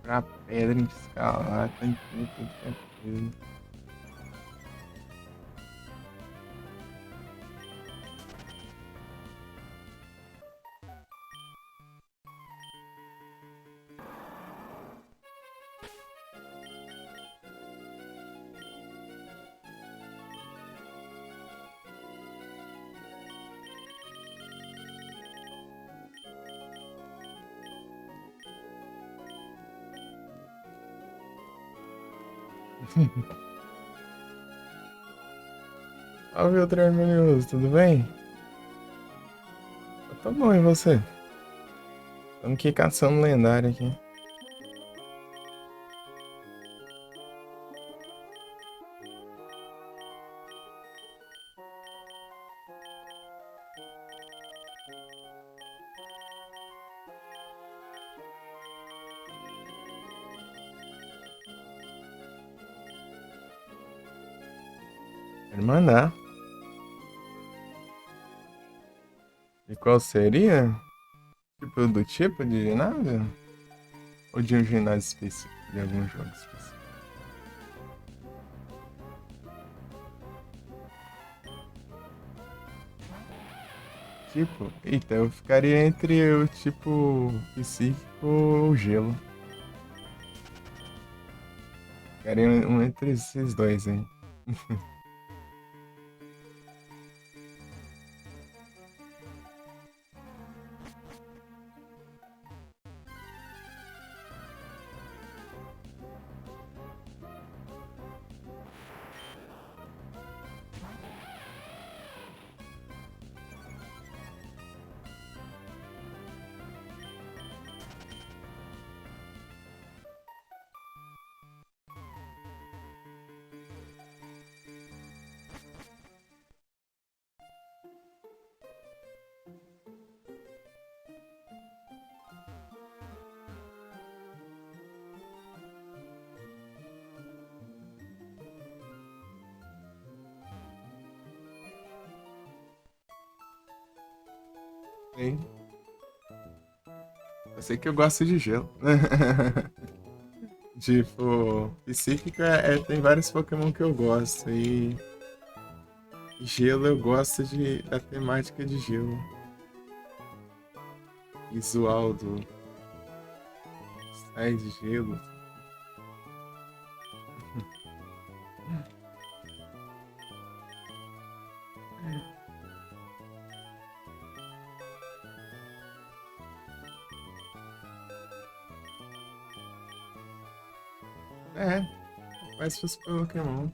Pra pedra em escalar, tem tudo, tem que ter coisa. Salve, outro harmonioso, tudo bem? Eu tô bom, e você? Estamos aqui caçando lendário aqui. Pode mandar. E qual seria? Tipo, do tipo de ginásio? Ou de um ginásio específico? De algum jogo específico? Tipo, eita, eu ficaria entre o tipo psíquico ou gelo. Ficaria um entre esses dois aí. Sei. Eu sei que eu gosto de gelo. Tipo, psíquico tem vários Pokémon que eu gosto. E gelo eu gosto da temática de gelo. Visual do sai de gelo. É, mas fosse Pokémon.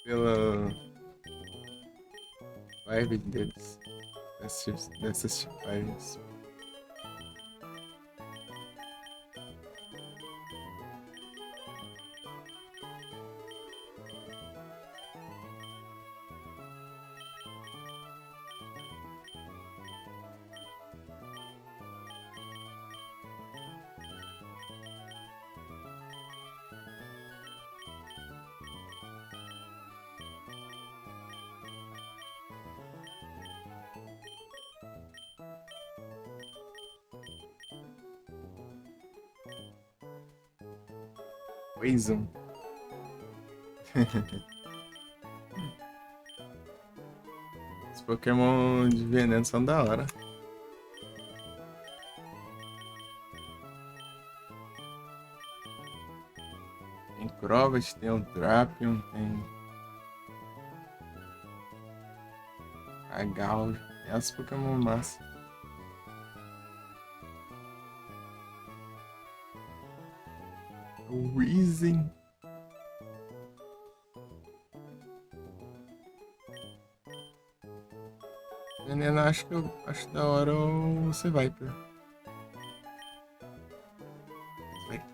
Pela vibe deles. Dessas tipagens. Poison. Os Pokémon de veneno são da hora. Tem Crobat, tem o Drapion, tem a Gal. É os Pokémon massa. O Weezing. Veneno, acho que eu acho da hora o Seviper. Seviper.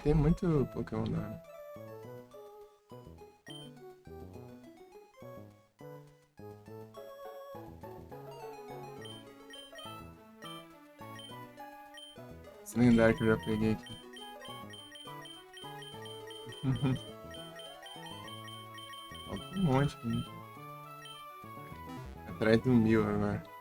Tem muito Pokémon da hora. Esse lendário que eu já peguei aqui. Falta um monte aqui. Atrás do 1000 agora.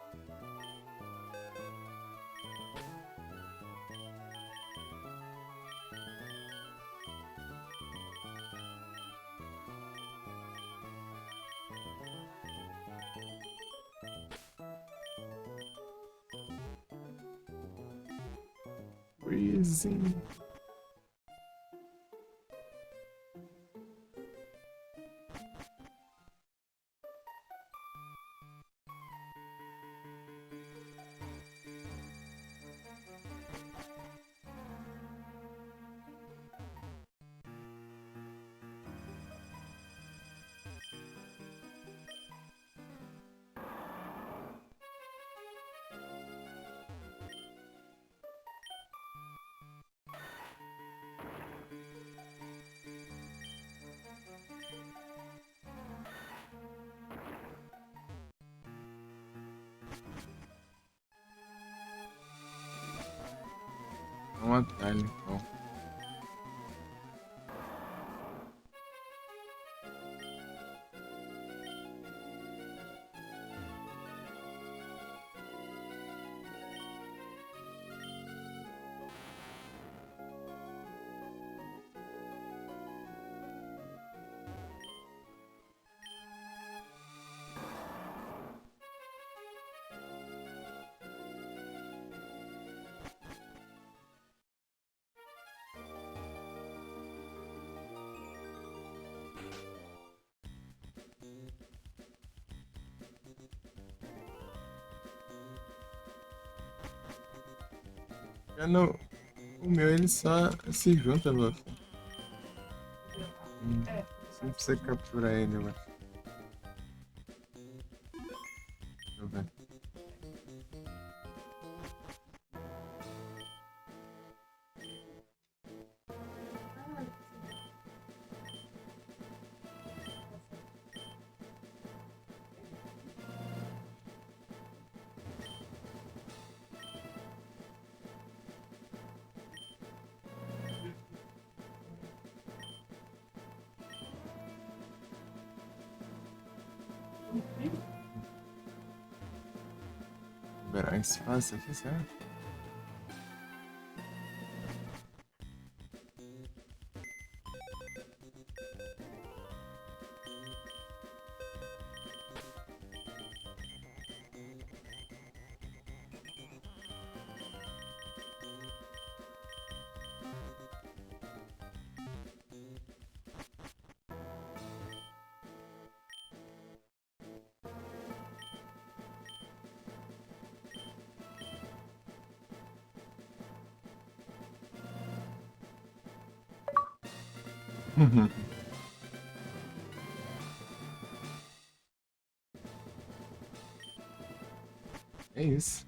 Freezing. Um atalho, então. Eu não... O meu, ele só se junta, Luffy. É. Você não precisa capturar ele, eu acho. Deixa eu ver. Liberar espaço aqui, certo? É isso.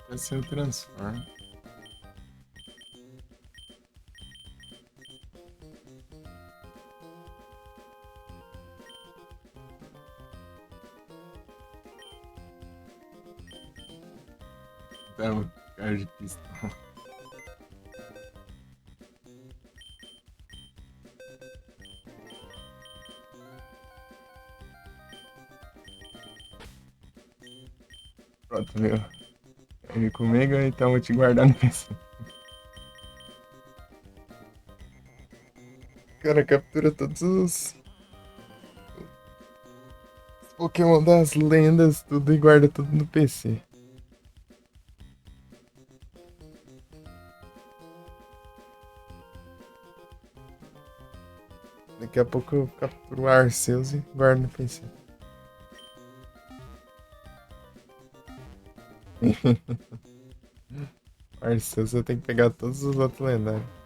Vai ser o transform. Dá um cara de pistão. Pronto, meu. Ele comigo, então vou te guardar no PC. Cara, captura todos os Pokémon das lendas, tudo e guarda tudo no PC. Daqui a pouco eu capturo o Arceus e guardo no PC. Arceus eu tenho que pegar todos os outros lendários.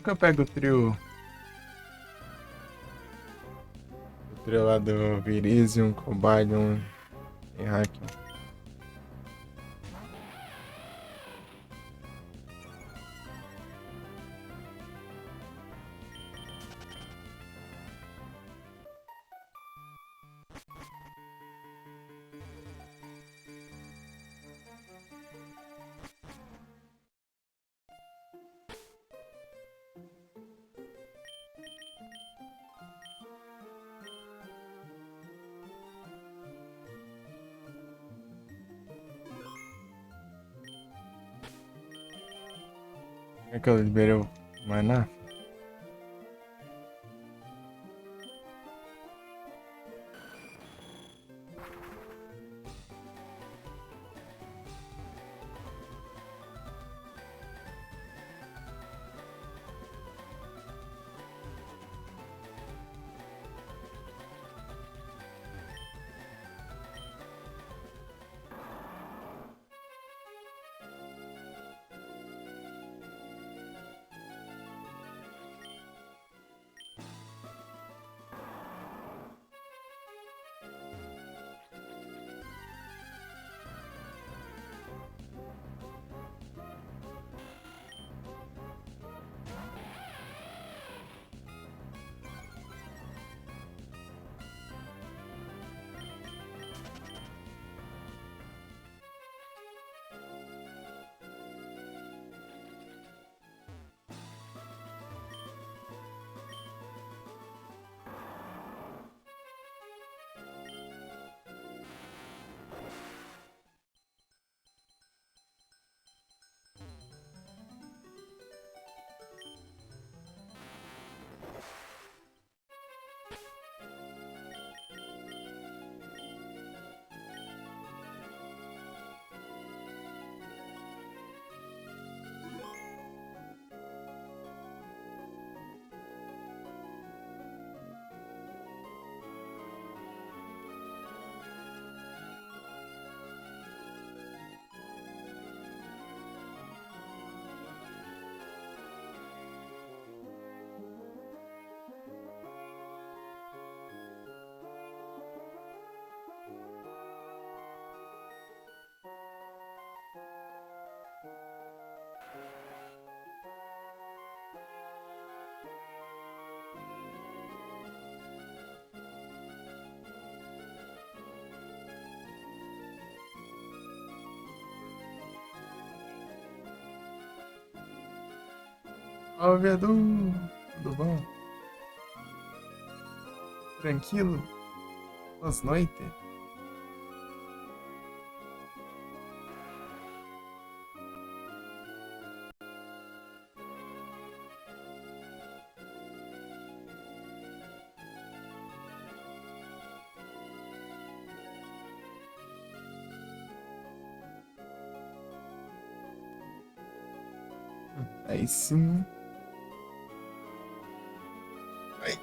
que eu pego o trio? O trio lá do Virizion, Cobalion e Hakion. É que eu liberei o maná? Ó, Vedu! Tudo bom? Tranquilo? Boas noites? Aí sim. Ai.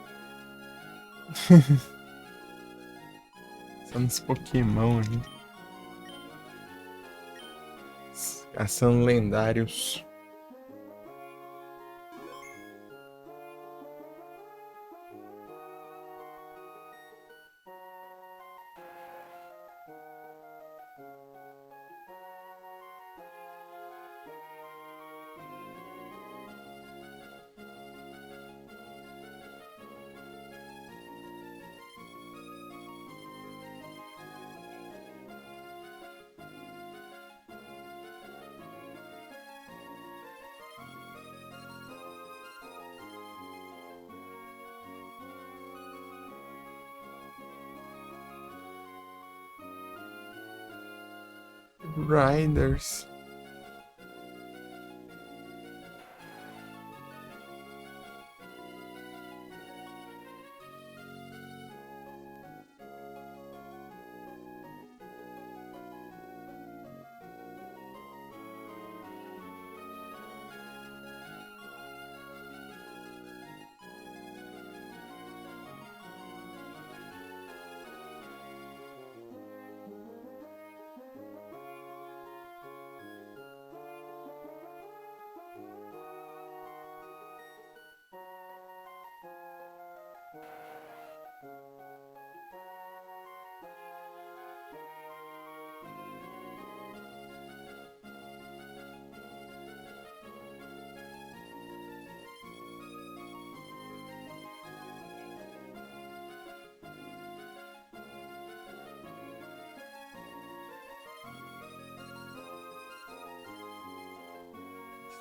São uns Pokémon ali. Caçando lendários. Riders.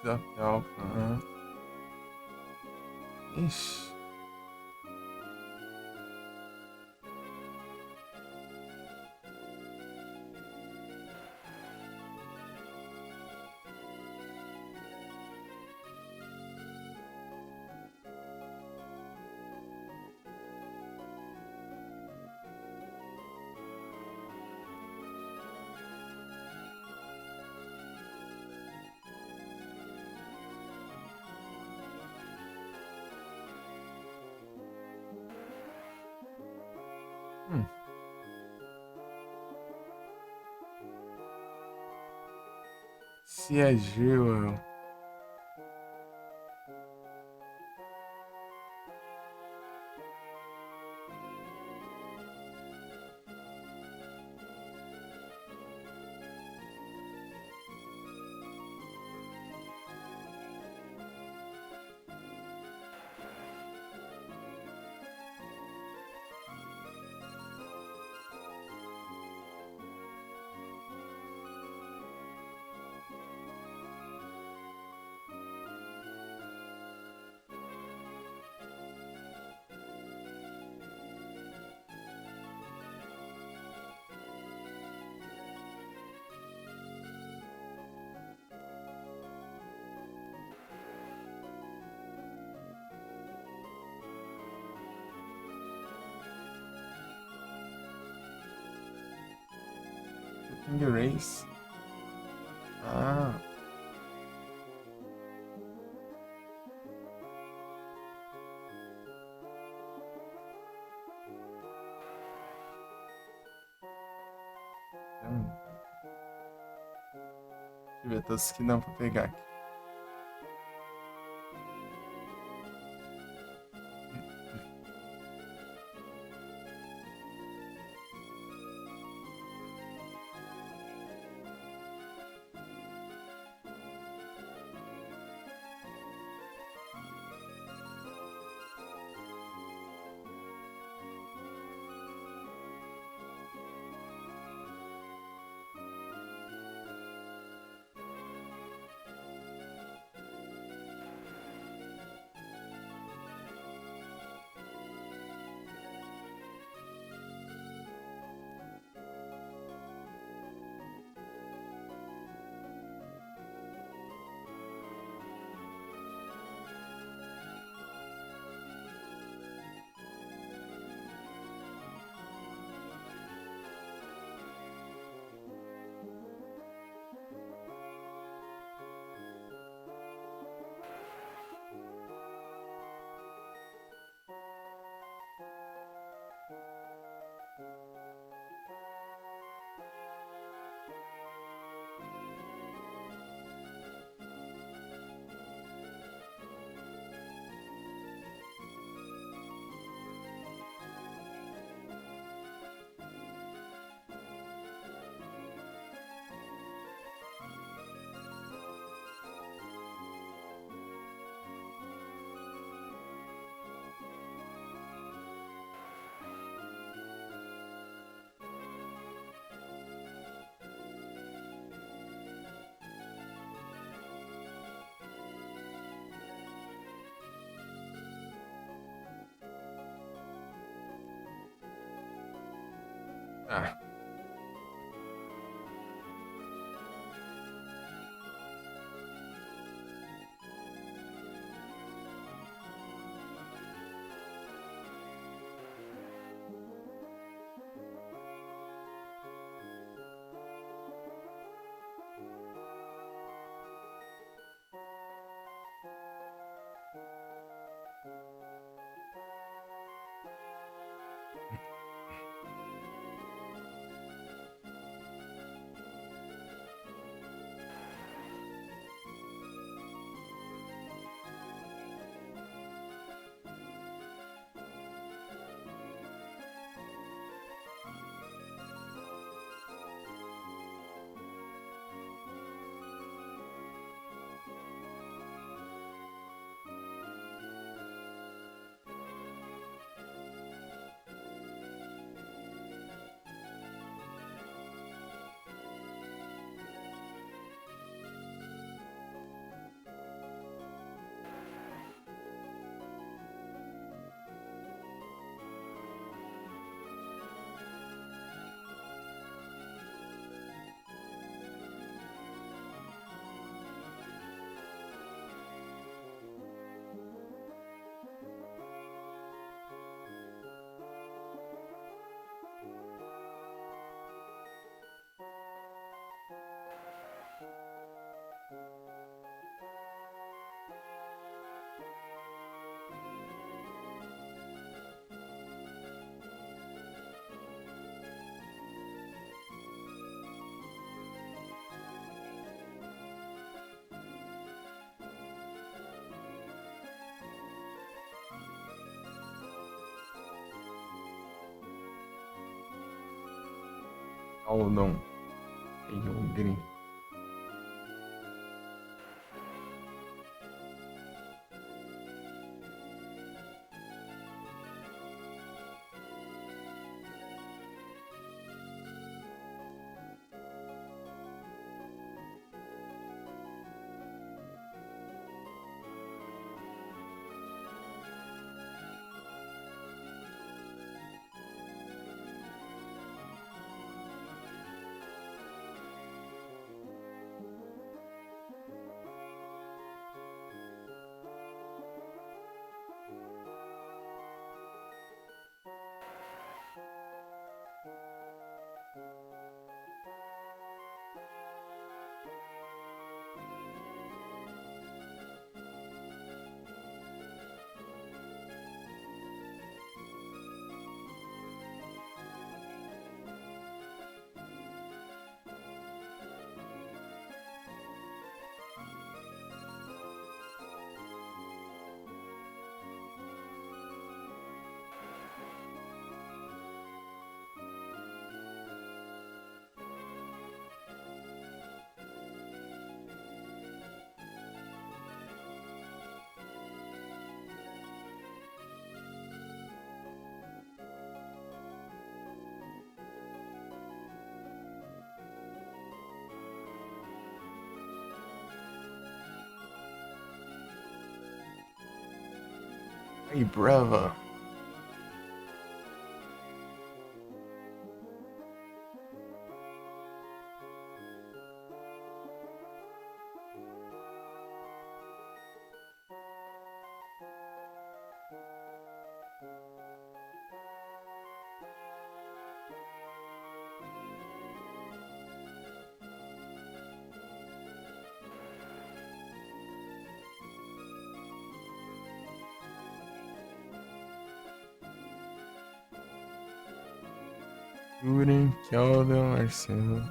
da Felpa. Aham. Ixi. Hum. Se é Jewel. King Race. Ah. Deixa eu ver todos que dá pra pegar aqui. Ah. Aldon. Yogri. Hey, brother. Turing, Keldon, Arcelo.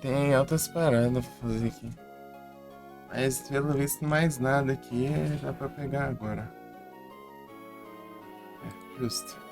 Tem altas paradas pra fazer aqui. Mas pelo visto mais nada aqui dá pra pegar agora. É, justo.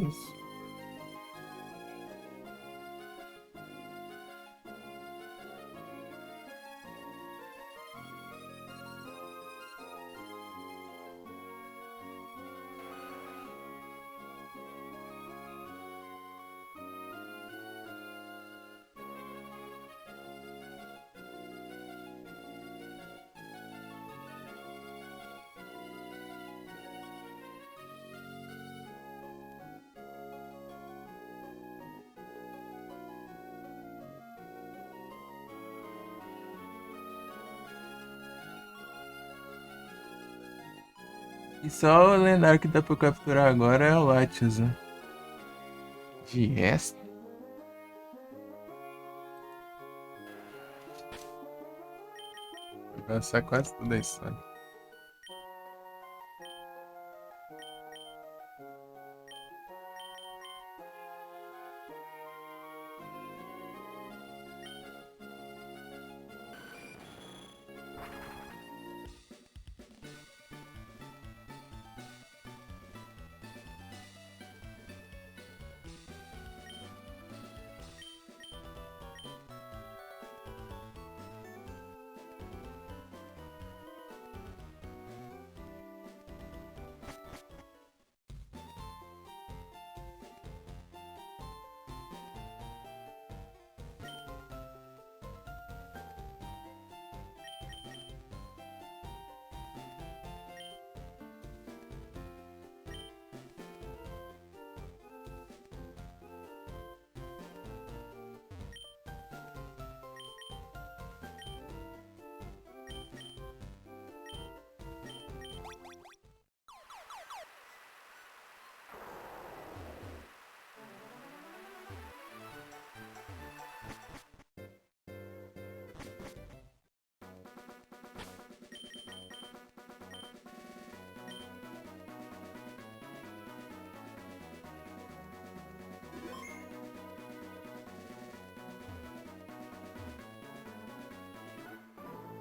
isso. E só o lendário que dá pra capturar agora é o Latios, né? De resto. Vai passar quase toda a história.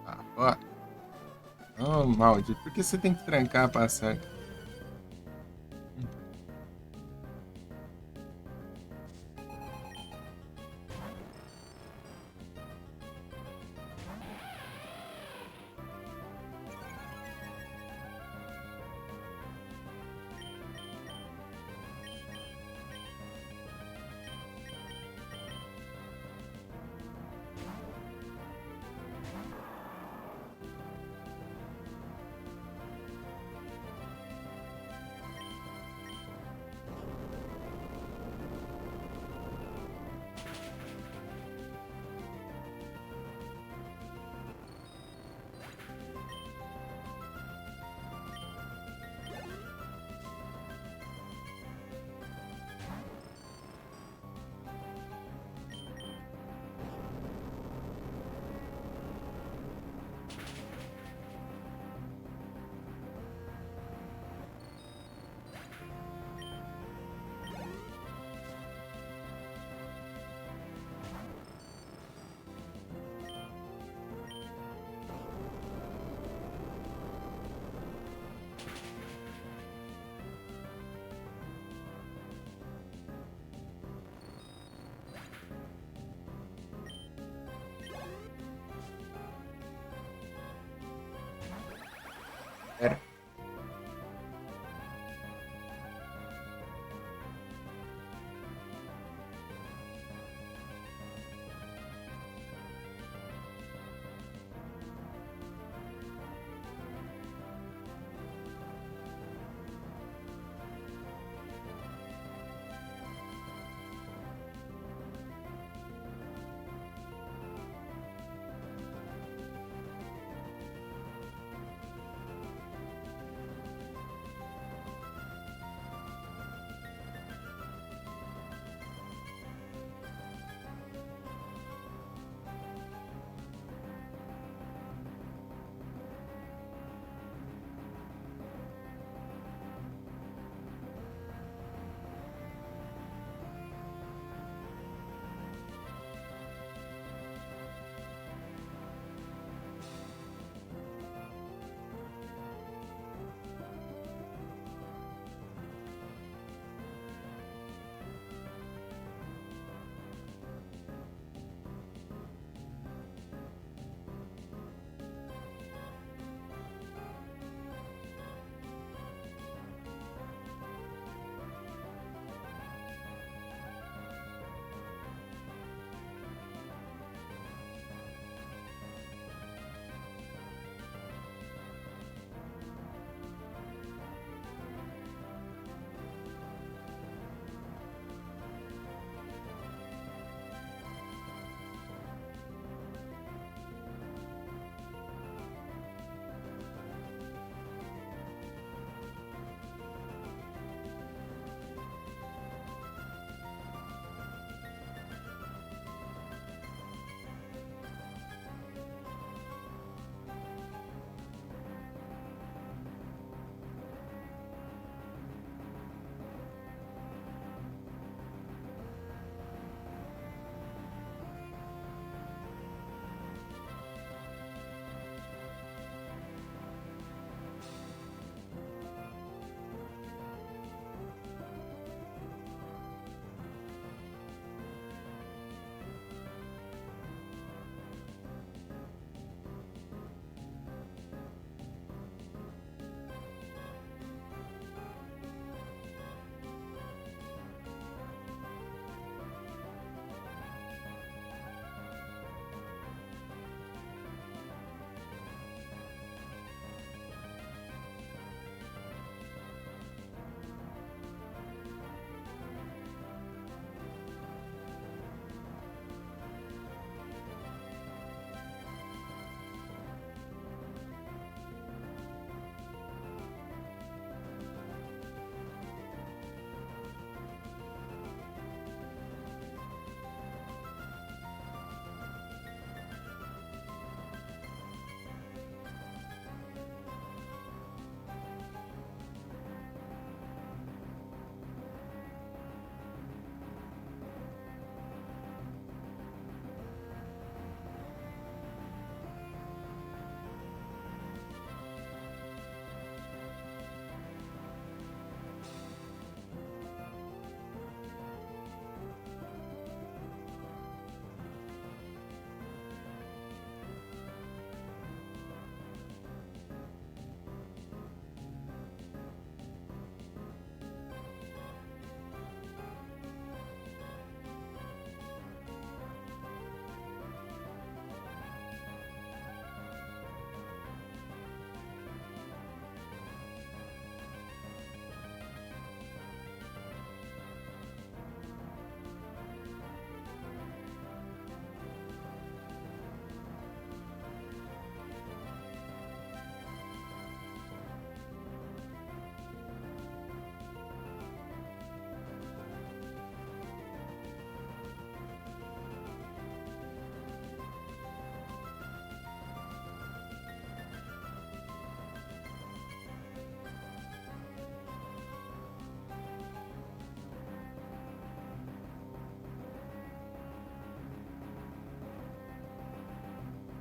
Ah, ó. Oh, maldito. Por que você tem que trancar a passagem?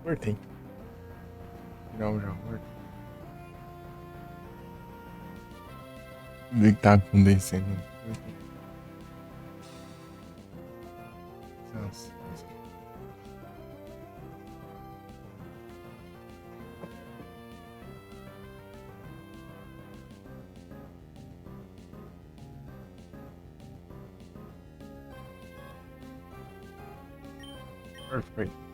Voltei. Não, já voltei. O que tá acontecendo? Nossa. Perfeito.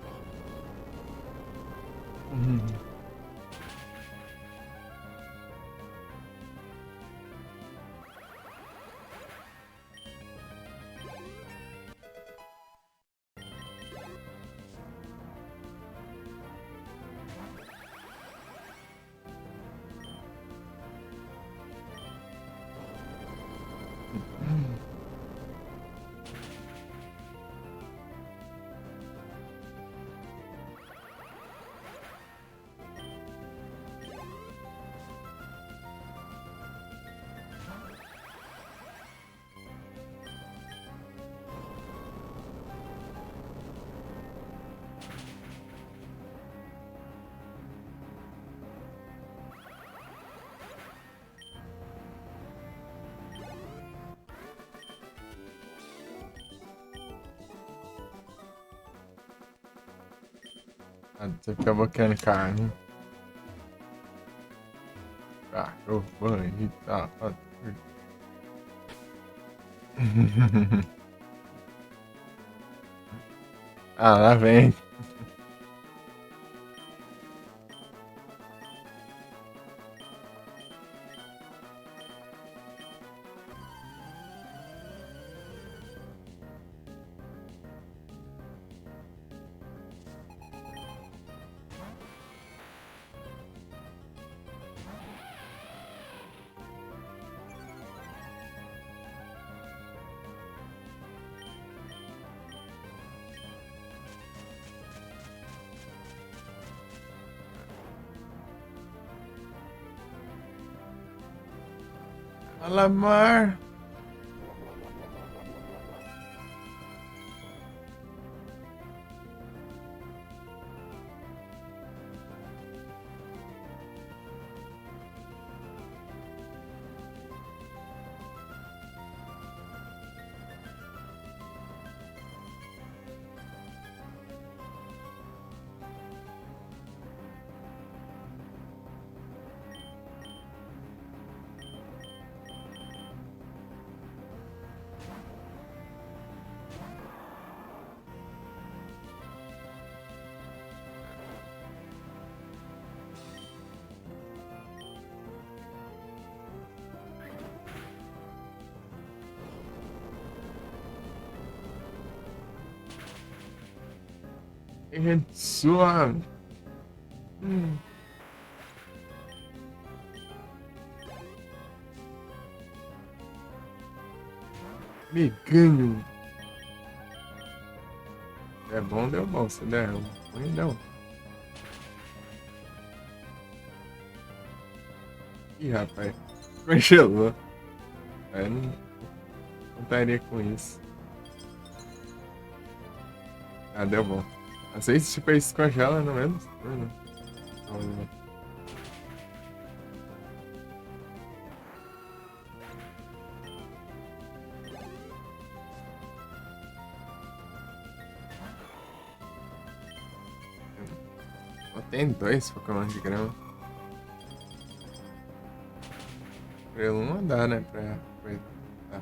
Você acabou querendo carne. Cachorro, banho, tá. Ah, lá vem. Alamar. Gente suave. Meganho. É bom, deu bom. Se der ruim, não. Ih, rapaz. Congelou. Eu não estaria com isso. Ah, deu bom. Não sei se tipo isso congela no mesmo turno. Não. Só tem dois Pokémon de grama. Pra ele não andar, né? Pra coisa. Tá.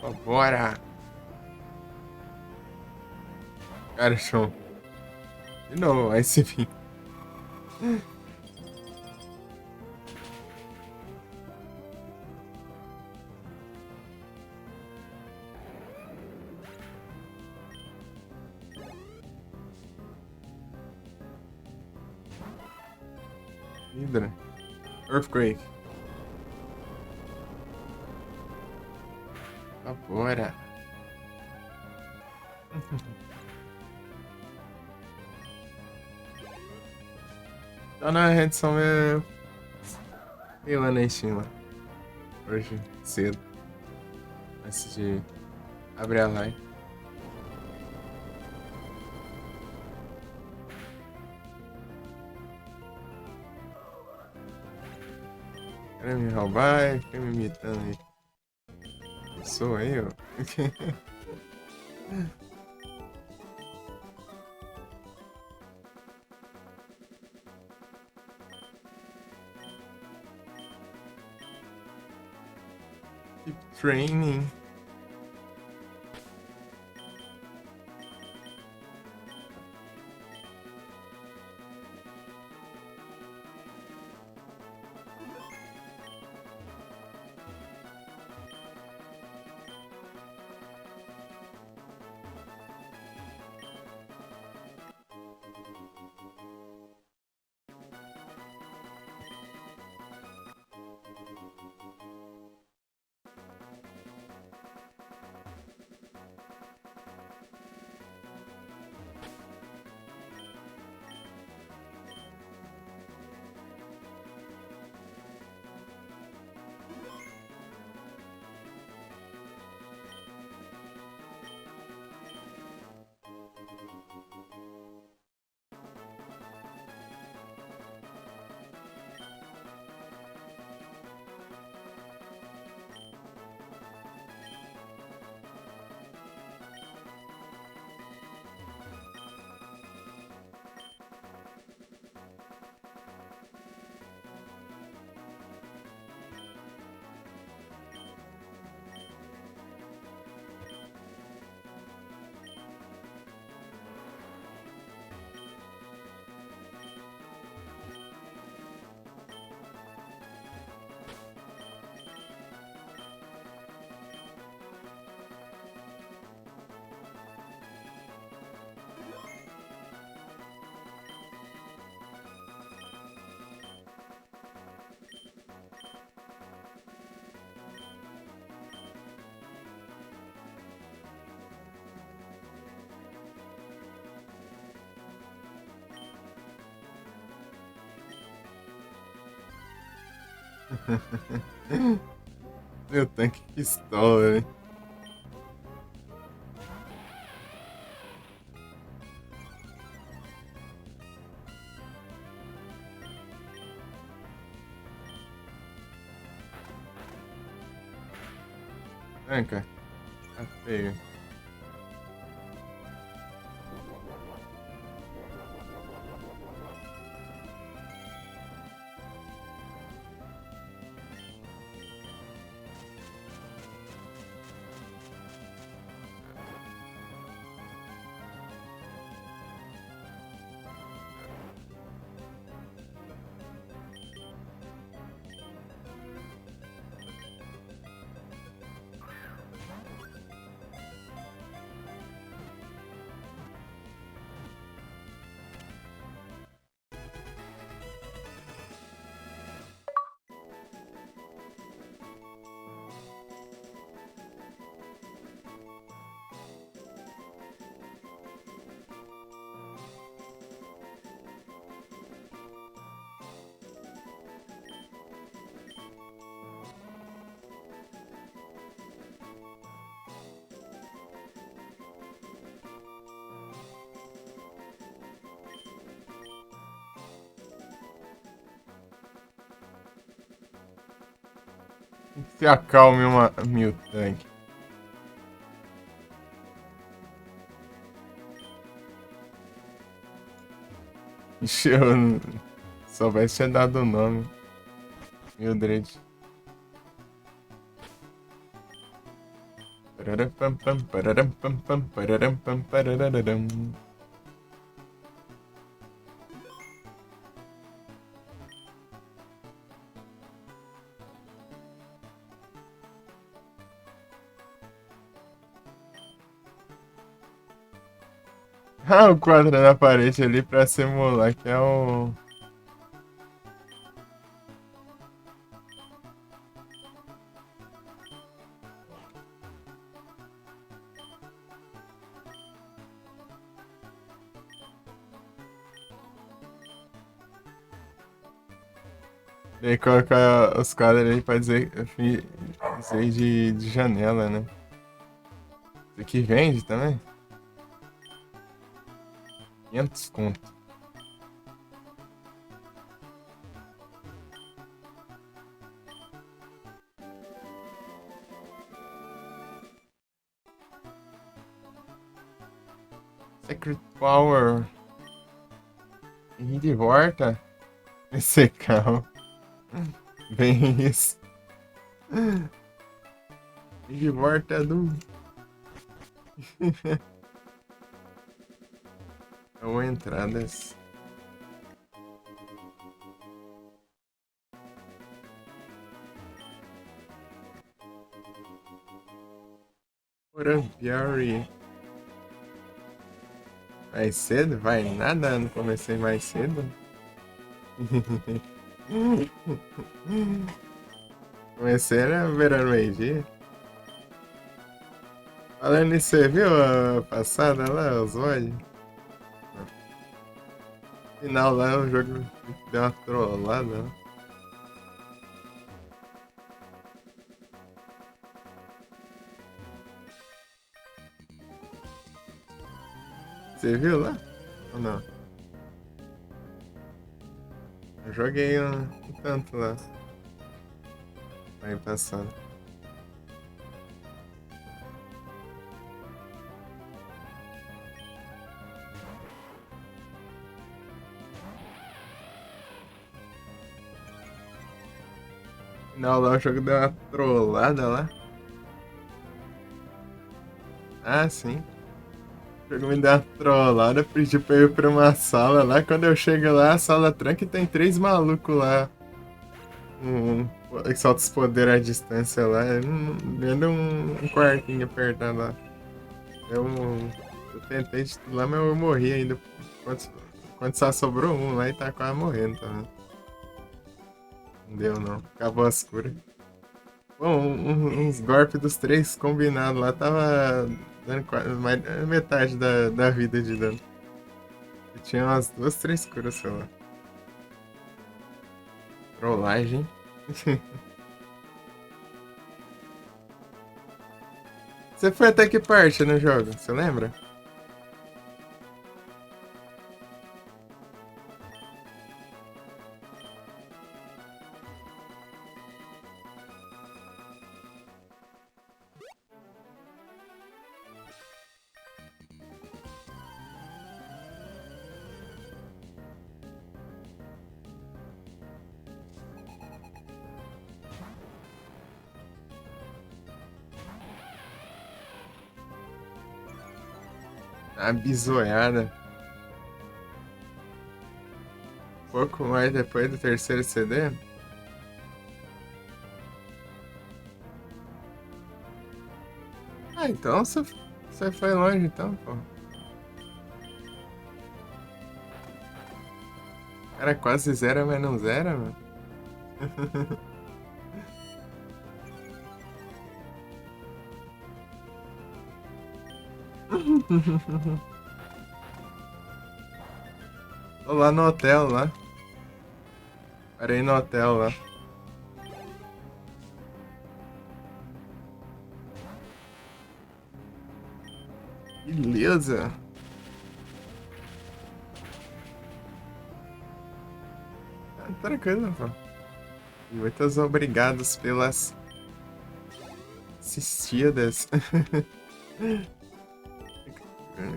Ó, bora! Cara, show. De novo, aí se vir. Hydra. Earthquake. Bora. Tá na redação mesmo. E lá na Steam lá. Hoje, cedo. Antes de abrir a live. Quer me roubar? Fica me imitando aí. Sou eu? Keep training. Meu tanque pistola, né? Tanca. Tá feio. Se acalme uma meu tanque. Ixi, eu não soubesse ter dado o nome. Mildred. Pararam, pam, pam, pararam, pam, pam, pararam, pam, parararam. Ah, o quadro na parede ali pra simular que é o. E colocar os quadros ali pra dizer de janela, né? Isso aqui vende também? 500 conto. Secret Power. E de volta. Esse carro. Bem isso. E de volta do. Ou entradas. Fury. Mais cedo? Vai nada, não comecei mais cedo. Comecei era verão meio-dia. Falando nisso, você viu a passada lá, os VOD? No final lá o jogo deu uma trollada. Né? Você viu lá? Ou não? Eu joguei um tanto lá. Aí passando. Não, lá o jogo deu uma trollada lá. Ah, sim. O jogo me deu uma trollada, pediu pra eu ir pra uma sala lá. Quando eu chego lá, a sala tranca e tem 3 malucos lá. Que solta os poderes à distância lá. Dentro de um quartinho apertado lá. Eu, eu tentei de tudo lá, mas eu morri ainda. Quando só sobrou um lá e tá quase morrendo também. Não deu não. Acabou as curas. Bom, uns golpes dos 3 combinados lá tava dando quase metade da vida de dano. Eu tinha umas 2, 3 curas, sei lá. Trollagem. Você foi até que parte no jogo? Você lembra? A bizoiada. Pouco mais depois do terceiro CD. Ah, então você foi longe então, pô. Era quase zero, mas não zero, mano. Tô lá no hotel lá. Parei no hotel lá. Beleza. Tranquilo, pô. Muitas obrigadas pelas assistidas.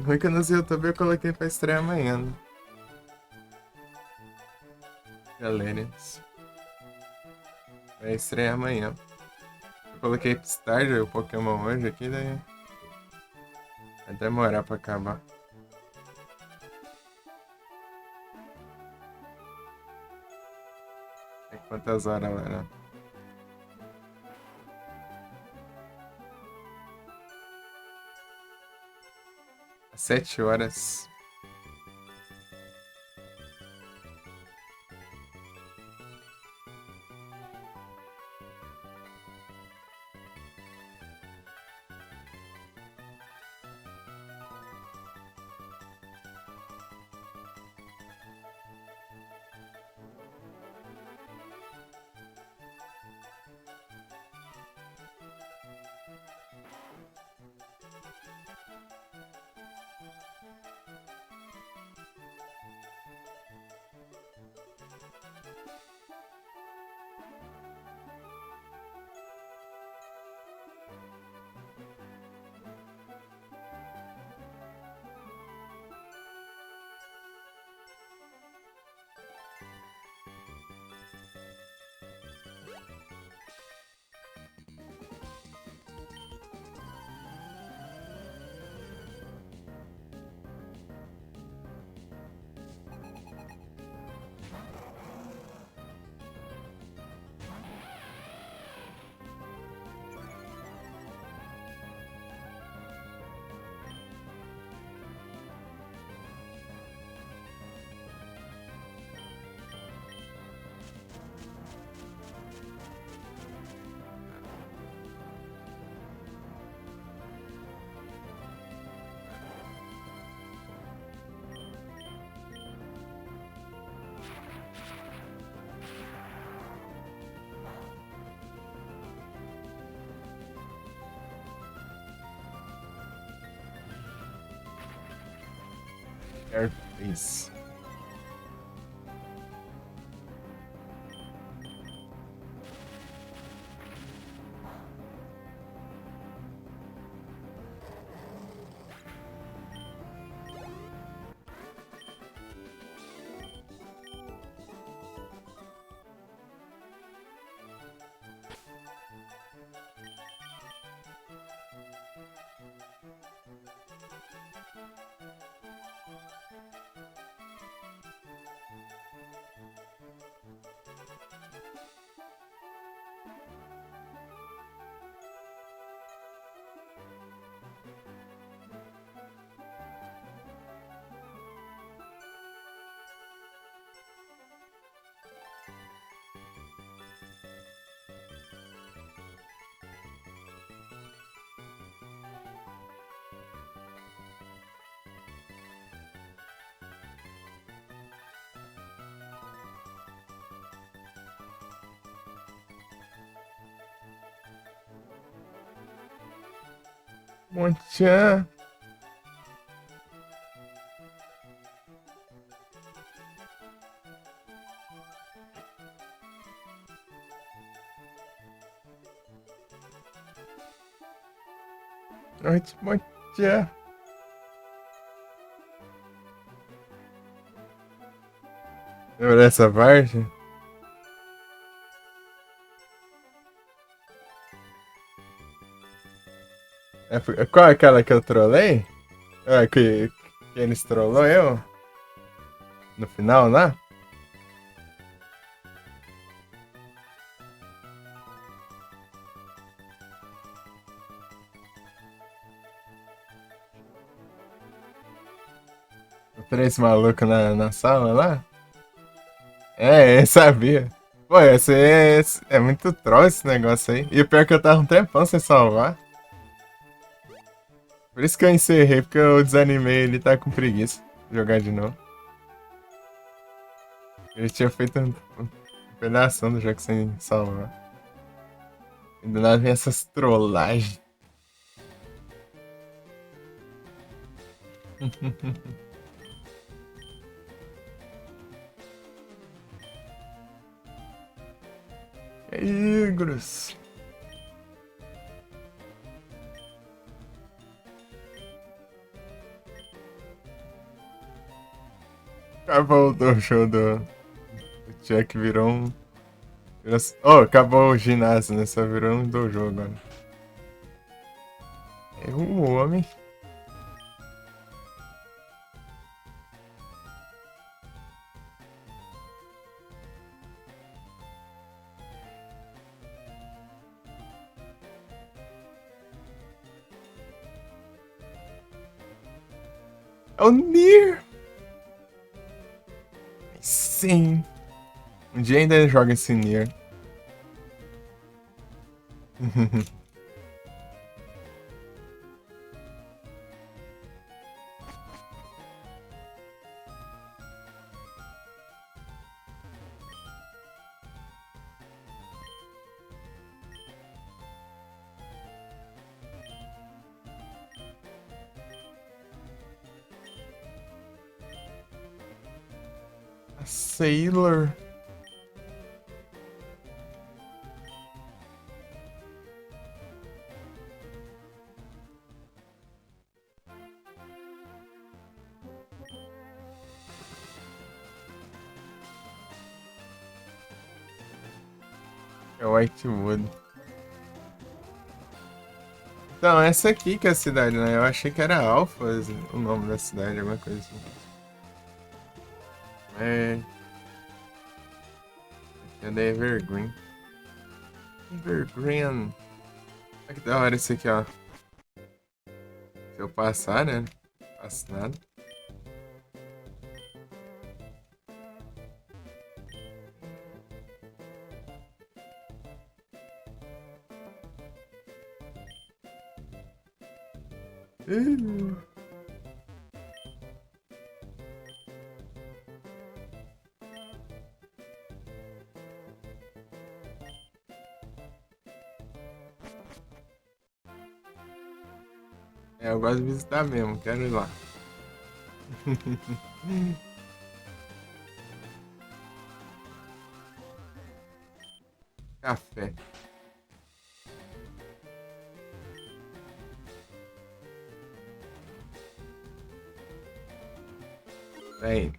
Ruim que nos YouTube eu coloquei pra estrear amanhã, né? Galera, vai estrear amanhã. Eu coloquei tarde o Pokémon hoje aqui, daí vai demorar pra acabar. É quantas horas lá, né? 7 horas. Airface. Monchan. Noite, Monchan. Lembra dessa parte? Qual é aquela que eu trolei? Que eles trollou eu? No final, né? Três malucos na sala lá? É, sabia. Pô, é muito troll esse negócio aí. E o pior é que eu tava um tempão sem salvar. Por isso que eu encerrei, porque eu desanimei, ele tá com preguiça de jogar de novo. Ele tinha feito um pedação do jogo sem salvar. E do nada vem essas trollagens. E aí, grosso? Acabou o show do Jack, virou um. Oh, acabou o ginásio, né? Só virou um dojo agora. É um homem. É o Nier! Sim. Um dia ainda joga esse Nier. A Sailor. É Whitewood. Então, essa aqui que é a cidade, né? Eu achei que era Alphas o nome da cidade, alguma coisa assim. É. É da Evergreen. Evergreen. Olha que da hora esse aqui, ó. Se eu passar, né? Não faço nada. É, eu gosto de visitar mesmo, quero ir lá. Café. Bem.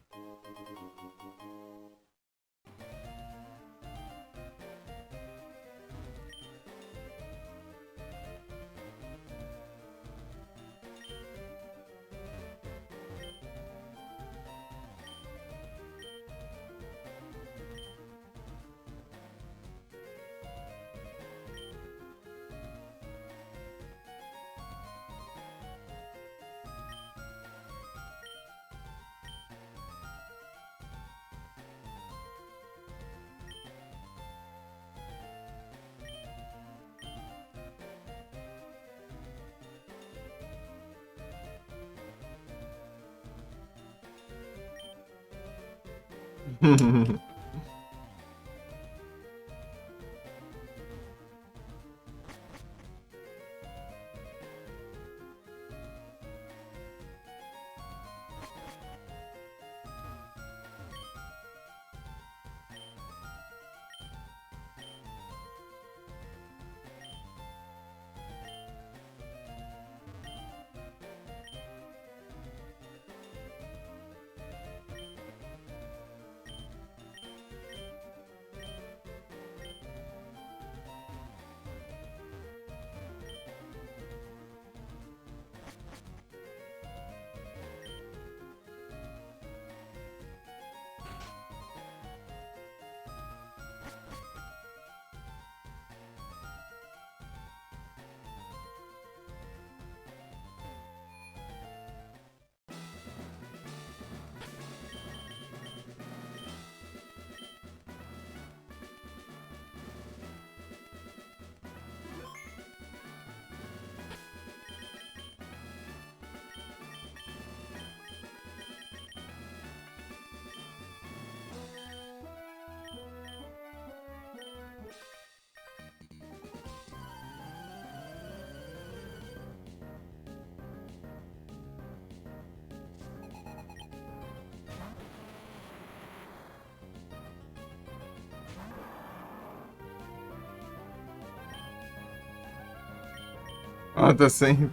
Ah, tá sem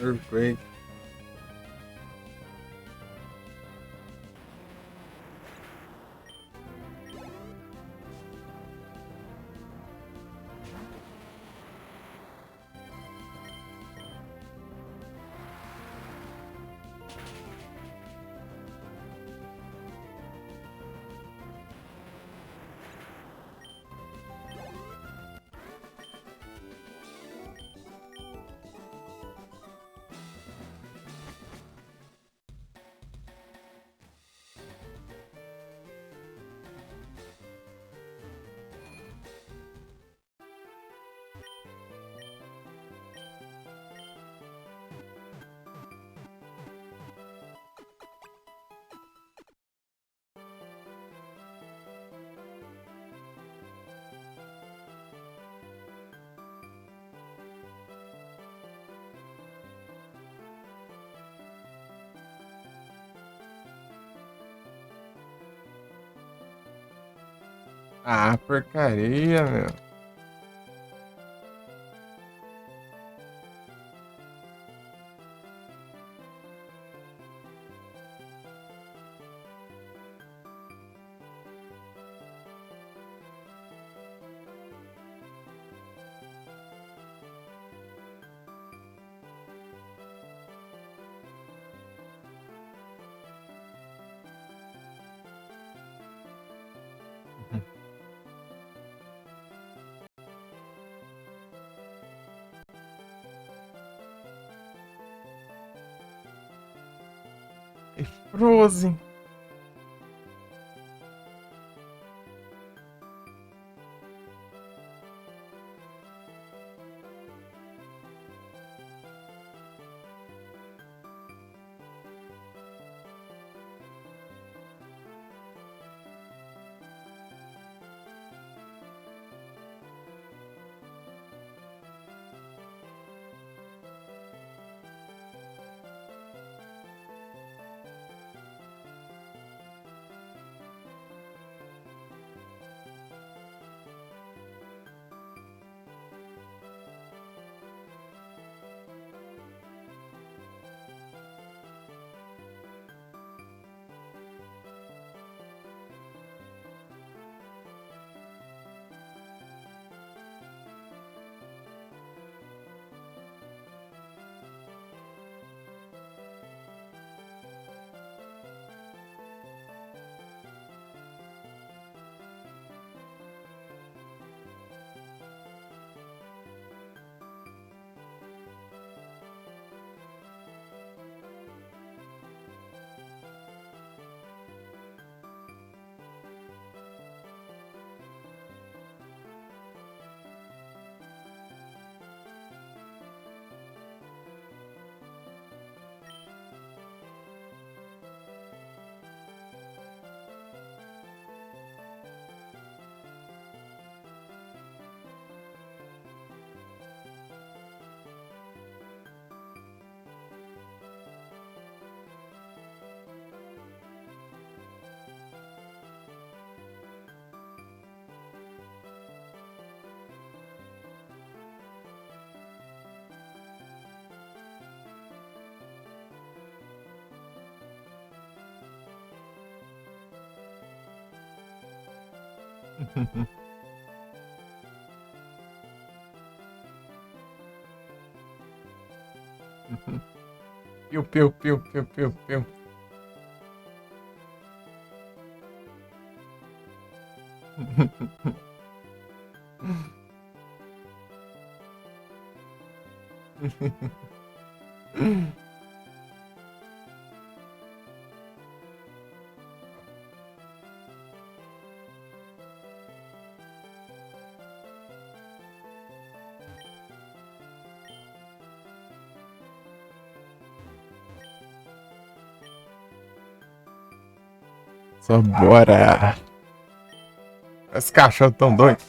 Earthquake. Ah, porcaria, meu. E Frozen. Piu, piu, piu, piu, piu, piu. Só bora. Os cachorros tão doidos.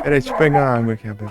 Peraí, deixa eu pegar uma água aqui, Abel.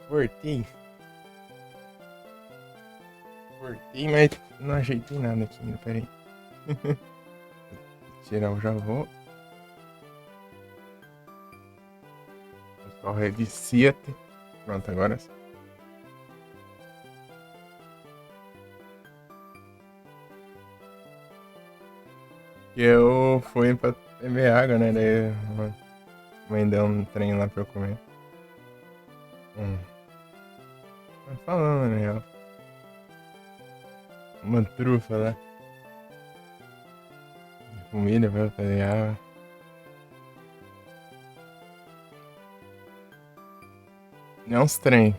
Voltei. Voltei, mas não ajeitei nada aqui ainda, peraí. Tirar o javô. O Heavy Seat. Pronto, agora sim. Que eu fui pra beber água, né? Daí mãe deu um trem lá pra eu comer. Mas falando, né? Uma trufa lá. Comida pra eu fazer água. É uns trem.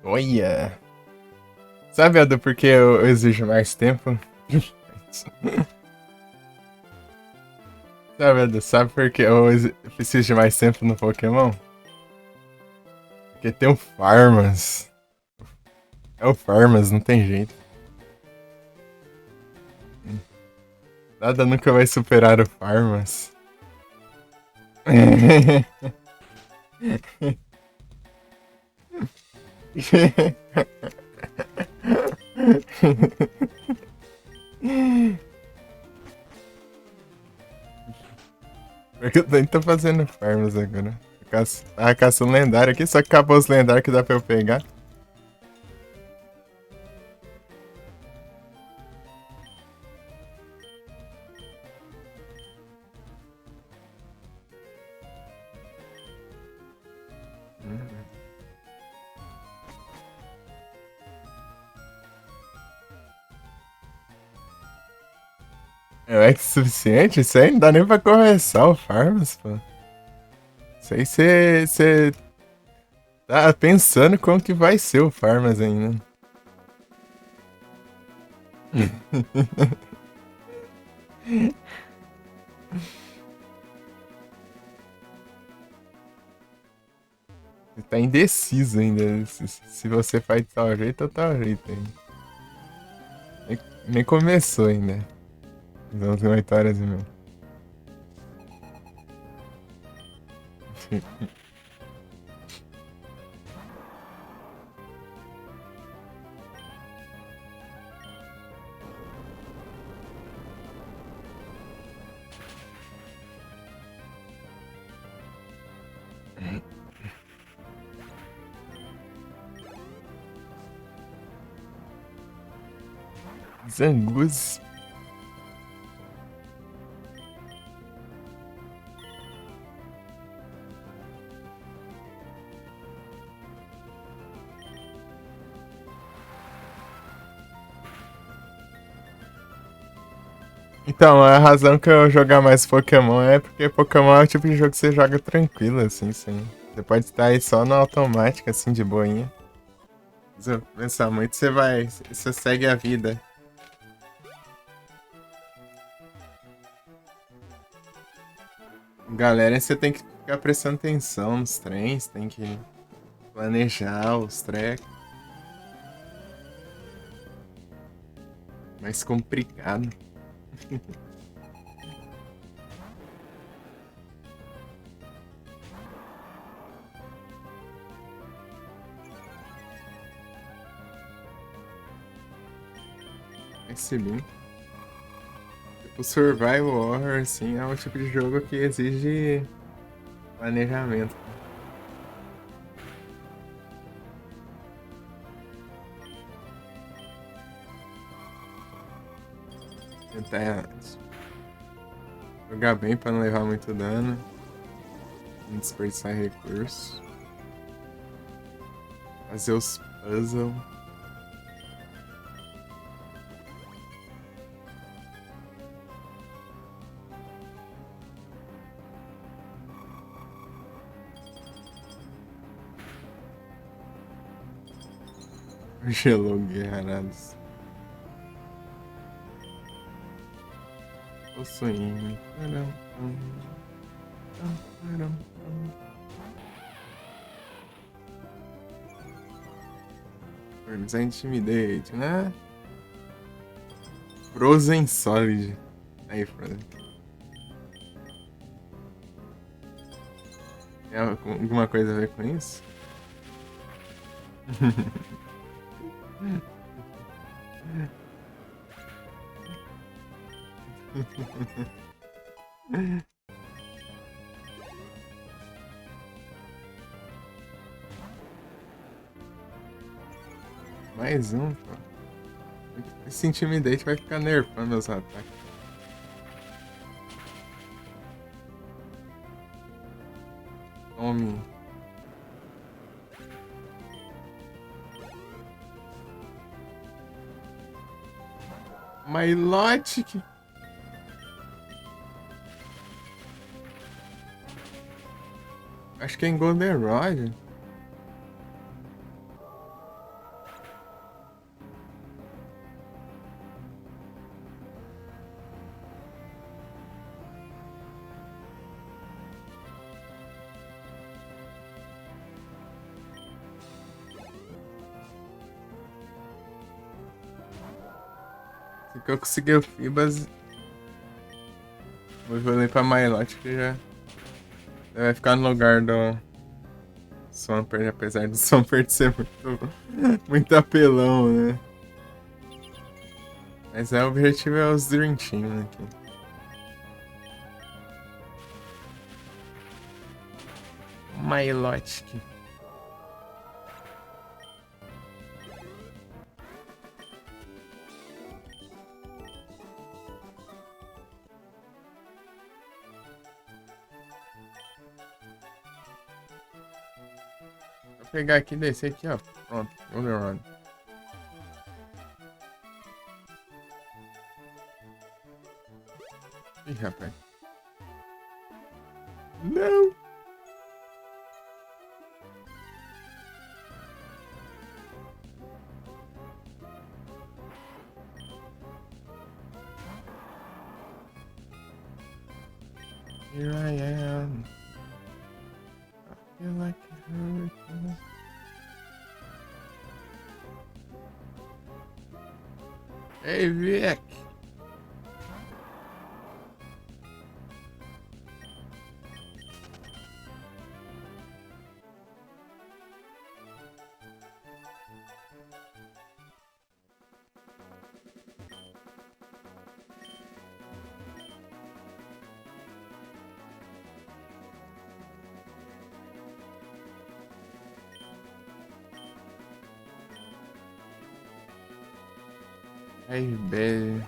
Olha! Sabe a do porquê eu exijo mais tempo? Sabe por que eu preciso de mais tempo no Pokémon? Porque tem o Farmas. É o Farmas, não tem jeito. Nada nunca vai superar o Farmas. Porque eu nem tô fazendo Farmas agora. Tava caçando lendário aqui, só que acabou os lendários que dá pra eu pegar. É o X suficiente? Isso aí não dá nem pra começar o Farmas, pô. Isso aí você tá pensando como que vai ser o Farmas ainda. Você tá indeciso ainda. Se você faz de tal jeito ou tal jeito ainda. Nem começou ainda. As 8 horas e meia. Zangus. Então, a razão que eu jogar mais Pokémon é porque Pokémon é o tipo de jogo que você joga tranquilo, assim, sim. Você pode estar aí só no automático, assim, de boinha. Se você pensar muito, você segue a vida. Galera, você tem que ficar prestando atenção nos trens, tem que planejar os trecos. Mais complicado. Esse bem. Tipo, Survival Horror, assim, é um tipo de jogo que exige planejamento. Tentar jogar bem pra não levar muito dano. Não desperdiçar recursos. Fazer os puzzles. Gelou guerreiros. Possuindo. Forms Intimidate, né? Frozen Solid. Aí, Frozen. Tem alguma coisa a ver com isso? Mais um, pô. Esse Intimidate vai ficar nerfando meus ataques. Tome. Milotic. Acho que é em Goldenrod. Se eu conseguir o Fibas, vou evoluir pra Milotic que já vai ficar no lugar do Swampert, apesar do Swampert ser muito apelão, né? Mas o objetivo é os Dream Team, né? Aqui. Milotic. Vou pegar aqui e descer aqui, ó. Pronto, Goldenrod. Ih, rapaz. Não! Here I am. I feel like a hurricane. Ei, Vic! Aí, beijo.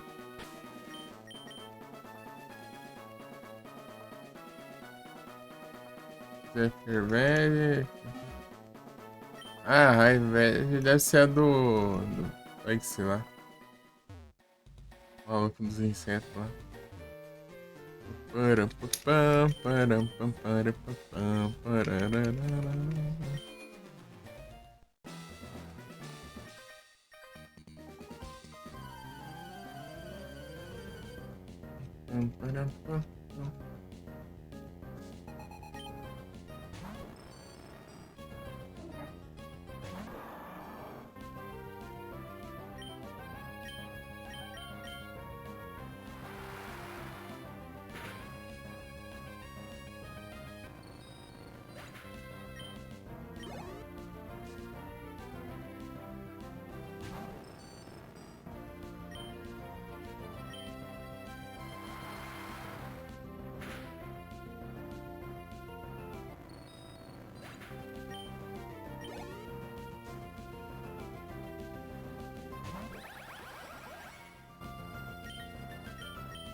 Zephyr Velho. Ah, Rai Velho. Deve ser a do X lá. O maluco dos insetos lá. Param, pam, param, pam, param, pam, parararara. Pam, param, pam, pam.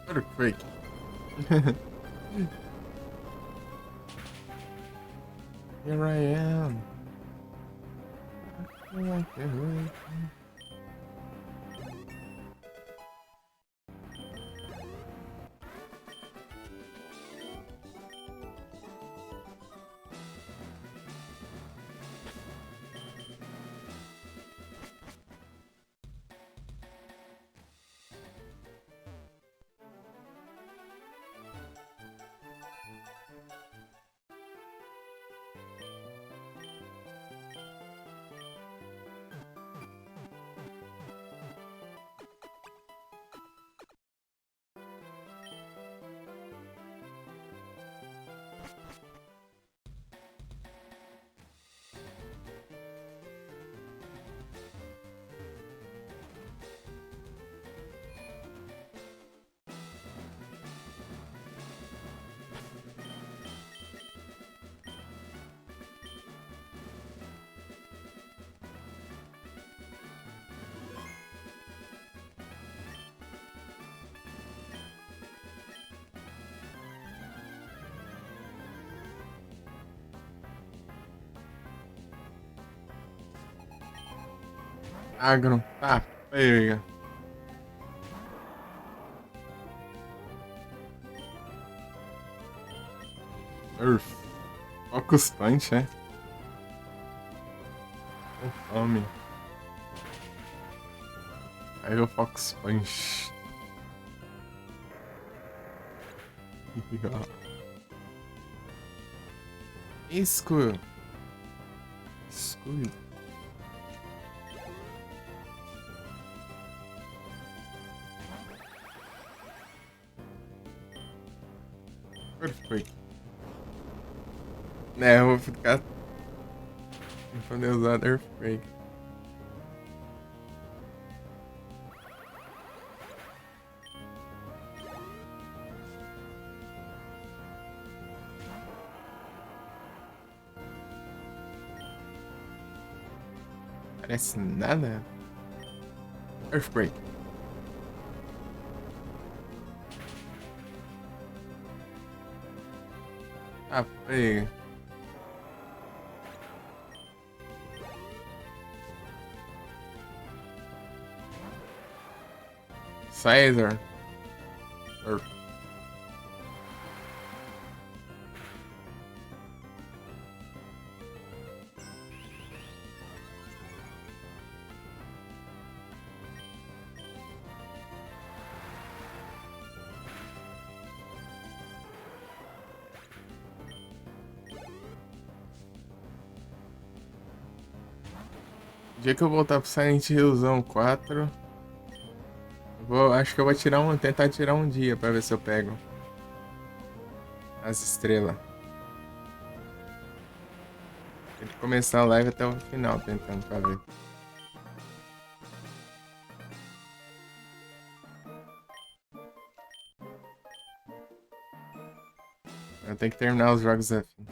Earthquake. Here I am. I feel like a hurricane. Agro. Tá, pega. Earth. Focus Punch, é? Com fome. Aí o Fox Punch. Escuro. Escuro. Perfeito. Né, eu vou ficar. Vou poder usar Earthquake. Parece nada. Earthquake. Ah, pega. Caesar. Earth. O dia que eu voltar pro Silent Hillzão 4, acho que eu vou tentar tirar um dia pra ver se eu pego as estrelas. Tem que começar a live até o final, tentando pra ver. Eu tenho que terminar os jogos afim.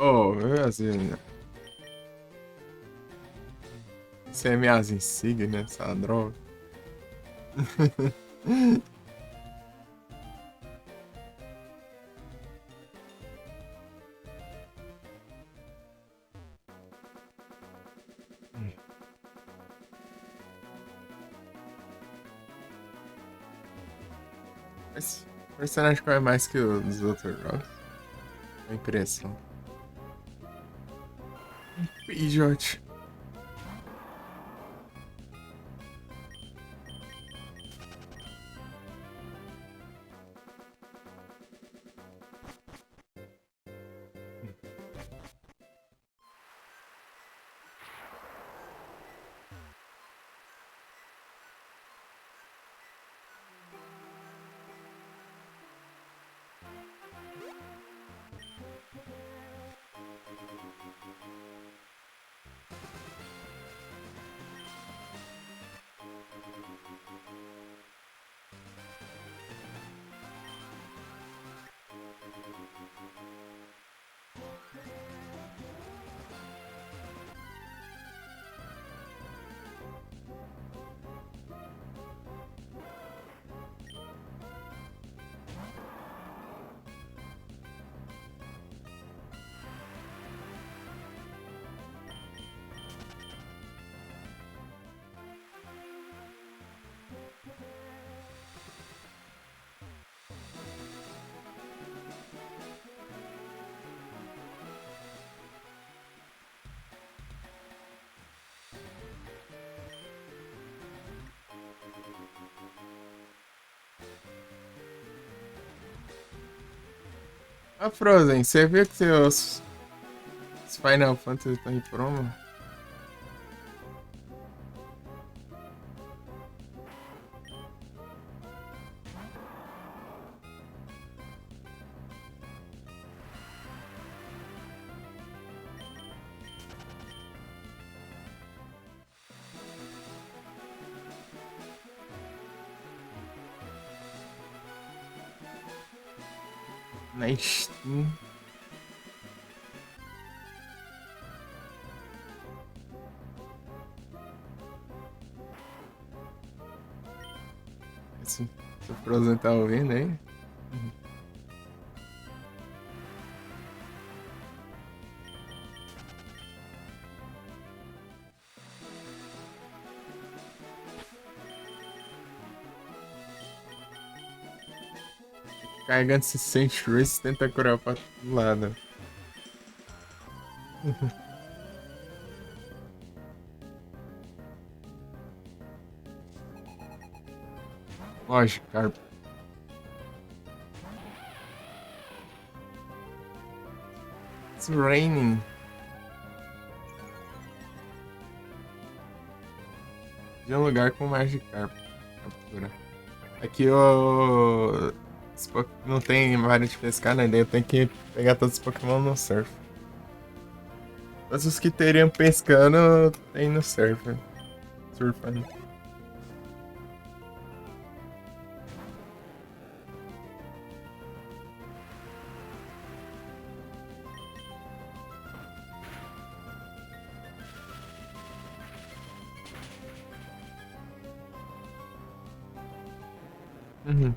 Oh, assim, isso é minhas insígnias, essa droga. Esse personagem corre mais que os dos outros jogos. É impressão. Idiot. Ah, Frozen, você viu que os Final Fantasy estão em promo? Na Steam. Se o Frozen tá ouvindo aí. Carregando esse Centuries, tenta curar pra todo lado. Lógico, cara. It's raining. De um lugar com Magikarp. Captura. Aqui eu. Não tem área de pescar, né? Daí eu tenho que pegar todos os Pokémon no surf. Todos os que teriam pescando tem no surf. Surfando. Uhum.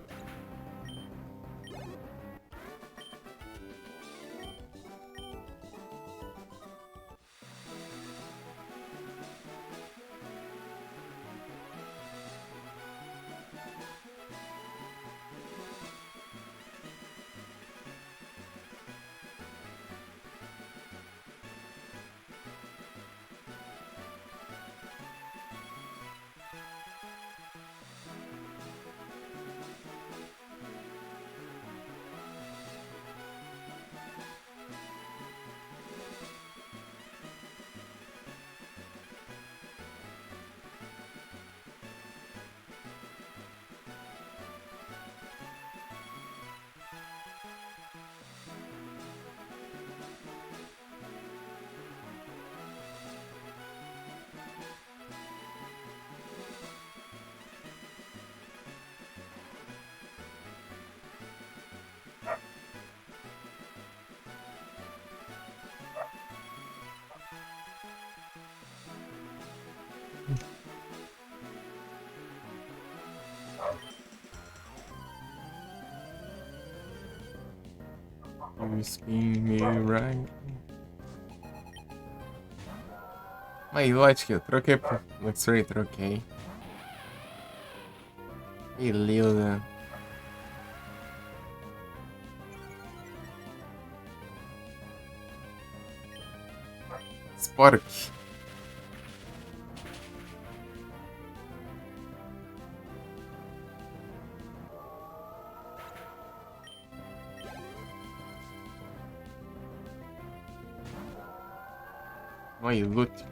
You spin me right. Mas lógico, eu troquei pro Luxury, troquei. Beleza. Spork. Oi, Lutic.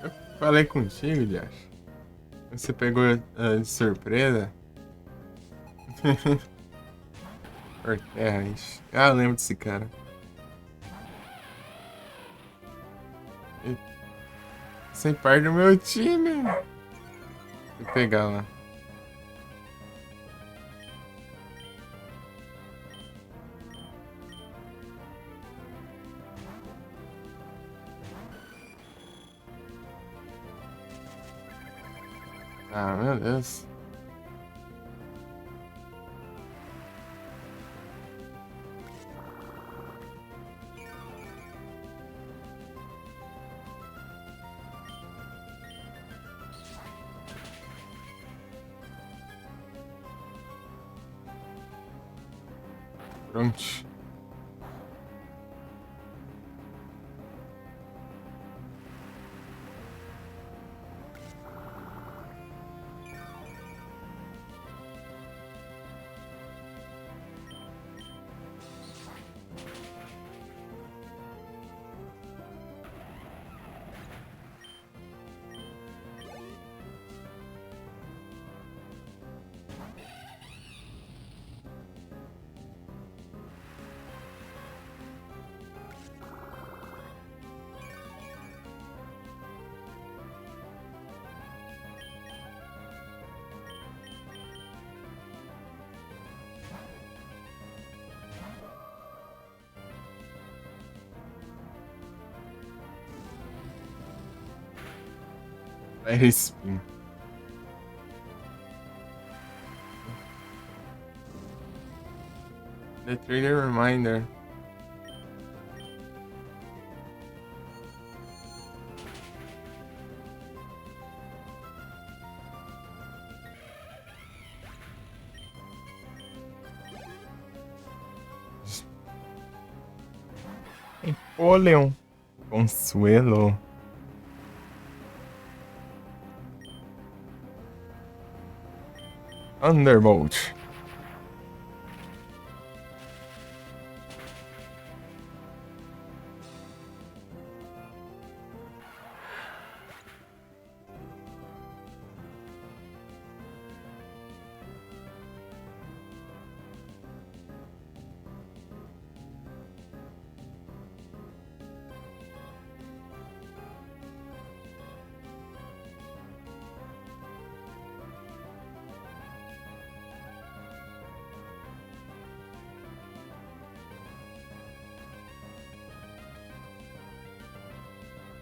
Eu falei contigo, Josh. Você pegou de surpresa? Por terra, ixi. Ah, eu lembro desse cara. Sem parte do meu time. Vou pegar lá. Ah, meu Deus. Pronto. Fire Spin. The trailer reminder. Empoleon. Consuelo. Thunderbolt.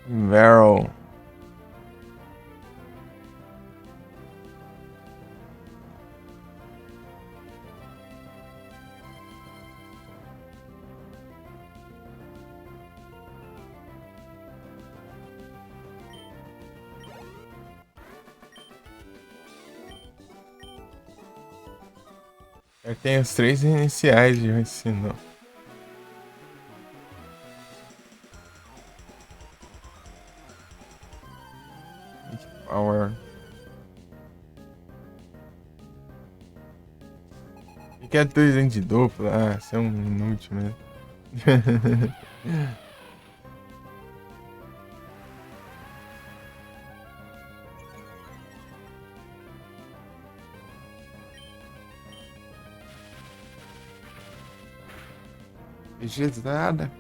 Varel. Eu tenho os 3 iniciais de ensino. Power. O que é 2 de dupla? Ah, você é um inútil mesmo. Vegetada.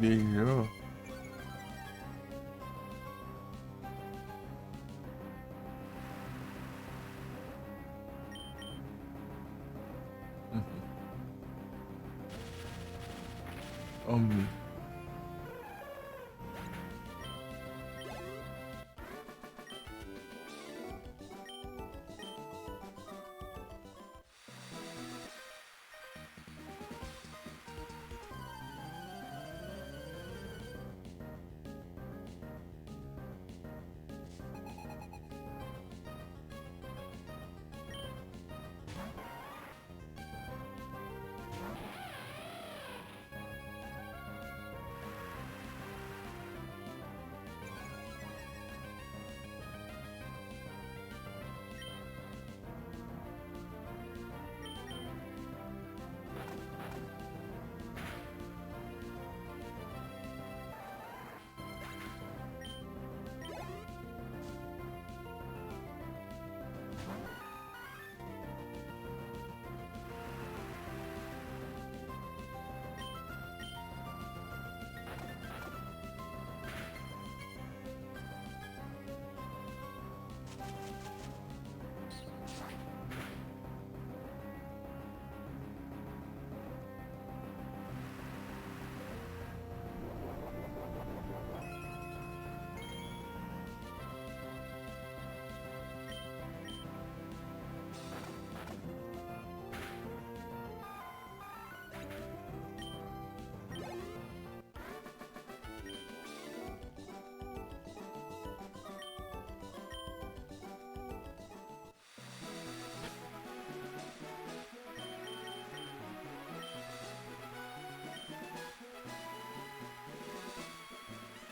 Beijou. Homem.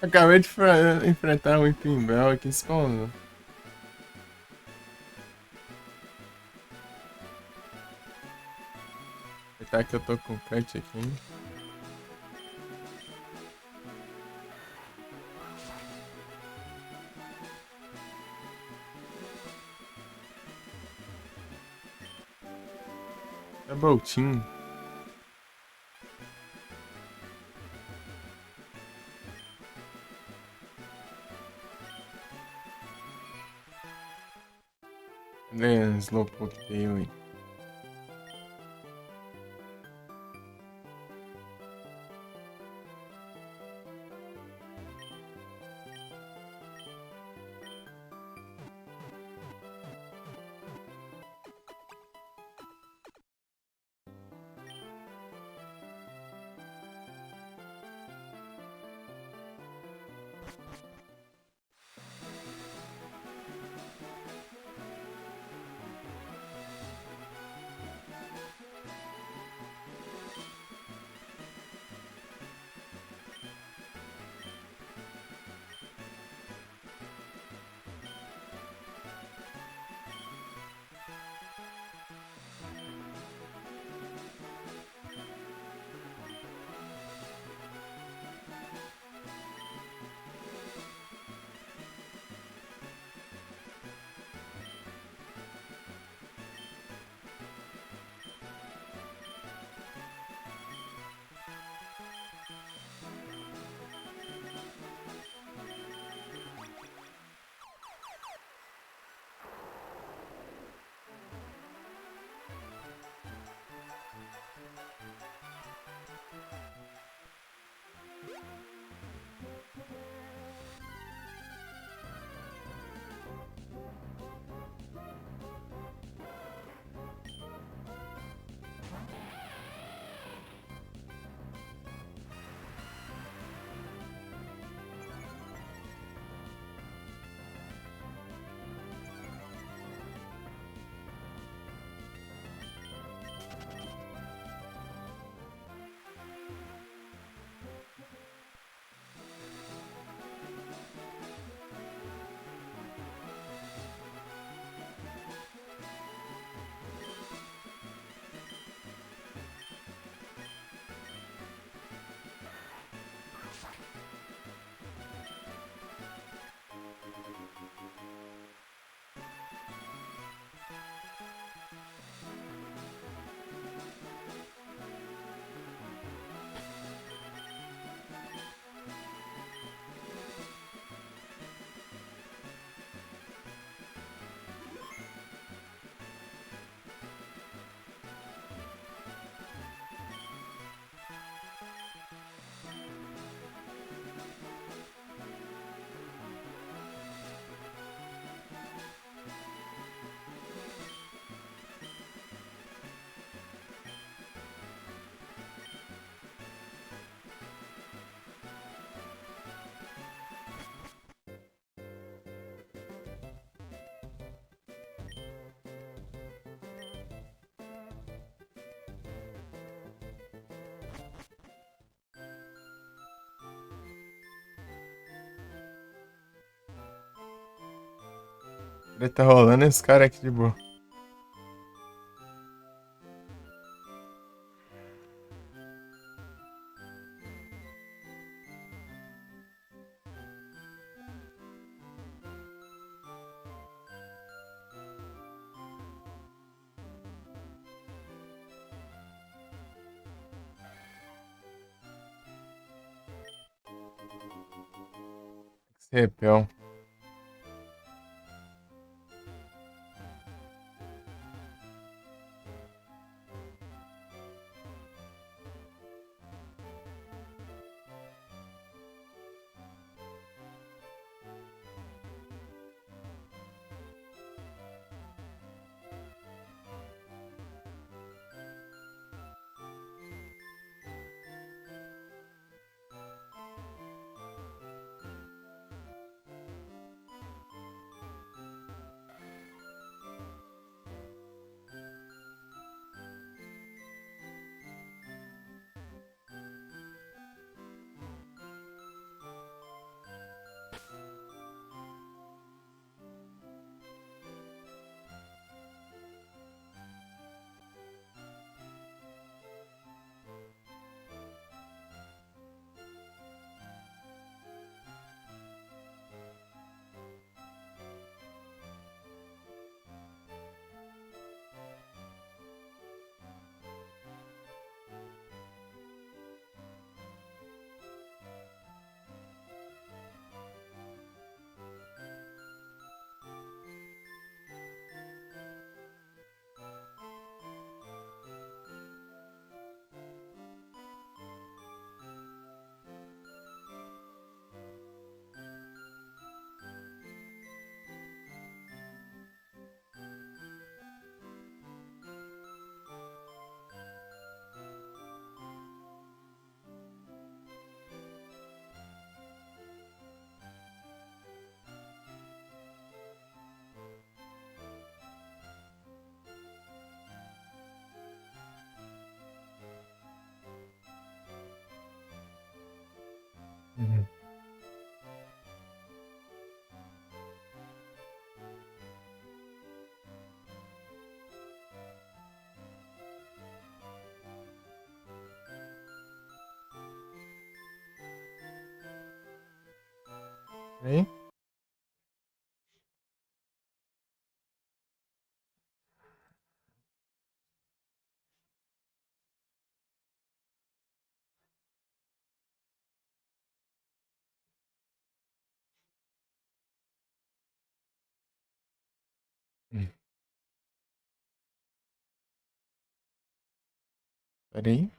Acabei de enfrentar um Pimbel aqui escondo. Aproveitar que eu tô com o cut aqui. Double Team. Slowpoke Daily. Ele tá rolando esse cara aqui de boa. Esse repel. Uhum. Aí? Hum. Peraí.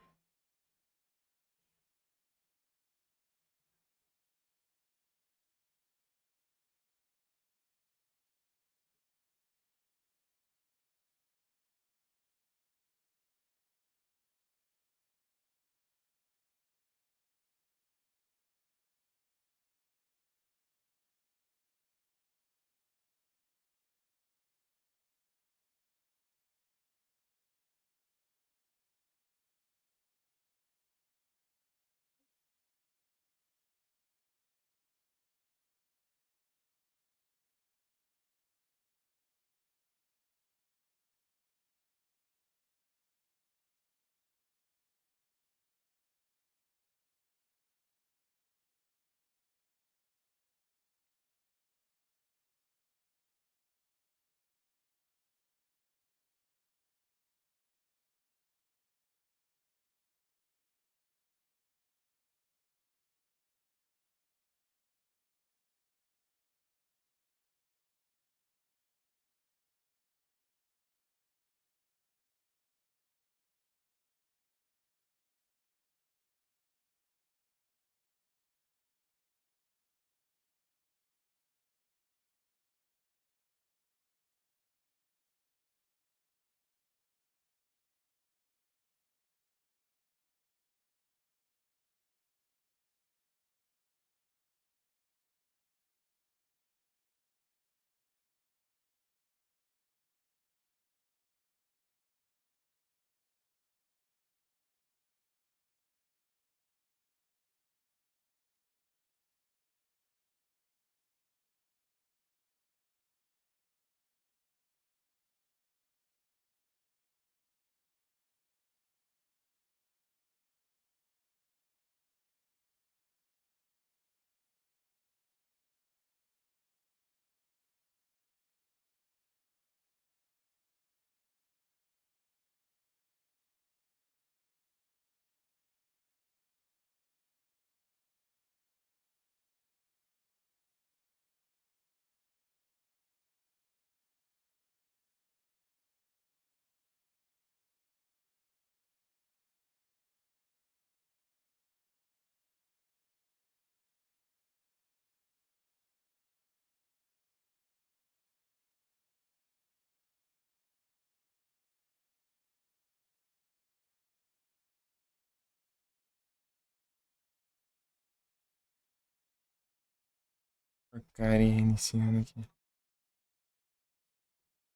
Porcaria iniciando aqui.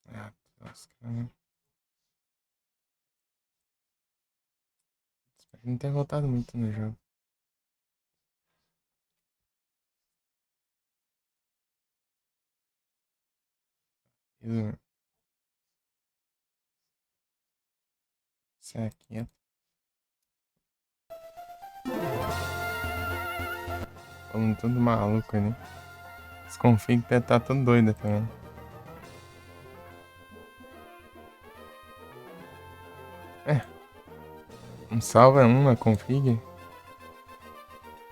Ah, lascando. Espero não ter voltado muito no jogo. Isso aqui é. Falando tudo maluco ali. Desconfio que deve estar tudo doido também. É, um salva um na config.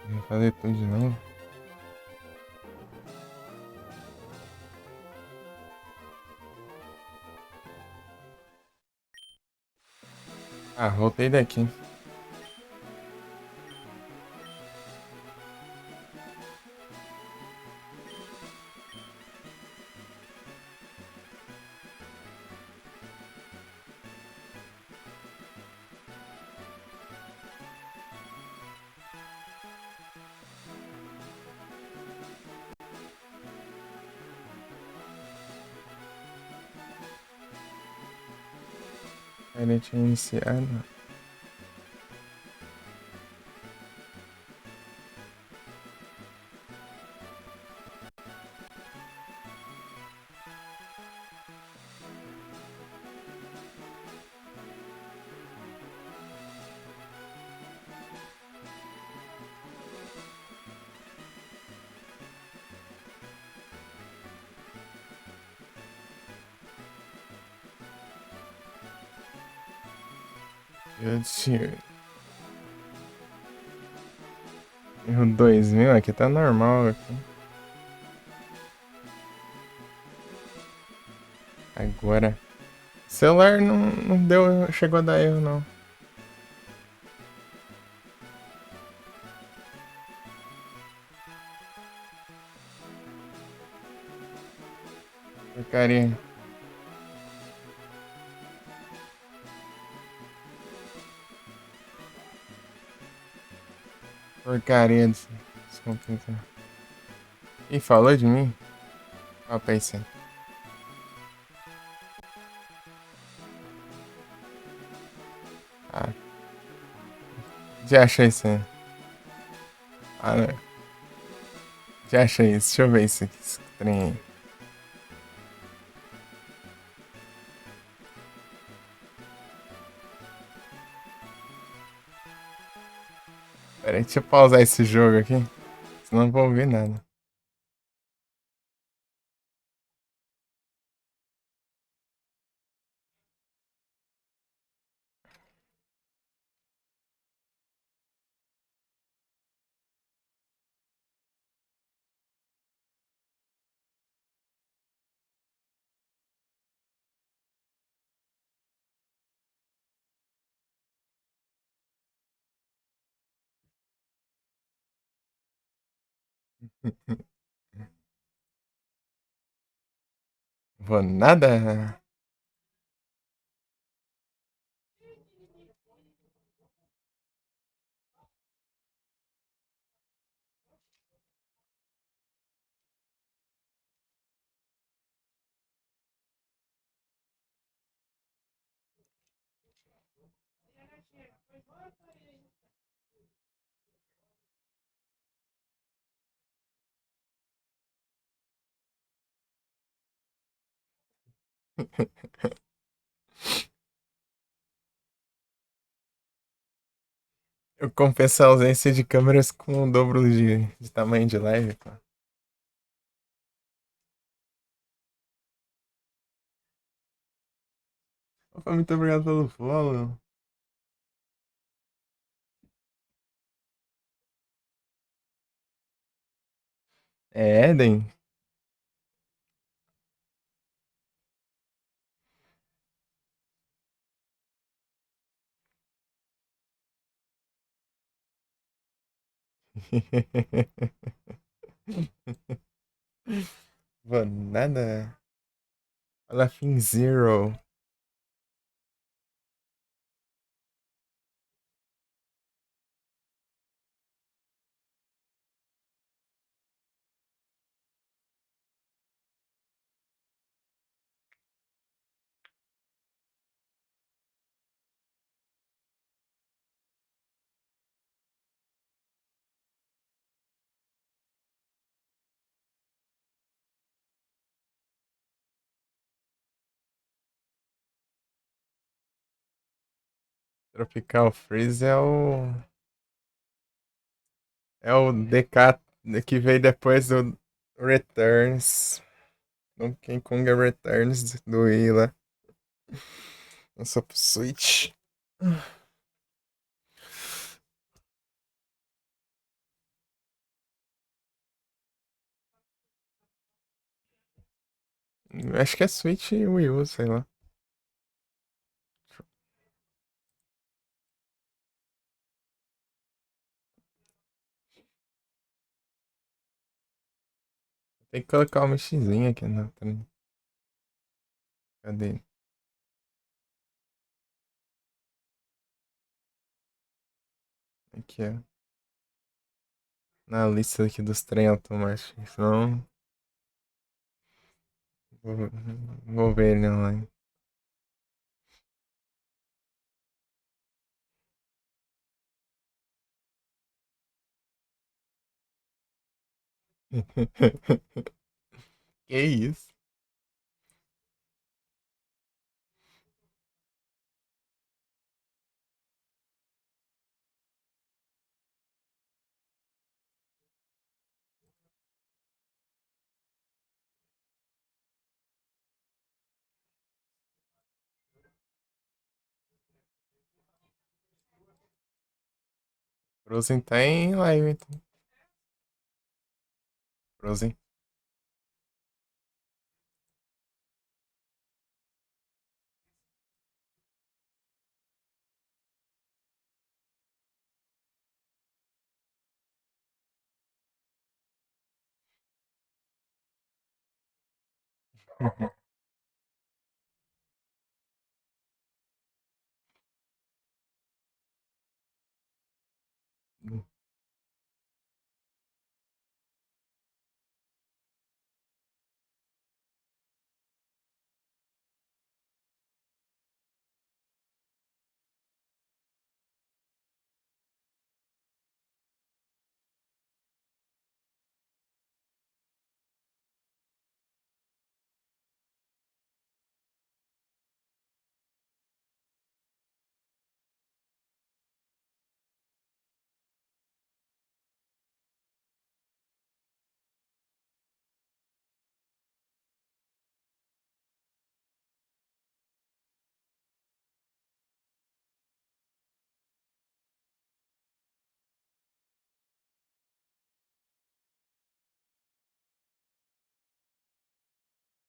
Vou fazer tudo de novo. Ah, voltei daqui. Ele tinha iniciado. Eu tinha. Erro 2000, aqui tá normal. Aqui. Agora. Celular não deu. Chegou a dar erro, não. Porcaria. Porcaria desse computador. Ih, falou de mim? Ó, pensei. Ah, já achei isso aí. Ah, não. Já achei isso. Deixa eu ver isso aqui. Esse trem aí. Pera aí, deixa eu pausar esse jogo aqui. Senão não vou ouvir nada. Vou nada. Eu compenso a ausência de câmeras com o dobro de tamanho de live, pô. Opa, muito obrigado pelo follow. É Eden? Vou nada. Olha, Fin Zero. Tropical Freeze é o. É o DK que veio depois do Returns. Donkey Kong Returns do Wii lá. Lançou pro Switch. Acho que é Switch e Wii U, sei lá. Tem que colocar uma xizinha aqui na trem. Cadê? Aqui, ó. Na lista aqui dos trem automáticos. Senão. Vou, vou ver ele online. Que isso? Frozen tá em live, então. Frozen.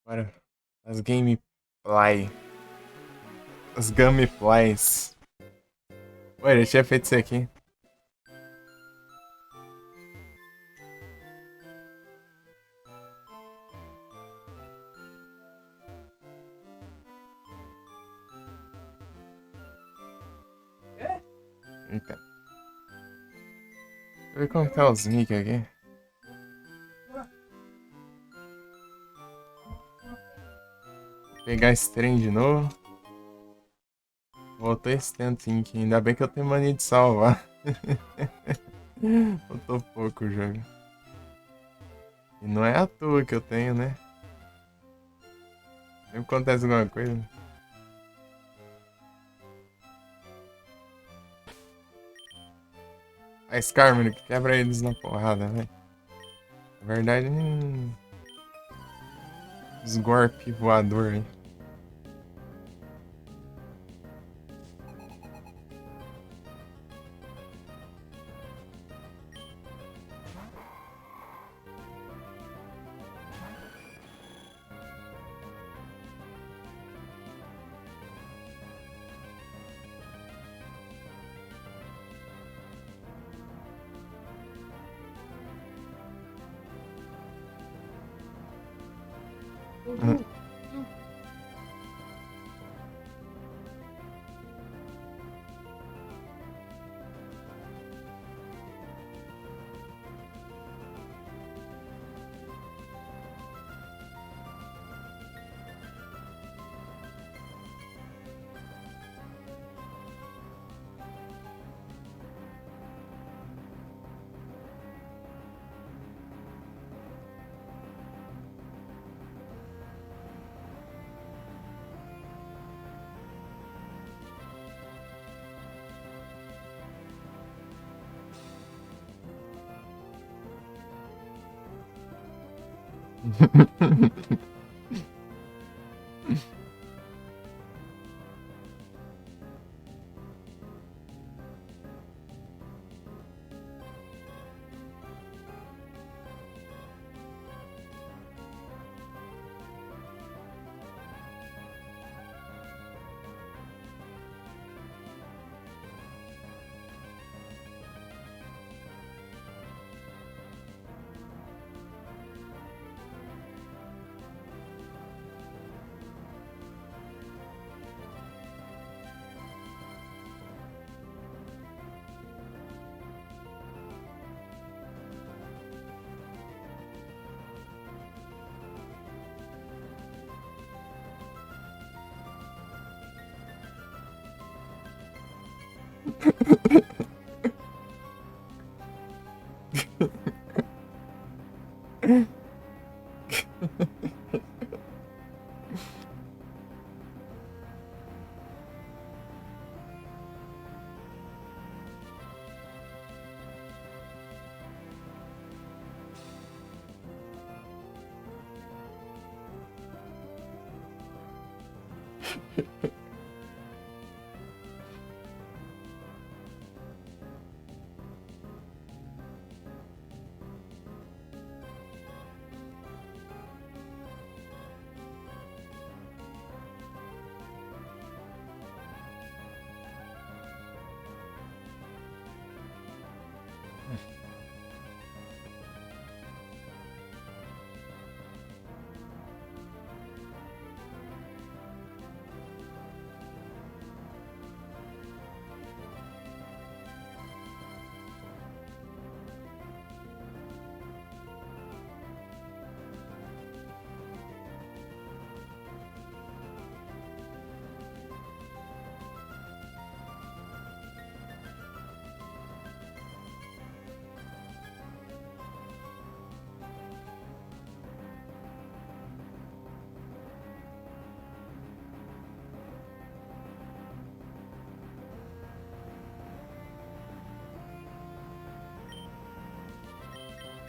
Bora. As gameplay. As gameplays. Ué, ele tinha feito isso aqui. Eita. Deixa eu ver como tá os nick aqui. Vou pegar esse trem de novo. Voltou esse tantinho aqui. Ainda bem que eu tenho mania de salvar. Faltou pouco o jogo. E não é à toa que eu tenho, né? Sempre acontece alguma coisa. A Scarman, quebra eles na porrada, velho. Na verdade, Sgorp voador, hein?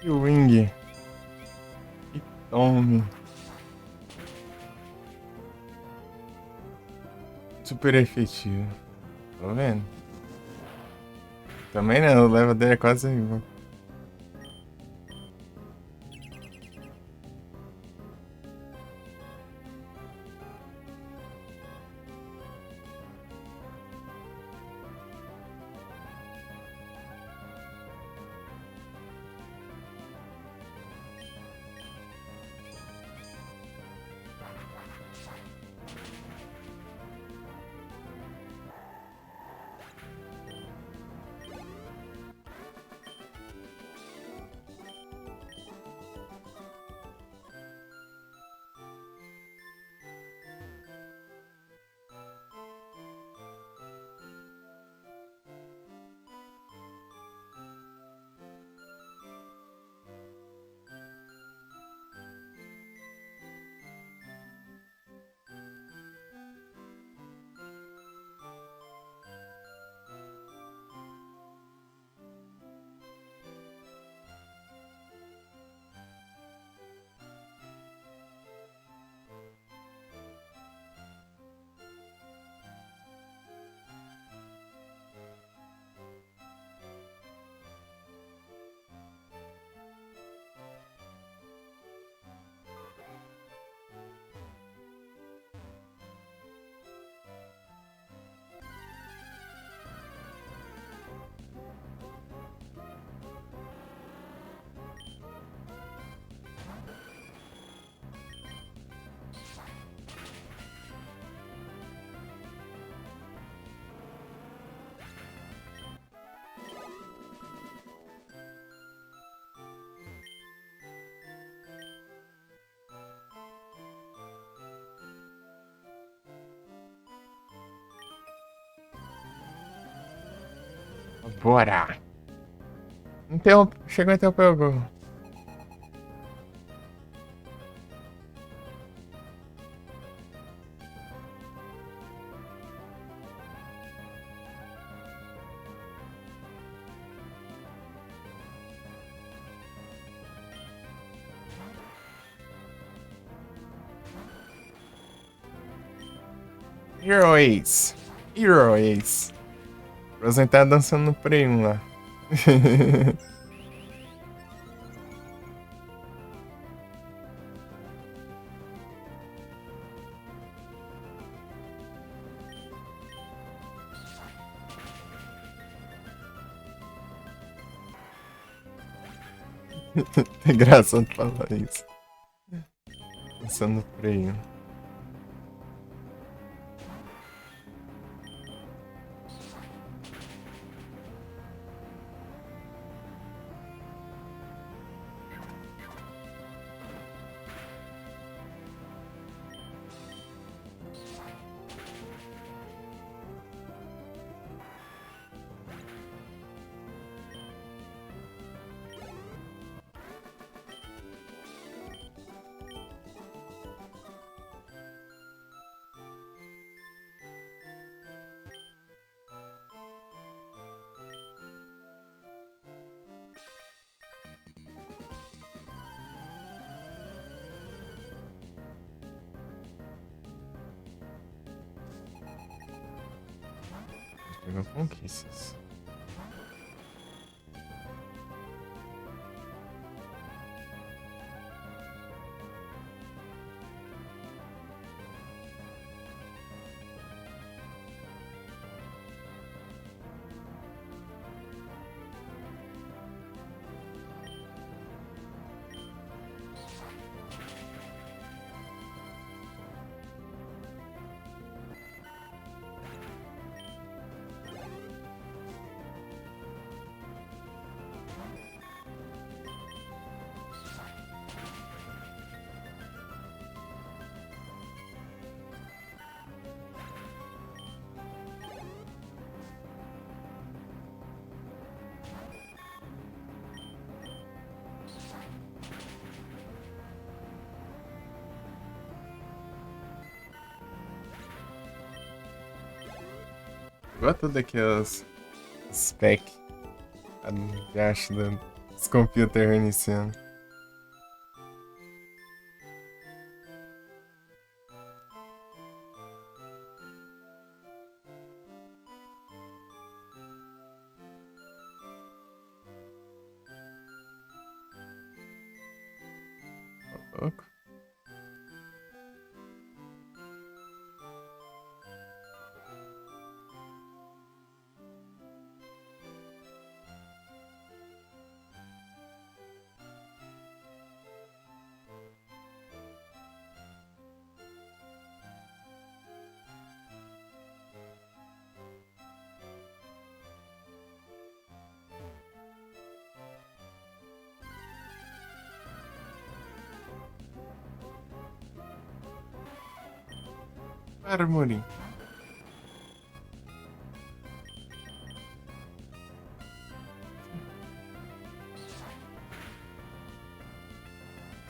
E o Wing. E tome. Super efetivo. Tô vendo. Também não, o level dele é quase igual. Bora! Chegou a interromper o gol. Hero Ace. Hero Ace. Rosen tá dançando no prêmio lá. É engraçado falar isso. Dançando no prêmio. Pegou conquistas. Gosto daqueles spec. Já acho dos computers reiniciando. Louco. Para, Morim.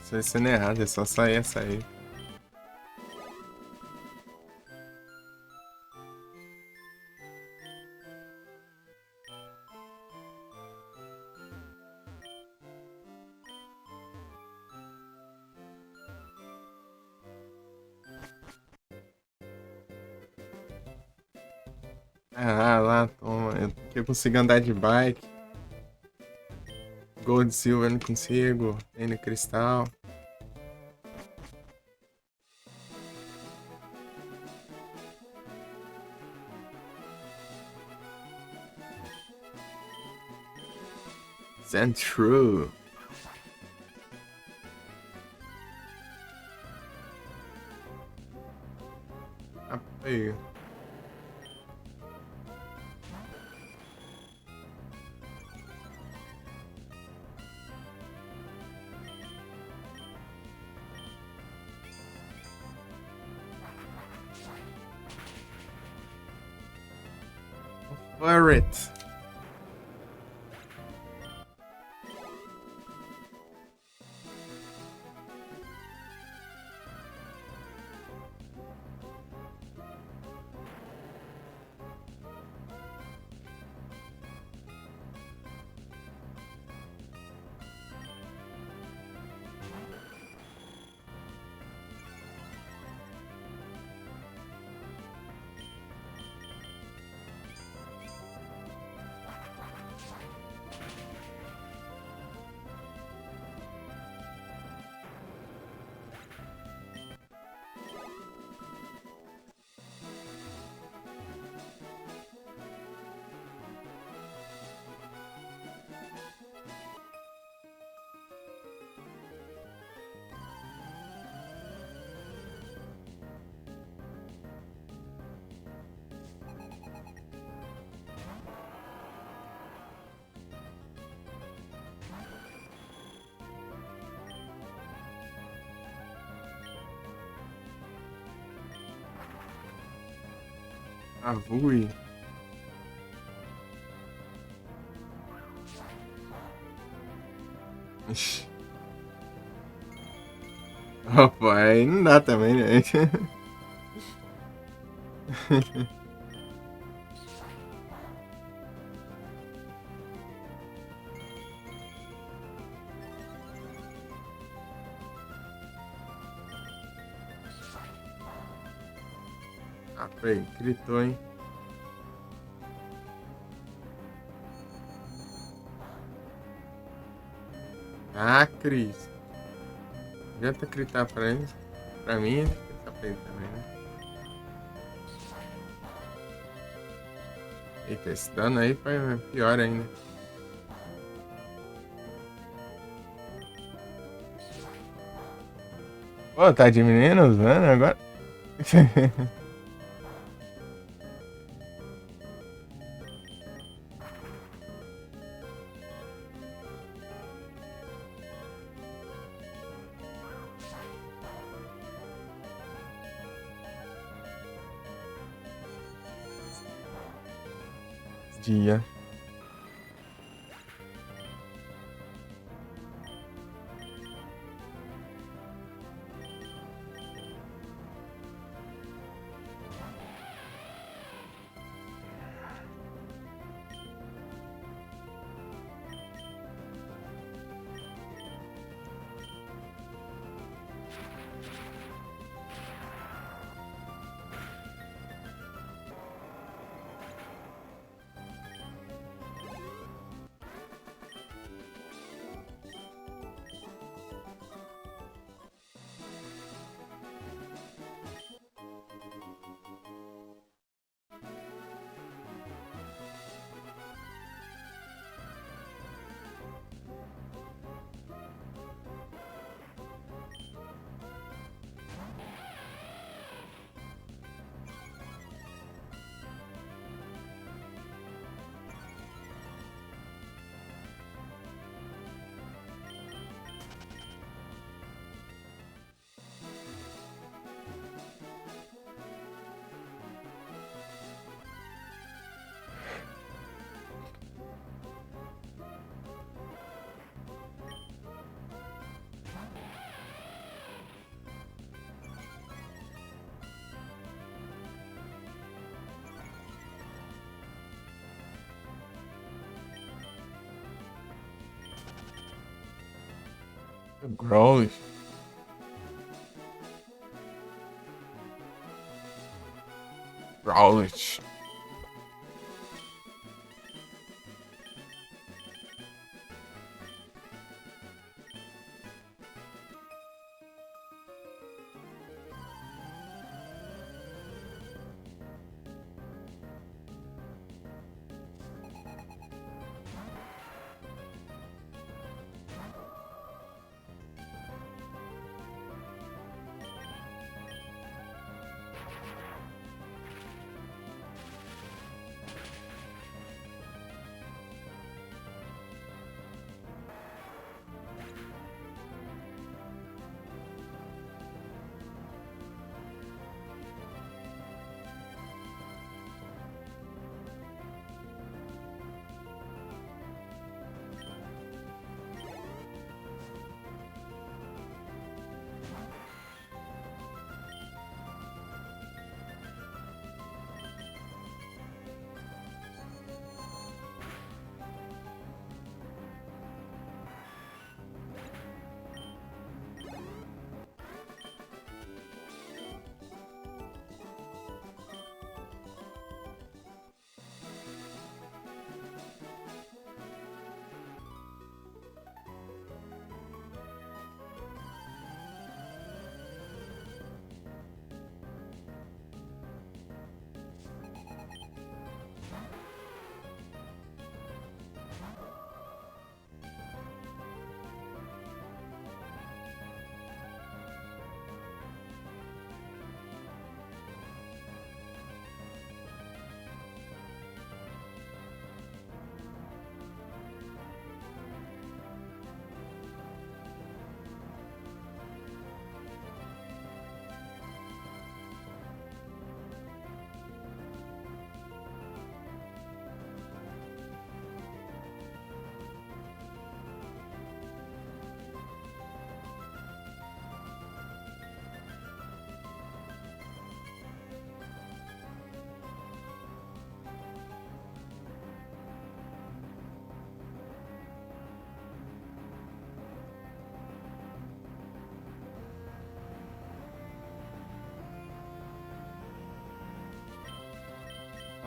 Isso vai sendo errado, é só sair. Ah, lá, toma. Eu consigo andar de bike. Gold, Silver não consigo. Ainda Cristal. Sand True. Apoio. For it. Avui. Ixi. Opa, aí não dá também, né? Ah, peraí, gritou, hein? Ah, Cris. Adianta gritar pra eles. Pra mim, gritar pra ele também, né? Eita, esse dano aí foi pior ainda. Pô, tá diminuindo os dano agora? Dia. Growlithe. Growlithe.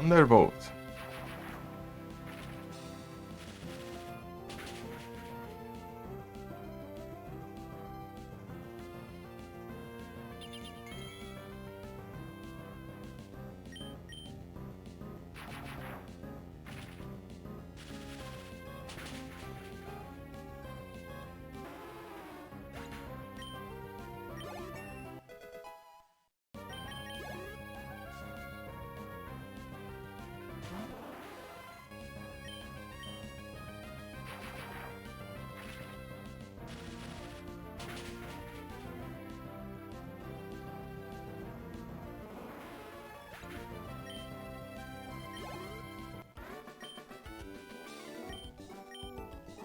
Thunderbolt.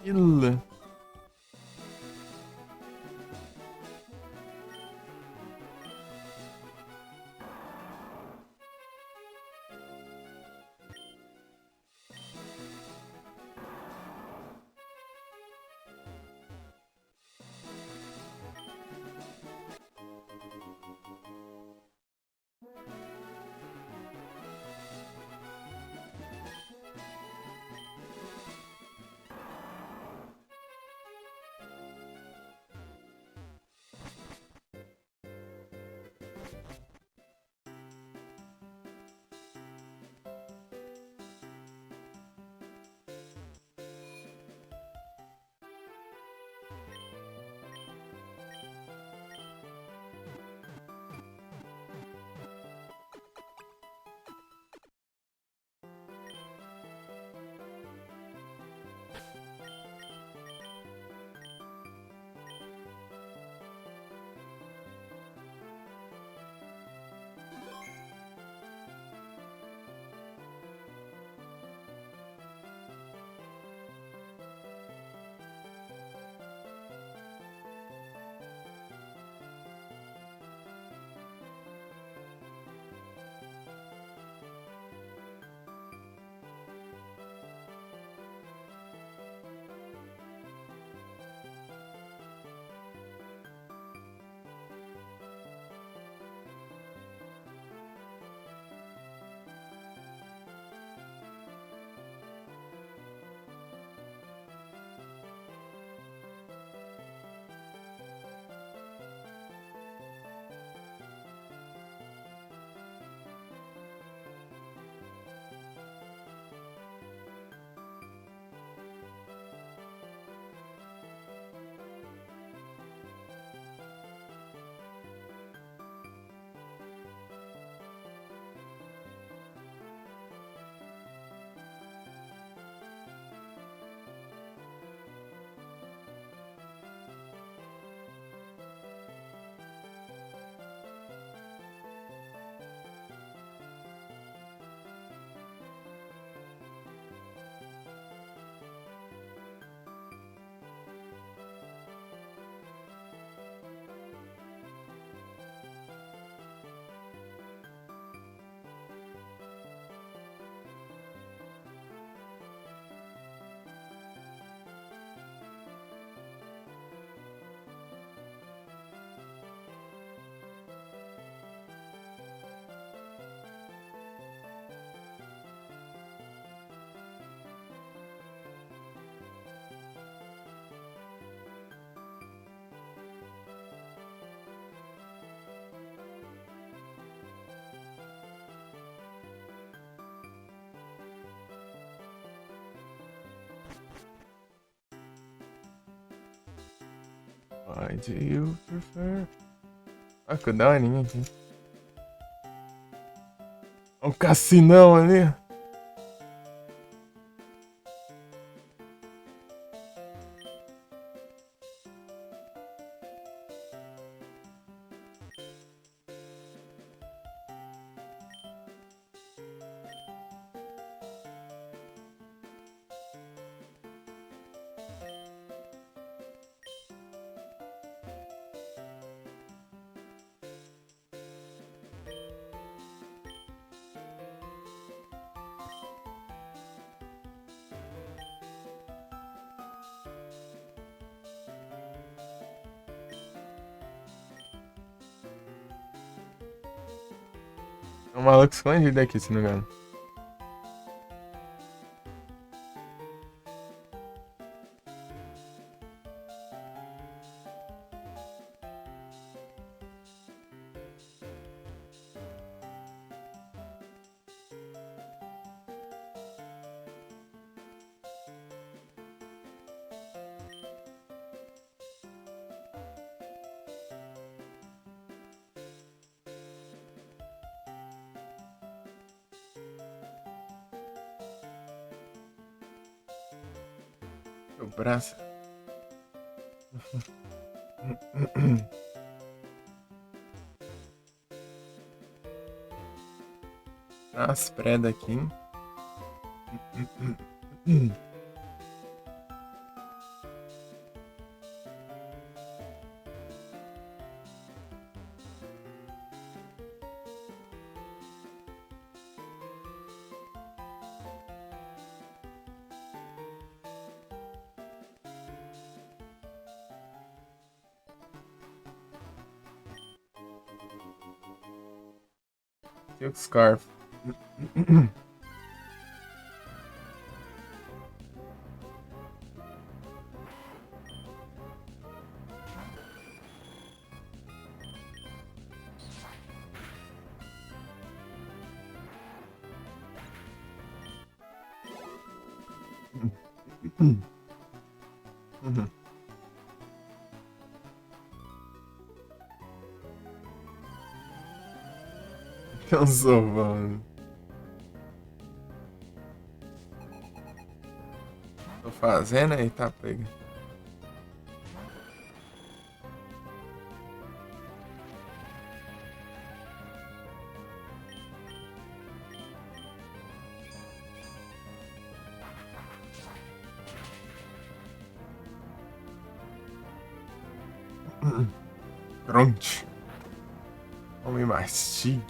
Kill. Why do you prefer? Ah, que daorinha aqui. Olha o cassinão ali. É um maluco escondido aqui, se não me engano. O braço. As predas aqui. Silk scarf. Cansou, mano. Tô fazendo aí, tá pega. Pronto. Homem mastigue.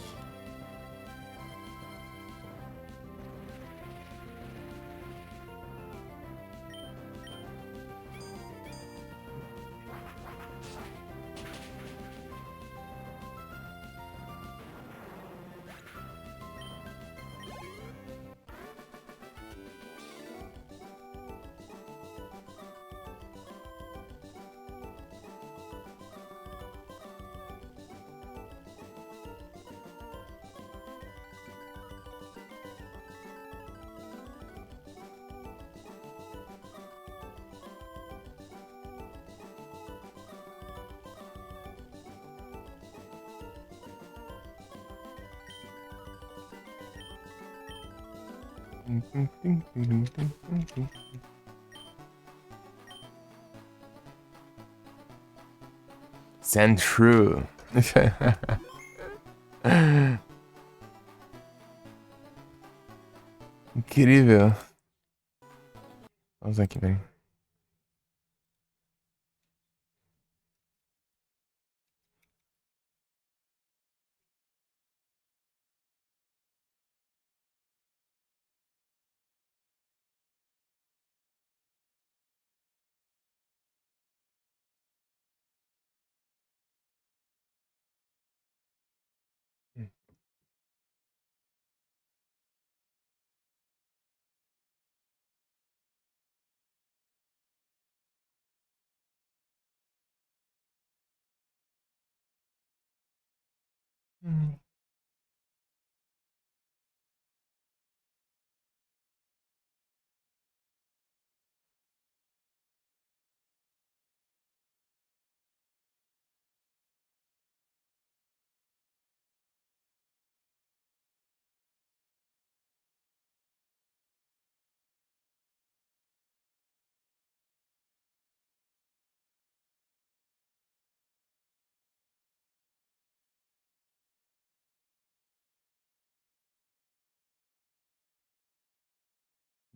Sand true. Incrível. Vamos aqui, velho.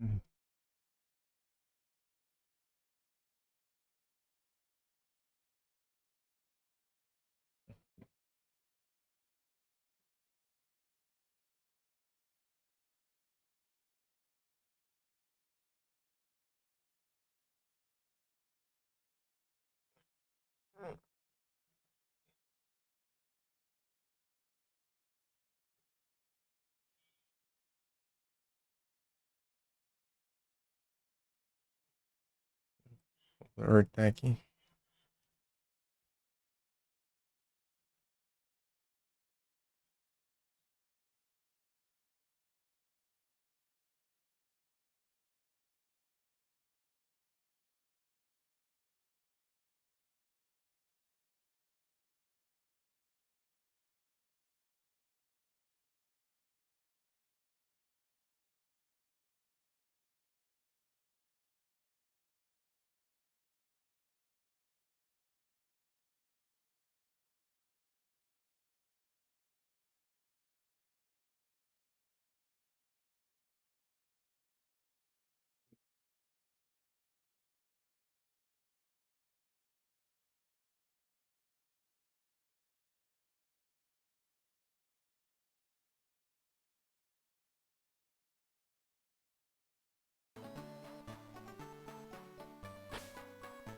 Hum. Cortar aqui.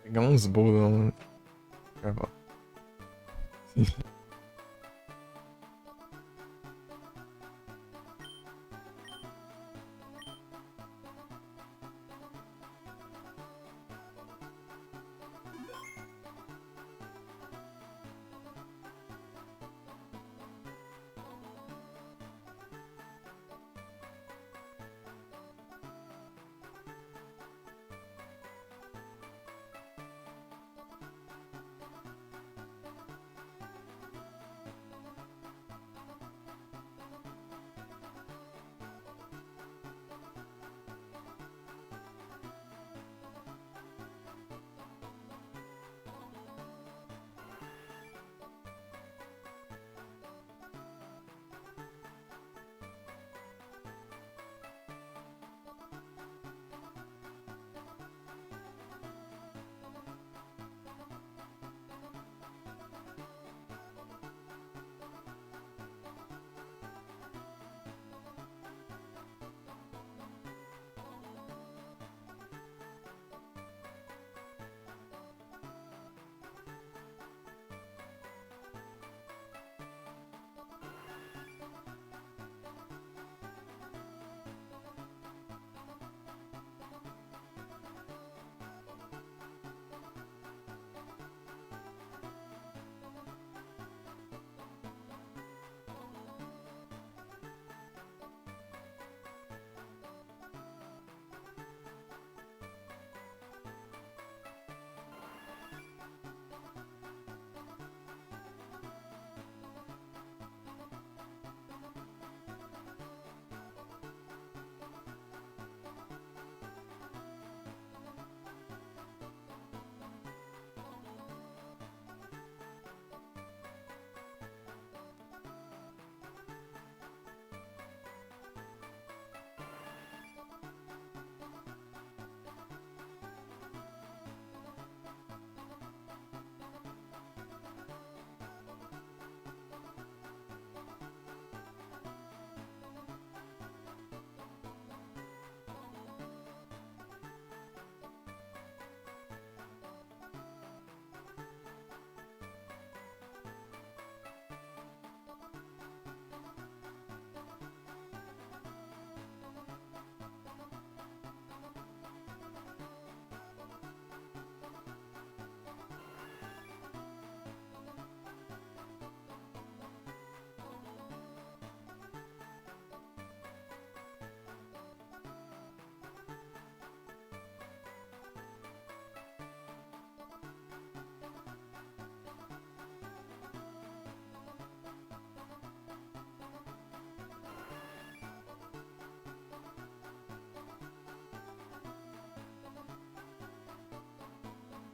Pegar uns bolão. Já volto.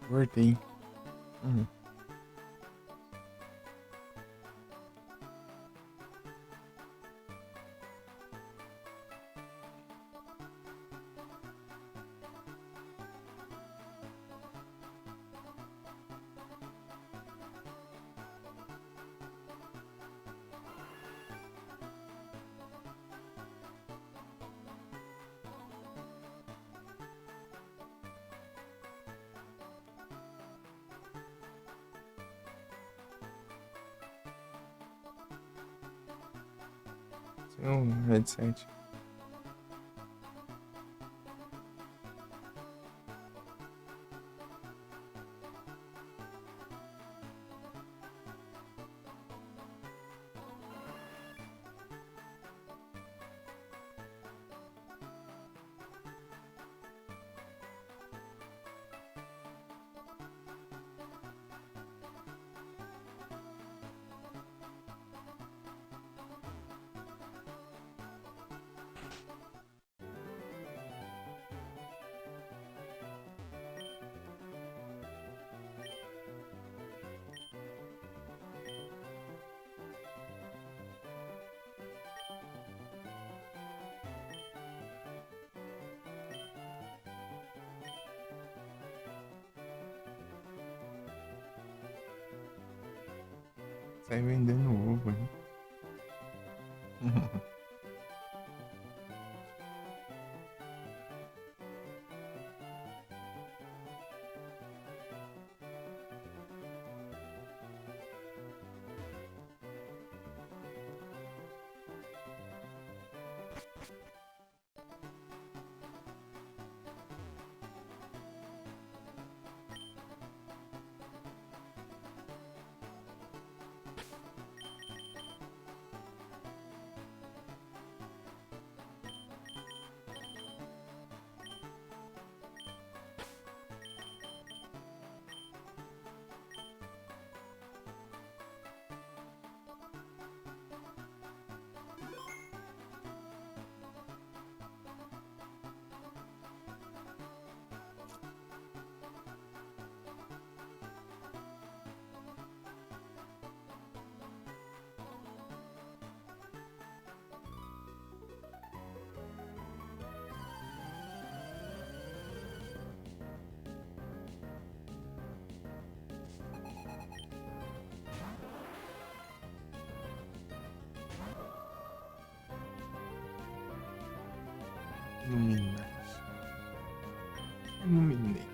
Cortei. Uhum. sem um headset. Sai vendendo ovo, hein? Illuminati. Illuminate.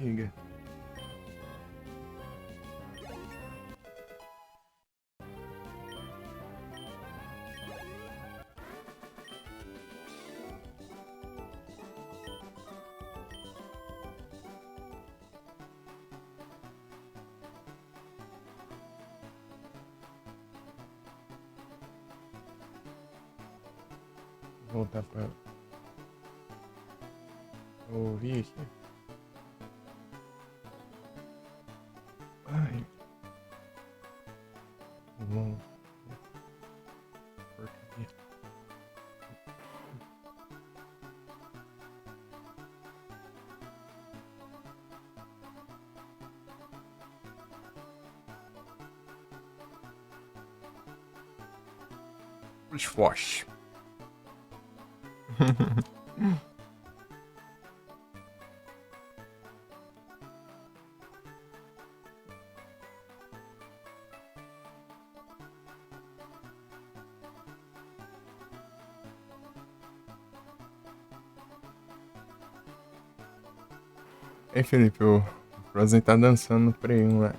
barriga. Vou voltar pra ouvir aqui. Ai. Bom. Porcaria. Squash. Ei, Felipe, o Frozen tá dançando no Play 1 lá.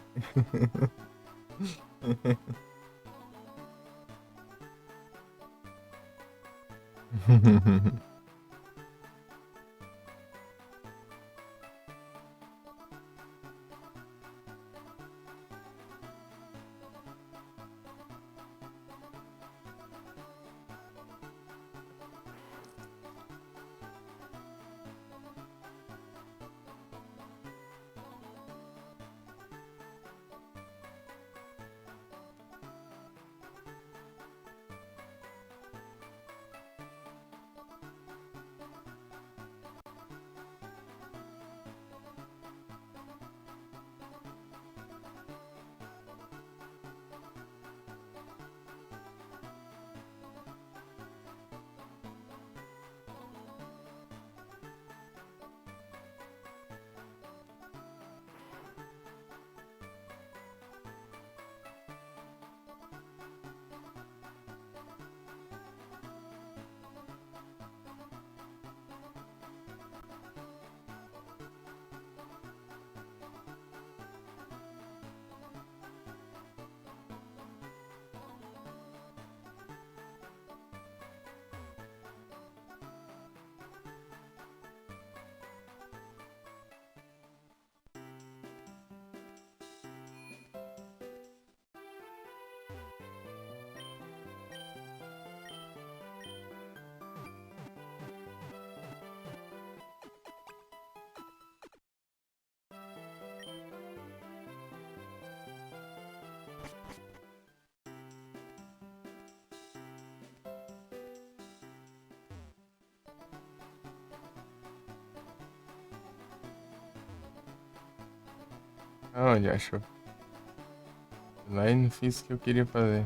Aonde achou? Lá e não fiz o que eu queria fazer.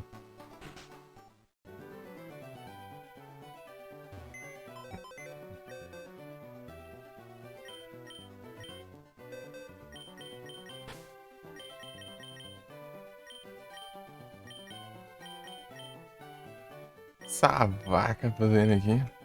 Essa vaca fazendo aqui.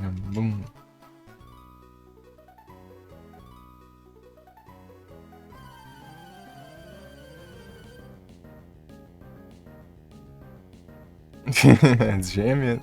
Bum. Gêmea.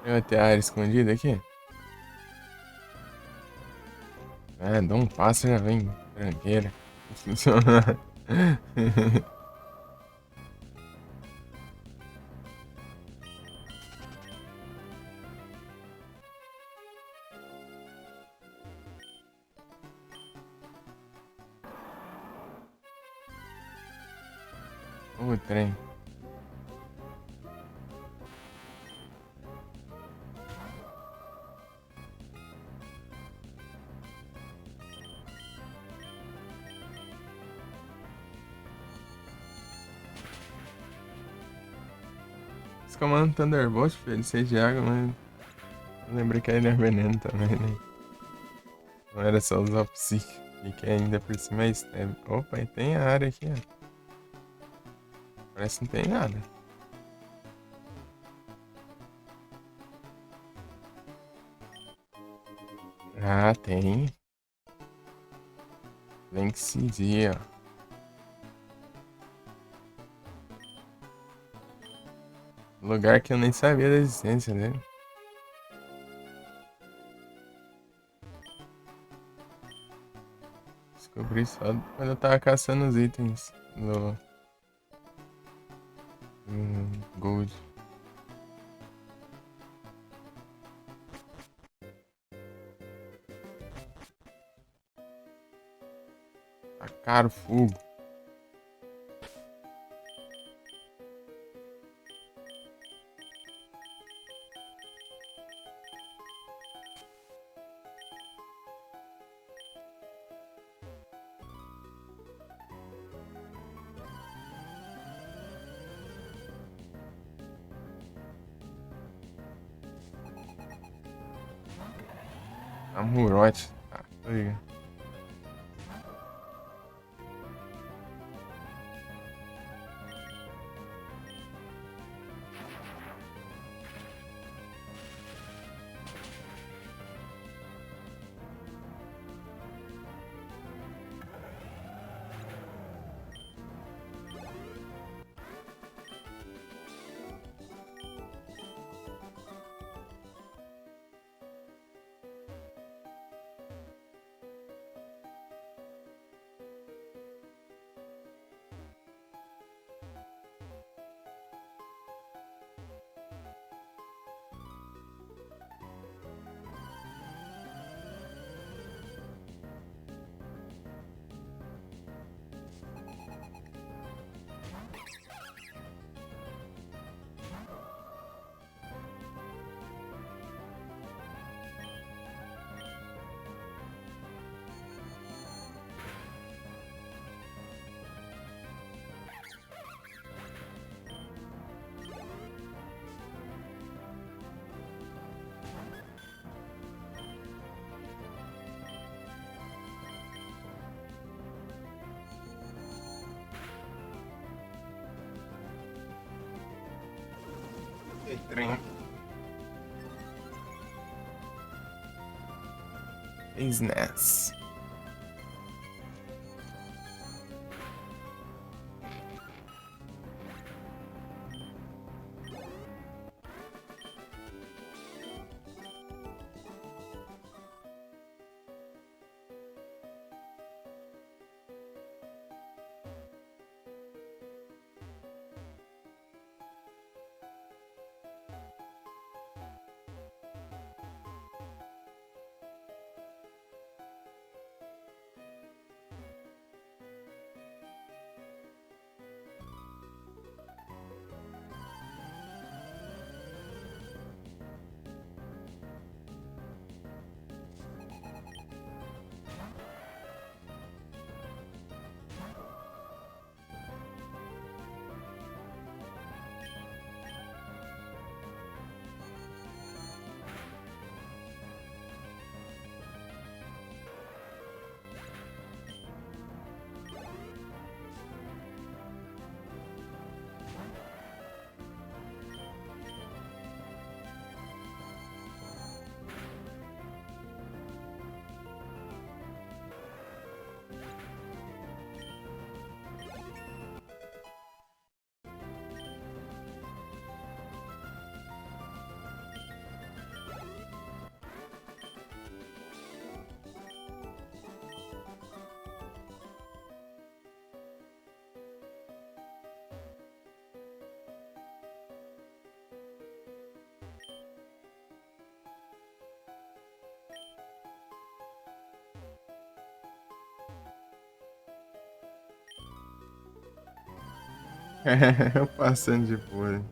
Eu ter a área escondida aqui. Ah, dá um passo e já vem tranqueira. O trem. Esse comando Thunderbolt, filho, sei de água, mas eu lembrei que ele é veneno também, né? Não era só usar o Psyche, e que ainda por cima é stab. Opa, e tem a área aqui, ó. Parece que não tem nada. Ah, tem. Link CD, ó. Lugar que eu nem sabia da existência dele. Descobri só quando eu tava caçando os itens no Gold. Tá caro fogo. Amurote. Tá, tô ligado. Que trem. Business. Passando de boa.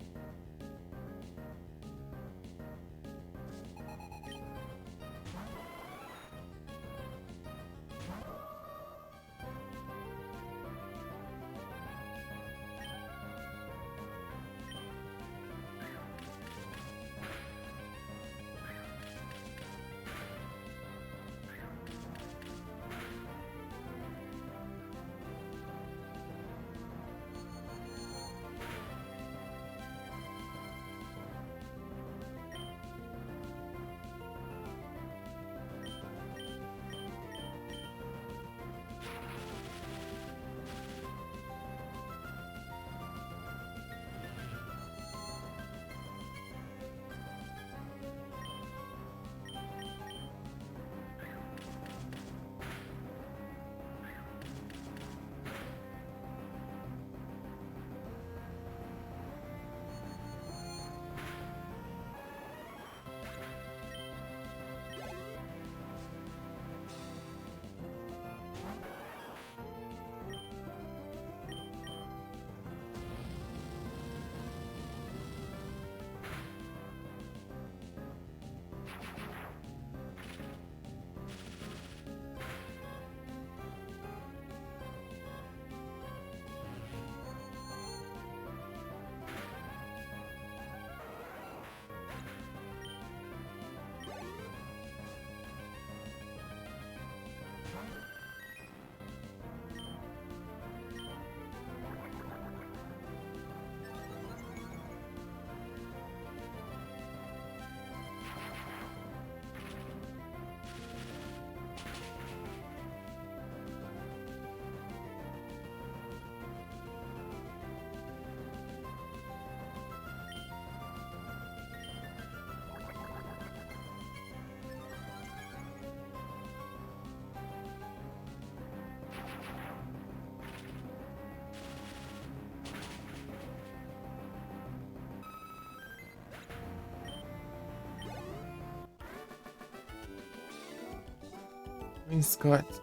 Scott.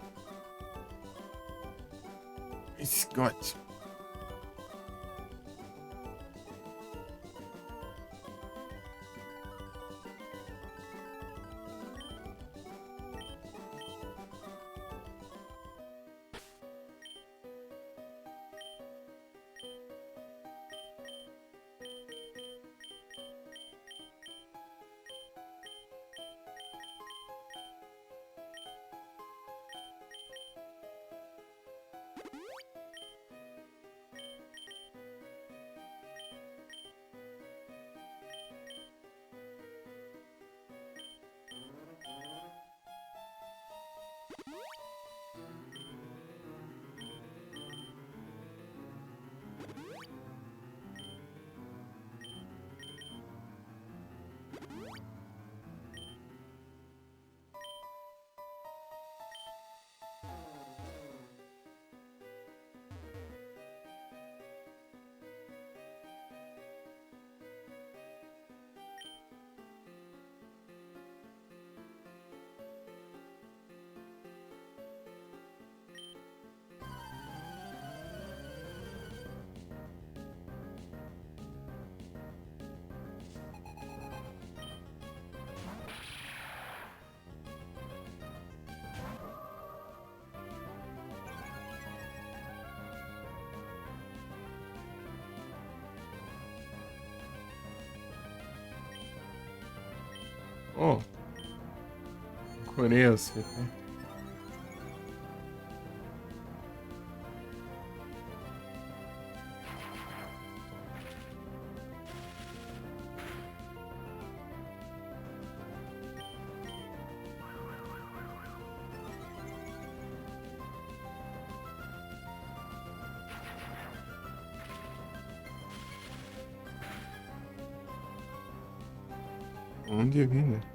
Scott. Oh, Coreia, você. Onde vida?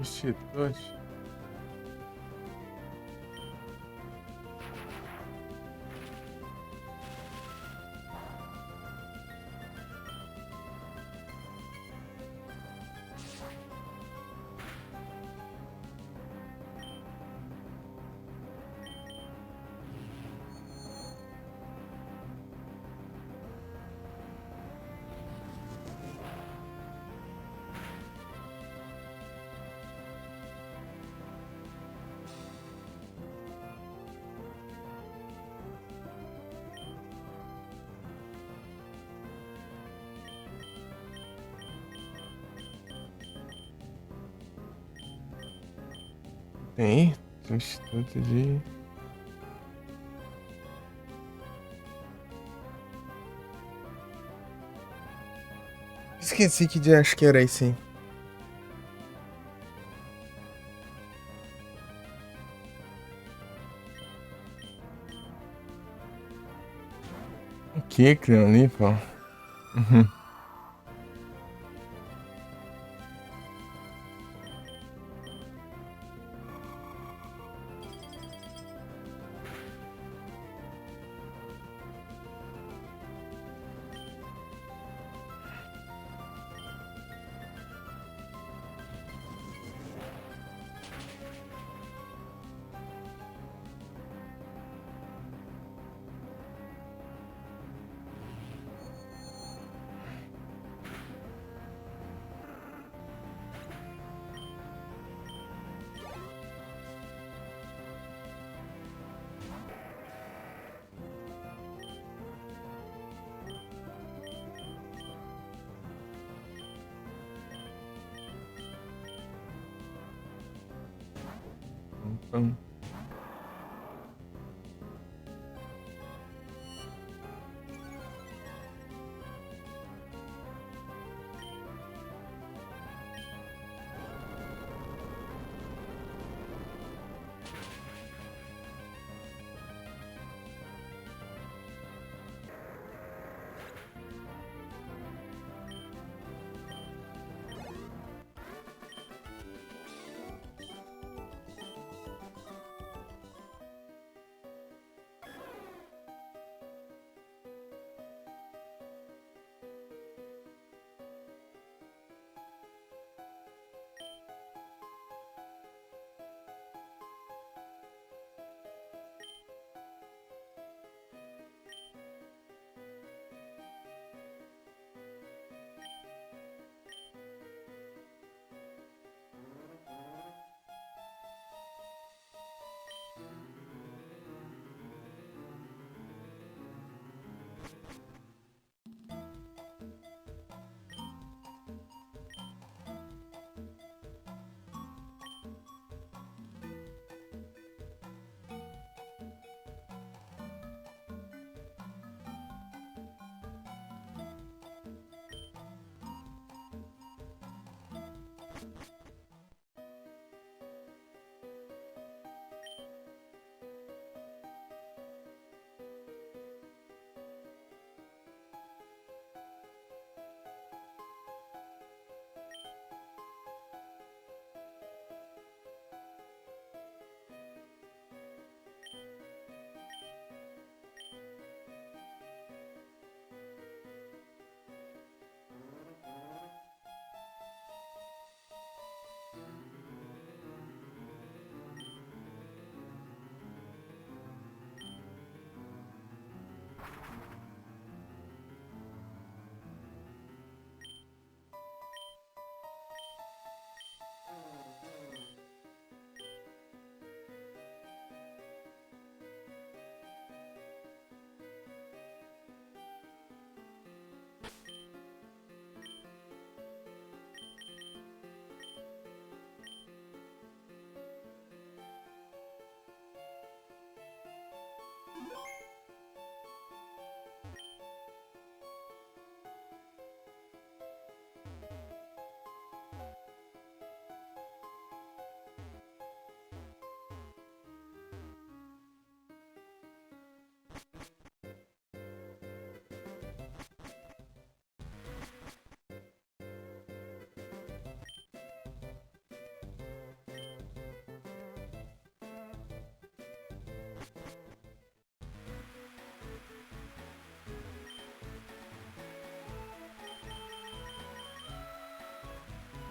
Instituto. Tem Instituto de. Esqueci que dia acho que era esse aí. O que aquilo ali, pô? Uhum. Hum.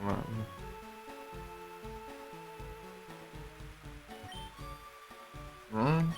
Mano. Hum.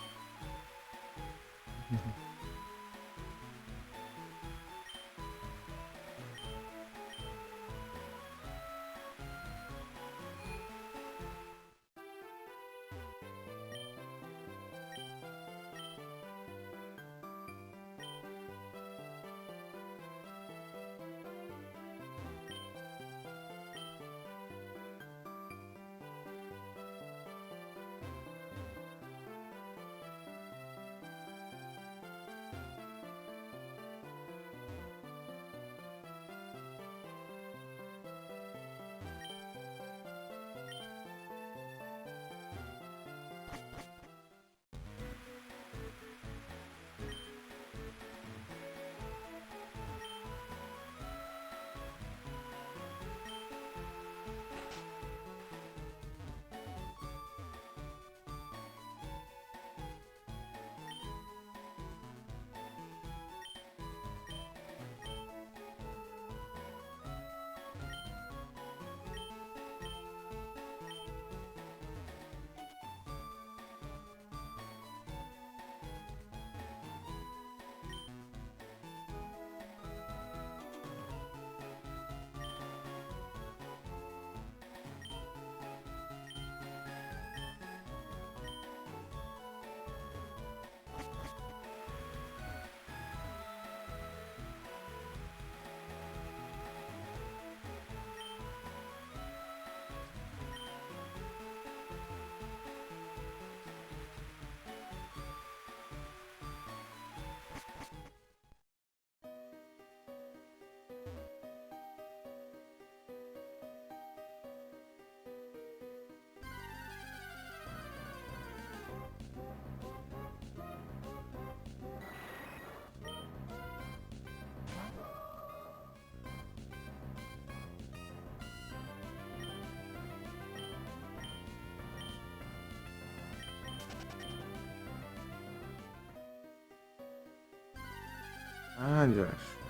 verdade, eu acho.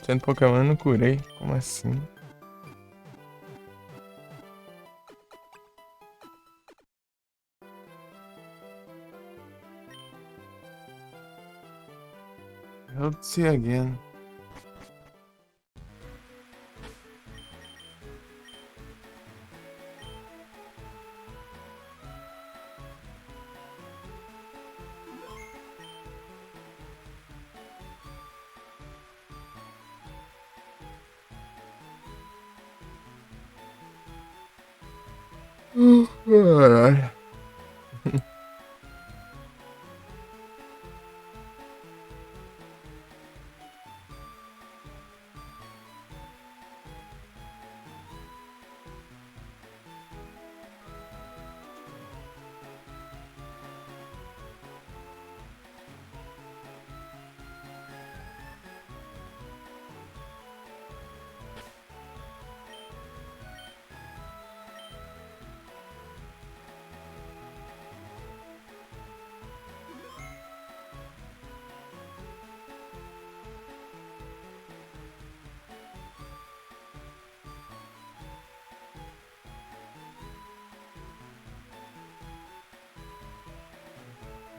Sendo Pokémon, eu não curei. Como assim? Let's see again. Caralho.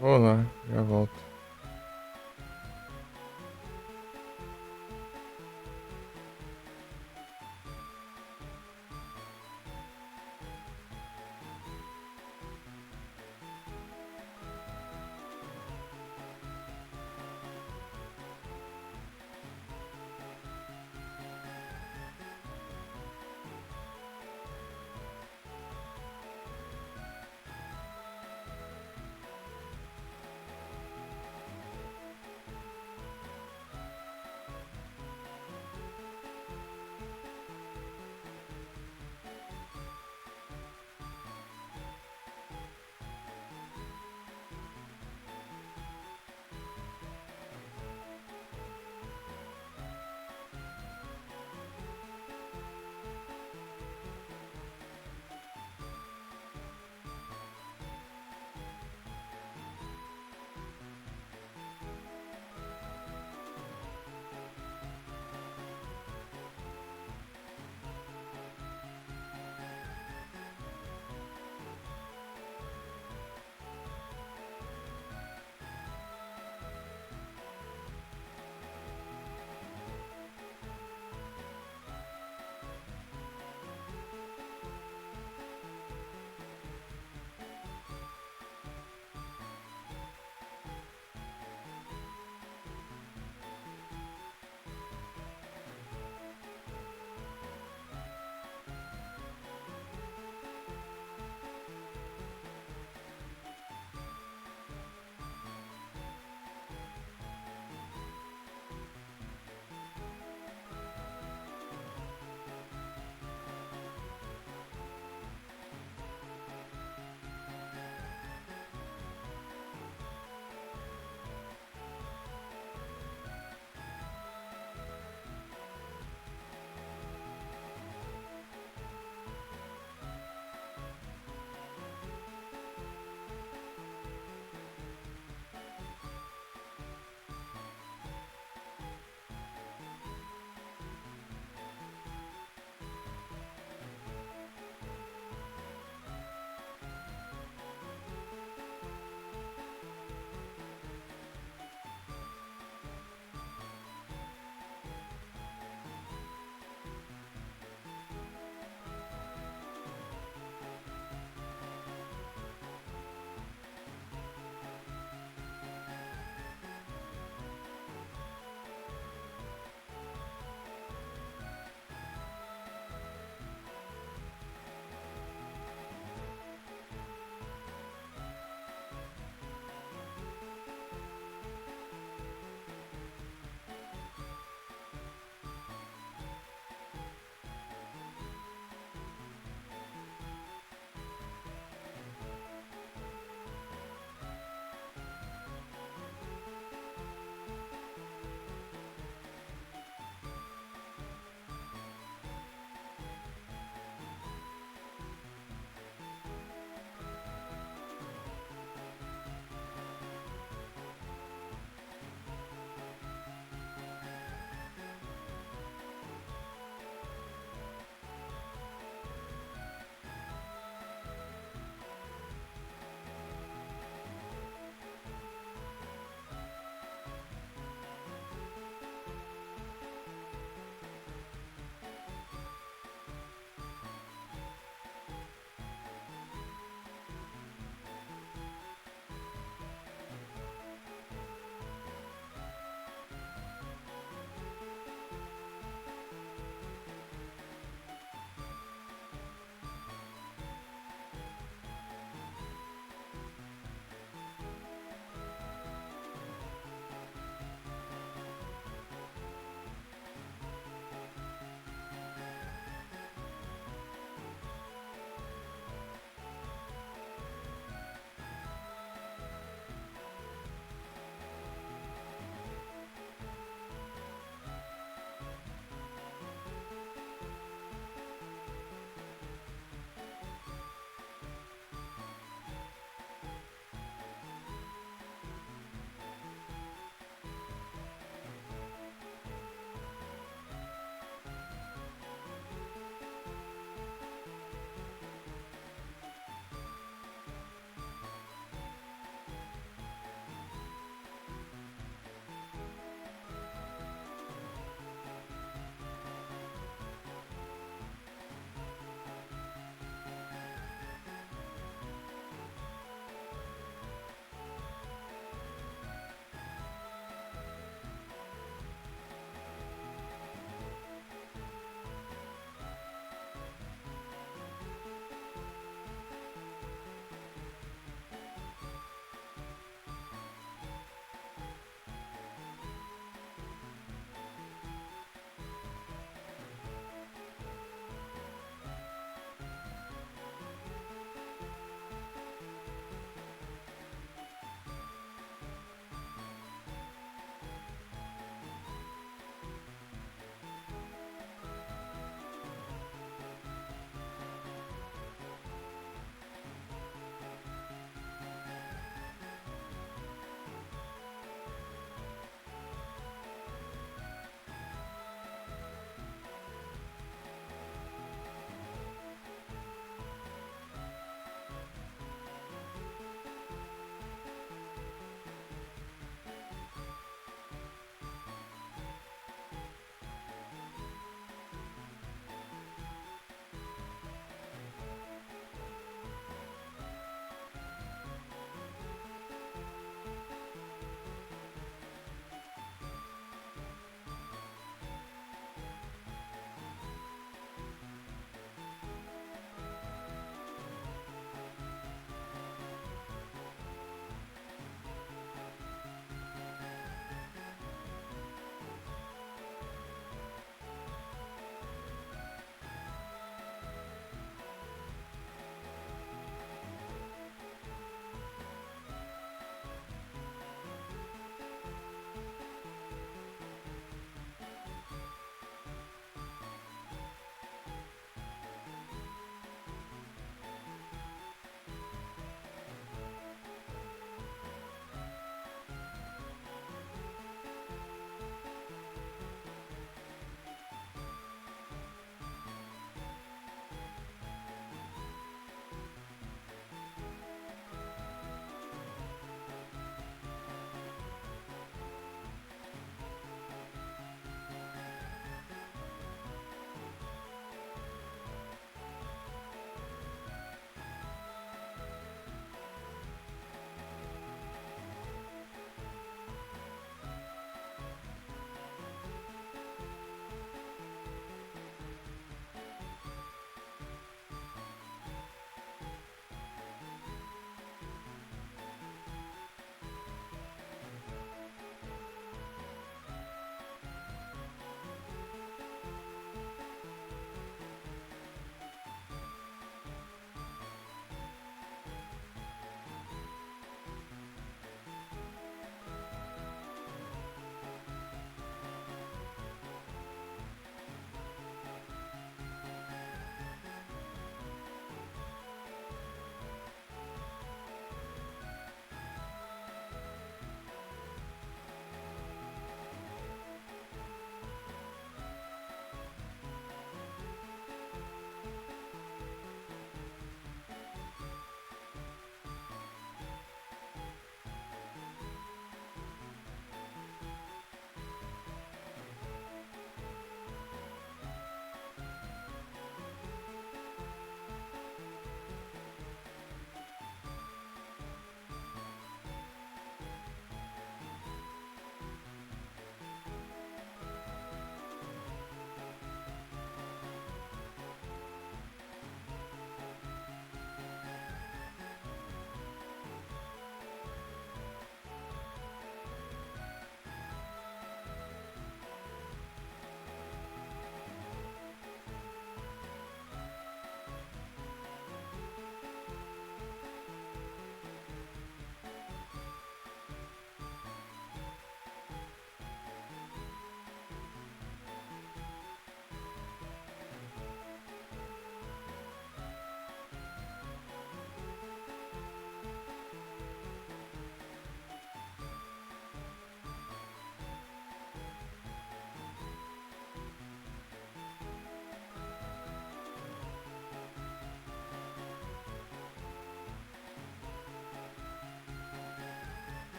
Vou lá, já volto.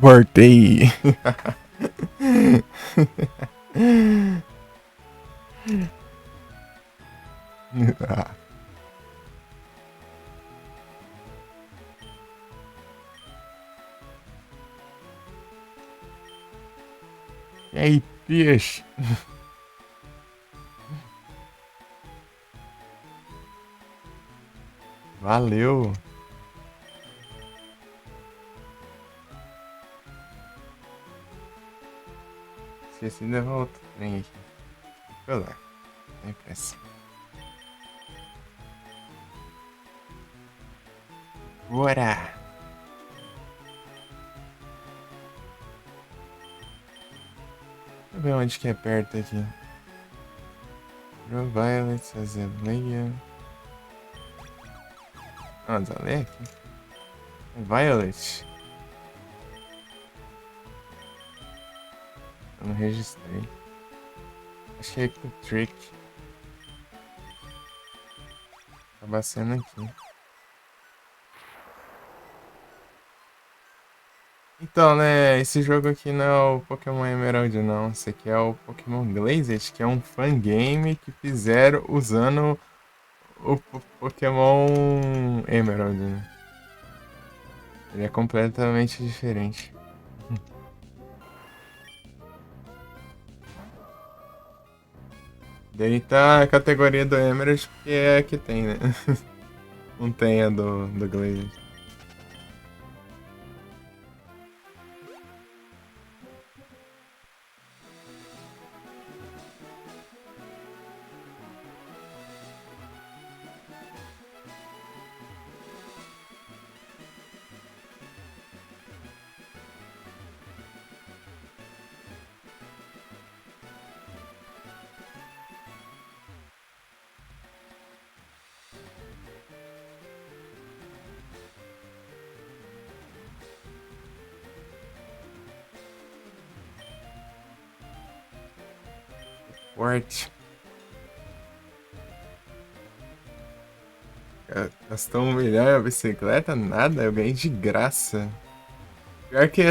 Voltei. Ah. E aí, peixe? Valeu. Esqueci de levar outro trem aqui. Foi lá. Sem pressa. Bora! Deixa eu ver onde que é perto aqui. Pro Violet, Azaleia. Ah, Azaleia aqui. Violet. Eu não registrei. Acho que é com Trick. Acaba sendo aqui. Então, né, esse jogo aqui não é o Pokémon Emerald, não. Esse aqui é o Pokémon Glazed, que é um fangame que fizeram usando o Pokémon Emerald, né? Ele é completamente diferente. Daí tá a categoria do Emerald, porque é a que tem, né? Não tem a do Glazed. Forte. Gastou 1 milhão em bicicleta? Nada, eu ganhei de graça. Pior que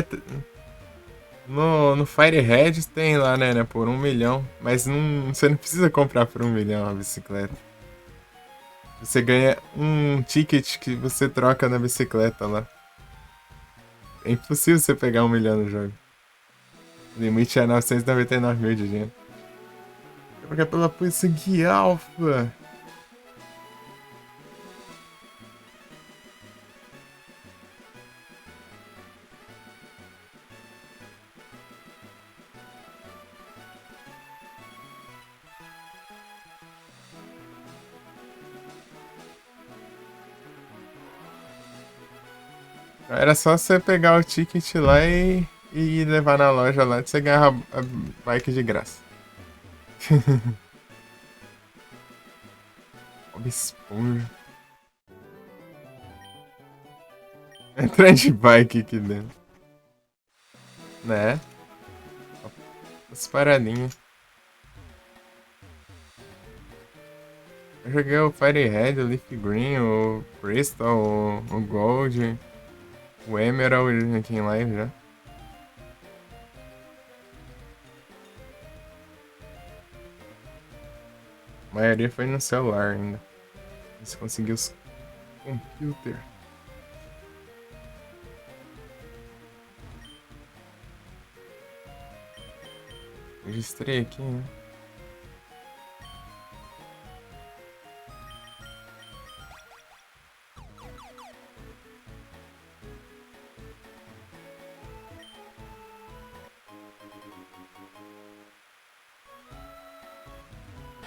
no Fire Red tem lá, né, por 1 milhão. Mas não, você não precisa comprar por 1 milhão a bicicleta. Você ganha um ticket que você troca na bicicleta lá. É impossível você pegar 1 milhão no jogo. O limite é 999 mil de dinheiro. Porque é pela Sangue Alpha. Era só você pegar o ticket lá e levar na loja lá, você ganhar a bike de graça. Bob Esponja. Entra de bike aqui dentro. Né? As paradinhas. Eu joguei o Fire Red, o Leaf Green, o Crystal, o Gold, o Emerald aqui em live já. A maioria foi no celular ainda. Você conseguiu os computer. Registrei aqui, né?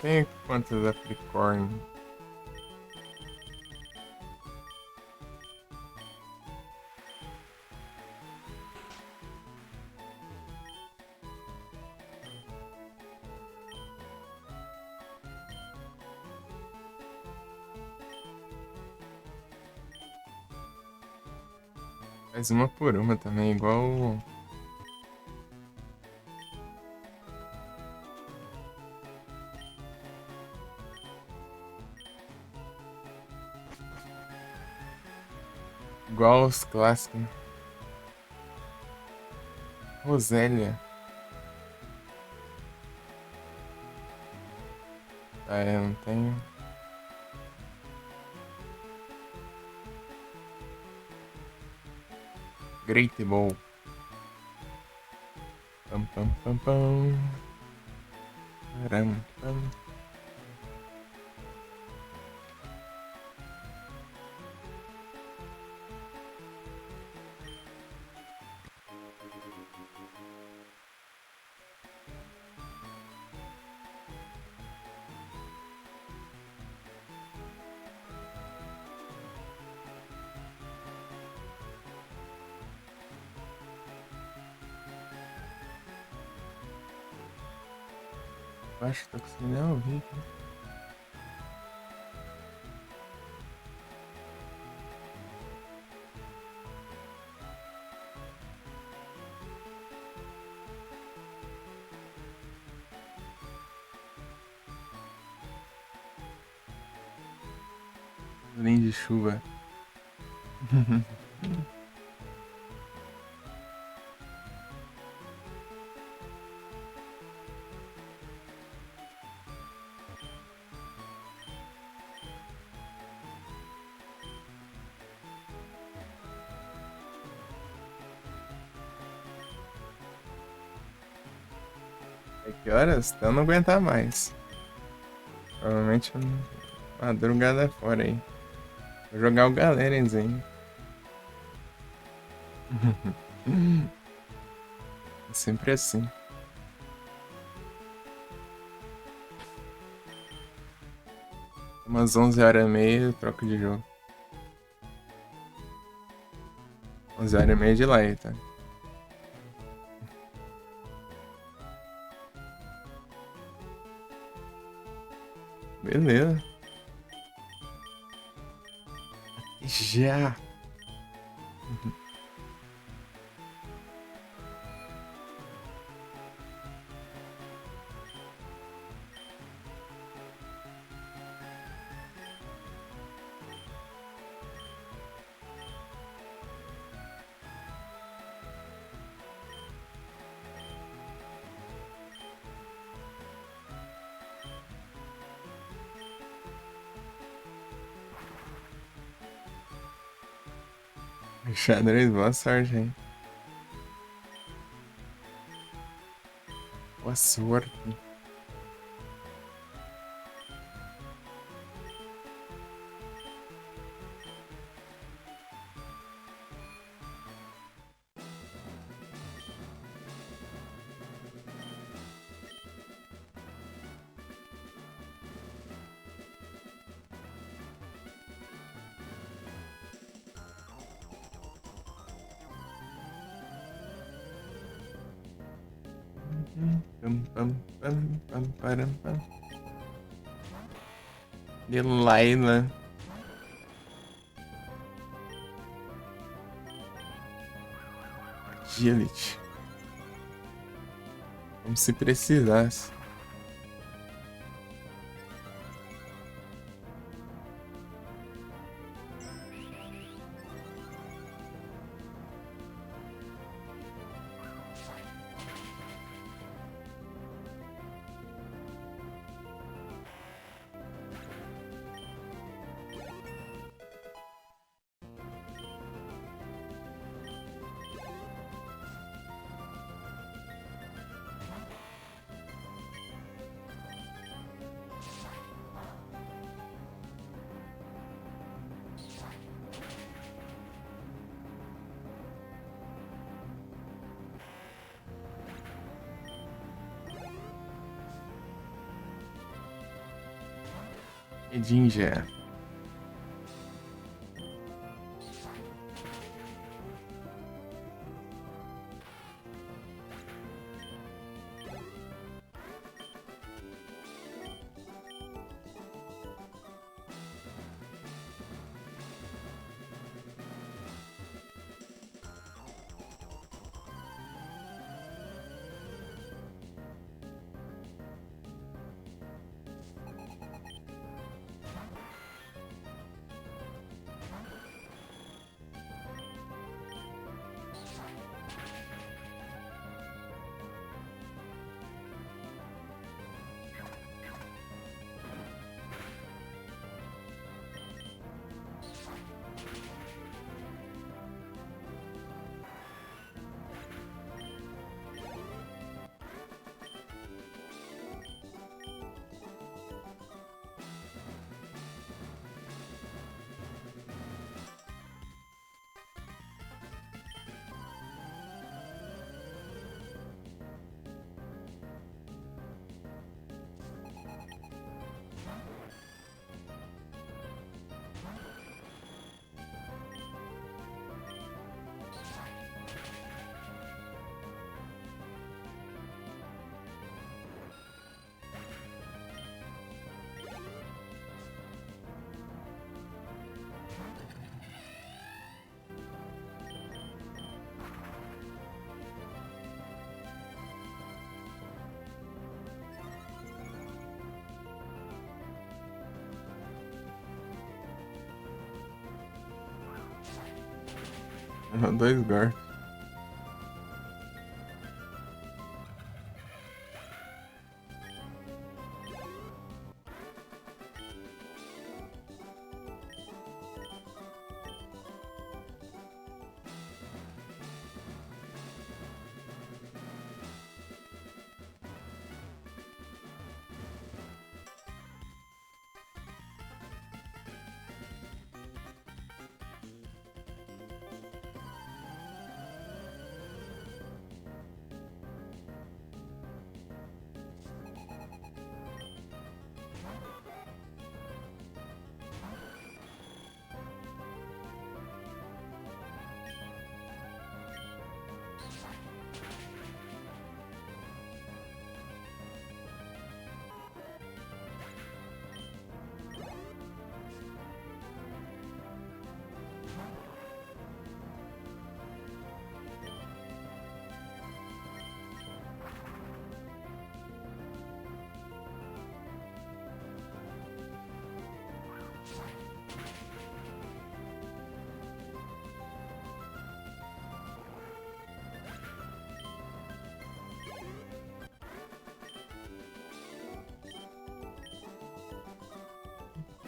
Tem quantos Apricorn? Faz uma por uma também, igual. Igual os clássicos. Rosélia. Ah, eu não tenho. Great Ball. Pam, pam, pam, pam. Param, pam. Acho que tô conseguindo nem ouvir aqui. Nem de chuva. É que horas? Até eu não aguentar mais. Provavelmente madrugada fora aí. Vou jogar o Galerenzinho. É sempre assim. Umas 11h30 eu troco de jogo. 11h30 de lá, tá? Beleza. Já. Xadrez, boa sorte, hein? Boa sorte. Pam, pam, pam, pam, param, pam. Delilah. Agility. Como se precisasse. Ginger. Dois Gore.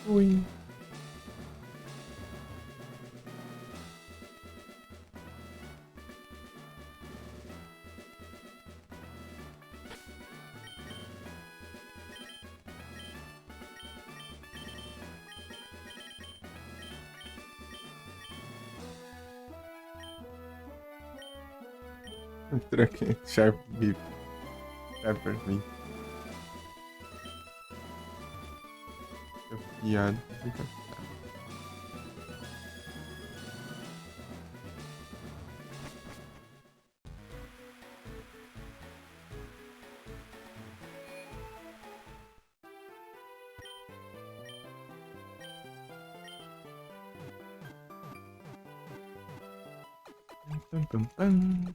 Ui. Troquei. Sharp Beep. Pepper Beep. Piada. Tum, tum, tum.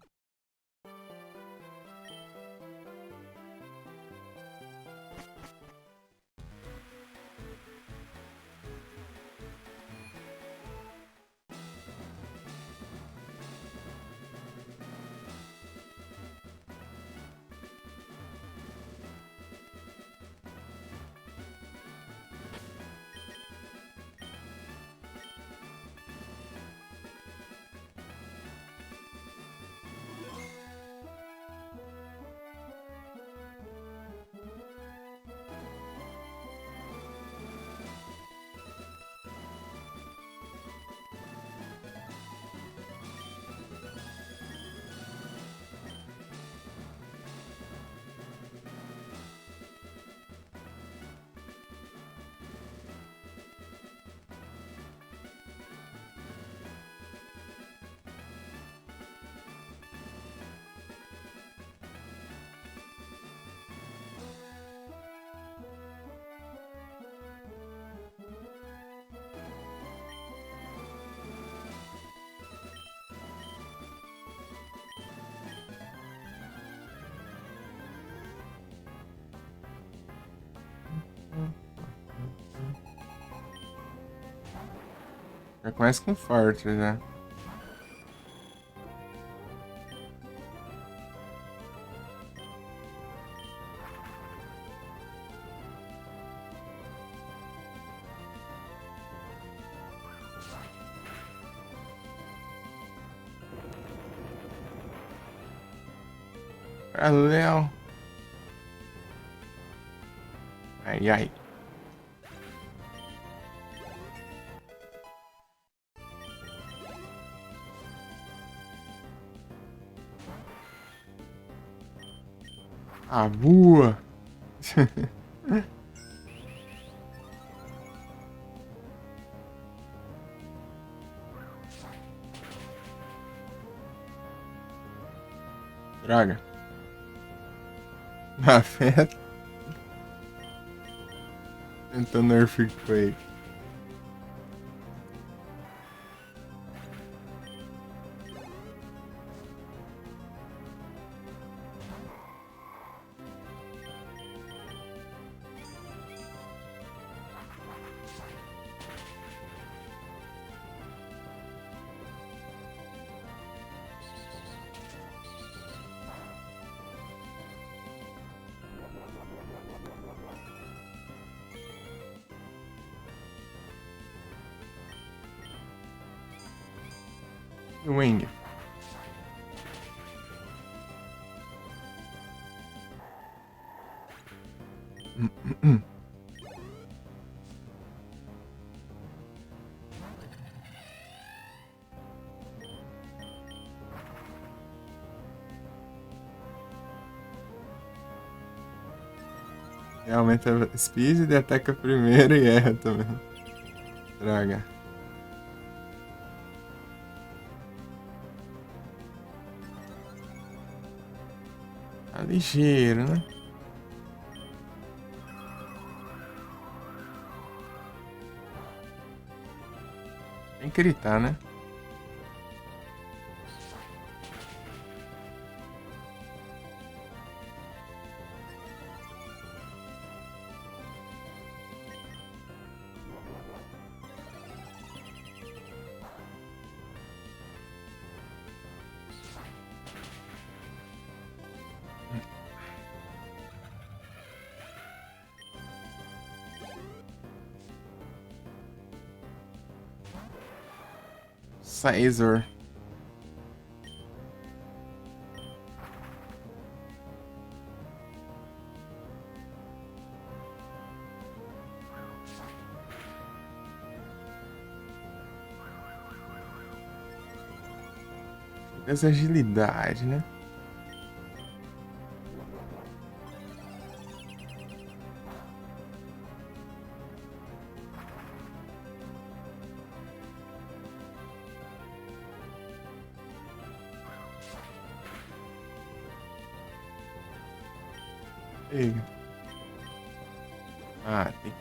Já começa com forte já. Léo. Ai, ai. Ah, voa. Droga. Afeta. Tentando Earthquake. Wing. E aumenta a speed e ataca primeiro e erra também. Droga. Tá ligeiro, né? Tem que gritar, né? Sizor. Essa agilidade, né? Pega. Ah, tem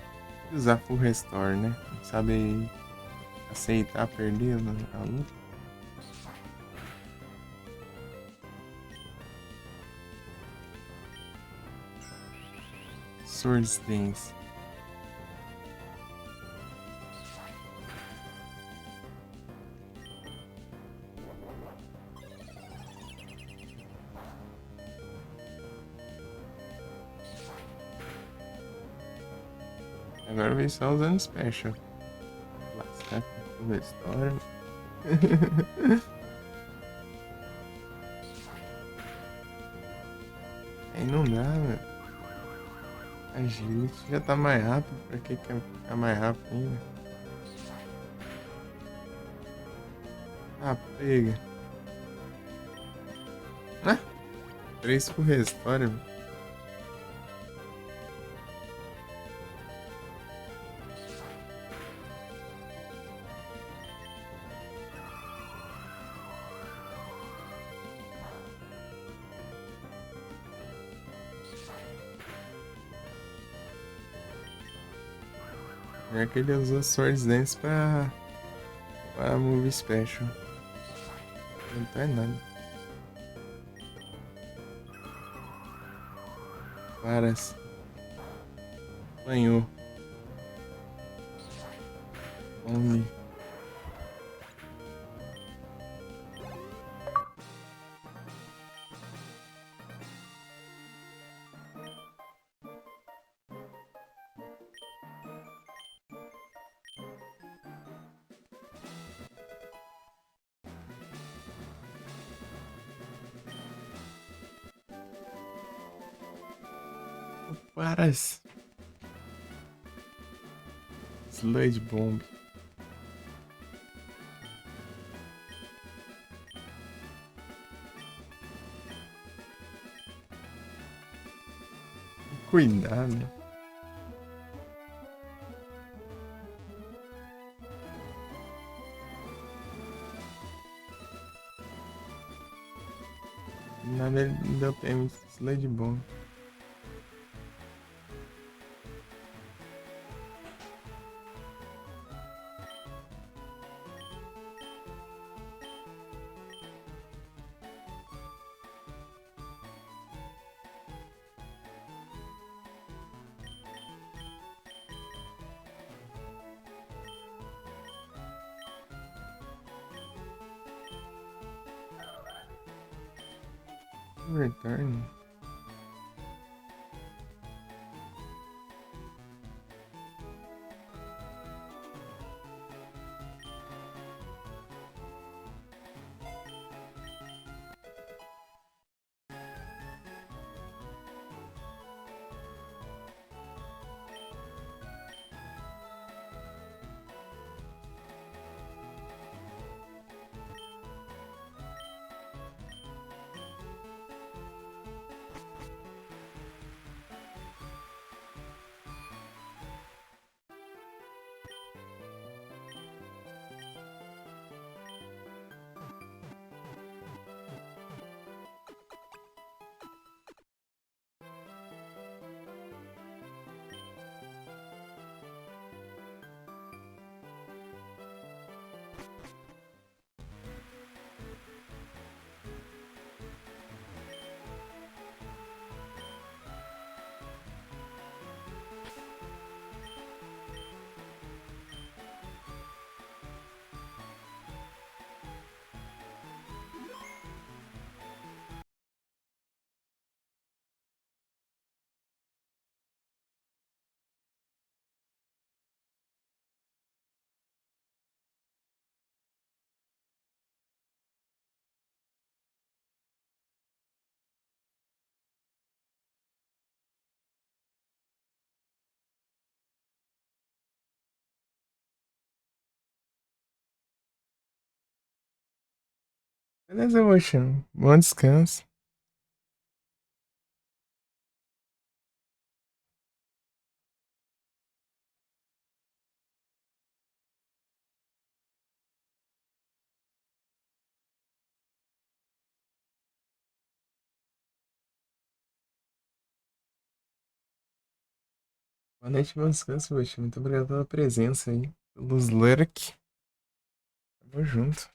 que usar full restore, né? Não sabe aceitar perder a luta. Swords Dance. Agora vem só usando special. Lascar com full restore. Aí não dá, velho. Agility já tá mais rápido, pra que quer ficar mais rápido ainda? Ah, pega. Ah, 3 por restore, velho. É que ele usou Swords Dance pra move special. Não tá em nada. Parece. Apanhou. Only. Parece. Sludge Bomb. Cuidado. Nada ele deu PM Sludge Bomb. Return. Beleza, Ocean. Bom descanso. Boa noite, bom descanso, Ocean. Muito obrigado pela presença aí. Pelos lurk. Tamo junto.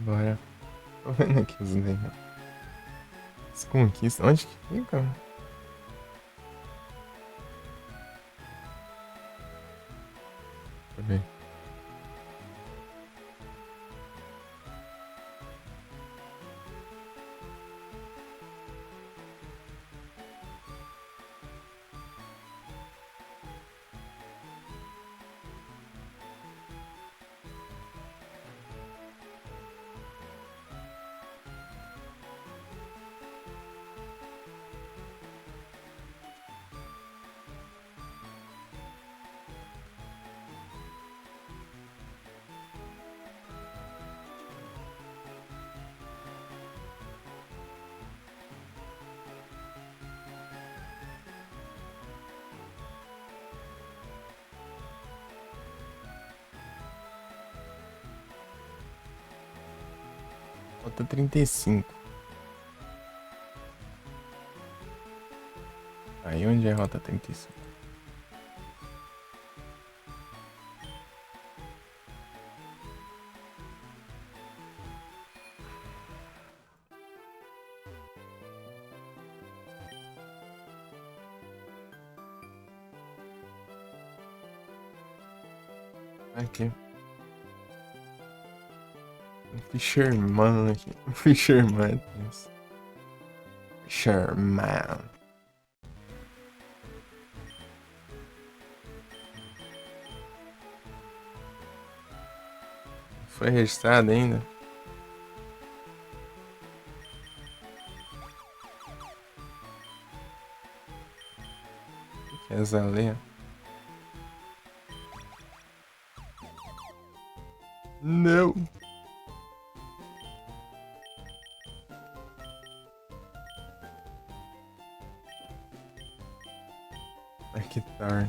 Bora. Tô vendo aqui os negócios. As conquistas. Onde que fica? Deixa eu ver. Rota 35. Aí onde é a rota 35? Aqui. Fisherman aqui. Fisherman. Isso. Fisherman. Foi registrado ainda? O que é azaleia? Não. Aqui tá.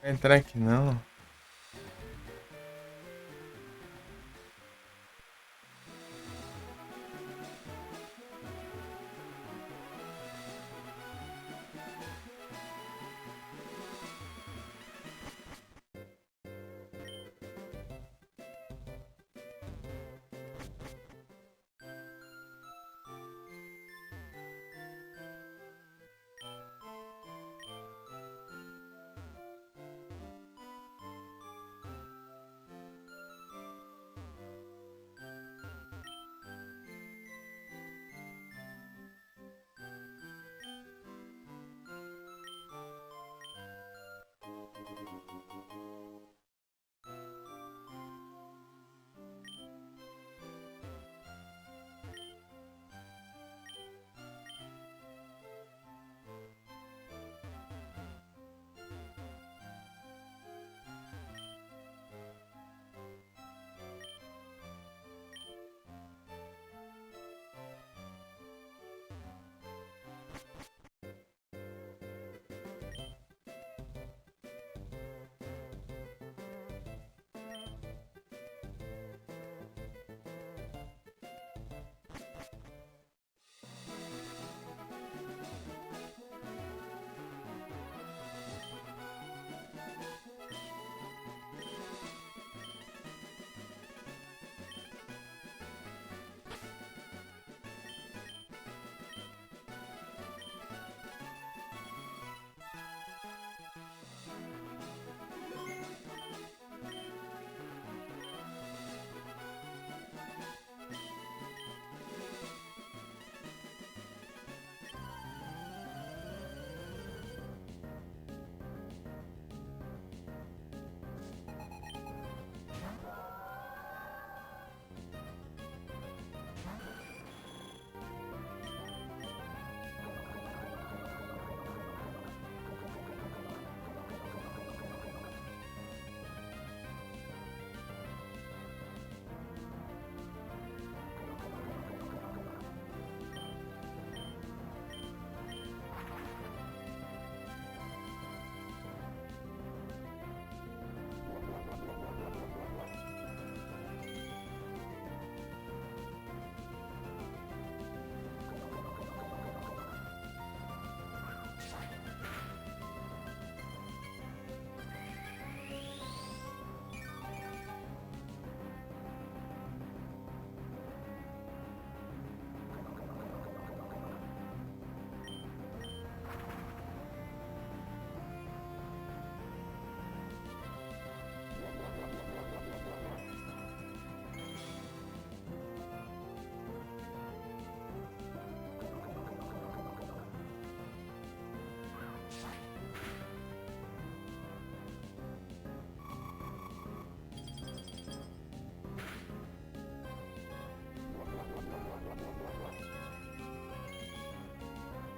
Vai entrar aqui não.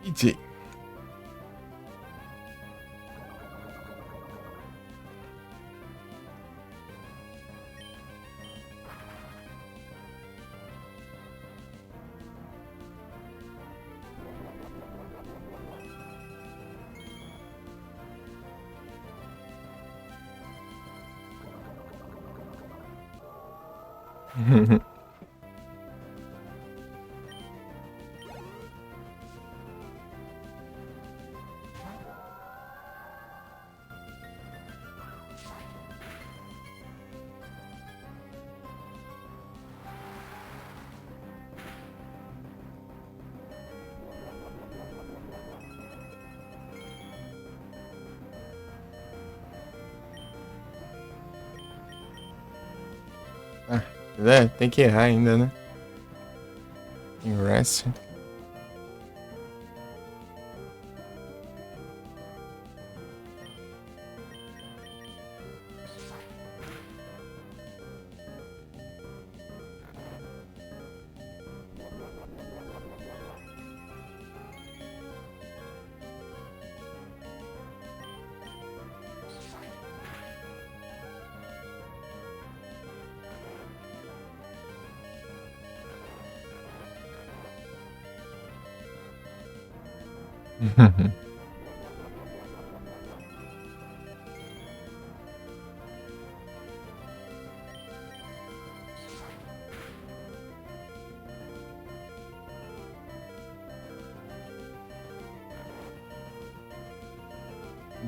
DJ. Ah, tem que errar ainda, né? Em Rest.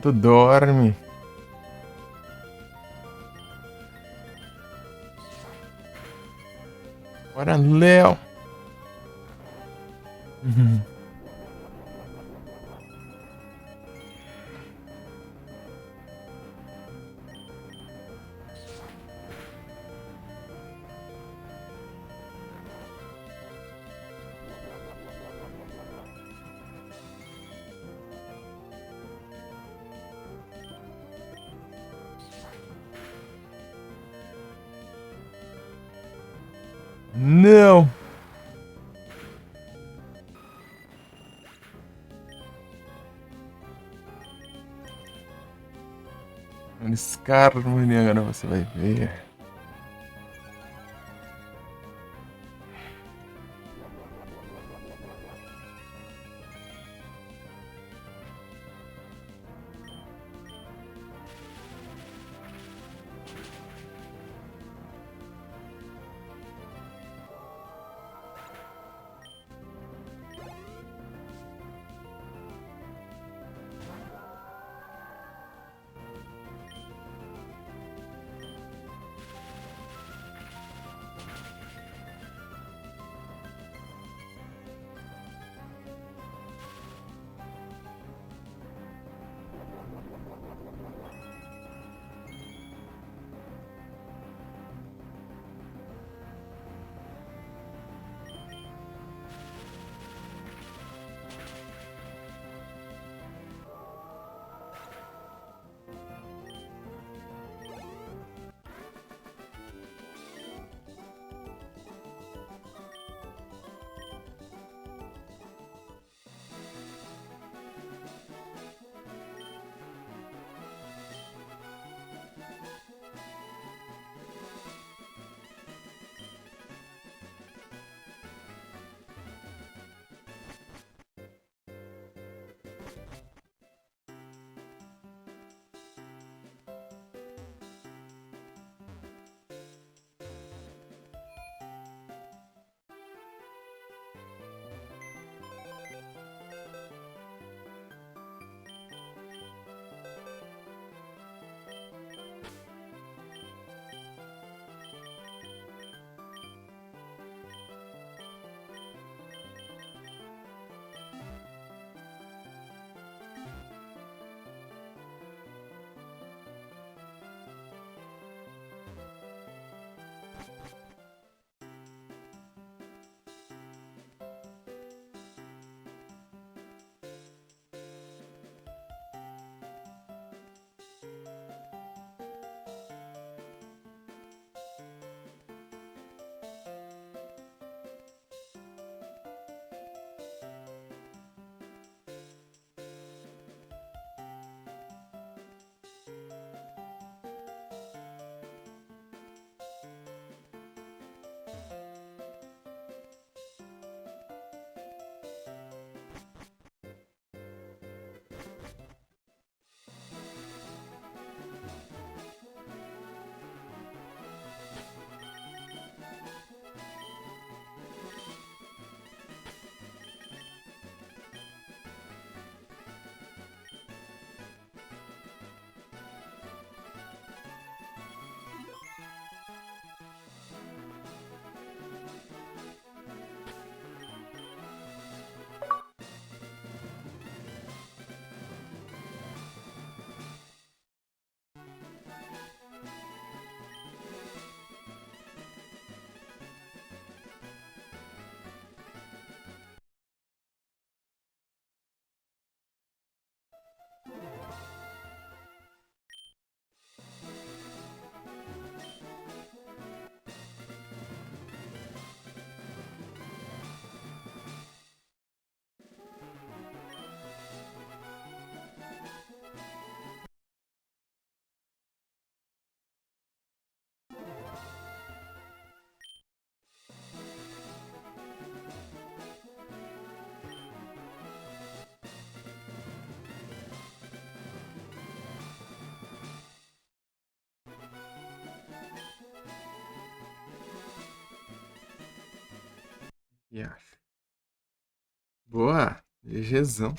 Tu dorme. Bora, Léo. Não. Scarmony, agora você vai ver. E acho. Boa! GGzão.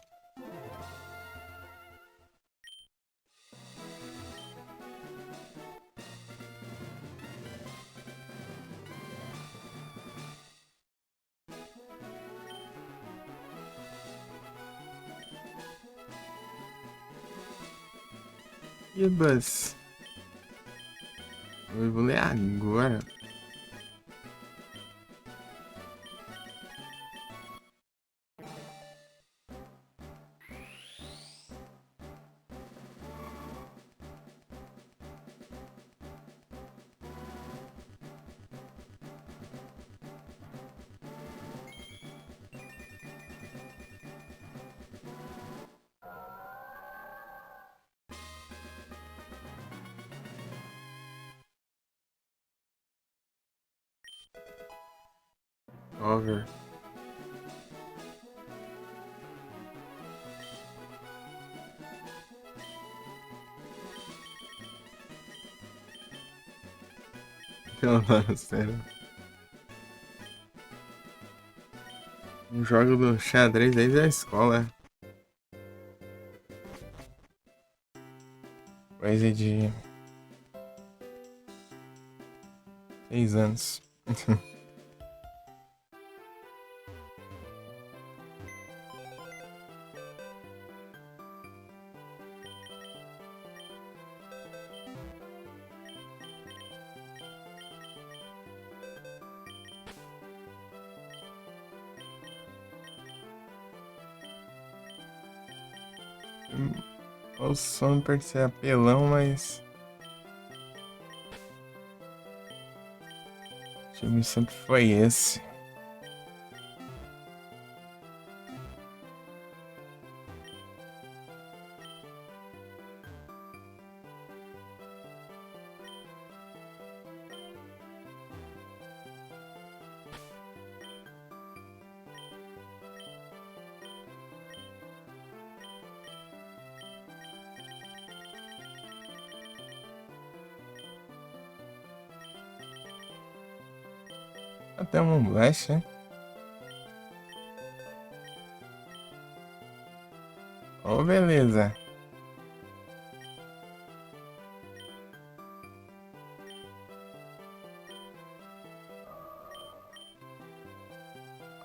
Ibas. Eu vou ler agora. Over. Pelo menos, sério. Um jogo do xadrez desde a escola. Coisa de 6 anos. O som pode ser apelão, mas o time sempre foi esse. Até um Blast, né? Oh, beleza.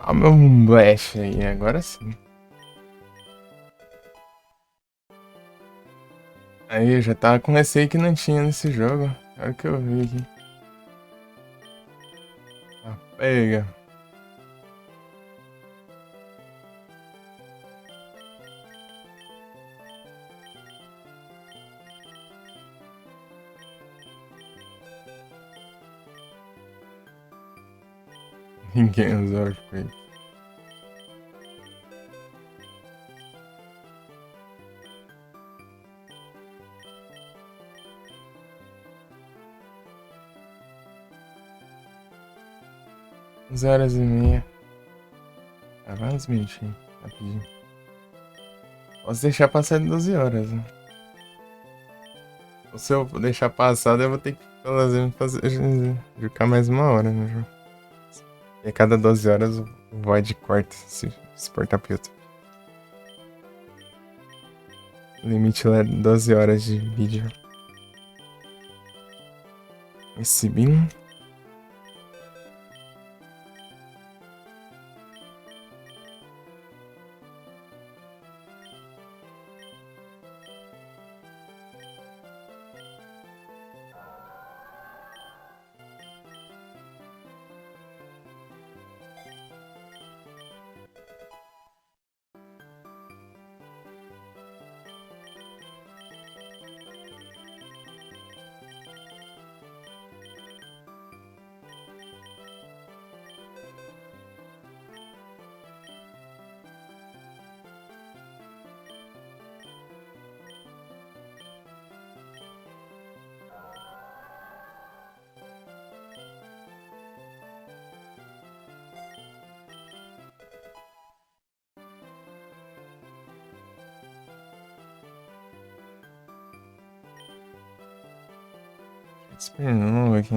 Ó, meu Blast aí, agora sim. Aí, eu já tava com receio que não tinha nesse jogo. Agora que eu vi aqui. Ah, pega. Ninguém usou Earthquake. Uns horas e meia. Ah, vai uns minutinhos. Rapidinho. Posso deixar passar de 12 horas, né? Ou se eu deixar passar, eu vou ter que ficar mais 1 hora no jogo. E a cada 12 horas o Void corta se portar pro YouTube. O limite lá é 12 horas de vídeo. Esse BIM. Esperando aqui.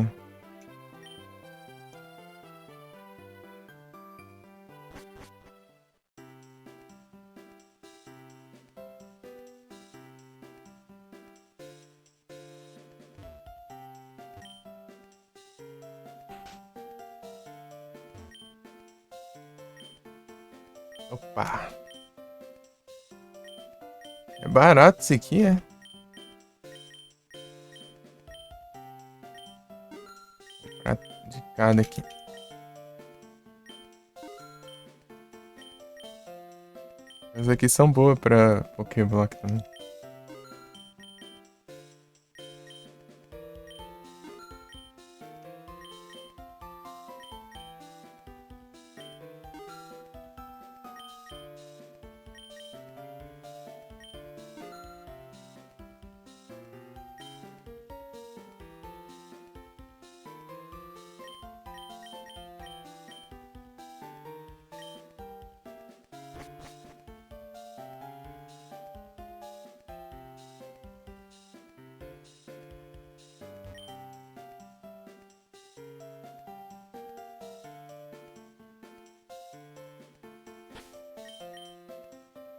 Opa. É barato isso aqui, é? Prato de cada aqui. Essas aqui são boas pra Pokéblock também.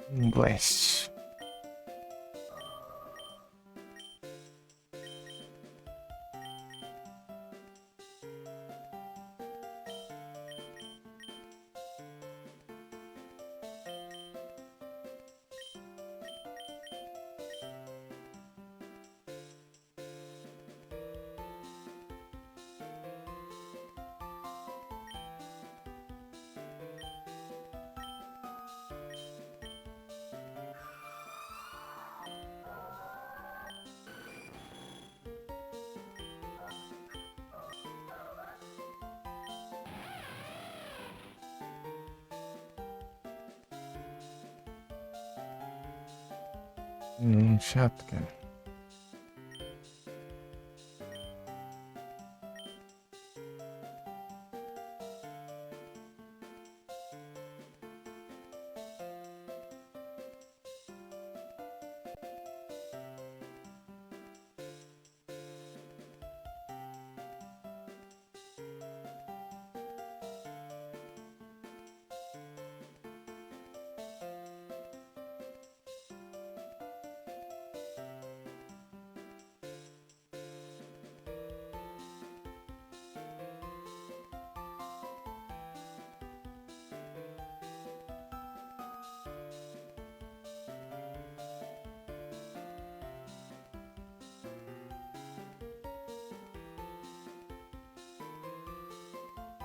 Um Blast. Chato, cara.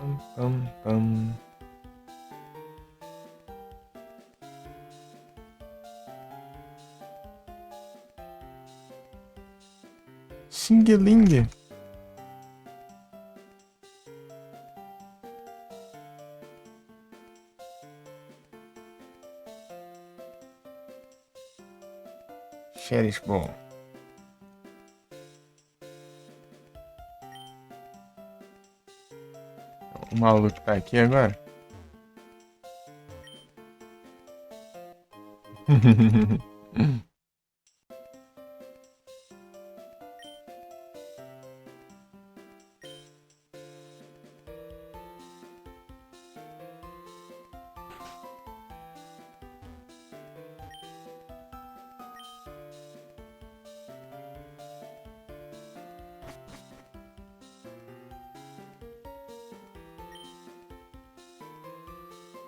Pam, pam, pam. Xing-ling. Cherish Ball. O maluco tá aqui agora.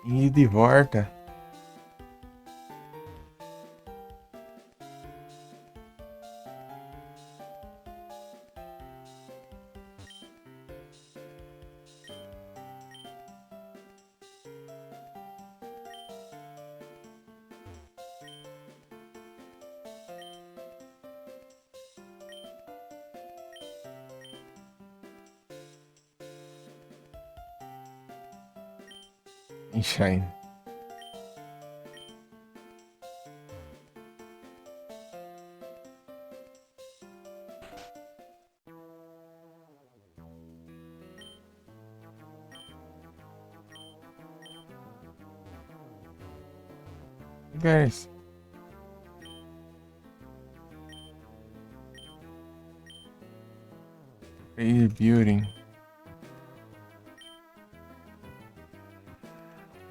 E de volta. E Shine. Guys. Building.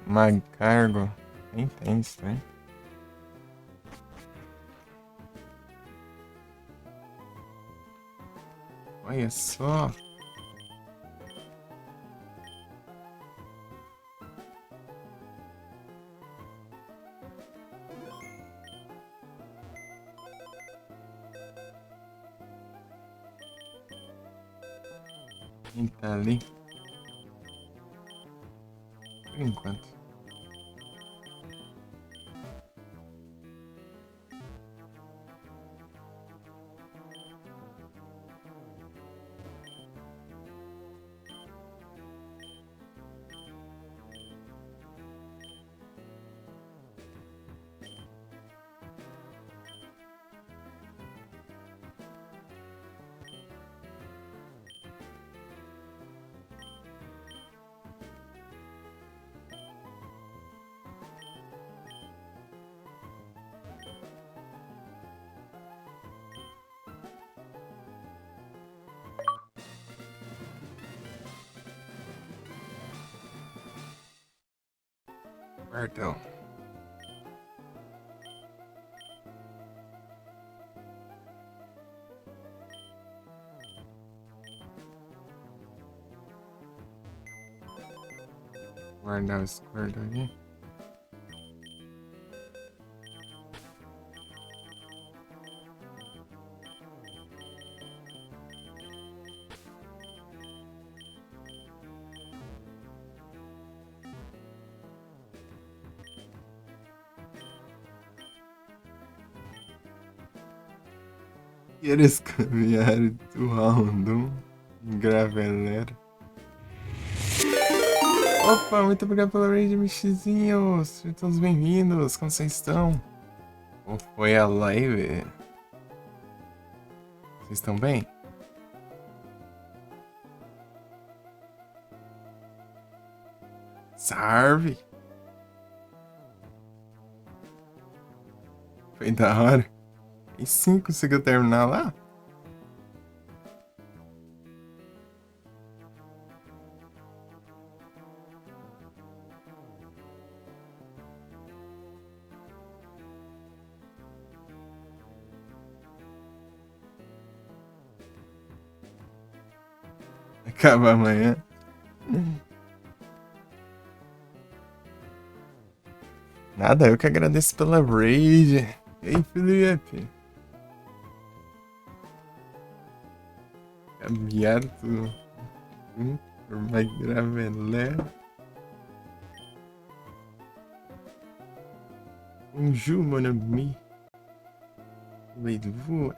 Magcargo. Nem tem isso, né? Olha só. Quem tá ali? Por enquanto. Perdão. Guardar o Squirtle aqui. Queres caminhar tu random Graveler? Opa, muito obrigado pela raid, MXzinhos. Sejam todos bem-vindos. Como vocês estão? Como foi a live? Vocês estão bem? Salve! Foi da hora. E sim, conseguiu terminar lá? Acaba amanhã. Nada, eu que agradeço pela raid. Ei, Felipe. Aberto. Vai Graveler. Bonjour, mon ami. Voulez-vous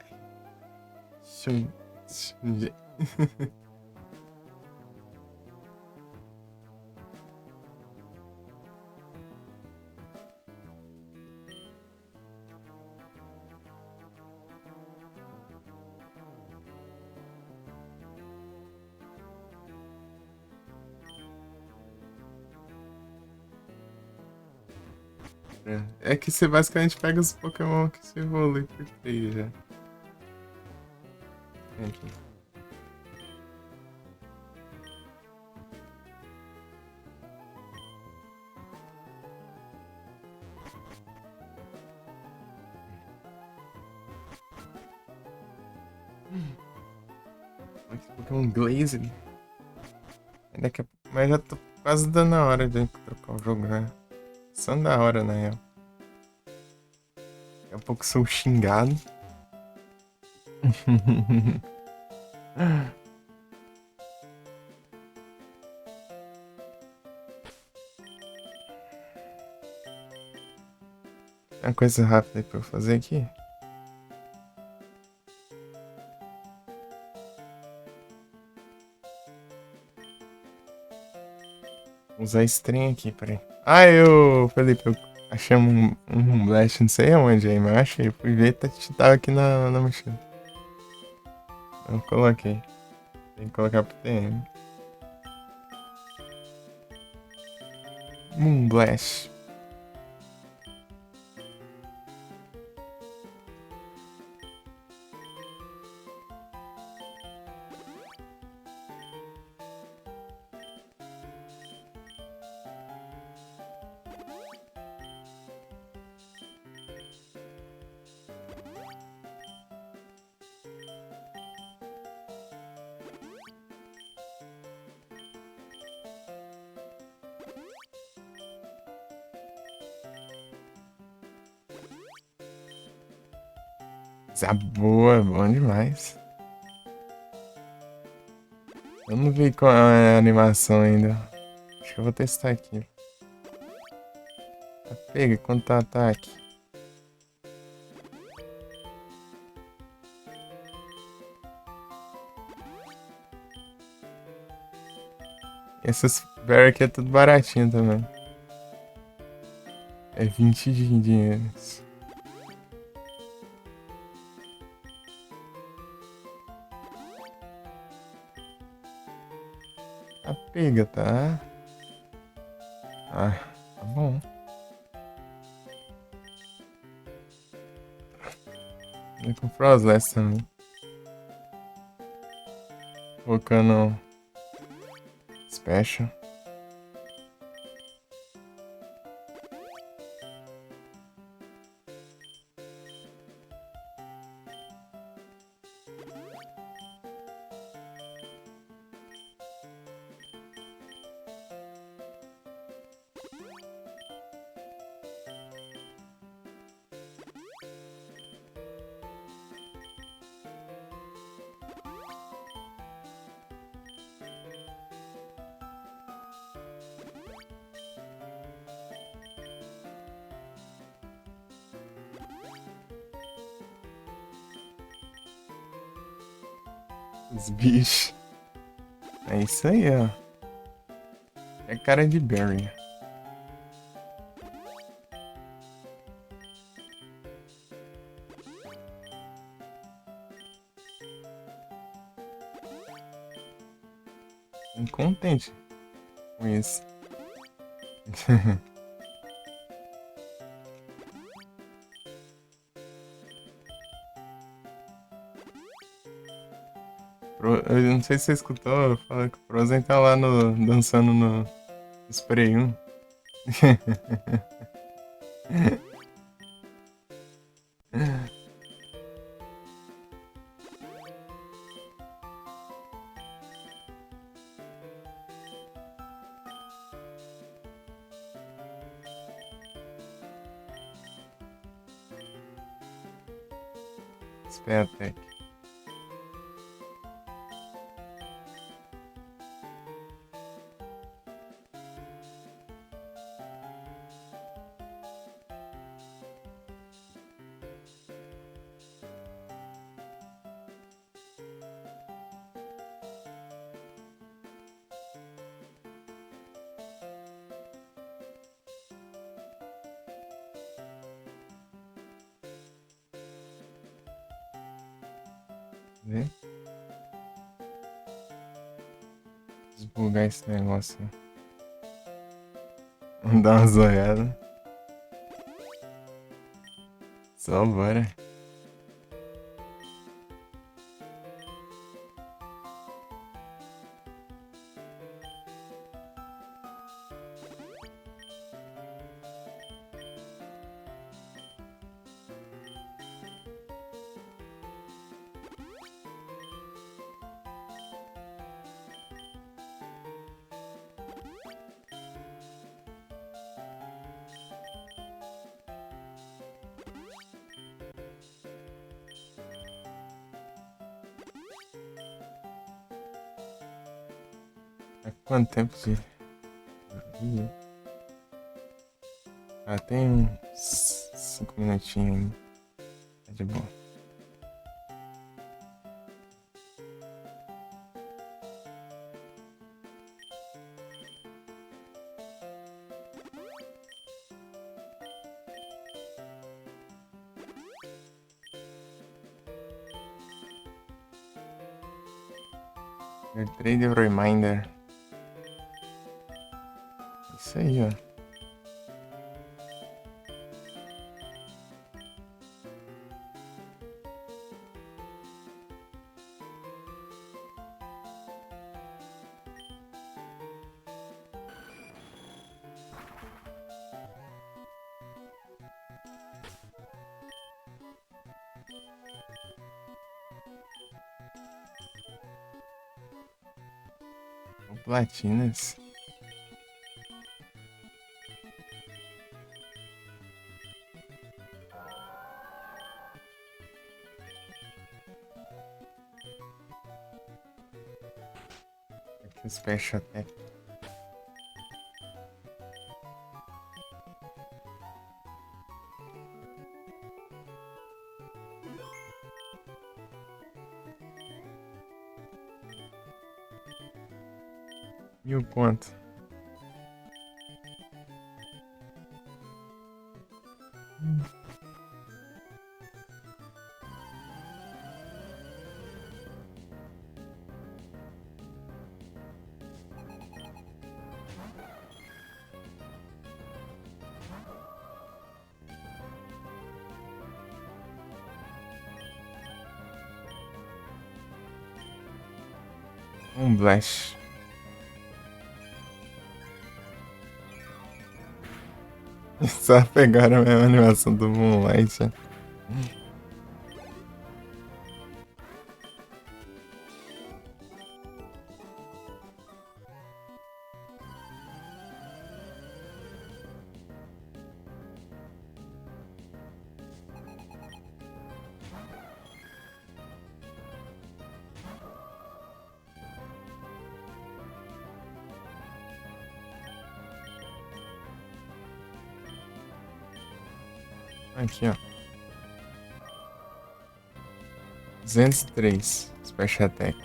changer? É que você basicamente pega os Pokémon que você evolui por 3 já. Aqui. Aqui, Pokémon Glaze. Mas já tô quase dando a hora de trocar o jogo, né? Só da hora, na real. Daqui a pouco sou xingado. Uma coisa rápida aí pra eu fazer aqui. Vou usar esse trem aqui, peraí. Ah, Felipe, eu achei um Blast, não sei aonde aí, mas eu achei. Fui ver, tava aqui na mochila. Eu coloquei. Tem que colocar pro TM. Moonblast. Coisa boa, bom demais. Eu não vi qual é a animação ainda. Acho que eu vou testar aqui. Pega, contra-ataque. Essas berry aqui é tudo baratinho também. É 20 de dinheiro. Pega, tá? Ah, tá bom. Vou comprar os Last também. Colocando Special. Os bichos. É isso aí, ó. É cara de berry. Contente com isso. Eu não sei se você escutou, fala que o Frozen tá lá dançando no Spray 1. Speatec. Vê? Desbugar esse negócio. Vamos dar uma zoiada. Só bora. Há quanto tempo de. Ah, tem uns 5 minutinhos ainda. Tá de boa. Trade Reminder. Isso aí, ó. Platinas. Special Attack. Mil pontos. Um Blast. Só pegaram a mesma animação do Moonlight. Aqui, ó. 203. Special Attack.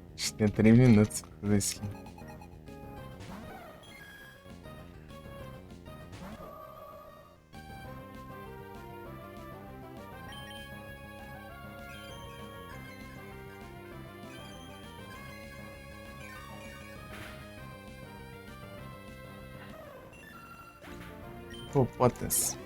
A gente tem 3 minutos pra fazer isso aqui. Hippopotas.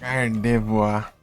Gardevoir.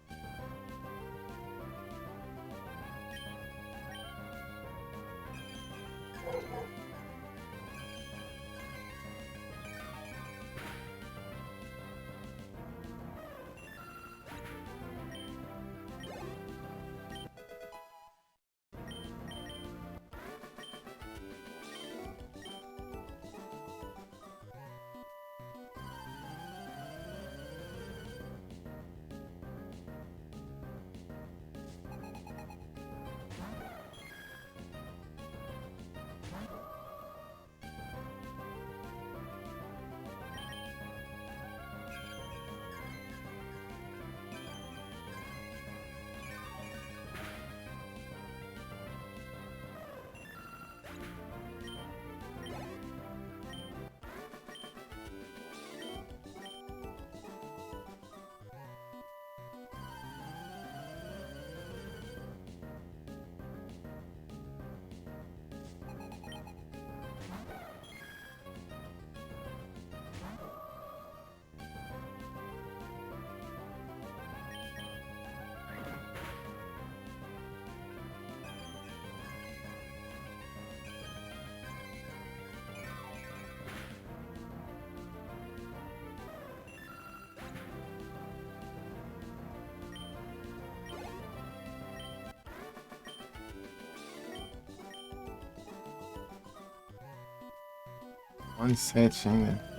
Olha 7 ainda.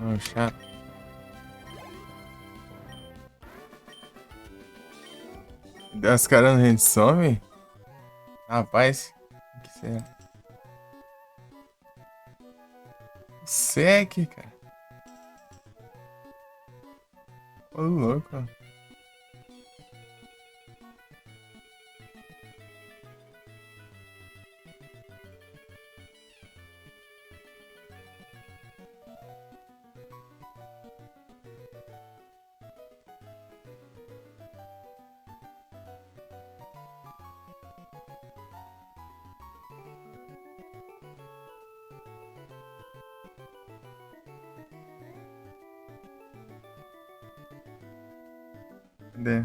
Ô, chato. As caras no rende some? Rapaz, o que será? Sec, cara. Ô, louco. Cadê?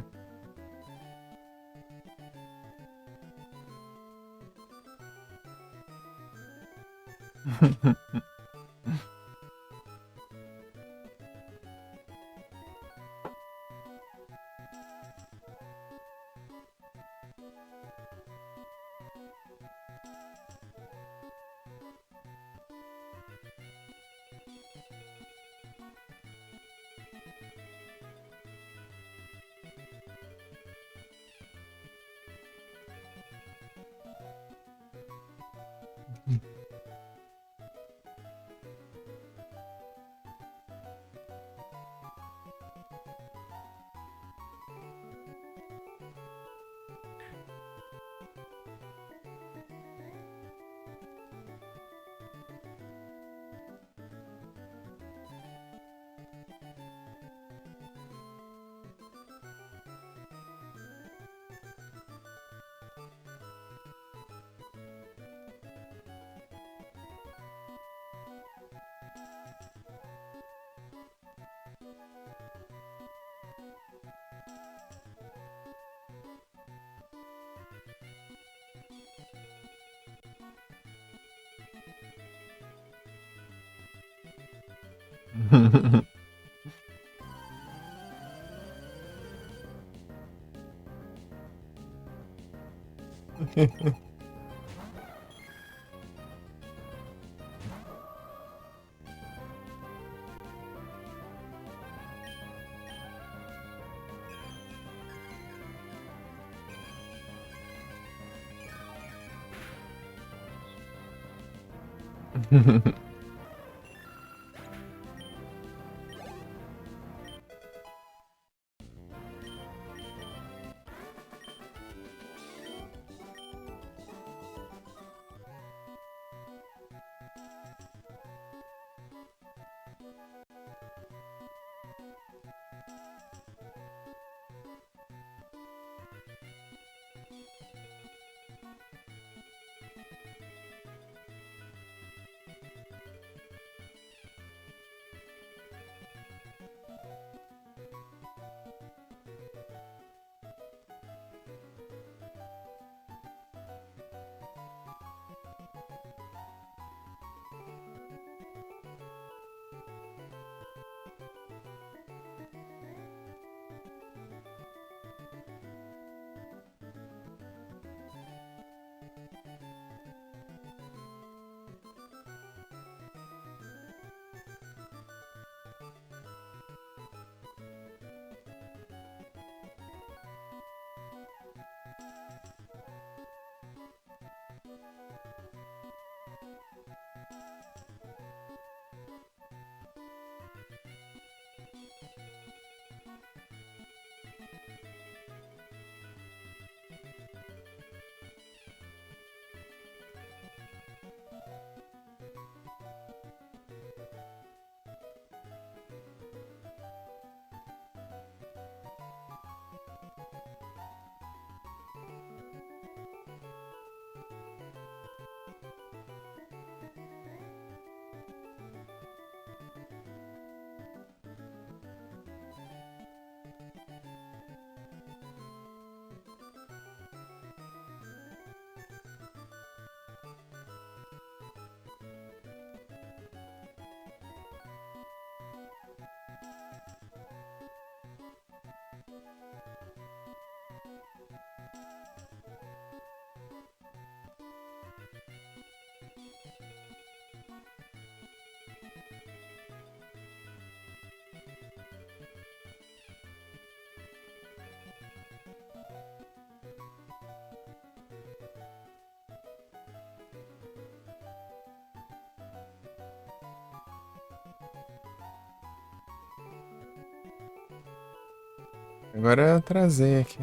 Agora eu atrasei aqui.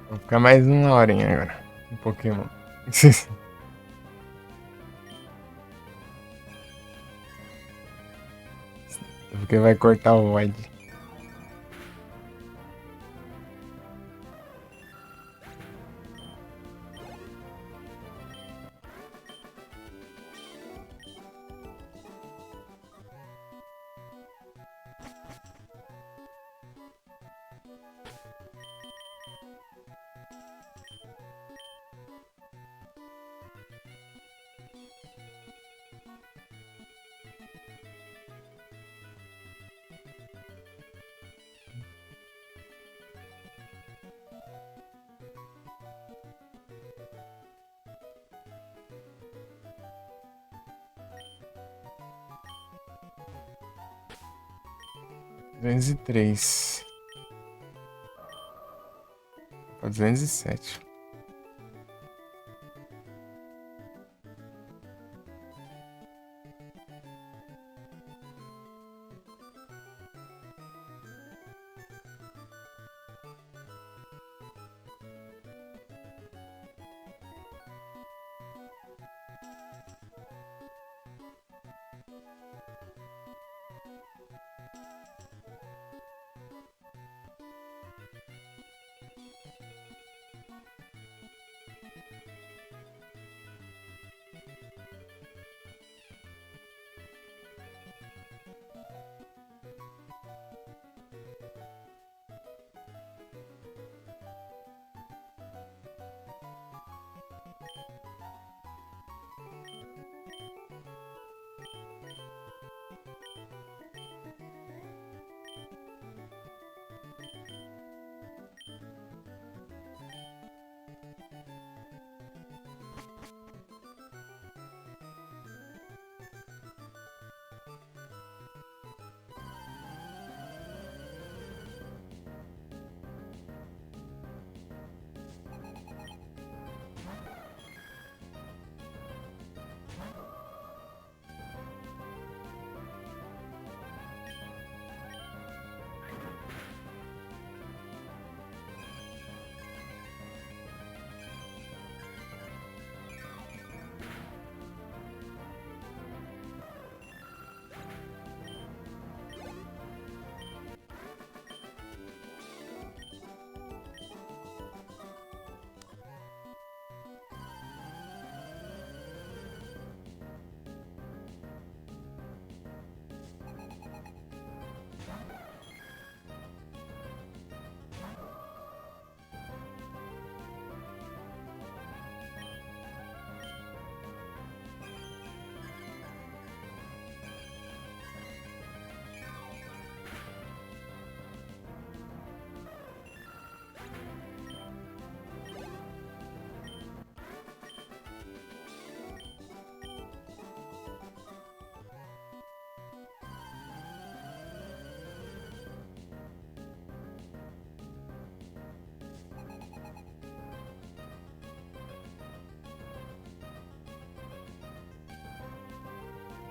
Vou ficar mais uma horinha agora. Um Pokémon. Porque vai cortar o Void. Duzentos e três. Pra 207.